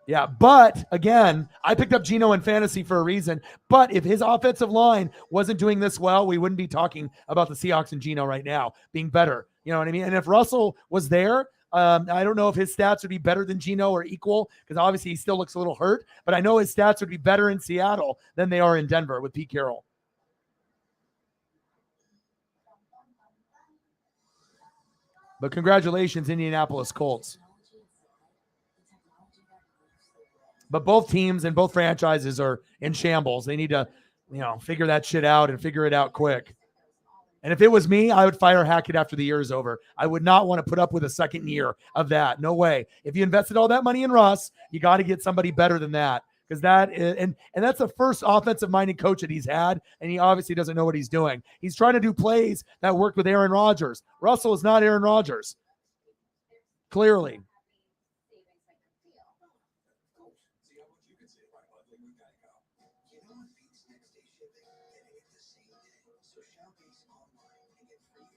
A: Yeah, but again, I picked up Geno in fantasy for a reason. But if his offensive line wasn't doing this well, we wouldn't be talking about the Seahawks and Geno right now being better. You know what I mean? And if Russell was there, I don't know if his stats would be better than Geno or equal, because obviously he still looks a little hurt. But I know his stats would be better in Seattle than they are in Denver with Pete Carroll. But congratulations, Indianapolis Colts. But both teams and both franchises are in shambles. They need to, you know, figure that shit out and figure it out quick. And if it was me, I would fire Hackett after the year is over. I would not want to put up with a second year of that. No way. If you invested all that money in Russ, you got to get somebody better than that. Because that is, and that's the first offensive-minded coach that he's had, and he obviously doesn't know what he's doing. He's trying to do plays that worked with Aaron Rodgers. Russell is not Aaron Rodgers. Clearly.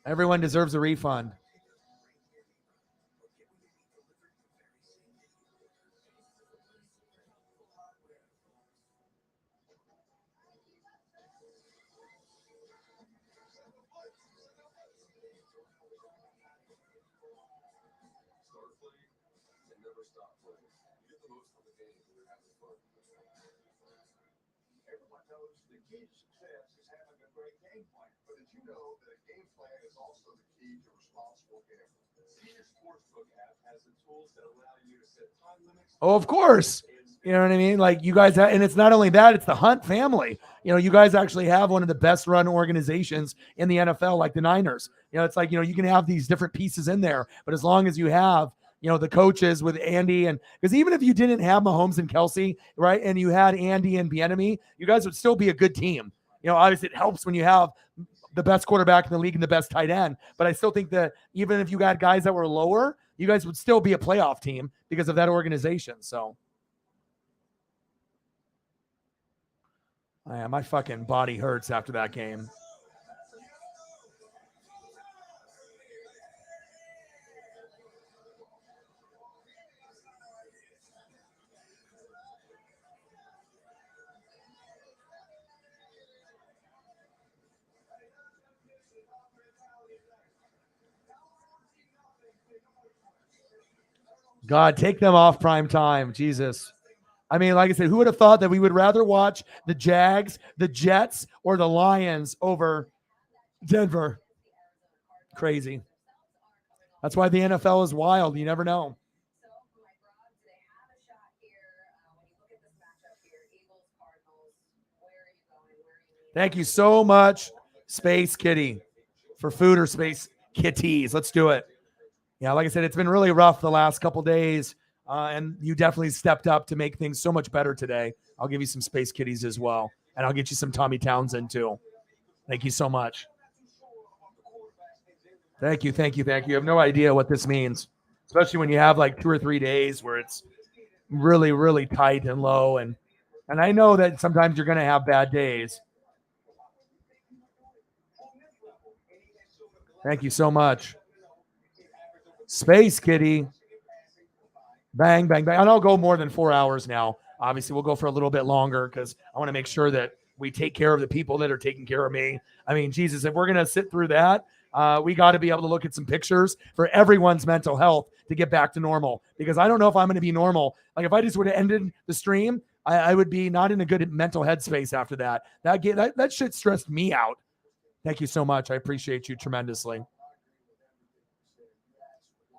A: Everyone deserves a refund.
C: Everyone knows the key to success is having a great game plan. But did you know that a game plan is also the key to responsible gambling? Senior Sportsbook app has the tools that allow you to set time limits.
A: Oh, of course. You know what I mean? Like you guys have, and it's not only that, it's the Hunt family. You know, you guys actually have one of the best run organizations in the NFL, like the Niners. You know, it's like, you know, you can have these different pieces in there, but as long as you have, the coaches with Andy, and because even if you didn't have Mahomes and Kelsey, right, and you had Andy and Bieniemy, you guys would still be a good team. Obviously it helps when you have the best quarterback in the league and the best tight end, but I still think that even if you got guys that were lower, you guys would still be a playoff team because of that organization. So my fucking body hurts after that game. God, take them off prime time. Jesus. I mean, like I said, who would have thought that we would rather watch the Jags, the Jets, or the Lions over Denver? Crazy. That's why the NFL is wild. You never know. Thank you so much, Space Kitty, for food or Space Kitties. Let's do it. Yeah, like I said, it's been really rough the last couple days, and you definitely stepped up to make things so much better today. I'll give you some Space Kitties as well, and I'll get you some Tommy Townsend too. Thank you so much. Thank you. You have no idea what this means, especially when you have like 2 or 3 days where it's really, really tight and low, and I know that sometimes you're going to have bad days. Thank you so much. Space Kitty. Bang, bang, bang. And I'll go more than 4 hours now. Obviously, we'll go for a little bit longer because I want to make sure that we take care of the people that are taking care of me. I mean, Jesus, if we're going to sit through that, we got to be able to look at some pictures for everyone's mental health to get back to normal, because I don't know if I'm going to be normal. Like if I just would have ended the stream, I would be not in a good mental headspace after that. That shit stressed me out. Thank you so much. I appreciate you tremendously.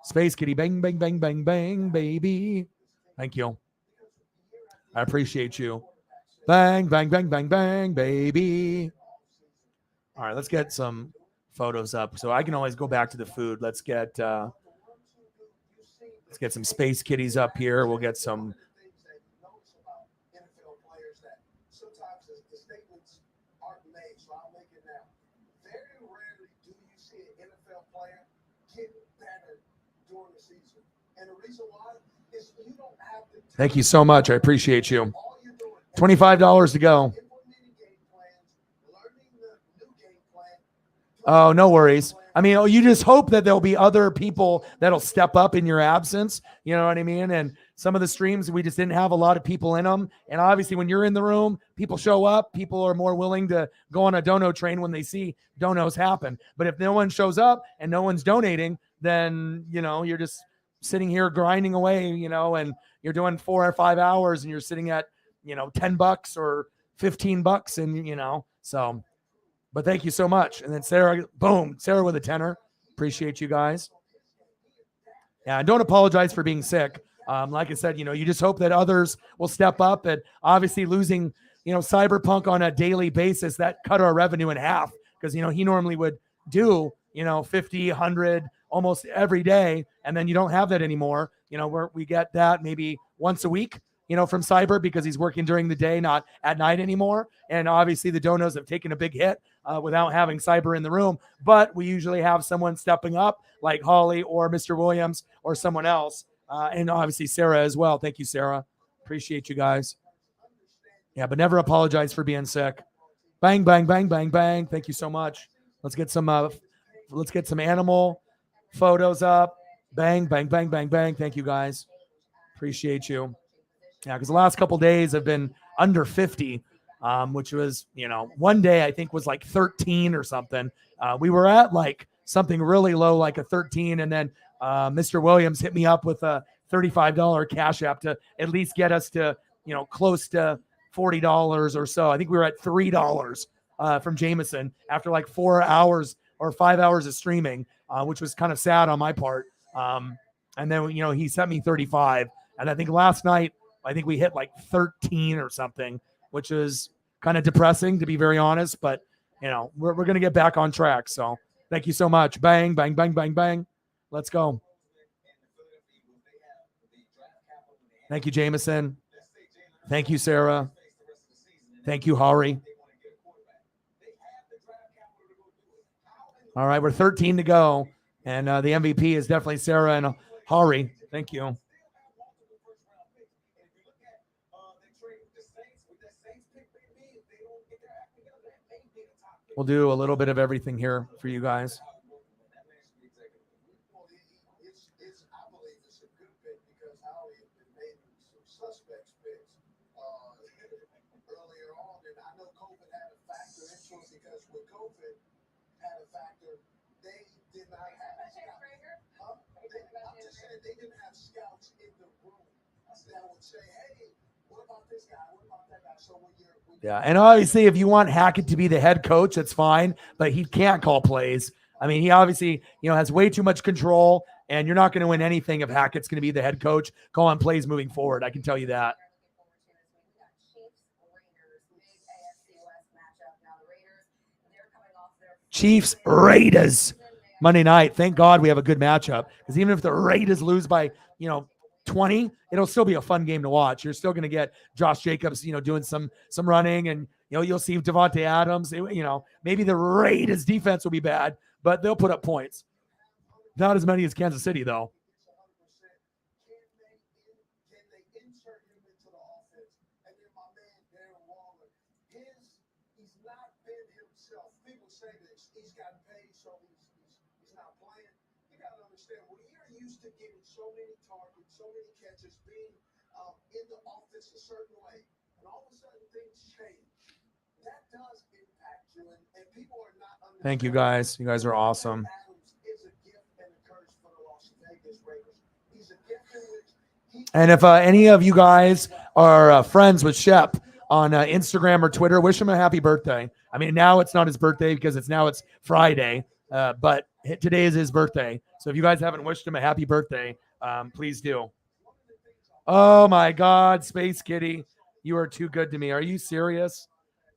A: Space Kitty, bang, bang, bang, bang, bang, baby. Thank you. I appreciate you. Bang, bang, bang, bang, bang, baby. All right, let's get some photos up. So I can always go back to the food. Let's get some Space Kitties up here. We'll get some. Thank you so much. I appreciate you. $25 to go. Oh, no worries. I mean, you just hope that there'll be other people that'll step up in your absence. You know what I mean? And some of the streams, we just didn't have a lot of people in them. And obviously, when you're in the room, people show up. People are more willing to go on a dono train when they see donos happen. But if no one shows up and no one's donating, then, you're just sitting here grinding away, and you're doing 4 or 5 hours and you're sitting at, $10 or $15 and, so. But thank you so much. And then Sarah, boom, Sarah with a tenner. Appreciate you guys. Yeah, and don't apologize for being sick. Like I said, you just hope that others will step up. And obviously losing, Cyberpunk on a daily basis, that cut our revenue in half because, he normally would do, 50, 100 almost every day. And then you don't have that anymore. We get that maybe once a week, from Cyber because he's working during the day, not at night anymore. And obviously the donos have taken a big hit without having Cyber in the room. But we usually have someone stepping up like Holly or Mr. Williams or someone else. And obviously Sarah as well. Thank you, Sarah. Appreciate you guys. Yeah, but never apologize for being sick. Bang, bang, bang, bang, bang. Thank you so much. Let's get some animal photos up. Bang, bang, bang, bang, bang. Thank you guys. Appreciate you. Yeah, because the last couple days have been under 50, which was, one day I think was like 13 or something. We were at like something really low, like a 13. And then Mr. Williams hit me up with a $35 cash app to at least get us to, close to $40 or so. I think we were at $3 from Jameson after like 4 hours or 5 hours of streaming, which was kind of sad on my part. And then, he sent me 35. And I think last night, I think we hit like 13 or something, which is kind of depressing, to be very honest. But, we're going to get back on track. So thank you so much. Bang, bang, bang, bang, bang. Let's go. Thank you, Jameson. Thank you, Sarah. Thank you, Hari. All right, we're 13 to go, and the MVP is definitely Sarah and Hari. Thank you. We'll do a little bit of everything here for you guys.
C: Earlier on, and I know COVID had a factor into it because with COVID had a factor, they did not have scouts. I'm just saying they didn't have scouts in the room that would say, "Hey, what about this guy? What about that guy?" So when
A: Yeah, and obviously, if you want Hackett to be the head coach, that's fine, but he can't call plays. I mean, he obviously, has way too much control, and you're not going to win anything if Hackett's going to be the head coach calling plays moving forward. I can tell you that. Chiefs, Raiders, Monday night. Thank God we have a good matchup, because even if the Raiders lose by, 20, it'll still be a fun game to watch. You're still going to get Josh Jacobs, doing some running, and you'll see Devontae Adams. Maybe the Raiders defense will be bad, but they'll put up points. Not as many as Kansas City, though.
C: Used to getting so many targets, so many catches, being in the offense a certain way, and all of a sudden things change. That does impact you, and people are not understanding.
A: Thank you, guys. You guys are awesome. And if any of you guys are friends with Shep on Instagram or Twitter, wish him a happy birthday. I mean, now it's not his birthday because it's Friday, but today is his birthday. So if you guys haven't wished him a happy birthday, please do. Oh my God, Space Kitty, you are too good to me. Are you serious?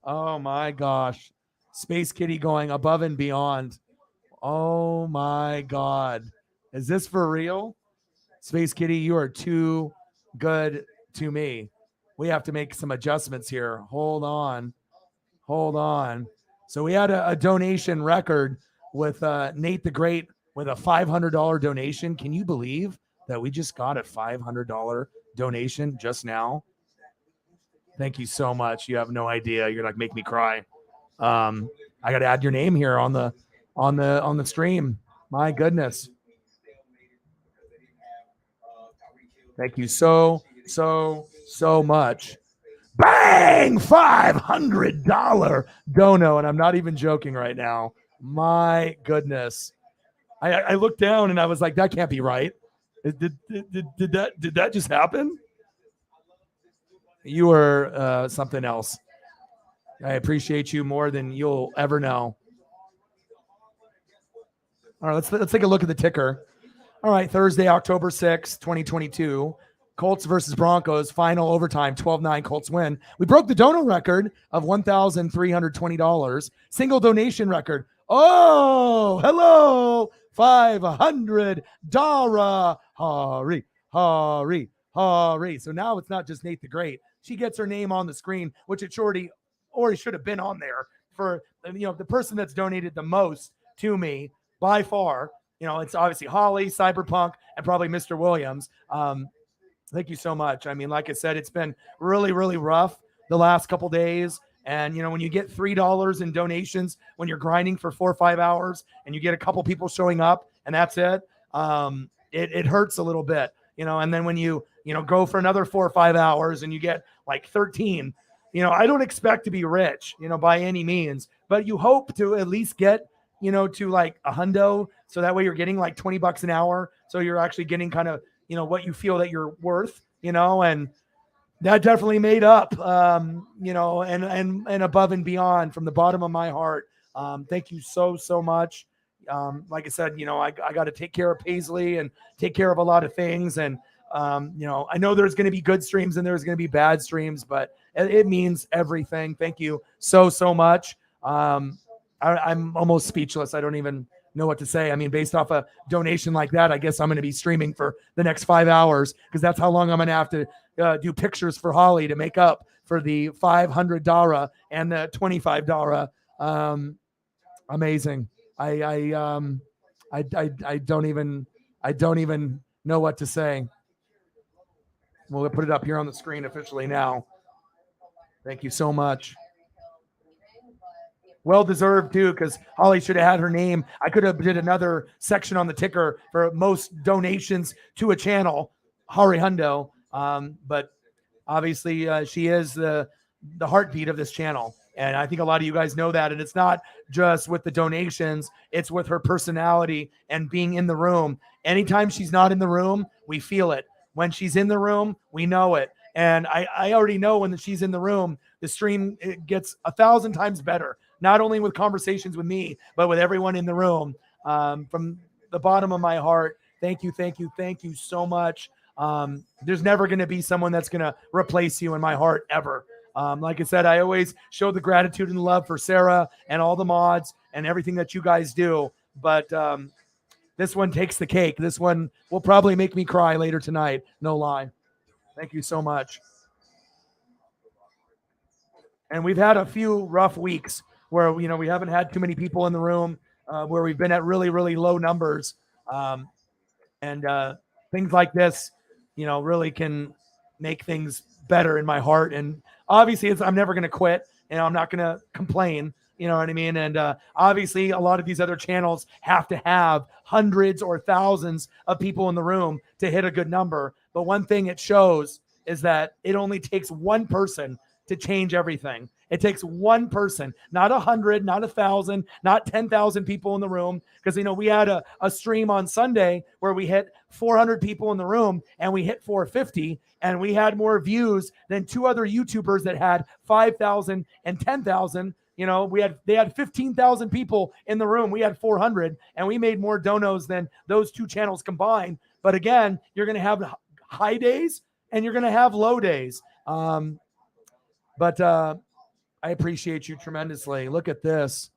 A: Oh my gosh. Space Kitty going above and beyond. Oh my God. Is this for real? Space Kitty, you are too good to me. We have to make some adjustments here. Hold on. So we had a donation record with Nate the Great with a $500 donation. Can you believe that we just got a $500 donation just now? Thank you so much. You have no idea. You're like, make me cry. I got to add your name here on the stream. My goodness. Thank you so much. Bang! $500 dono, and I'm not even joking right now. My goodness. I looked down and I was like, that can't be right. Did that just happen? You are something else. I appreciate you more than you'll ever know. All right, let's take a look at the ticker. All right, Thursday, October 6th, 2022. Colts versus Broncos, final overtime, 12-9 Colts win. We broke the dono record of $1,320. Single donation record. Oh, hello, $500. Hari. So now it's not just Nate the Great. She gets her name on the screen, which it already should have been on there for the person that's donated the most to me by far. It's obviously Holly, Cyberpunk, and probably Mr. Williams. Thank you so much. I mean, like I said, it's been really, really rough the last couple days. And, when you get $3 in donations, when you're grinding for 4 or 5 hours and you get a couple people showing up and that's it, it hurts a little bit, and then when you go for another 4 or 5 hours and you get like 13, I don't expect to be rich, by any means, but you hope to at least get, to like a hundo. So that way you're getting like $20 an hour. So you're actually getting kind of, what you feel that you're worth, and that definitely made up, and above and beyond from the bottom of my heart. Thank you so much. Like I said, I got to take care of Paisley and take care of a lot of things. And, I know there's going to be good streams and there's going to be bad streams, but it means everything. Thank you so much. I'm almost speechless. I don't even know what to say. I mean, based off a donation like that, I guess I'm going to be streaming for the next 5 hours because that's how long I'm going to have to do pictures for Holly to make up for the $500 and the $25. Amazing. I don't even know what to say. We'll put it up here on the screen officially now. Thank you so much. Well deserved too, because Holly should have had her name. I could have did another section on the ticker for most donations to a channel, Holly Hundo. But obviously she is the heartbeat of this channel. And I think a lot of you guys know that. And it's not just with the donations, it's with her personality and being in the room. Anytime she's not in the room, we feel it. When she's in the room, we know it. And I already know when she's in the room, the stream it gets 1,000 times better, not only with conversations with me, but with everyone in the room. From the bottom of my heart, thank you so much. There's never going to be someone that's going to replace you in my heart ever. Like I said, I always show the gratitude and love for Sarah and all the mods and everything that you guys do. But this one takes the cake. This one will probably make me cry later tonight. No lie. Thank you so much. And we've had a few rough weeks where, we haven't had too many people in the room, where we've been at really, really low numbers. And things like this, really can make things better in my heart. And obviously I'm never going to quit, and I'm not going to complain. You know what I mean? And obviously a lot of these other channels have to have hundreds or thousands of people in the room to hit a good number. But one thing it shows is that it only takes one person to change everything. It takes one person, not 100, not 1,000, not 10,000 people in the room. Because, we had a stream on Sunday where we hit 400 people in the room and we hit 450, and we had more views than two other YouTubers that had 5,000 and 10,000. They had 15,000 people in the room. We had 400, and we made more donos than those two channels combined. But again, you're going to have high days and you're going to have low days. But I appreciate you tremendously. Look at this.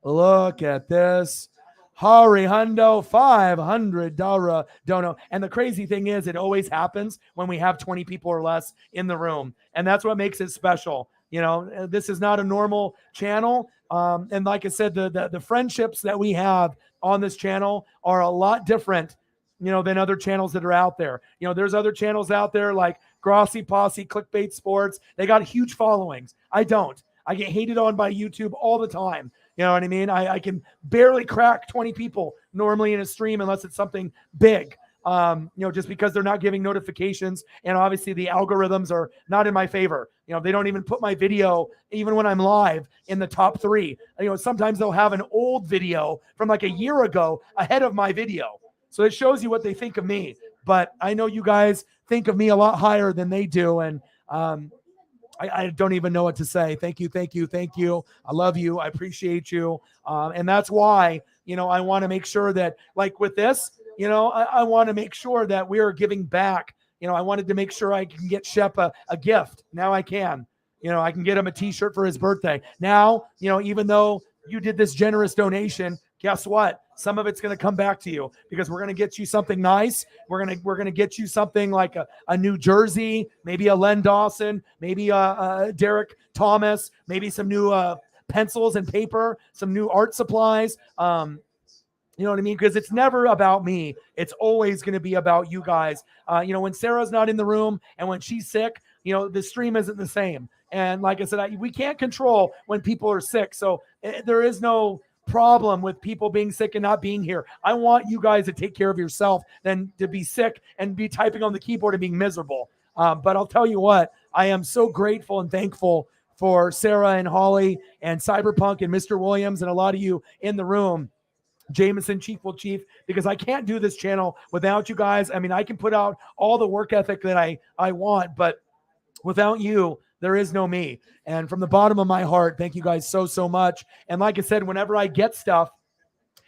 A: Look at this. Hari Hundo, $500 dono. And the crazy thing is, it always happens when we have 20 people or less in the room. And that's what makes it special. This is not a normal channel. And like I said, the friendships that we have on this channel are a lot different, than other channels that are out there. There's other channels out there like Grossi Posse, Clickbait Sports. They got huge followings. I don't. I get hated on by YouTube all the time. You know what I mean? I can barely crack 20 people normally in a stream unless it's something big. Just because they're not giving notifications, and obviously the algorithms are not in my favor. They don't even put my video, even when I'm live, in the top 3. Sometimes they'll have an old video from like a year ago ahead of my video. So it shows you what they think of me. But I know you guys think of me a lot higher than they do. And I don't even know what to say. Thank you. I love you. I appreciate you. And that's why, I want to make sure that, like with this, I want to make sure that we are giving back. I wanted to make sure I can get Shep a gift. Now I can. I can get him a t-shirt for his birthday. Now, even though you did this generous donation, guess what? Some of it's going to come back to you, because we're going to get you something nice. We're going to get you something like a new jersey, maybe a Len Dawson, maybe a Derek Thomas, maybe some new pencils and paper, some new art supplies. You know what I mean? Because it's never about me. It's always going to be about you guys. When Sarah's not in the room and when she's sick, the stream isn't the same. And like I said, we can't control when people are sick. So there is no problem with people being sick and not being here. I want you guys to take care of yourself than to be sick and be typing on the keyboard and being miserable. But I'll tell you what, I am so grateful and thankful for Sarah and Holly and Cyberpunk and Mr. Williams and a lot of you in the room. Jameson, Chief, because I can't do this channel without you guys. I mean, I can put out all the work ethic that I want, but without you, there is no me. And from the bottom of my heart, thank you guys so much. And like I said, whenever I get stuff,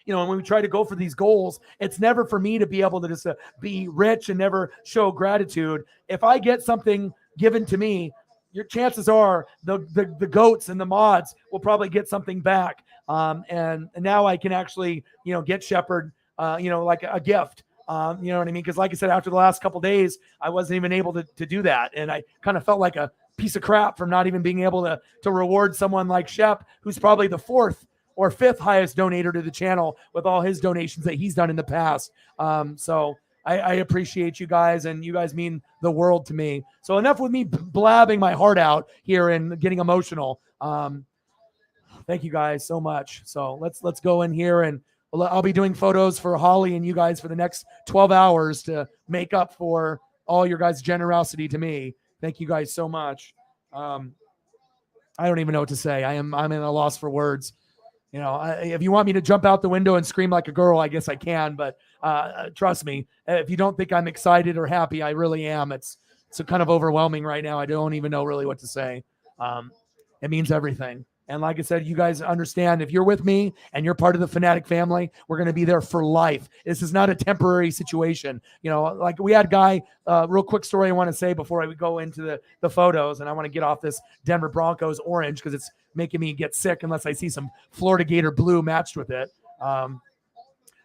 A: and when we try to go for these goals, it's never for me to be able to just be rich and never show gratitude. If I get something given to me, your chances are the goats and the mods will probably get something back. And now I can actually, get Shepard, like a gift. You know what I mean? Because like I said, after the last couple days, I wasn't even able to do that. And I kind of felt like a piece of crap from not even being able to reward someone like Shep, who's probably the 4th or 5th highest donator to the channel with all his donations that he's done in the past. So I appreciate you guys, and you guys mean the world to me. So enough with me blabbing my heart out here and getting emotional. Thank you guys so much. So let's go in here, and I'll be doing photos for Holly and you guys for the next 12 hours to make up for all your guys' generosity to me. Thank you guys so much. I don't even know what to say. I'm in a loss for words. If you want me to jump out the window and scream like a girl, I guess I can. But trust me, if you don't think I'm excited or happy, I really am. It's kind of overwhelming right now. I don't even know really what to say. It means everything. And like I said, you guys understand, if you're with me and you're part of the Fanatic family, we're going to be there for life. This is not a temporary situation. Like we had Guy, real quick story I want to say before I go into the photos, and I want to get off this Denver Broncos orange because it's making me get sick unless I see some Florida Gator blue matched with it.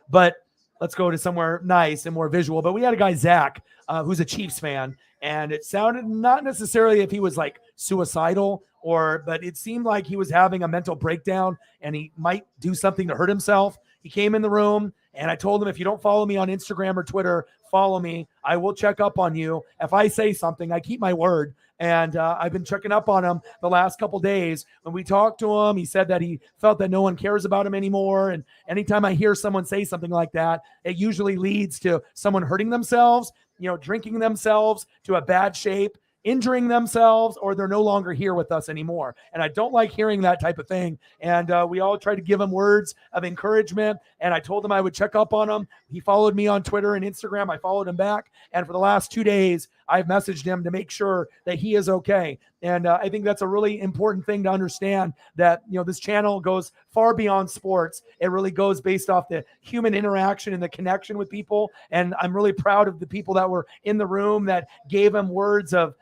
A: But let's go to somewhere nice and more visual. But we had a guy, Zach, who's a Chiefs fan, and it sounded not necessarily if he was like suicidal, but it seemed like he was having a mental breakdown and he might do something to hurt himself. He came in the room and I told him, if you don't follow me on Instagram or Twitter, follow me. I will check up on you. If I say something, I keep my word. And I've been checking up on him the last couple days. When we talked to him, he said that he felt that no one cares about him anymore. And anytime I hear someone say something like that, it usually leads to someone hurting themselves, drinking themselves to a bad shape, injuring themselves, or they're no longer here with us anymore. And I don't like hearing that type of thing. And we all tried to give him words of encouragement. And I told him I would check up on him. He followed me on Twitter and Instagram. I followed him back. And for the last 2 days, I've messaged him to make sure that he is okay. And I think that's a really important thing to understand, that, this channel goes far beyond sports. It really goes based off the human interaction and the connection with people. And I'm really proud of the people that were in the room that gave him words of,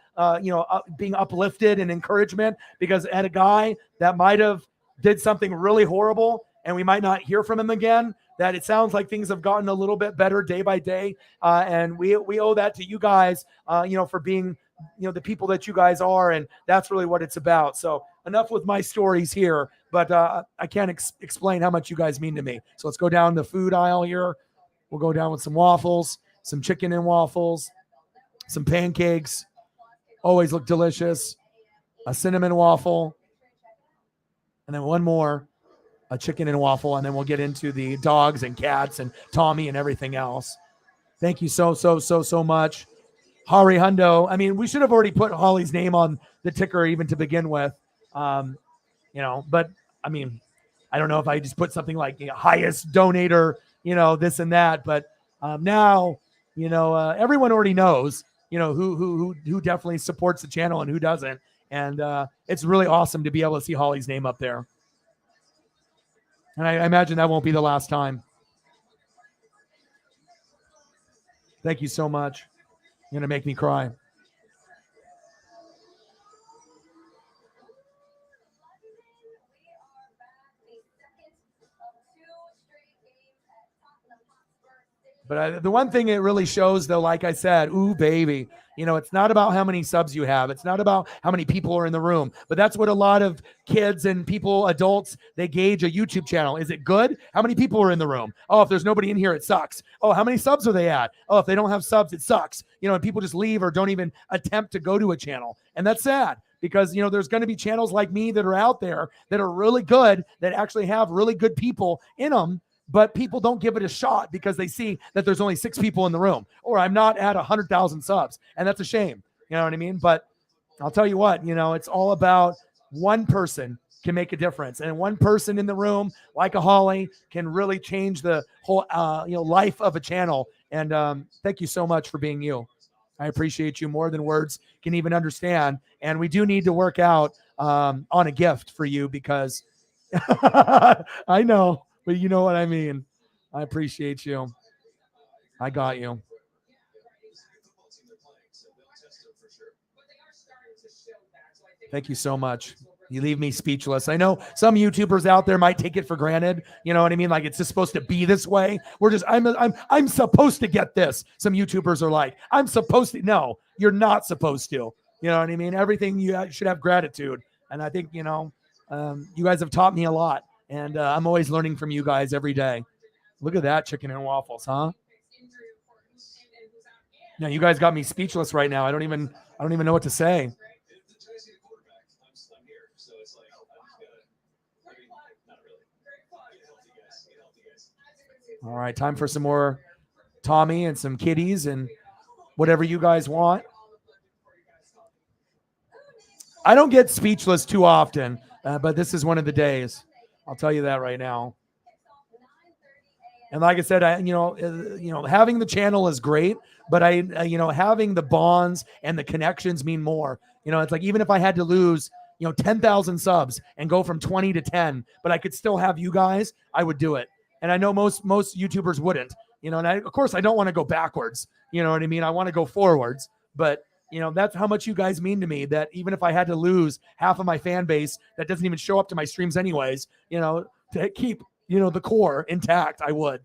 A: being uplifted and encouragement, because at a guy that might have did something really horrible and we might not hear from him again, that it sounds like things have gotten a little bit better day by day. And we owe that to you guys, for being, the people that you guys are. And that's really what it's about. So enough with my stories here, but I can't explain how much you guys mean to me. So let's go down the food aisle here. We'll go down with some waffles, some chicken and waffles, some pancakes. Always look delicious. A cinnamon waffle. And then one more, a chicken and waffle. And then we'll get into the dogs and cats and Tommy and everything else. Thank you so much. Hari Hundo. I mean, we should have already put Holly's name on the ticker even to begin with. But I mean, I don't know if I just put something like highest donator, this and that. But now, everyone already knows, who definitely supports the channel and who doesn't. And it's really awesome to be able to see Holly's name up there. And I imagine that won't be the last time. Thank you so much. You're going to make me cry. But the one thing it really shows, though, like I said, ooh, baby, it's not about how many subs you have. It's not about how many people are in the room. But that's what a lot of kids and people, adults, they gauge a YouTube channel. Is it good? How many people are in the room? Oh, if there's nobody in here, it sucks. Oh, how many subs are they at? Oh, if they don't have subs, it sucks. And people just leave or don't even attempt to go to a channel. And that's sad. Because, there's going to be channels like me that are out there that are really good, that actually have really good people in them. But people don't give it a shot because they see that there's only 6 people in the room, or I'm not at 100,000 subs. And that's a shame. You know what I mean? But I'll tell you what, it's all about one person can make a difference. And one person in the room, like a Holly, can really change the whole, life of a channel. And thank you so much for being you. I appreciate you more than words can even understand. And we do need to work out on a gift for you, because I know. But you know what I mean. I appreciate you. I got you. Thank you so much. You leave me speechless. I know some YouTubers out there might take it for granted. You know what I mean? Like it's just supposed to be this way. I'm supposed to get this. Some YouTubers are like, I'm supposed to. No, you're not supposed to. You know what I mean? Everything you should have gratitude. And I think, you guys have taught me a lot. And I'm always learning from you guys every day. Look at that chicken and waffles, huh? Yeah, you guys got me speechless right now. I don't even know what to say. All right, time for some more Tommy and some kitties and whatever you guys want. I don't get speechless too often, but this is one of the days. I'll tell you that right now. And like I said, having the channel is great, but having the bonds and the connections mean more. It's like even if I had to lose, 10,000 subs and go from 20 to 10, but I could still have you guys, I would do it. And I know most YouTubers wouldn't, and of course I don't want to go backwards. You know what I mean? I want to go forwards, but that's how much you guys mean to me, that even if I had to lose half of my fan base that doesn't even show up to my streams anyways, to keep, the core intact, I would.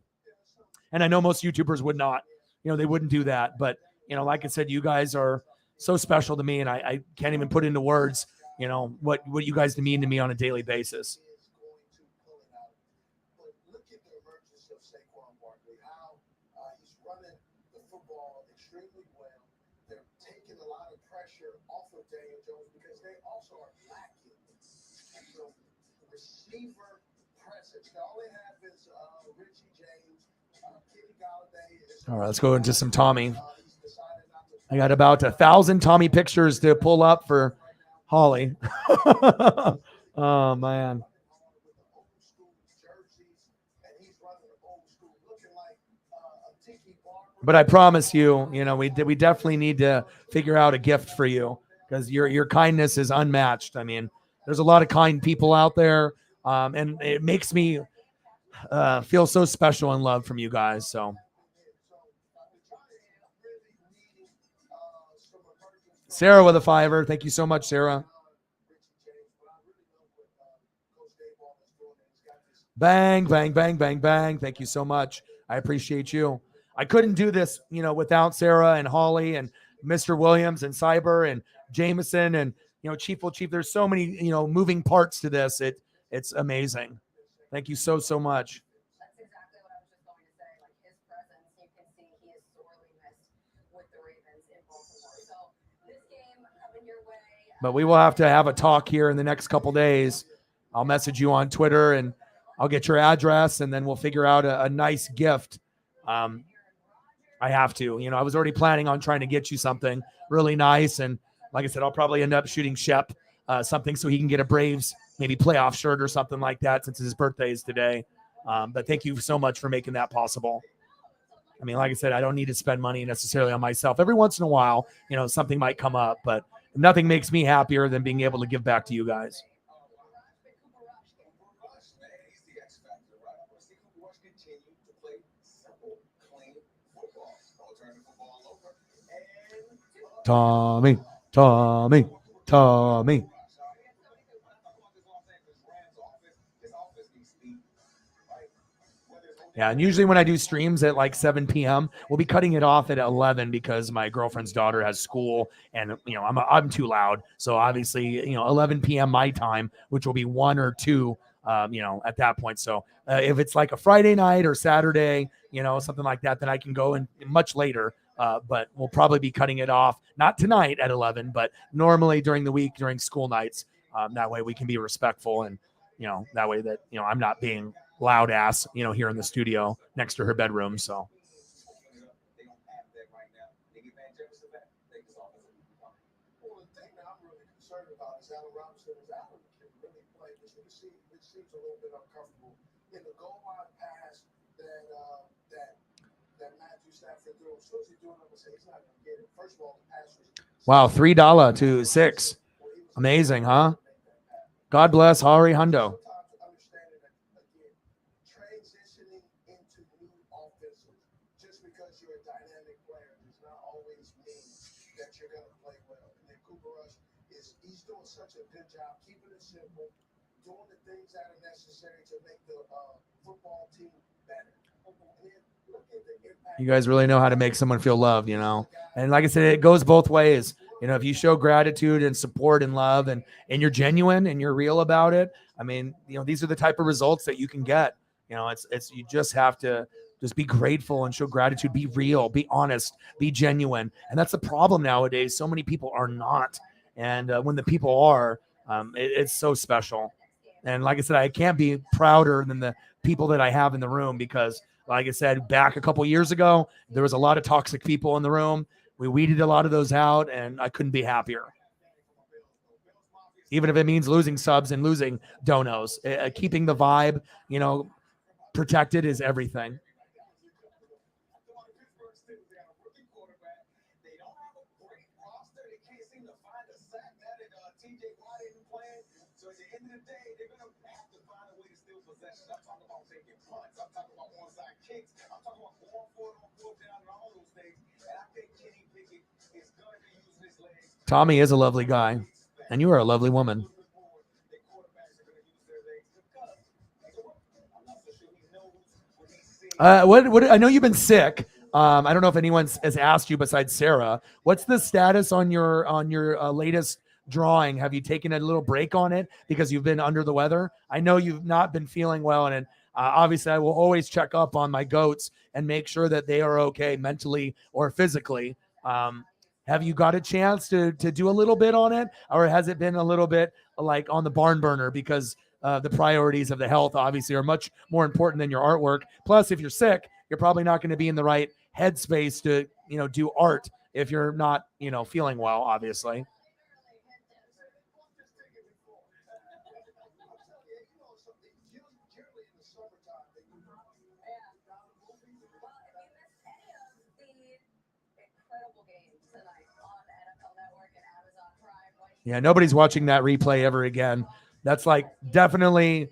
A: And I know most YouTubers would not, they wouldn't do that. But, like I said, you guys are so special to me, and I can't even put into words, what you guys mean to me on a daily basis. All right, let's go into some Tommy. I got about 1,000 Tommy pictures to pull up for Holly. Oh, man. But I promise you, we definitely need to figure out a gift for you, because your kindness is unmatched. I mean, there's a lot of kind people out there, and it makes me feel so special and loved from you guys. So, Sarah with a $5. Thank you so much, Sarah. Bang, bang, bang, bang, bang. Thank you so much. I appreciate you. I couldn't do this, without Sarah and Holly and Mr. Williams and Cyber and Jameson and, Chief. There's so many, moving parts to this. It's amazing. Thank you so, so much. But we will have to have a talk here in the next couple days. I'll message you on Twitter and I'll get your address, and then we'll figure out a nice gift. I have to, I was already planning on trying to get you something really nice. And like I said, I'll probably end up shooting Shep something so he can get a Braves maybe playoff shirt or something like that, since his birthday is today. But thank you so much for making that possible. I mean, like I said, I don't need to spend money necessarily on myself. Every once in a while, something might come up, but nothing makes me happier than being able to give back to you guys. Tommy. Yeah, and usually when I do streams at like 7 p.m., we'll be cutting it off at 11 because my girlfriend's daughter has school, and I'm too loud. So obviously, 11 p.m. my time, which will be 1 or 2, at that point. So if it's like a Friday night or Saturday, something like that, then I can go in much later. But we'll probably be cutting it off, not tonight at 11, but normally during the week, during school nights. That way we can be respectful, and, that way that, I'm not being loud ass, here in the studio next to her bedroom. So. Wow, $3 to 6. Amazing, huh? God bless Hari Hundo.
C: simple, doing the things that are necessary to make the football team better. And then look at the impact.
A: You guys really know how to make someone feel loved, you know. And like I said, it goes both ways. You know, if you show gratitude and support and love and you're genuine and you're real about it, I mean, you know, these are the type of results that you can get. You know, it's you just have to just be grateful and show gratitude, be real, be honest, be genuine. And that's the problem nowadays. So many people are not. And when the people are, it's so special. And like I said, I can't be prouder than the people that I have in the room because, like I said, back a couple years ago, there was a lot of toxic people in the room. We weeded a lot of those out, and I couldn't be happier. Even if it means losing subs and losing donos, keeping the vibe, you know, protected is everything.
C: So at the end of the day, they're going to have to find a way to steal possession. I'm talking about taking punts. I'm talking about onside kicks. I'm talking about going for it on fourth down and all those things. And I think Kenny Pickett is going to be using his legs.
A: Tommy is a lovely guy, and you are a lovely woman. What I know you've been sick. I don't know if anyone has asked you besides Sarah. What's the status on your latest drawing? Have you taken a little break on it because you've been under the weather? I know you've not been feeling well, and obviously I will always check up on my goats and make sure that they are okay mentally or physically. Have you got a chance to do a little bit on it, or has it been a little bit like on the barn burner because the priorities of the health obviously are much more important than your artwork? Plus, if you're sick, you're probably not going to be in the right headspace to, you know, do art if you're not, you know, feeling well, obviously. Yeah, nobody's watching that replay ever again. That's like definitely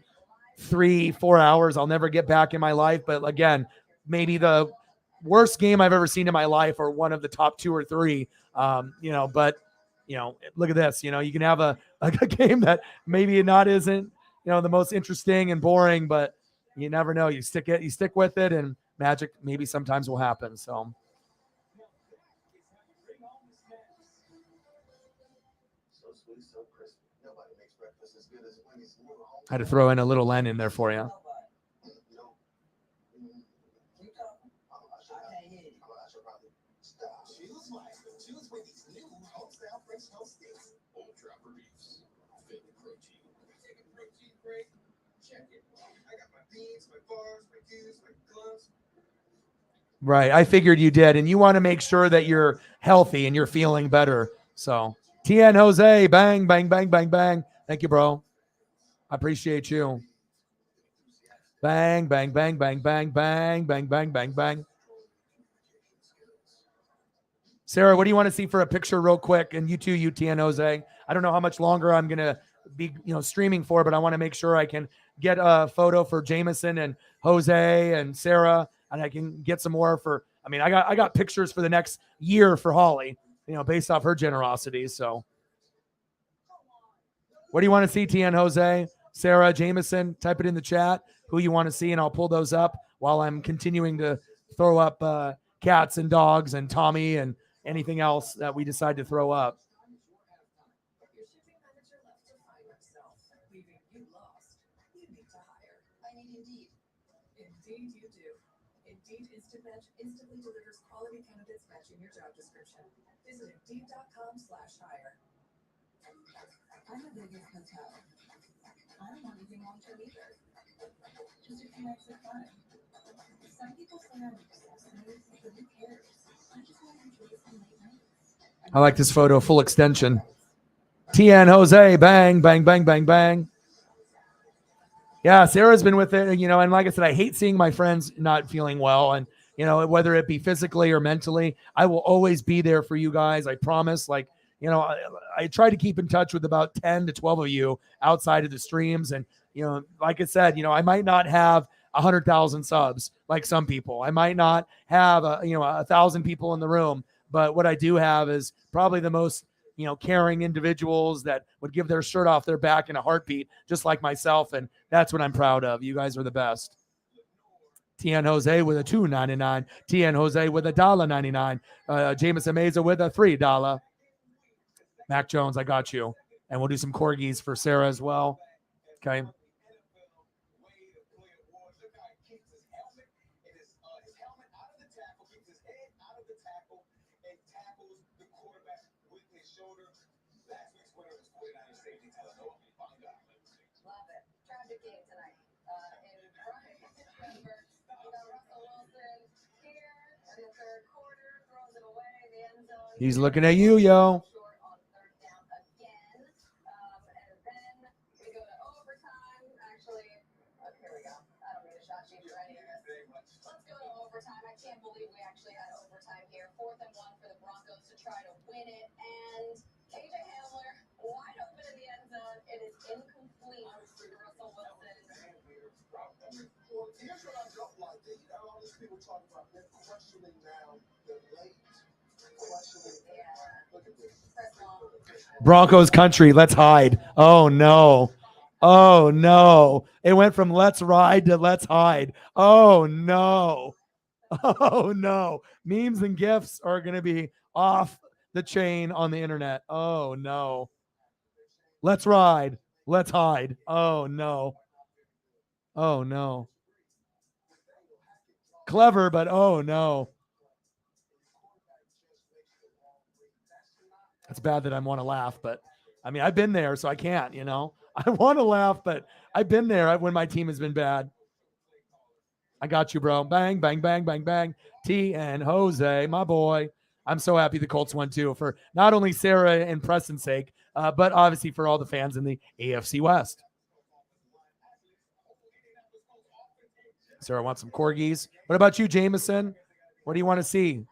A: 3-4 hours I'll never get back in my life. But again, maybe the worst game I've ever seen in my life, or one of the top 2 or 3. You know, but you know, look at this. You know, you can have a game that maybe not isn't, you know, the most interesting and boring, but you never know. You stick with it, and magic maybe sometimes will happen. So. I had to throw in a little Len in there for you. Right. I figured you did. And you want to make sure that you're healthy and you're feeling better. So, TN Jose, bang, bang, bang, bang, bang. Thank you, bro. I appreciate you. Bang, bang, bang, bang, bang, bang, bang, bang, bang, bang. Sarah, what do you want to see for a picture real quick? And you too, TN Jose. I don't know how much longer I'm going to be, you know, streaming for, but I want to make sure I can get a photo for Jameson and Jose and Sarah, and I can get some more for, I mean, I got pictures for the next year for Holly, you know, based off her generosity. So what do you want to see, TN Jose, Sarah, Jameson? Type it in the chat who you want to see, and I'll pull those up while I'm continuing to throw up cats and dogs and Tommy and anything else that we decide to throw up.
M: Indeed, you do. Indeed Instant Match instantly delivers quality candidates matching your job description. Visit Indeed.com/hire. I'm a Vegas hotel. I don't want anything long-term either. Just a few nights of fun. Some people say I'm obsessive, but who cares? I just want to enjoy some late nights.
A: I like this photo, full extension. TN Jose, bang, bang, bang, bang, bang. Yeah, Sarah's been with it, you know, and like I said, I hate seeing my friends not feeling well. And, you know, whether it be physically or mentally, I will always be there for you guys. I promise. Like, you know, I try to keep in touch with about 10 to 12 of you outside of the streams. And, you know, like I said, you know, I might not have 100,000 subs like some people. I might not have, 1,000 people in the room. But what I do have is probably the most, caring individuals that would give their shirt off their back in a heartbeat, just like myself. And that's what I'm proud of. You guys are the best. TN Jose with a $2.99. TN Jose with a $1.99. Jameson Meza with a $3. Mac Jones, I got you. And we'll do some corgis for Sarah as well. Okay. He's looking at you, yo.
M: I can't believe we actually had overtime here. 4th and 1 for the Broncos to try to win it. And KJ Hamler wide open in the end zone. It is incomplete to Russell Wilson.
C: Well, here's what I don't like. All these people talk about they're questioning now the late. Look at this.
A: Broncos country, let's hide. Oh, no. Oh, no. It went from let's ride to let's hide. Oh, no. Oh, no. Memes and GIFs are going to be off the chain on the internet. Oh, no. Let's ride. Let's hide. Oh, no. Oh, no. Clever, but oh, no. It's bad that I want to laugh, but I mean, I've been there, so I can't, I want to laugh, but I've been there when my team has been bad. I got you, bro. Bang, bang, bang, bang, bang. T and Jose, my boy. I'm so happy the Colts won too, for not only Sarah and Preston's sake, but obviously for all the fans in the AFC West. Sarah wants some corgis. What about you, Jameson? What do you want to see?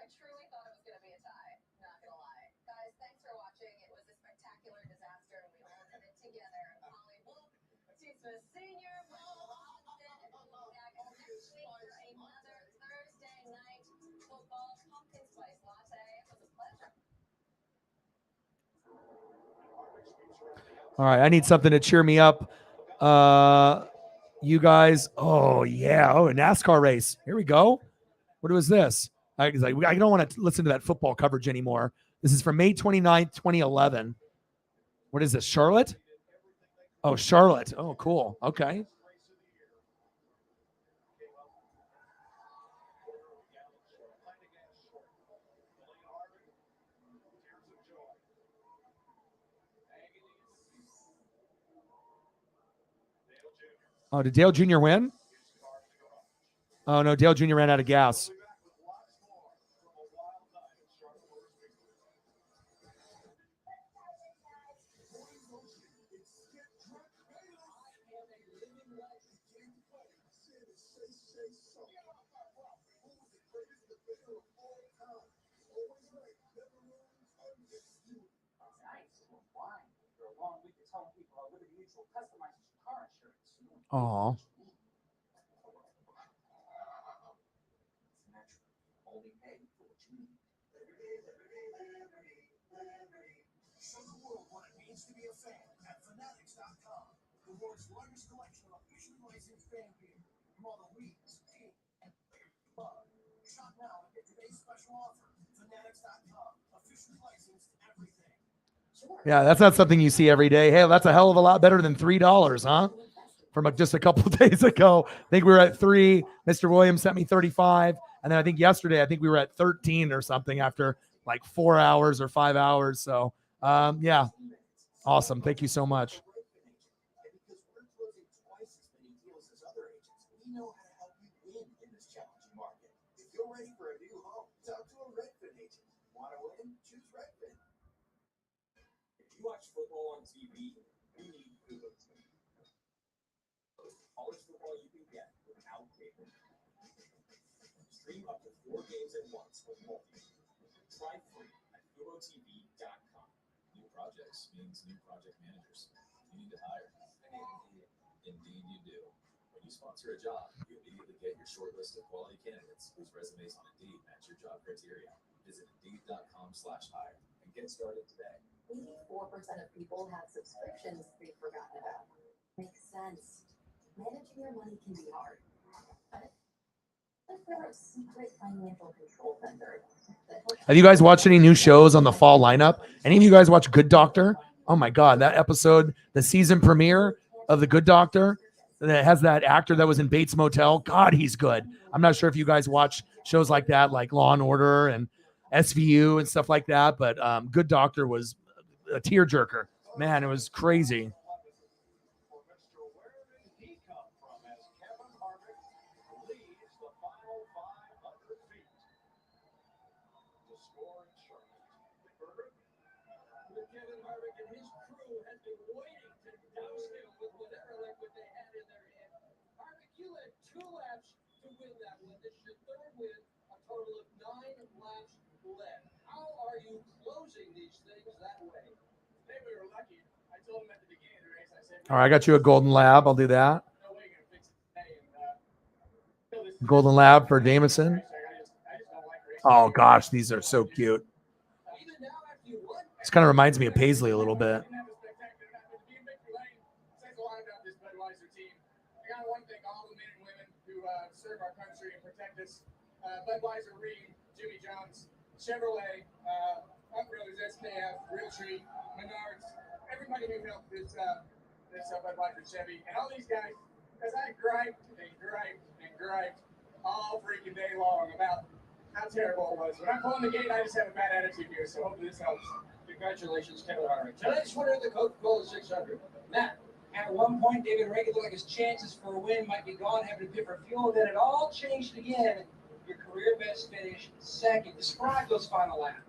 M: I truly thought it was going to be a tie, not going to lie. Guys, thanks for watching. It was a spectacular disaster, and we all did it together. Holly Wolf, Tisma Senior, Mo Austin, and back next week for another Thursday night football pumpkin spice latte. It was a pleasure.
A: All right, I need something to cheer me up. You guys, oh yeah, a NASCAR race. Here we go. What was this? I don't want to listen to that football coverage anymore. This is from May 29th, 2011. What is this, Charlotte? Oh, Charlotte. Oh, cool. Okay. Oh, did Dale Jr. win? Oh, no, Dale Jr. ran out of gas. Oh.
C: Show the world what it means to be a fan at Fanatics.com. The world's largest collection of officially licensed fan gear from all the leagues, teams, and clubs. Shop now and get today's special offer. Fanatics.com. Officially licensed everything.
A: Yeah, that's not something you see every day. Hey, that's a hell of a lot better than $3, huh? From just a couple of days ago. I think we were at 3. Mr. Williams sent me 35. And then I think yesterday, we were at 13 or something after like 4 hours or 5 hours. So, yeah, awesome. Thank you so much.
C: We know how to help you win in this challenging market. If you're ready for a new home, talk to a Redfin agent. Want to win? Choose Redfin.
G: If you watch football on TV, you need Hulu. College football you can get without cable. Stream up to 4 games at once with multi. Try free at FuboTV.com. New projects means new project managers. You need to hire. Indeed, you do. When you sponsor a job, you immediately get your short list of quality candidates whose resumes on Indeed match your job criteria. Visit Indeed.com/hire and get started today.
P: 84% of people have subscriptions they've forgotten about. Makes sense. Managing your money can be hard. But if there are a secret financial control vendor that helps.
A: Have you guys watched any new shows on the fall lineup? Any of you guys watch Good Doctor? Oh my God, that episode, the season premiere of The Good Doctor, that has that actor that was in Bates Motel. God, he's good. I'm not sure if you guys watch shows like that, like Law and Order and SVU and stuff like that, but Good Doctor was a tearjerker. Man, it was crazy.
E: Kevin Harvick and his crew had been waiting to douse him with whatever liquid they had in their hand. Harvick, you led 2 laps to win that one. This is your 3rd win, a total of 9 laps left. How are you closing these things that way? Hey, we were lucky. I told him at the beginning of the race, I said,
A: All right, I got you a golden lab. I'll do that.
E: no way you're going to fix it today.
A: Golden lab for Jameson. Oh gosh, these are so cute. This kind of reminds me of Paisley a little bit.
E: Serve our country and protect us. Budweiser, Reed, Jimmy John's, Chevrolet, Uprose, SKF, Realtree, Menards, everybody who helped this Budweiser Chevy, and all these guys, because I griped all freaking day long about how terrible it was. When I'm pulling the gate, I just have a bad attitude here, so hopefully this helps. Congratulations, Kevin Harvick. Tonight's winner of the Coca-Cola 600. Matt. At one point, David Reagan looked like his chances for a win might be gone, having to pit for fuel. Then it all changed again. Your career best finish, 2nd. Describe those final laps.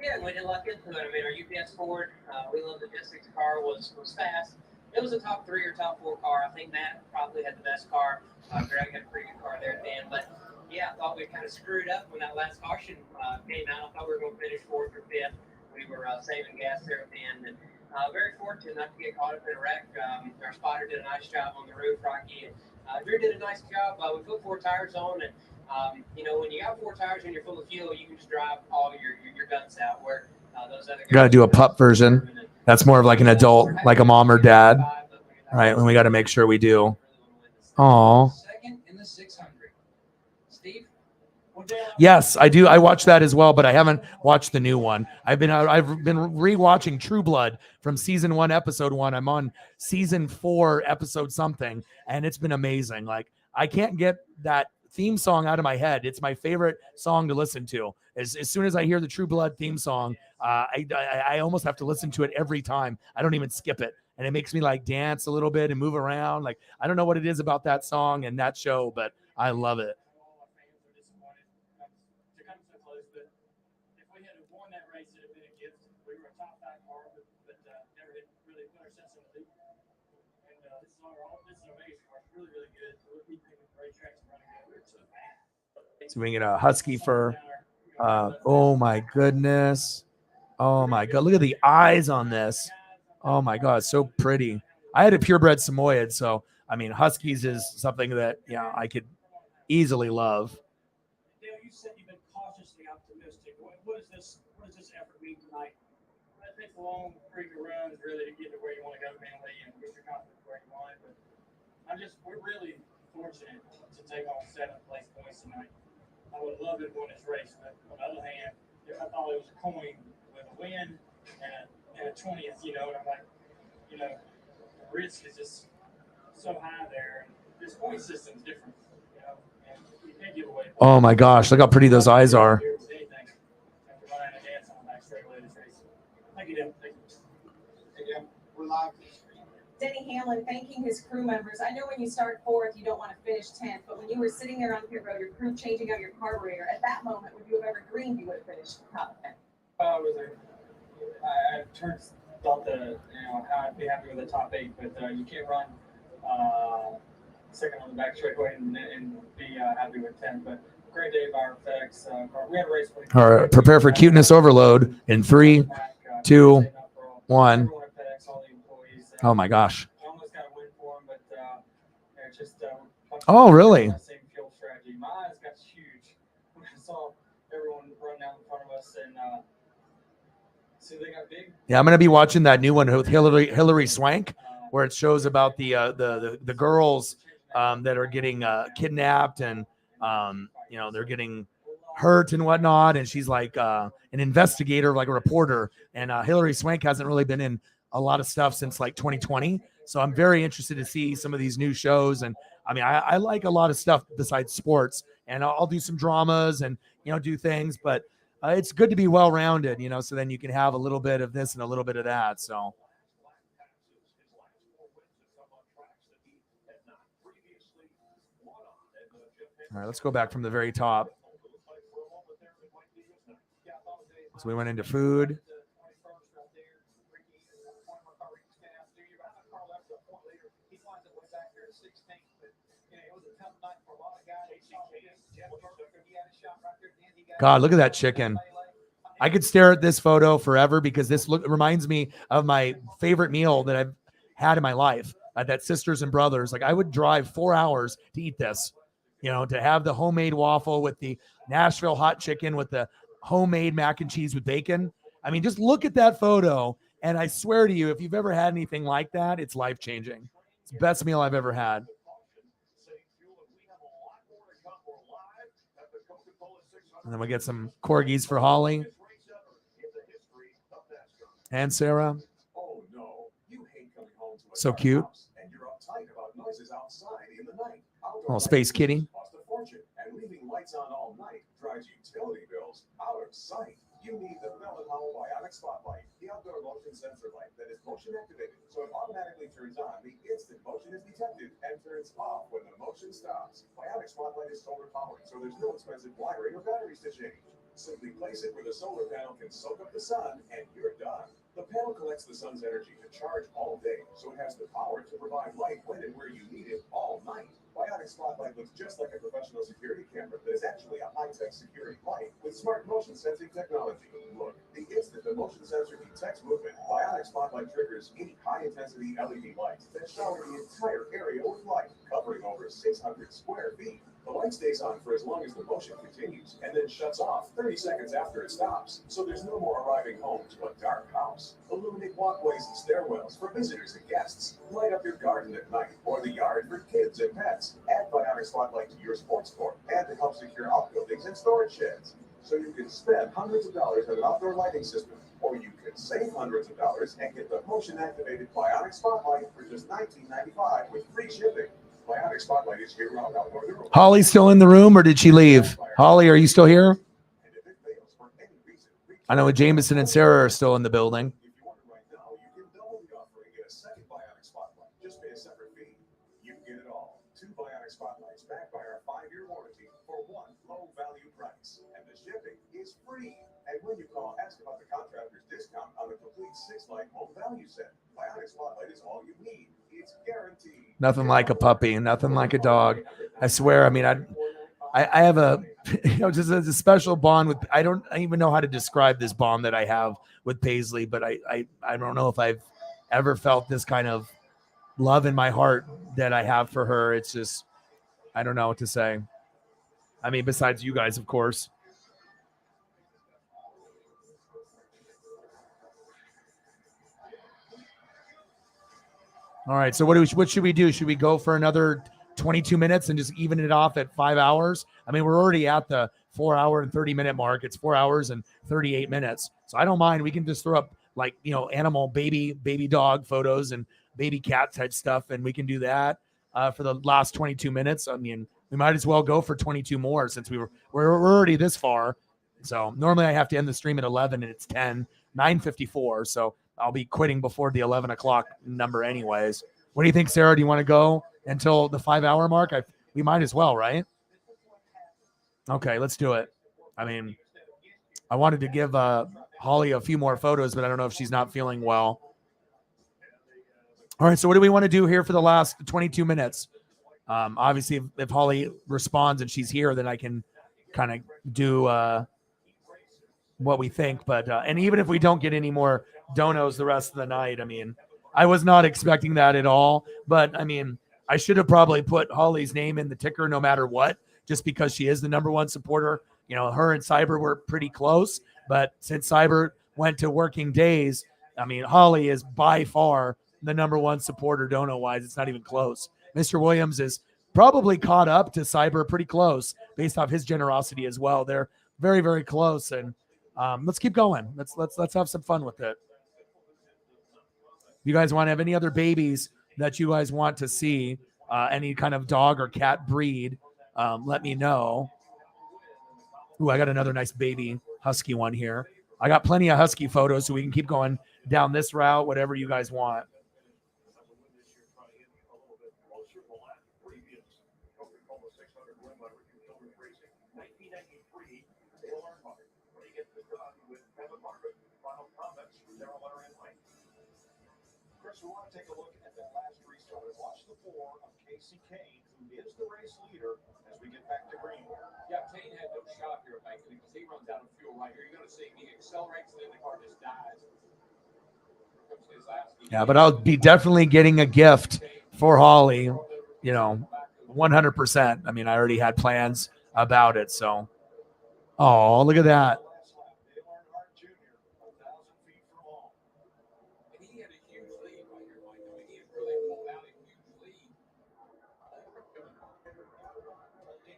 Q: Yeah, we did luck into it. I mean, our UPS Ford, Wheel Logistics car was fast. It was a top 3 or top 4 car. I think Matt probably had the best car. Greg had a pretty good car there at the end. But yeah, I thought we kind of screwed up when that last caution came out. I thought we were going to finish 4th or 5th. We were saving gas there at the end. And very fortunate not to get caught up in a wreck. Our spotter did a nice job on the roof, Rocky. Drew did a nice job. We put 4 tires on, and when you got 4 tires and you're full of fuel, you can just drive all your guts out. Where those other guys
A: Got to do a pup version. That's more of like an adult, like a mom or dad, right? And we got to make sure we do. Oh.
E: 2nd in the 600. Steve?
A: Yes, I do. I watched that as well, but I haven't watched the new one. I've been rewatching True Blood from season 1, episode 1. I'm on season 4, episode something, and it's been amazing. Like, I can't get that theme song out of my head. It's my favorite song to listen to. As soon as I hear the True Blood theme song, I almost have to listen to it every time. I don't even skip it, and it makes me like dance a little bit and move around. Like, I don't know what it is about that song and that show, but I love it. So we get a Husky for, oh my goodness. Oh my God. Look at the eyes on this. Oh my God. So pretty. I had a purebred Samoyed. So, I mean, Huskies is something that, I could easily love.
E: Dale, you said you've been cautiously optimistic. What does this effort mean tonight? I think the long freaking run is really to get to where you want to go mentally and get your confidence where you want it. But we're really fortunate to take on 7th place points tonight. I would love to win this race, but on the other hand, I thought it was a coin with a win and a 20th, and I'm like, the risk is just so high there. And this point system is different, and you can't give away.
A: Oh my gosh, look how pretty those eyes are.
E: Thank you, Dale. Thank you.
C: Hey, Dale, we're live.
H: Denny Hamlin thanking his crew members. I know when you start 4th, you don't want to finish 10th, but when you were sitting there on pit road, your crew changing out your carburetor, at that moment, would you have ever dreamed you would have finished top 10?
E: I thought that, how I'd be happy with the top 8, but you can't run 2nd on the back straightaway and be happy with 10th. But great day by our FedEx car. We had a race.
A: All right, prepare for cuteness overload in 3, 2, One.
R: everyone at FedEx, all the employees.
A: Oh my gosh.
R: I almost got a win for them, but it's just
A: Oh, really?
R: that same field strategy. My eyes got huge when I saw everyone run down in front of us, and so they got big.
A: Yeah, I'm gonna be watching that new one with Hillary Swank, where it shows about the girls that are getting kidnapped and they're getting hurt and whatnot, and she's like an investigator, like a reporter, and Hillary Swank hasn't really been in a lot of stuff since like 2020, so I'm very interested to see some of these new shows. And I mean, I like a lot of stuff besides sports, and I'll do some dramas and do things, but it's good to be well-rounded, so then you can have a little bit of this and a little bit of that. So all right, let's go back from the very top. So we went into food. God, look at that chicken. I could stare at this photo forever because this reminds me of my favorite meal that I've had in my life at that Sisters and Brothers. Like, I would drive 4 hours to eat this, to have the homemade waffle with the Nashville hot chicken with the homemade mac and cheese with bacon. I mean, just look at that photo, and I swear to you, if you've ever had anything like that, it's life-changing. It's the best meal I've ever had. And then we get some corgis for Holly and Sarah. So cute. Little space kitty.
O: And leaving lights on all night drives utility bills out of sight. You need the Melon Home Bionic Spotlight, the outdoor motion sensor light that is motion activated, so it automatically turns on the instant motion is detected and turns off when the motion stops. Bionic Spotlight is solar powered, so there's no expensive wiring or batteries to change. Simply place it where the solar panel can soak up the sun, and you're done. The panel collects the sun's energy to charge all day, so it has the power to provide light when and where you need it all night. Bionic Spotlight looks just like a professional security camera that is actually a high-tech security light with smart motion sensing technology. Look, the instant the motion sensor detects movement, Bionic Spotlight triggers 8 high-intensity LED lights that shower the entire area with light, covering over 600 square feet. The light stays on for as long as the motion continues and then shuts off 30 seconds after it stops. So there's no more arriving home to a dark house. Illuminate walkways and stairwells for visitors and guests. Light up your garden at night or the yard for kids and pets. Add Bionic Spotlight to your sports court and to help secure outbuildings and storage sheds. So you can spend hundreds of dollars on an outdoor lighting system, or you can save hundreds of dollars and get the motion-activated Bionic Spotlight for just $19.95 with free shipping. Bionic Spotlight is year-round outdoor.
A: Holly's still in the room, or did she leave? Holly, are you still here? I know Jameson and Sarah are still in the building.
O: If you want it right now, you can double the offer and get a second Bionic Spotlight. Just pay a separate fee. You can get it all. 2 Bionic Spotlights backed by our 5-year warranty for one low-value price. And the shipping is free. And when you call, ask about the contractor's discount on the complete 6-light home value set. Bionic Spotlight is all you need. It's guaranteed.
A: Nothing like a puppy, nothing like a dog. I swear. I mean, I have a, just a special bond with, I don't even know how to describe this bond that I have with Paisley, but I don't know if I've ever felt this kind of love in my heart that I have for her. It's just, I don't know what to say. I mean, besides you guys, of course. All right. So what should we do? Should we go for another 22 minutes and just even it off at 5 hours? I mean, we're already at the 4 hour and 30 minute mark. It's 4 hours and 38 minutes. So I don't mind. We can just throw up like, animal baby dog photos and baby cat type stuff. And we can do that for the last 22 minutes. I mean, we might as well go for 22 more since we're already this far. So normally I have to end the stream at 11 and it's 9:54. So I'll be quitting before the 11 o'clock number anyways. What do you think, Sarah? Do you want to go until the 5 hour mark? We might as well, right? Okay, let's do it. I mean, I wanted to give Holly a few more photos, but I don't know if she's not feeling well. All right, so what do we want to do here for the last 22 minutes? Obviously, if Holly responds and she's here, then I can kind of do what we think. But and even if we don't get any more donos the rest of the night. I mean, I was not expecting that at all, but I mean, I should have probably put Holly's name in the ticker no matter what, just because she is the number one supporter. You know, her and Cyber were pretty close, but since Cyber went to working days, I mean, Holly is by far the number one supporter dono wise. It's not even close. Mr. Williams is probably caught up to Cyber pretty close based off his generosity as well. They're very, very close. And let's keep going. Let's have some fun with it. If you guys want to have any other babies that you guys want to see, any kind of dog or cat breed, let me know. Ooh, I got another nice baby husky one here. I got plenty of husky photos, so we can keep going down this route, whatever you guys want.
E: Chris, we want to take a look at that last restart and watch the 4 of Casey Kane, who is the race leader, as we get back to Greenwood.
I: Yeah, Kane had no shot here, Mike, because he runs out of fuel right here. You're going to see he accelerates and then the car just dies.
A: Yeah, but I'll be definitely getting a gift for Holly, you know, 100%. I mean, I already had plans about it. So, oh, look at that.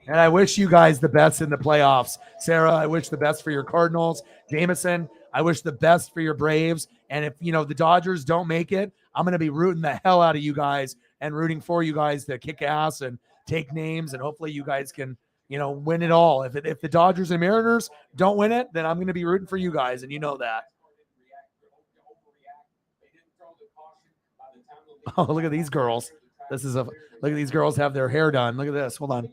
A: And I wish you guys the best in the playoffs. Sarah, I wish the best for your Cardinals. Jameson, I wish the best for your Braves. And if, you know, the Dodgers don't make it, I'm going to be rooting the hell out of you guys and rooting for you guys to kick ass and take names. And hopefully you guys can, you know, win it all. If the Dodgers and Mariners don't win it, then I'm going to be rooting for you guys. And you know that. Oh, look at these girls. Look at these girls have their hair done. Look at this. Hold on.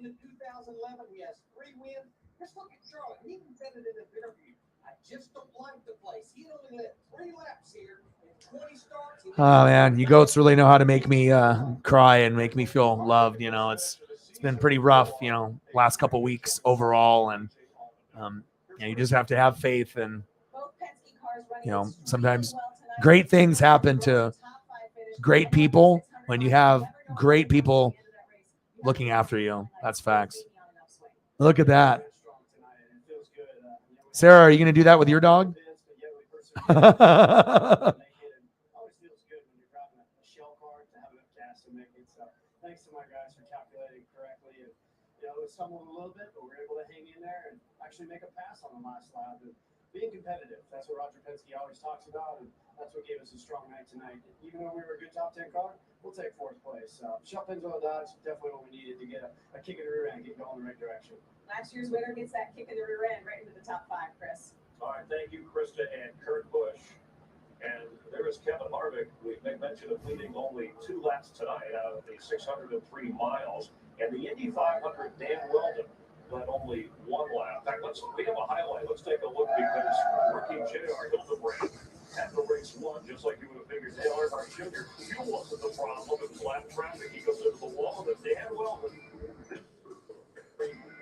E: In 2011, he has 3 wins. Just look at Charlotte. He even said it in an interview. I just don't like the place. He only led 3 laps here in 20 starts.
A: Oh man, you goats really know how to make me cry and make me feel loved. You know, it's been pretty rough, you know, last couple weeks overall, and you know, you just have to have faith, and you know, sometimes great things happen to great people when you have great people looking after you. That's facts. Look at that. Sarah, are you going to do that with your dog?
R: Thanks to my guys for calculating correctly. And, you know, it stumbled a little bit, but we were able to hang in there and actually make a pass on the last lap. And being competitive, that's what Roger Penske always talks about, and that's what gave us a strong night tonight. Even when we were a good top 10 car, we'll take 4th place. Shut pins on the dots, definitely what we needed to get a kick in the rear end and get going in the right direction.
M: Last year's winner gets that kick in the rear end right into the top 5, Chris.
E: All right, thank you, Krista and Kurt Busch. And there is Kevin Harvick. We make mention of leading only 2 laps tonight out of the 603 miles. And the Indy 500, Dan Weldon, led only 1 lap. In fact, we have a highlight. Let's take a look, because rookie J.R. Hildebrand had the race won, just like you would have figured. Dale Earnhardt Jr. Fuel wasn't the problem in flat traffic. He goes into the wall, but Dan Weldon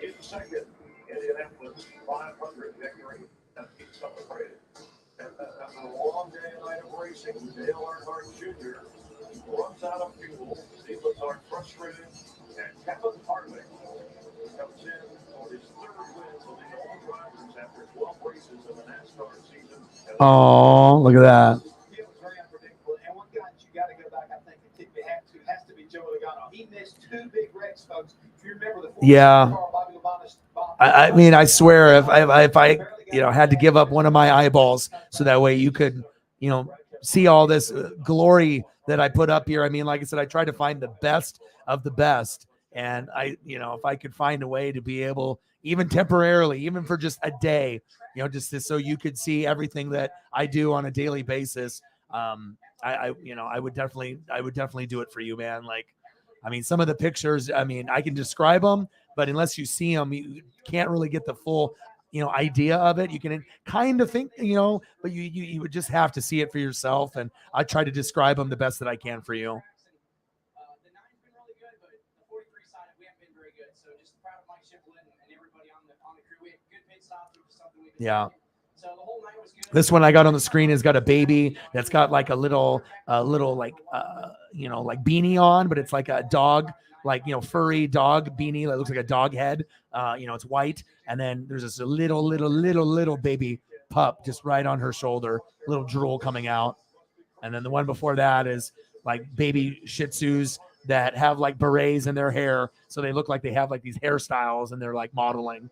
E: in second. Indianapolis 500 victory. And he celebrated. After a long day and night of racing, Dale Earnhardt Jr. runs out of fuel. Steve Letarte frustrated, and Kevin Harvick comes in for his 3rd win to lead all drivers after 12 races in the NASCAR season.
A: Oh, look at that.
R: It was very unpredictable. And one guy that you got to go back, I think, and tip your hat to has to be Joe Logano. He missed 2 big wrecks, folks. If you remember the
A: Yeah. I mean, I swear, if I, you know, had to give up one of my eyeballs so that way you could, you know, see all this glory that I put up here. I mean, like I said, I tried to find the best of the best. And I, you know, if I could find a way to be able, even temporarily, even for just a day, you know, just so you could see everything that I do on a daily basis. You know, I would definitely do it for you, man. Like, I mean, some of the pictures, I mean, I can describe them, but unless you see them, you can't really get the full, you know, idea of it. You can kind of think, you know, but you would just have to see it for yourself. And I try to describe them the best that I can for you.
R: The 9's been really good, but the 43 side, we haven't been very good. So just proud of Mike Shipland and everybody on the crew
A: Yeah. This one I got on the screen has got a baby that's got like a little like like beanie on, but it's like a dog, like furry dog beanie that looks like a dog head. It's white, and then there's this little baby pup just right on her shoulder, little drool coming out. And then the one before that is like baby Shih Tzus that have like berets in their hair, so they look like they have like these hairstyles and they're like modeling.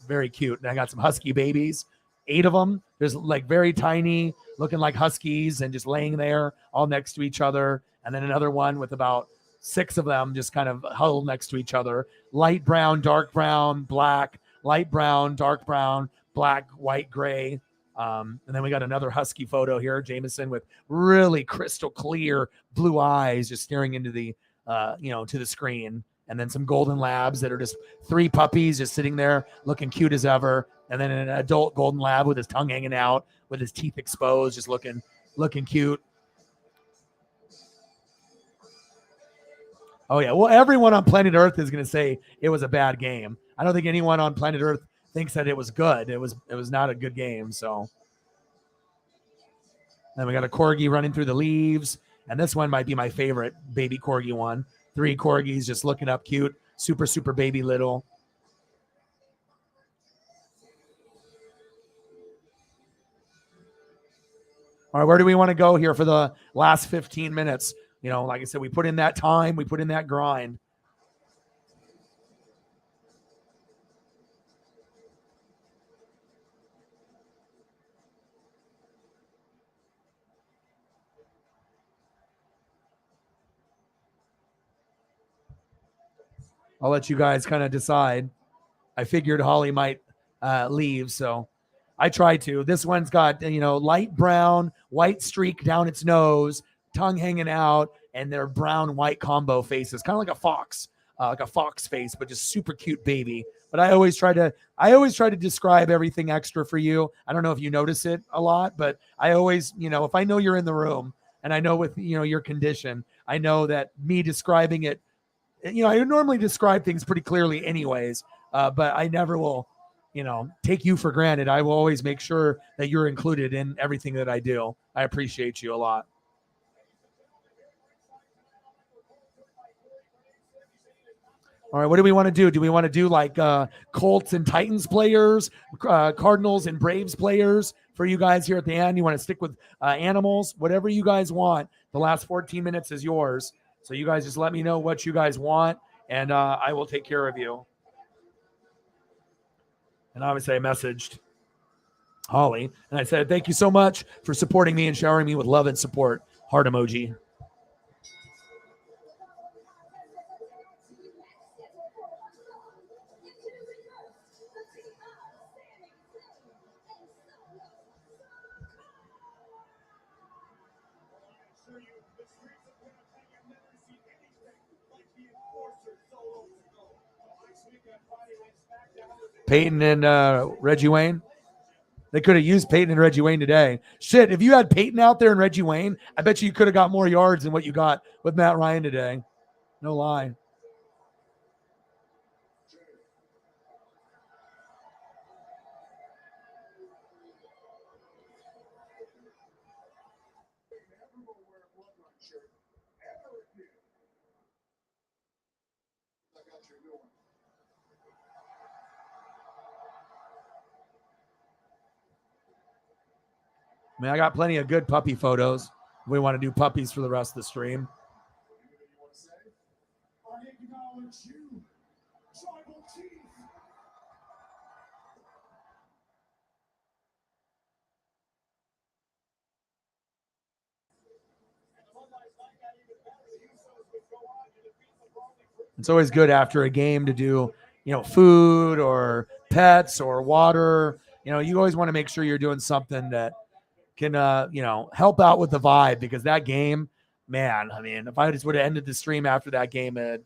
A: Very cute. And I got some husky babies, 8 of them. There's like very tiny, looking like huskies, and just laying there all next to each other. And then another one with about 6 of them just kind of huddled next to each other. Light brown, dark brown, black, light brown, dark brown, black, white, gray. And then we got another husky photo here, Jameson, with really crystal clear blue eyes just staring into the, to the screen. And then some golden labs that are just 3 puppies just sitting there looking cute as ever. And then an adult golden lab with his tongue hanging out, with his teeth exposed, just looking cute. Oh, yeah. Well, everyone on planet Earth is going to say it was a bad game. I don't think anyone on planet Earth thinks that it was good. It was not a good game. So then we got a corgi running through the leaves. And this one might be my favorite baby corgi one. 3 corgis just looking up cute. Super, super baby little. All right, where do we want to go here for the last 15 minutes? Like I said, we put in that time. We put in that grind. I'll let you guys kind of decide. I figured Holly might leave, so I tried to. This one's got, light brown, white streak down its nose, tongue hanging out, and their brown-white combo faces, kind of like a fox face, but just super cute baby. But I always try to describe everything extra for you. I don't know if you notice it a lot, but I always, if I know you're in the room and I know with, your condition, I know that me describing it, I normally describe things pretty clearly anyways, but I never will, take you for granted. I will always make sure that you're included in everything that I do. I appreciate you a lot. All right, what do we want to do? Do we want to do like Colts and Titans players, Cardinals and Braves players for you guys here at the end? You want to stick with animals? Whatever you guys want. The last 14 minutes is yours. So you guys just let me know what you guys want, and I will take care of you. And obviously I messaged Holly, and I said, thank you so much for supporting me and showering me with love and support. Heart emoji. Peyton and Reggie Wayne. They could have used Peyton and Reggie Wayne today. Shit, if you had Peyton out there and Reggie Wayne, I bet you could have got more yards than what you got with Matt Ryan today. No lie. I mean, I got plenty of good puppy photos. We want to do puppies for the rest of the stream. It's always good after a game to do, food or pets or water. You always want to make sure you're doing something that can, help out with the vibe, because that game, man, I mean, if I just would have ended the stream after that game, I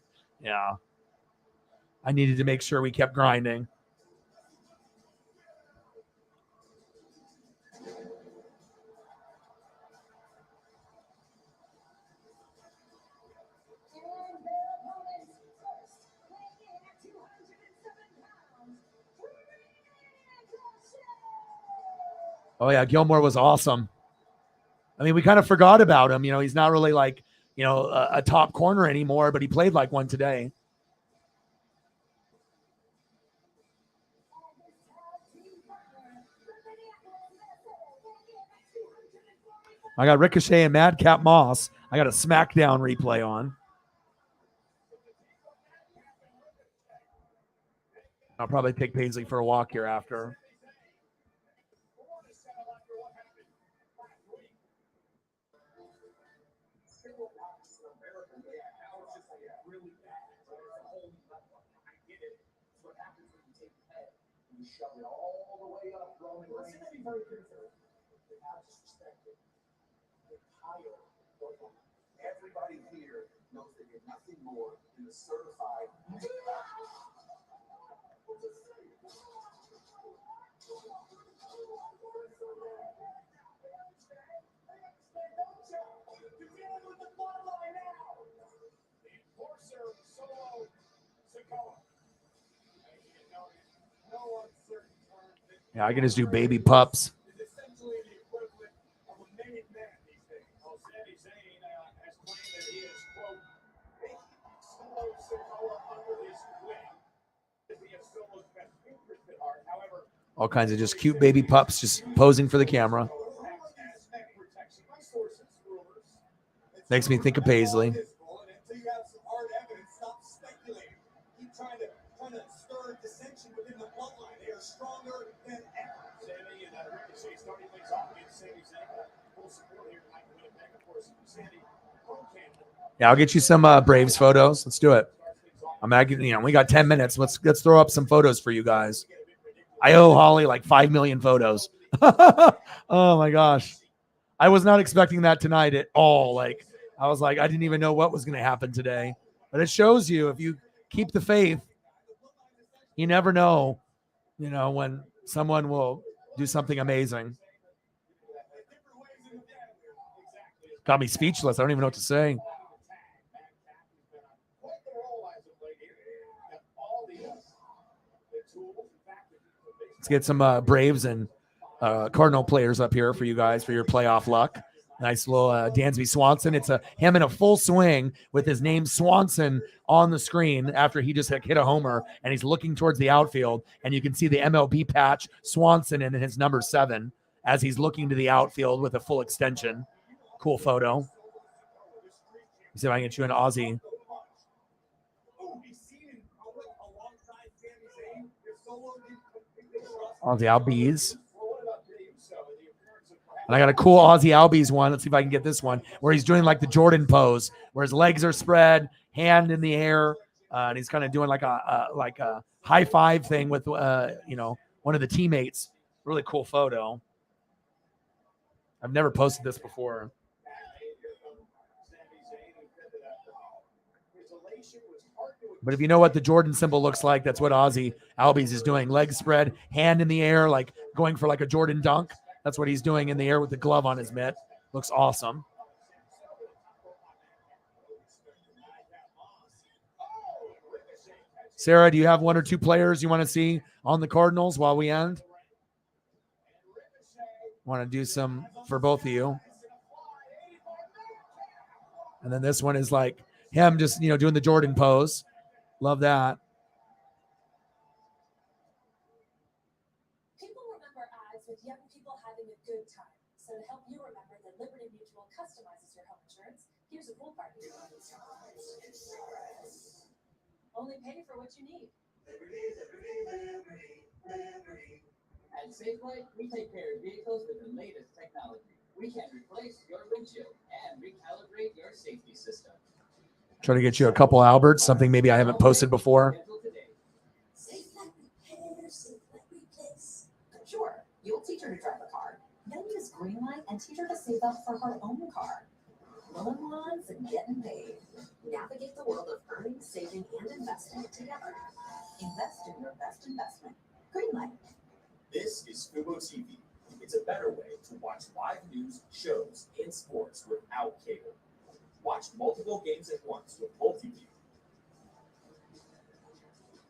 A: needed to make sure we kept grinding. Oh yeah, Gilmore was awesome. I mean, we kind of forgot about him. He's not really like, a top corner anymore, but he played like one today. I got Ricochet and Madcap Moss. I got a SmackDown replay on. I'll probably take Paisley for a walk here after.
C: Everybody here knows that you're nothing more than a certified.
A: Yeah, I can just do baby pups. All kinds of just cute baby pups just posing for the camera. Makes me think of Paisley. Yeah, I'll get you some Braves photos. Let's do it. We got 10 minutes. Let's throw up some photos for you guys. I owe Holly like 5 million photos. Oh my gosh. I was not expecting that tonight at all. Like, I was like, I didn't even know what was going to happen today. But it shows you, if you keep the faith, you never know, when someone will do something amazing. Got me speechless. I don't even know what to say. Let's get some Braves and Cardinal players up here for you guys for your playoff luck. Nice little Dansby Swanson. It's him in a full swing with his name Swanson on the screen after he just hit a homer, and he's looking towards the outfield, and you can see the MLB patch Swanson and his number 7 as he's looking to the outfield with a full extension. Cool photo. See if I can get you an Aussie. Aussie Albies. And I got a cool Aussie Albies one. Let's see if I can get this one, where he's doing like the Jordan pose, where his legs are spread, hand in the air, and he's kind of doing like a high five thing with one of the teammates. Really cool photo. I've never posted this before. But if you know what the Jordan symbol looks like, that's what Aussie Albies is doing. Legs spread, hand in the air, like going for like a Jordan dunk. That's what he's doing in the air with the glove on his mitt. Looks awesome. Sarah, do you have one or two players you want to see on the Cardinals while we end? Want to do some for both of you. And then this one is like him just, doing the Jordan pose. Love that.
D: People remember ads with young people having a good time. So to help you remember that Liberty Mutual customizes your home insurance, here's a cool part. Only pay for what you need.
F: At Safeway, we take care of vehicles with the latest technology. We can replace your windshield and recalibrate your safety system.
A: Try to get you a couple Alberts, something maybe I haven't posted before.
P: Sure, you'll teach her to drive a car. Then use Greenlight and teach her to save up for her own car. Mowing lawns and getting paid. Navigate the world of earning, saving, and investing together. Invest in your best investment. Greenlight.
G: This is Fubo TV. It's a better way to watch live news, shows, and sports without cable. Watch multiple games at once with MultiView.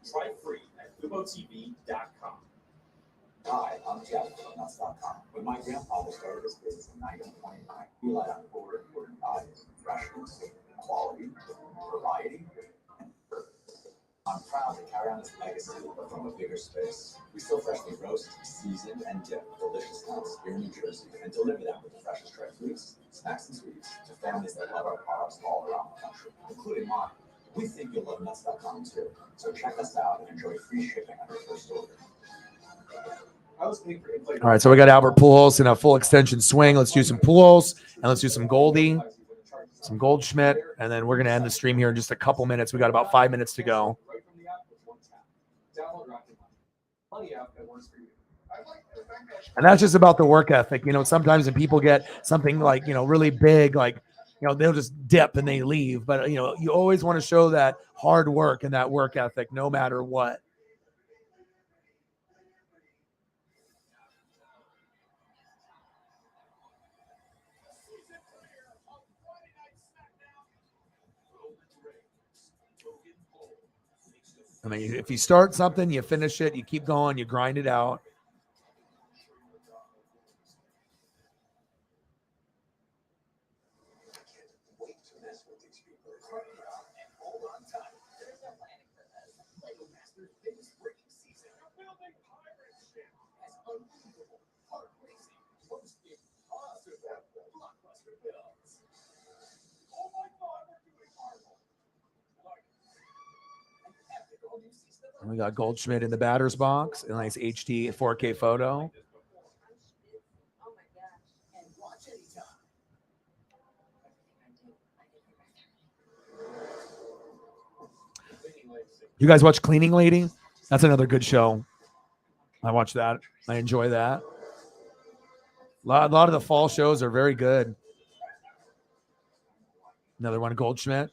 G: Try free at FuboTV.com.
S: Hi, I'm Jeff from Nuts.com. When my grandfather started his business in 1929, he relied on four important values: freshness, quality, variety, and purpose. I'm proud to carry on this legacy, but from a bigger space. We still freshly roast, season, and dip delicious nuts here in New Jersey and deliver them with the freshest dry fruits, snacks, and sweets to families that love our products all around the country, including mine. We think you'll love Nuts.com too, so check us out and enjoy free shipping on your first order.
A: All right, so we got Albert Pujols in a full extension swing. Let's do some Pujols and let's do some Goldie, some Goldschmidt, and then we're going to end the stream here in just a couple minutes. We got about 5 minutes to go. And that's just about the work ethic. You know, sometimes when people get something like, you know, really big, like, you know, they'll just dip and they leave. But, you know, you always want to show that hard work and that work ethic no matter what. I mean, if you start something, you finish it, you keep going, you grind it out. And we got Goldschmidt in the batter's box, a nice HD 4K photo. You guys watch Cleaning Lady? That's another good show. I watch that. I enjoy that. A lot of the fall shows are very good. Another one, Goldschmidt.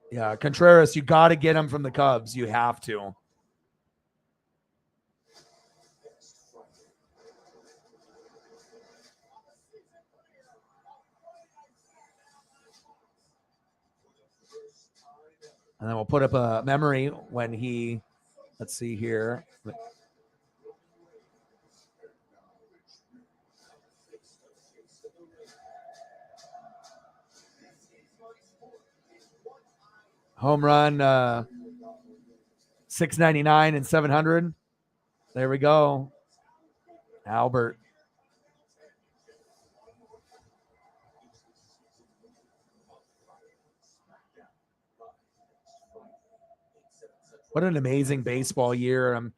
A: Yeah, Contreras, you got to get him from the Cubs. You have to. And then we'll put up a memory when he, let's see here. Home run, 699 and 700. There we go. Albert. What an amazing baseball year. You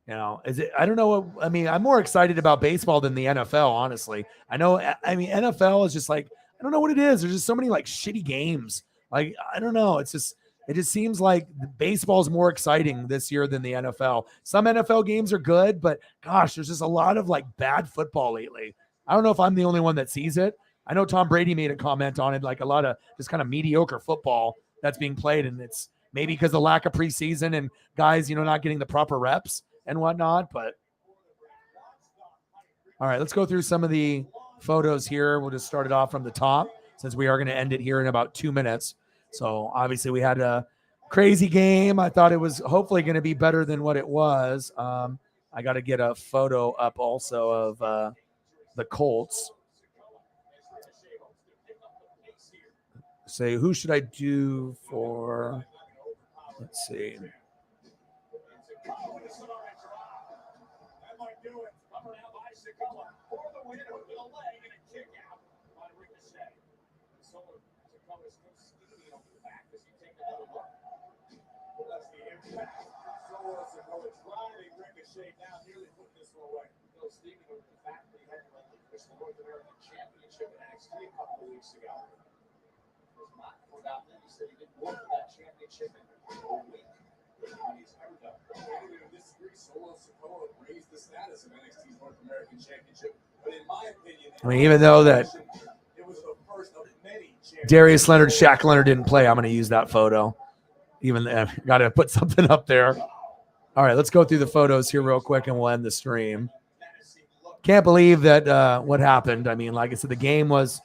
A: know, I don't know. I mean, I'm more excited about baseball than the NFL, honestly. I mean, NFL is just like, I don't know what it is. There's just so many like shitty games. Like, I don't know. It just seems like baseball is more exciting this year than the NFL. Some NFL games are good, but gosh, there's just a lot of like bad football lately. I don't know if I'm the only one that sees it. I know Tom Brady made a comment on it, like a lot of just kind of mediocre football that's being played. And it's maybe because of the lack of preseason and guys, you know, not getting the proper reps and whatnot. But all right, let's go through some of the photos here. We'll just start it off from the top since we are going to end it here in about 2 minutes. So obviously we had a crazy game. I thought it was hopefully going to be better than what it was. I got to get a photo up also of the Colts. Say, who should I do for, let's see. I mean, even though that Darius Leonard, Shaq Leonard didn't play, I'm going to use that photo. Even got to put something up there. All right, let's go through the photos here real quick and we'll end the stream. Can't believe that what happened. I mean, like I said, the game was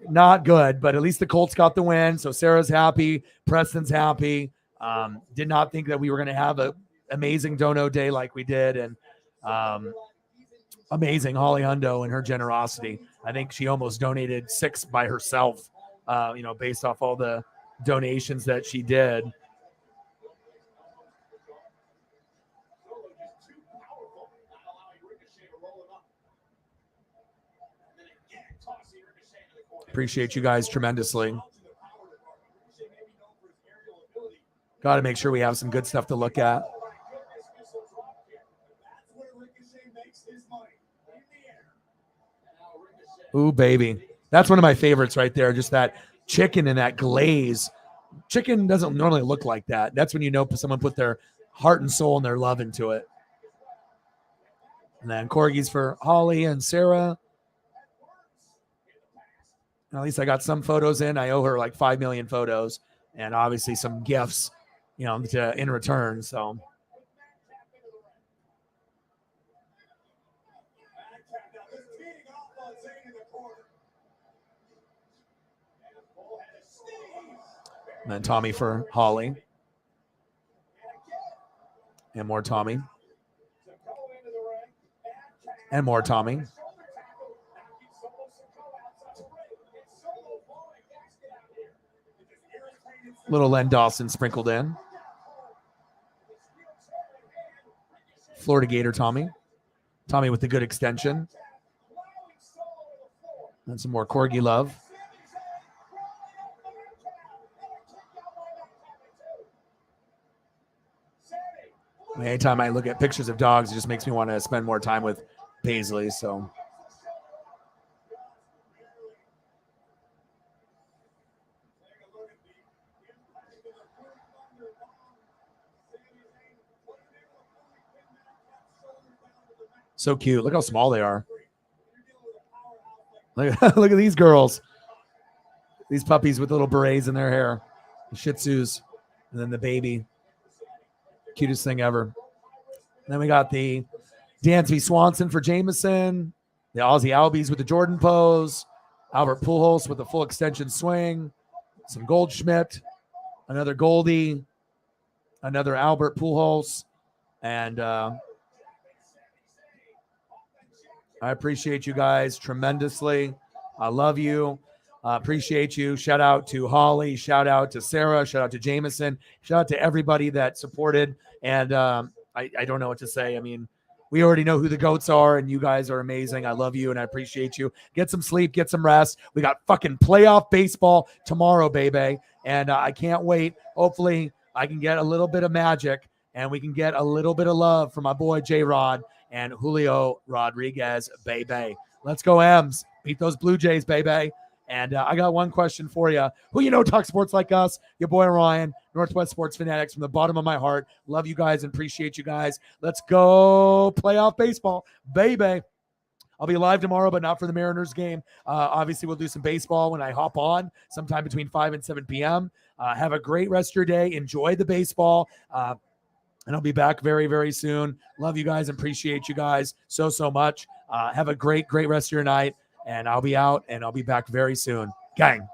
A: not good, but at least the Colts got the win. So Sarah's happy. Preston's happy. Did not think that we were going to have an amazing dono day like we did. And amazing Holly Hundo and her generosity. I think she almost donated 6 by herself, based off all the donations that she did. Appreciate you guys tremendously. Got to make sure we have some good stuff to look at. Ooh, baby. That's one of my favorites right there. Just that chicken and that glaze. Chicken doesn't normally look like that. That's when you know someone put their heart and soul and their love into it. And then corgis for Holly and Sarah. At least I got some photos in. I owe her like 5 million photos and obviously some gifts, in return. So and then Tommy for Holly. And more Tommy. And more Tommy. Little Len Dawson sprinkled in. Florida Gator Tommy. Tommy with the good extension. And some more corgi love. Anytime I look at pictures of dogs, it just makes me want to spend more time with Paisley. So so cute. Look how small they are. Look at these girls. These puppies with little berets in their hair. The Shih Tzus. And then the baby. Cutest thing ever. And then we got the Dansby Swanson for Jameson. The Aussie Albies with the Jordan pose. Albert Pujols with the full extension swing. Some Goldschmidt. Another Goldie. Another Albert Pujols. And I appreciate you guys tremendously. I love you. Appreciate you. Shout out to Holly. Shout out to Sarah. Shout out to Jameson. Shout out to everybody that supported. And I don't know what to say. I mean, we already know who the GOATs are, and you guys are amazing. I love you, and I appreciate you. Get some sleep. Get some rest. We got fucking playoff baseball tomorrow, baby. And I can't wait. Hopefully, I can get a little bit of magic, and we can get a little bit of love from my boy J-Rod and Julio Rodriguez, baby. Let's go, M's. Beat those Blue Jays, baby. And I got one question for you. Who talk sports like us? Your boy Ryan, Northwest Sports Fanatics, from the bottom of my heart. Love you guys and appreciate you guys. Let's go playoff baseball, baby. I'll be live tomorrow, but not for the Mariners game. Obviously, we'll do some baseball when I hop on sometime between 5 and 7 p.m. Have a great rest of your day. Enjoy the baseball. And I'll be back very, very soon. Love you guys and appreciate you guys so much. Have a great rest of your night. And I'll be out and I'll be back very soon. Gang.